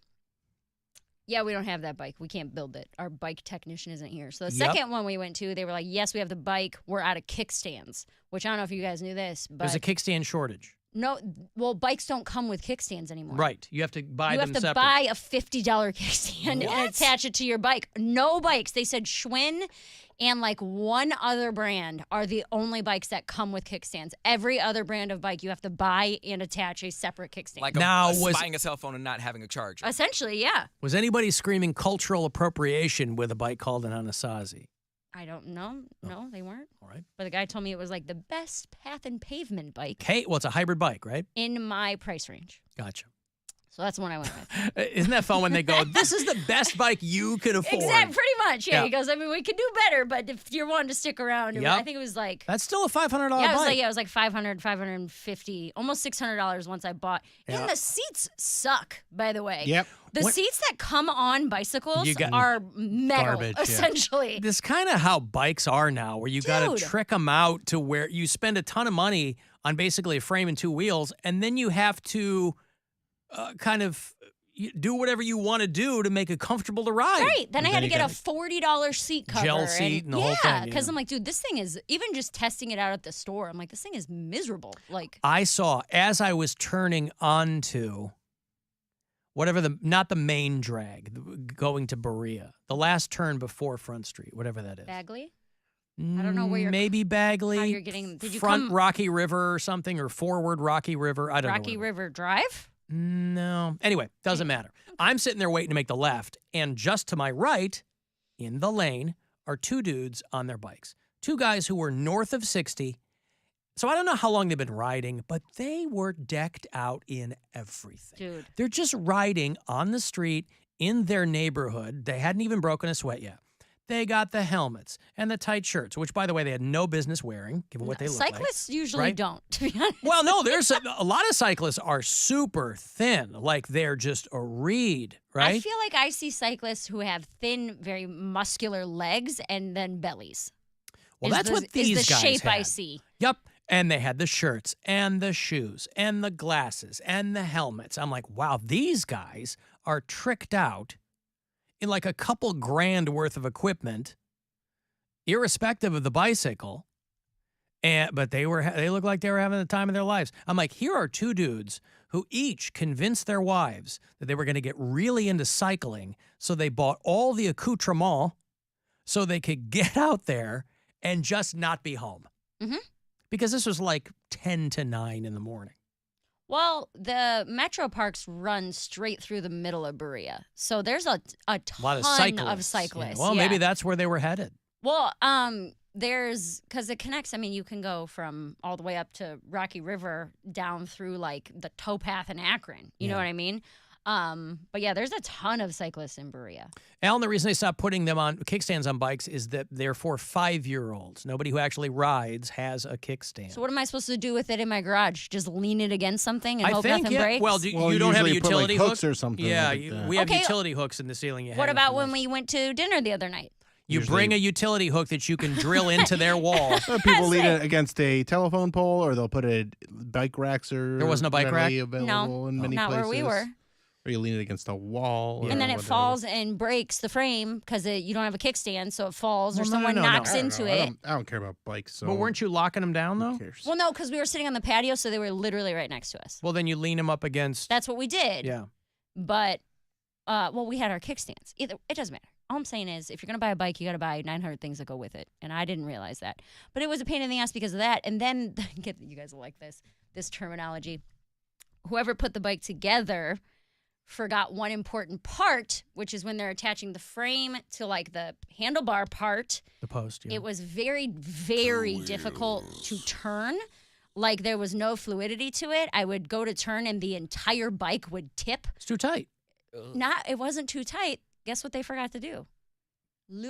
Speaker 6: we don't have that bike. We can't build it. Our bike technician isn't here. So the
Speaker 12: Yep.
Speaker 6: second one we went to, they were like, yes, we have the bike. We're out of kickstands, which I don't know if you guys knew this, but
Speaker 12: There's a kickstand shortage.
Speaker 6: no, well, bikes don't come with kickstands anymore.
Speaker 12: Right. You have to buy
Speaker 6: You
Speaker 12: them
Speaker 6: have to
Speaker 12: separate.
Speaker 6: buy a $50 kickstand and attach it to your bike. No bikes. They said Schwinn and like one other brand are the only bikes that come with kickstands. Every other brand of bike, you have to buy and attach a separate kickstand.
Speaker 13: Like buying a cell phone and not having a charger.
Speaker 6: Essentially, yeah.
Speaker 12: Was anybody screaming cultural appropriation with a bike called an Anasazi?
Speaker 6: I don't know. No, they weren't.
Speaker 12: All right.
Speaker 6: But the guy told me it was like the best path and pavement bike
Speaker 12: Hey, well, it's a hybrid bike, right?
Speaker 6: in my price range.
Speaker 12: Gotcha.
Speaker 6: So that's the one I went with.
Speaker 12: Isn't that fun when they go, this is the best bike you could afford?
Speaker 6: Exactly, pretty much. Yeah.
Speaker 12: Yeah.
Speaker 6: He goes, I mean, we could do better, but if you're wanting to stick around,
Speaker 12: Yep.
Speaker 6: I think it was like
Speaker 12: That's still a $500
Speaker 6: yeah,
Speaker 12: bike.
Speaker 6: it was like $500, $550, almost $600 once I bought.
Speaker 12: Yeah.
Speaker 6: And the seats suck, by the way.
Speaker 12: Yep.
Speaker 6: The
Speaker 12: What-
Speaker 6: seats that come on bicycles
Speaker 12: You got-
Speaker 6: are metal,
Speaker 12: Garbage, yeah.
Speaker 6: essentially.
Speaker 12: This kind of how bikes are now, where you got
Speaker 6: Dude.
Speaker 12: to trick them out to where you spend a ton of money on basically a frame and 2 wheels, and then you have to kind of do whatever you want to do to make it comfortable to ride.
Speaker 6: Right. Then I
Speaker 12: And
Speaker 6: had to
Speaker 12: you
Speaker 6: get a
Speaker 12: got
Speaker 6: $40 seat cover.
Speaker 12: Gel seat and the whole thing,
Speaker 6: because
Speaker 12: yeah.
Speaker 6: I'm like, dude, this thing is, even just testing it out at the store, I'm like, this thing is miserable. Like,
Speaker 12: I saw as I was turning onto whatever not the main drag, going to Berea, the last turn before Front Street, whatever that is.
Speaker 6: Bagley? I don't know where you're
Speaker 12: Maybe Bagley.
Speaker 6: how you're getting. Did you
Speaker 12: front
Speaker 6: come
Speaker 12: Rocky River or something, or forward Rocky River. I don't know.
Speaker 6: Rocky River Drive?
Speaker 12: No. Anyway, doesn't matter. I'm sitting there waiting to make the left, and just to my right, in the lane, are 2 dudes on their bikes. 2 guys who were north of 60. So I don't know how long they've been riding, but they were decked out in everything.
Speaker 6: Dude.
Speaker 12: They're just riding on the street in their neighborhood. They hadn't even broken a sweat yet. They got the helmets and the tight shirts, which, by the way, they had no business wearing, given what they look like.
Speaker 6: Cyclists usually
Speaker 12: right?
Speaker 6: don't, to be honest.
Speaker 12: Well, no, there's a lot of cyclists are super thin, like they're just a reed, right?
Speaker 6: I feel like I see cyclists who have thin, very muscular legs and then bellies.
Speaker 12: Well,
Speaker 6: Is
Speaker 12: that's
Speaker 6: the-
Speaker 12: what these
Speaker 6: is the
Speaker 12: guys
Speaker 6: shape I
Speaker 12: had.
Speaker 6: see.
Speaker 12: Yep. And they had the shirts and the shoes and the glasses and the helmets. I'm like, wow, these guys are tricked out in like a couple grand worth of equipment, irrespective of the bicycle. But they looked like they were having the time of their lives. I'm like, here are 2 dudes who each convinced their wives that they were going to get really into cycling, so they bought all the accoutrement so they could get out there and just not be home.
Speaker 6: Mm-hmm.
Speaker 12: Because this was like 10 to 9 in the morning.
Speaker 6: Well, the metro parks run straight through the middle of Berea. So there's a ton
Speaker 12: A lot of cyclists.
Speaker 6: of cyclists.
Speaker 12: Yeah. Well,
Speaker 6: yeah.
Speaker 12: maybe that's where they were headed.
Speaker 6: Well, there's, because it connects, I mean, you can go from all the way up to Rocky River down through like the towpath in Akron. You know
Speaker 12: Yeah.
Speaker 6: what I mean? But yeah, there's a ton of cyclists in Berea.
Speaker 12: Alan, the reason they stopped putting them on kickstands on bikes is that they're for 5-year-olds. Nobody who actually rides has a kickstand.
Speaker 6: So what am I supposed to do with it in my garage? Just lean it against something and
Speaker 12: I
Speaker 6: hope
Speaker 12: think,
Speaker 6: nothing
Speaker 12: yeah.
Speaker 6: breaks?
Speaker 12: Well, you don't have a
Speaker 3: usually put,
Speaker 12: utility
Speaker 3: like, hooks or something
Speaker 12: Yeah,
Speaker 3: like that.
Speaker 12: we have
Speaker 6: Okay.
Speaker 12: utility hooks in the ceiling. You
Speaker 6: What
Speaker 12: hang
Speaker 6: about
Speaker 12: from
Speaker 6: when
Speaker 12: those.
Speaker 6: we went to dinner the other night?
Speaker 12: You bring a utility hook that you can drill into their wall.
Speaker 3: People lean it against a telephone pole, or they'll put a bike racks or
Speaker 12: There wasn't a bike rack?
Speaker 3: available in many
Speaker 6: not
Speaker 3: places.
Speaker 6: where we were.
Speaker 3: Or you lean it against a wall.
Speaker 6: And
Speaker 3: or
Speaker 6: then it
Speaker 3: whatever.
Speaker 6: falls and breaks the frame because you don't have a kickstand, so it falls or
Speaker 3: Well,
Speaker 6: someone knocks
Speaker 3: I don't
Speaker 6: into
Speaker 3: know.
Speaker 6: it.
Speaker 3: I don't care about bikes. So
Speaker 12: But weren't you locking them down, though?
Speaker 6: Well, no, because we were sitting on the patio, so they were literally right next to us.
Speaker 12: Well, then you lean them up against...
Speaker 6: That's what we did.
Speaker 12: Yeah.
Speaker 6: But, well, we had our kickstands. It doesn't matter. All I'm saying is, if you're going to buy a bike, you got to buy 900 things that go with it. And I didn't realize that. But it was a pain in the ass because of that. And then, you guys will like this terminology. Whoever put the bike together forgot one important part, which is when they're attaching the frame to like the handlebar part.
Speaker 12: The post, yeah.
Speaker 6: It was very, very difficult to turn. Like there was no fluidity to it. I would go to turn and the entire bike would tip.
Speaker 12: It's too tight.
Speaker 6: It wasn't too tight. Guess what they forgot to do?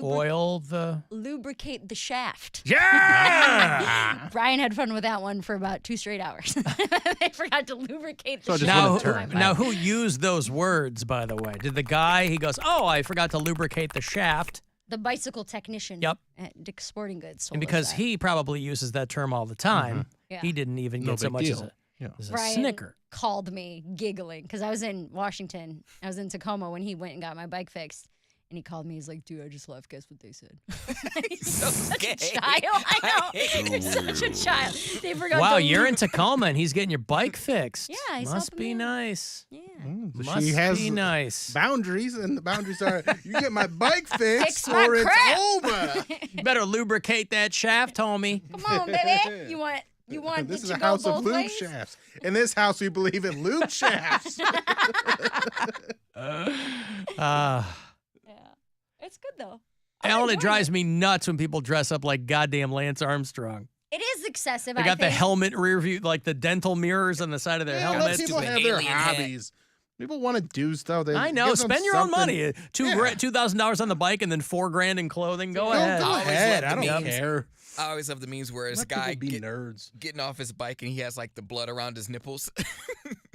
Speaker 12: Oil the...
Speaker 6: Lubricate the shaft.
Speaker 12: Yeah!
Speaker 6: Brian had fun with that one for about 2 straight hours. They forgot to lubricate the
Speaker 12: now,
Speaker 6: shaft.
Speaker 12: now, who used those words, by the way? Did the guy, he goes, oh, I forgot to lubricate the shaft.
Speaker 6: The bicycle technician
Speaker 12: Yep.
Speaker 6: at Dick's Sporting Goods.
Speaker 12: And because he probably uses that term all the time,
Speaker 6: Yeah.
Speaker 12: he didn't even
Speaker 3: No
Speaker 12: get so
Speaker 3: big
Speaker 12: much
Speaker 3: deal.
Speaker 12: as a
Speaker 6: Brian
Speaker 12: snicker.
Speaker 6: called me giggling because I was in Washington. I was in Tacoma when he went and got my bike fixed. And he called me. He's like, dude, I just left. Guess what they said? He's such a child. I know. He's such a child. They forgot
Speaker 12: Wow,
Speaker 6: to
Speaker 12: you're in Tacoma and he's getting your bike fixed.
Speaker 6: Yeah, he's
Speaker 12: Must
Speaker 6: helping
Speaker 12: be
Speaker 6: me out.
Speaker 12: nice.
Speaker 6: Yeah.
Speaker 12: Must
Speaker 3: she has
Speaker 12: be nice.
Speaker 3: boundaries, and the boundaries are you get my bike
Speaker 6: Fix
Speaker 3: fixed
Speaker 6: my
Speaker 3: or
Speaker 6: crap.
Speaker 3: it's over.
Speaker 12: You better lubricate that shaft, homie.
Speaker 6: Come on, baby. You want
Speaker 3: This
Speaker 6: it
Speaker 3: is
Speaker 6: to
Speaker 3: a
Speaker 6: go
Speaker 3: house of
Speaker 6: both
Speaker 3: lube
Speaker 6: ways?
Speaker 3: shafts. In this house, we believe in lube shafts.
Speaker 6: It's good though.
Speaker 12: Alan, it drives me nuts when people dress up like goddamn Lance Armstrong.
Speaker 6: It is excessive.
Speaker 12: They got the helmet rear view, like the dental mirrors on the side of their
Speaker 3: Let
Speaker 12: helmets.
Speaker 3: people have their hobbies. People want to do stuff.
Speaker 12: I know. Spend your own money. $2,000 on the bike and then $4,000 in clothing. Go ahead.
Speaker 3: Go ahead. I
Speaker 13: love the
Speaker 3: don't
Speaker 13: memes.
Speaker 3: care.
Speaker 13: I always love the memes where it's a
Speaker 3: Let
Speaker 13: guy
Speaker 3: people be nerds.
Speaker 13: getting off his bike and he has like the blood around his nipples.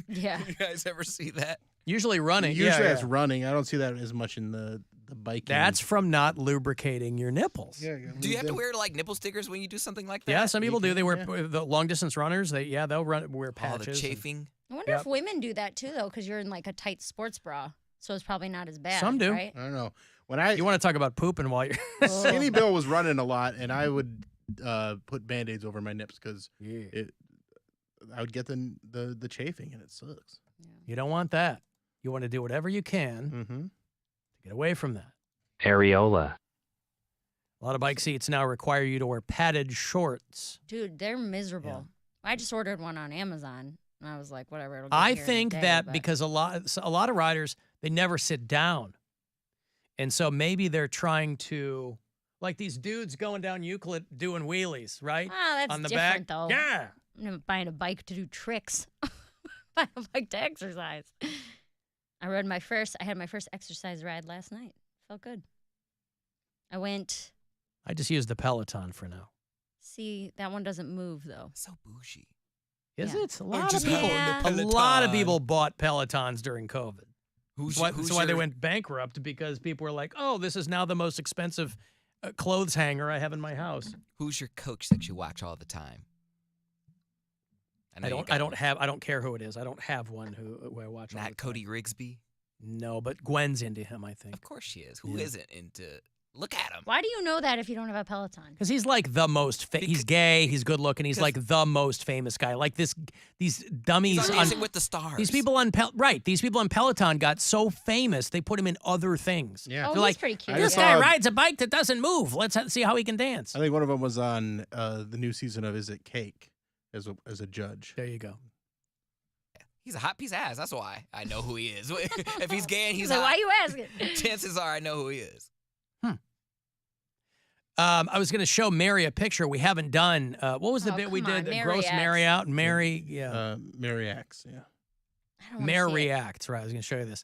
Speaker 6: Yeah.
Speaker 13: You guys ever see that?
Speaker 12: Usually running.
Speaker 3: Usually
Speaker 12: yeah,
Speaker 3: it's running. I don't see that as much in the biking.
Speaker 12: That's from not lubricating your nipples.
Speaker 3: Yeah.
Speaker 13: Do you have to wear like nipple stickers when you do something like that?
Speaker 12: Yeah, some people do. They wear the long distance runners. They'll wear
Speaker 13: Oh,
Speaker 12: patches.
Speaker 13: the chafing.
Speaker 6: I wonder if women do that too, though, because you're in like a tight sports bra, so it's probably not as bad.
Speaker 12: Some do.
Speaker 6: Right?
Speaker 3: I don't know.
Speaker 12: You want to talk about pooping while you're
Speaker 3: Skinny Bill was running a lot, and I would put Band-Aids over my nips because I would get the chafing, and it sucks.
Speaker 12: You don't want that. You want to do whatever you can to get away from that.
Speaker 21: Areola.
Speaker 12: A lot of bike seats now require you to wear padded shorts.
Speaker 6: Dude, they're miserable. I just ordered one on Amazon, and I was like, whatever. It'll get
Speaker 12: I
Speaker 6: here in a
Speaker 12: think
Speaker 6: day,
Speaker 12: that
Speaker 6: but-
Speaker 12: because a lot of riders, they never sit down. And so maybe they're trying to, like these dudes going down Euclid doing wheelies, right?
Speaker 6: that's
Speaker 12: on the
Speaker 6: different,
Speaker 12: back.
Speaker 6: though.
Speaker 12: Yeah.
Speaker 6: I'm not buying a bike to do tricks. Buying a bike to exercise. I had my first exercise ride last night. Felt good.
Speaker 12: I just use the Peloton for now.
Speaker 6: See, that one doesn't move, though.
Speaker 13: So bougie.
Speaker 12: Is
Speaker 6: Yeah.
Speaker 12: it? A lot of
Speaker 13: just
Speaker 12: people.
Speaker 13: own the
Speaker 12: A lot of
Speaker 13: Peloton.
Speaker 12: people bought Pelotons during COVID.
Speaker 13: Who's
Speaker 12: That's why they went bankrupt, because people were like, "Oh, this is now the most expensive clothes hanger I have in my house."
Speaker 13: Who's your coach that you watch all the time?
Speaker 12: I don't care who it is. I don't have one who I watch. all the
Speaker 13: Not Cody Rigsby.
Speaker 12: No, but Gwen's into him, I think.
Speaker 13: Of course she is. Who
Speaker 12: Yeah.
Speaker 13: not into? Look at him.
Speaker 6: Why do you know that if you don't have a Peloton?
Speaker 12: Because he's like the most. He's gay. He's good looking. He's like the most famous guy. Like these dummies
Speaker 13: He's on Dancing with the Stars.
Speaker 12: These people on These people on Peloton got so famous they put him in other things.
Speaker 3: Yeah.
Speaker 6: Oh,
Speaker 12: They're
Speaker 6: he's
Speaker 12: like,
Speaker 6: pretty cute.
Speaker 12: this guy rides a bike that doesn't move. Let's see how he can dance.
Speaker 3: I think one of them was on the new season of Is It Cake as a judge.
Speaker 12: There you go.
Speaker 13: He's a hot piece of ass. That's why I know who he is. If he's gay and he's
Speaker 6: like,
Speaker 13: hot,
Speaker 6: why you asking?
Speaker 13: chances are I know who he is.
Speaker 12: I was going to show Mary a picture. We haven't done. What was the
Speaker 6: Oh,
Speaker 12: bit we
Speaker 6: come
Speaker 12: did?
Speaker 6: on, Mary
Speaker 12: Gross
Speaker 6: X.
Speaker 12: Mary out. Mary, yeah.
Speaker 3: Mary X, yeah.
Speaker 6: don't wanna
Speaker 12: Mayor
Speaker 6: see it.
Speaker 12: reacts. Right, I was going to show you this.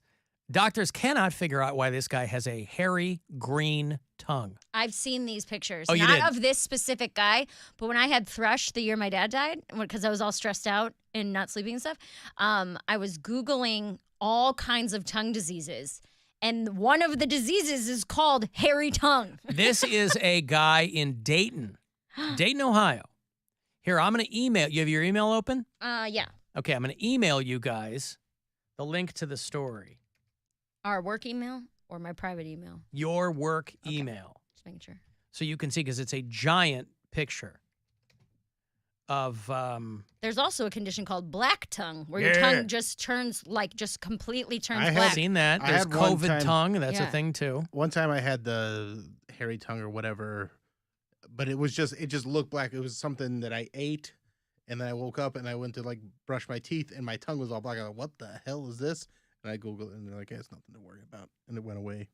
Speaker 12: Doctors cannot figure out why this guy has a hairy green tongue.
Speaker 6: I've seen these pictures.
Speaker 12: Oh, you
Speaker 6: Not
Speaker 12: did?
Speaker 6: of this specific guy, but when I had thrush the year my dad died, because I was all stressed out and not sleeping and stuff, I was Googling all kinds of tongue diseases. And one of the diseases is called hairy tongue.
Speaker 12: This is a guy in Dayton, Ohio. Here, I'm going to email. You have your email open?
Speaker 6: Yeah.
Speaker 12: Okay, I'm going to email you guys the link to the story.
Speaker 6: Our work email or my private email?
Speaker 12: Your work email.
Speaker 6: Just making sure.
Speaker 12: So you can see, because it's a giant picture of...
Speaker 6: There's also a condition called black tongue, where your tongue just turns, just completely turns black.
Speaker 12: I've seen that. There's COVID tongue. That's a thing, too.
Speaker 3: One time I had the hairy tongue or whatever, but it just looked black. It was something that I ate, and then I woke up, and I went to, brush my teeth, and my tongue was all black. I was like, what the hell is this? And I Googled it, and they're like, hey, it's nothing to worry about. And it went away.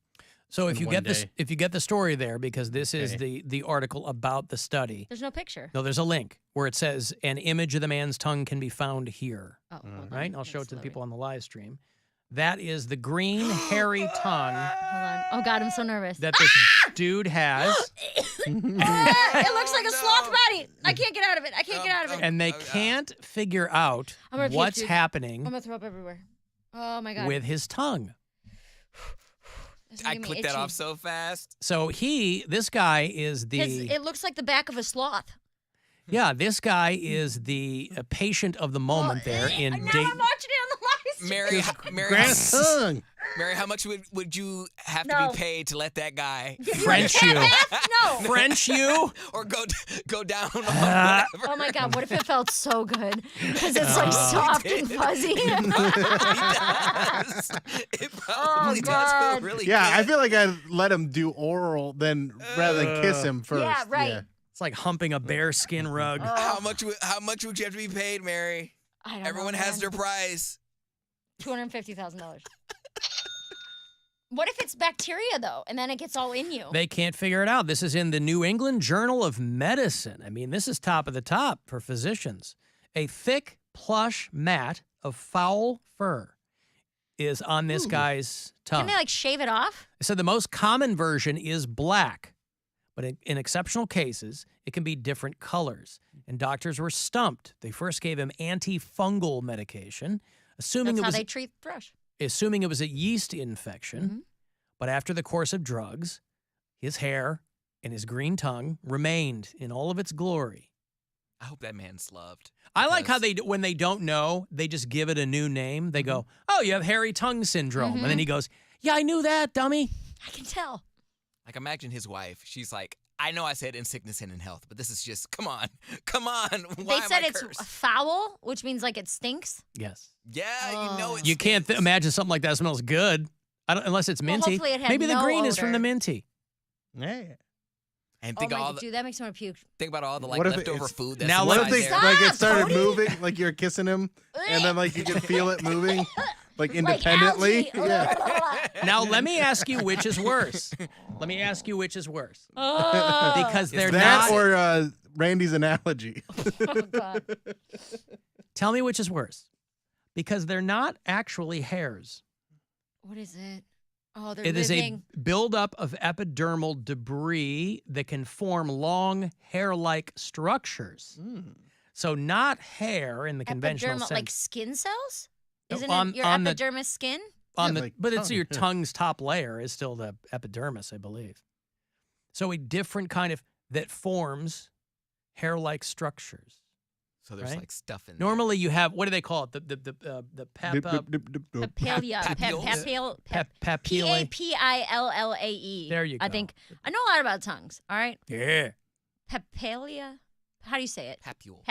Speaker 12: So if
Speaker 3: in
Speaker 12: you
Speaker 3: one
Speaker 12: get this,
Speaker 3: day.
Speaker 12: if you get the story there, because this is the article about the study.
Speaker 6: There's no picture.
Speaker 12: No, there's a link where it says an image of the man's tongue can be found here.
Speaker 6: Oh, hold
Speaker 12: right.
Speaker 6: on.
Speaker 12: I'll show it
Speaker 6: It's
Speaker 12: to the
Speaker 6: loading.
Speaker 12: people on the live stream. That is the green hairy tongue
Speaker 6: Hold on. Oh, God, I'm so nervous.
Speaker 12: that this dude has.
Speaker 6: It looks like a sloth body. I can't get out of it.
Speaker 12: And they can't figure out
Speaker 6: I'm gonna puke,
Speaker 12: what's
Speaker 6: dude.
Speaker 12: happening
Speaker 6: I'm going to throw up everywhere. Oh, my God.
Speaker 12: with his tongue.
Speaker 6: This is
Speaker 13: I
Speaker 6: making me
Speaker 13: clicked that
Speaker 6: itchy.
Speaker 13: off so fast.
Speaker 12: So this guy is
Speaker 6: It looks like the back of a sloth.
Speaker 12: yeah, this guy is the patient of the moment there in
Speaker 6: Now
Speaker 12: Dayton.
Speaker 6: I'm watching it on the live stream.
Speaker 13: Mary, Mary, how much would you have to
Speaker 6: No.
Speaker 13: be paid to let that guy
Speaker 12: French you?
Speaker 6: No.
Speaker 12: French you?
Speaker 13: or go down on
Speaker 12: Uh,
Speaker 13: whatever?
Speaker 6: Oh my God, what if it felt so good? Because it's like soft and fuzzy.
Speaker 13: It
Speaker 6: Oh,
Speaker 13: probably does
Speaker 6: God.
Speaker 13: feel really
Speaker 3: Yeah, I
Speaker 13: good.
Speaker 3: feel like I'd let him do oral rather than kiss him first.
Speaker 6: Yeah, right.
Speaker 12: It's like humping a bearskin rug.
Speaker 13: How much would you have to be paid, Mary?
Speaker 6: I don't
Speaker 13: Everyone
Speaker 6: know,
Speaker 13: has
Speaker 6: man.
Speaker 13: their price.
Speaker 6: $250,000. What if it's bacteria, though, and then it gets all in you?
Speaker 12: They can't figure it out. This is in the New England Journal of Medicine. I mean, this is top of the top for physicians. A thick, plush mat of foul fur is on this guy's tongue.
Speaker 6: Can they, shave it off?
Speaker 12: So the most common version is black, but in exceptional cases, it can be different colors. And doctors were stumped. They first gave him antifungal medication, assuming
Speaker 6: That's
Speaker 12: it
Speaker 6: how
Speaker 12: was
Speaker 6: they treat thrush.
Speaker 12: assuming it was a yeast infection. But after the course of drugs, his hair and his green tongue remained in all of its glory.
Speaker 13: I hope that man's loved.
Speaker 12: I like how when they don't know, they just give it a new name. They go, oh, you have hairy tongue syndrome. And then he goes, yeah, I knew that, dummy.
Speaker 6: I can tell.
Speaker 13: Like, imagine his wife. She's like, I know I said in sickness and in health, but this is just, come on. Why
Speaker 6: They
Speaker 13: am
Speaker 6: said
Speaker 13: I
Speaker 6: it's
Speaker 13: cursed?
Speaker 6: foul, which means it stinks.
Speaker 12: Yes.
Speaker 13: Yeah, you know it.
Speaker 12: You can't imagine something like that smells good. Unless it's
Speaker 6: Well,
Speaker 12: minty.
Speaker 6: hopefully it had
Speaker 12: Maybe the
Speaker 6: no
Speaker 12: green is from the
Speaker 6: odor.
Speaker 12: minty.
Speaker 3: Yeah.
Speaker 13: And
Speaker 6: Oh
Speaker 13: think
Speaker 6: my
Speaker 13: all
Speaker 6: God,
Speaker 13: the,
Speaker 6: dude, that makes me want to puke.
Speaker 13: think about all the
Speaker 3: What if
Speaker 13: leftover
Speaker 3: it's-
Speaker 13: food that's
Speaker 12: Now
Speaker 3: What if
Speaker 13: inside
Speaker 3: they
Speaker 13: there.
Speaker 3: it started
Speaker 6: Cody.
Speaker 3: moving, like you're kissing him, and then you can feel it moving, independently?
Speaker 6: algae.
Speaker 3: Yeah.
Speaker 12: Now, let me ask you which is worse. Because they're
Speaker 3: that
Speaker 12: not.
Speaker 3: or Randy's analogy.
Speaker 6: Oh, God.
Speaker 12: Tell me which is worse. Because they're not actually hairs.
Speaker 6: What is it? Oh, they're
Speaker 12: It is
Speaker 6: living.
Speaker 12: a buildup of epidermal debris that can form long hair-like structures. So not hair in the conventional
Speaker 6: Epidermal,
Speaker 12: sense.
Speaker 6: like skin cells?
Speaker 12: No,
Speaker 6: Isn't
Speaker 12: on-
Speaker 6: it your
Speaker 12: on the-
Speaker 6: epidermis skin?
Speaker 12: But it's
Speaker 3: tongue,
Speaker 12: your
Speaker 3: yeah.
Speaker 12: tongue's top layer is still the epidermis, I believe. So a different kind of that forms hair-like structures.
Speaker 13: So there's
Speaker 12: right?
Speaker 13: like stuff in there.
Speaker 12: Normally you have, what do they call it? The
Speaker 6: Papillae.
Speaker 12: papillae.
Speaker 6: Papillae.
Speaker 12: There you
Speaker 6: I
Speaker 12: go.
Speaker 6: think I know a lot about tongues. All right.
Speaker 12: Yeah.
Speaker 6: Papillae. How do you say it?
Speaker 13: Papules.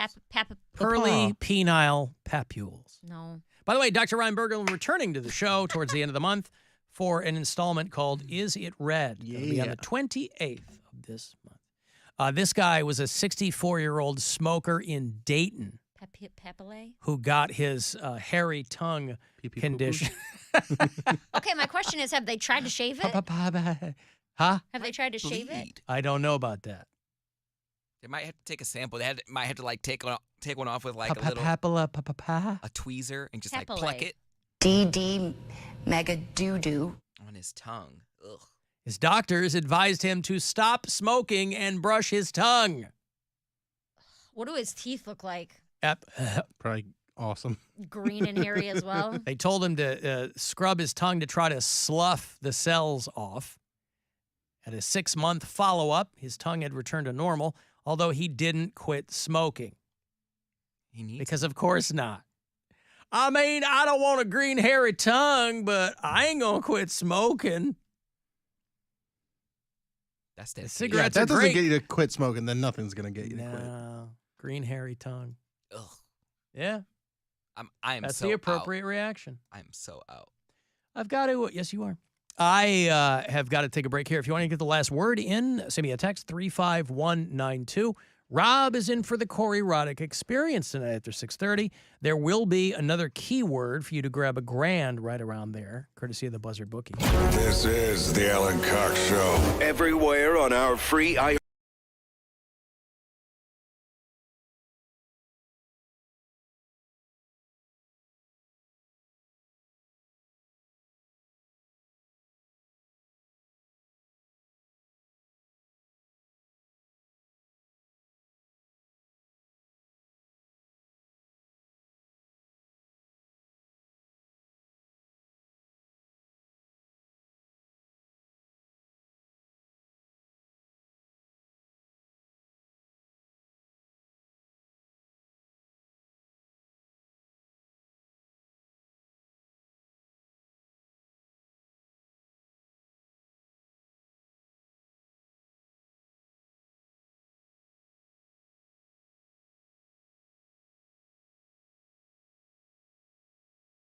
Speaker 12: Pearly penile papules.
Speaker 6: No.
Speaker 12: By the way, Dr. Ryan Berglund returning to the show towards the end of the month for an installment called Is It Red? It'll be on the 28th of this month. This guy was a 64-year-old smoker in Dayton
Speaker 6: Papillae.
Speaker 12: who got his hairy tongue condition.
Speaker 6: Okay, my question is: have they tried to shave it?
Speaker 12: Huh?
Speaker 6: Have they tried to shave it?
Speaker 12: I don't know about that.
Speaker 13: They might have to take a sample. Might have to take one off with like a
Speaker 12: Papilla,
Speaker 13: tweezer and just
Speaker 6: Papillae.
Speaker 13: pluck it.
Speaker 21: DD mega doo-doo.
Speaker 13: On his tongue. Ugh.
Speaker 12: His doctors advised him to stop smoking and brush his tongue.
Speaker 6: What do his teeth look like?
Speaker 3: Probably awesome.
Speaker 6: Green and hairy as well.
Speaker 12: They told him to scrub his tongue to try to slough the cells off. At a 6-month follow-up, his tongue had returned to normal, although he didn't quit smoking. Because of course not. I mean, I don't want a green, hairy tongue, but I ain't going to quit smoking.
Speaker 13: That's that.
Speaker 12: Cigarettes
Speaker 3: that
Speaker 12: are
Speaker 3: doesn't
Speaker 12: great.
Speaker 3: get you to quit smoking, then nothing's going to get you to quit.
Speaker 12: No, green, hairy tongue.
Speaker 13: Ugh.
Speaker 12: Yeah.
Speaker 13: I am
Speaker 12: That's
Speaker 13: so
Speaker 12: the appropriate
Speaker 13: out.
Speaker 12: reaction.
Speaker 13: I'm so out.
Speaker 12: I've got to. Yes, you are. I have got to take a break here. If you want to get the last word in, send me a text, 35192. Rob is in for the Corey Roddick Experience tonight after 6:30. There will be another keyword for you to grab $1,000 right around there, courtesy of the Buzzard Bookie.
Speaker 2: This is the Alan Cox Show.
Speaker 8: Everywhere on our free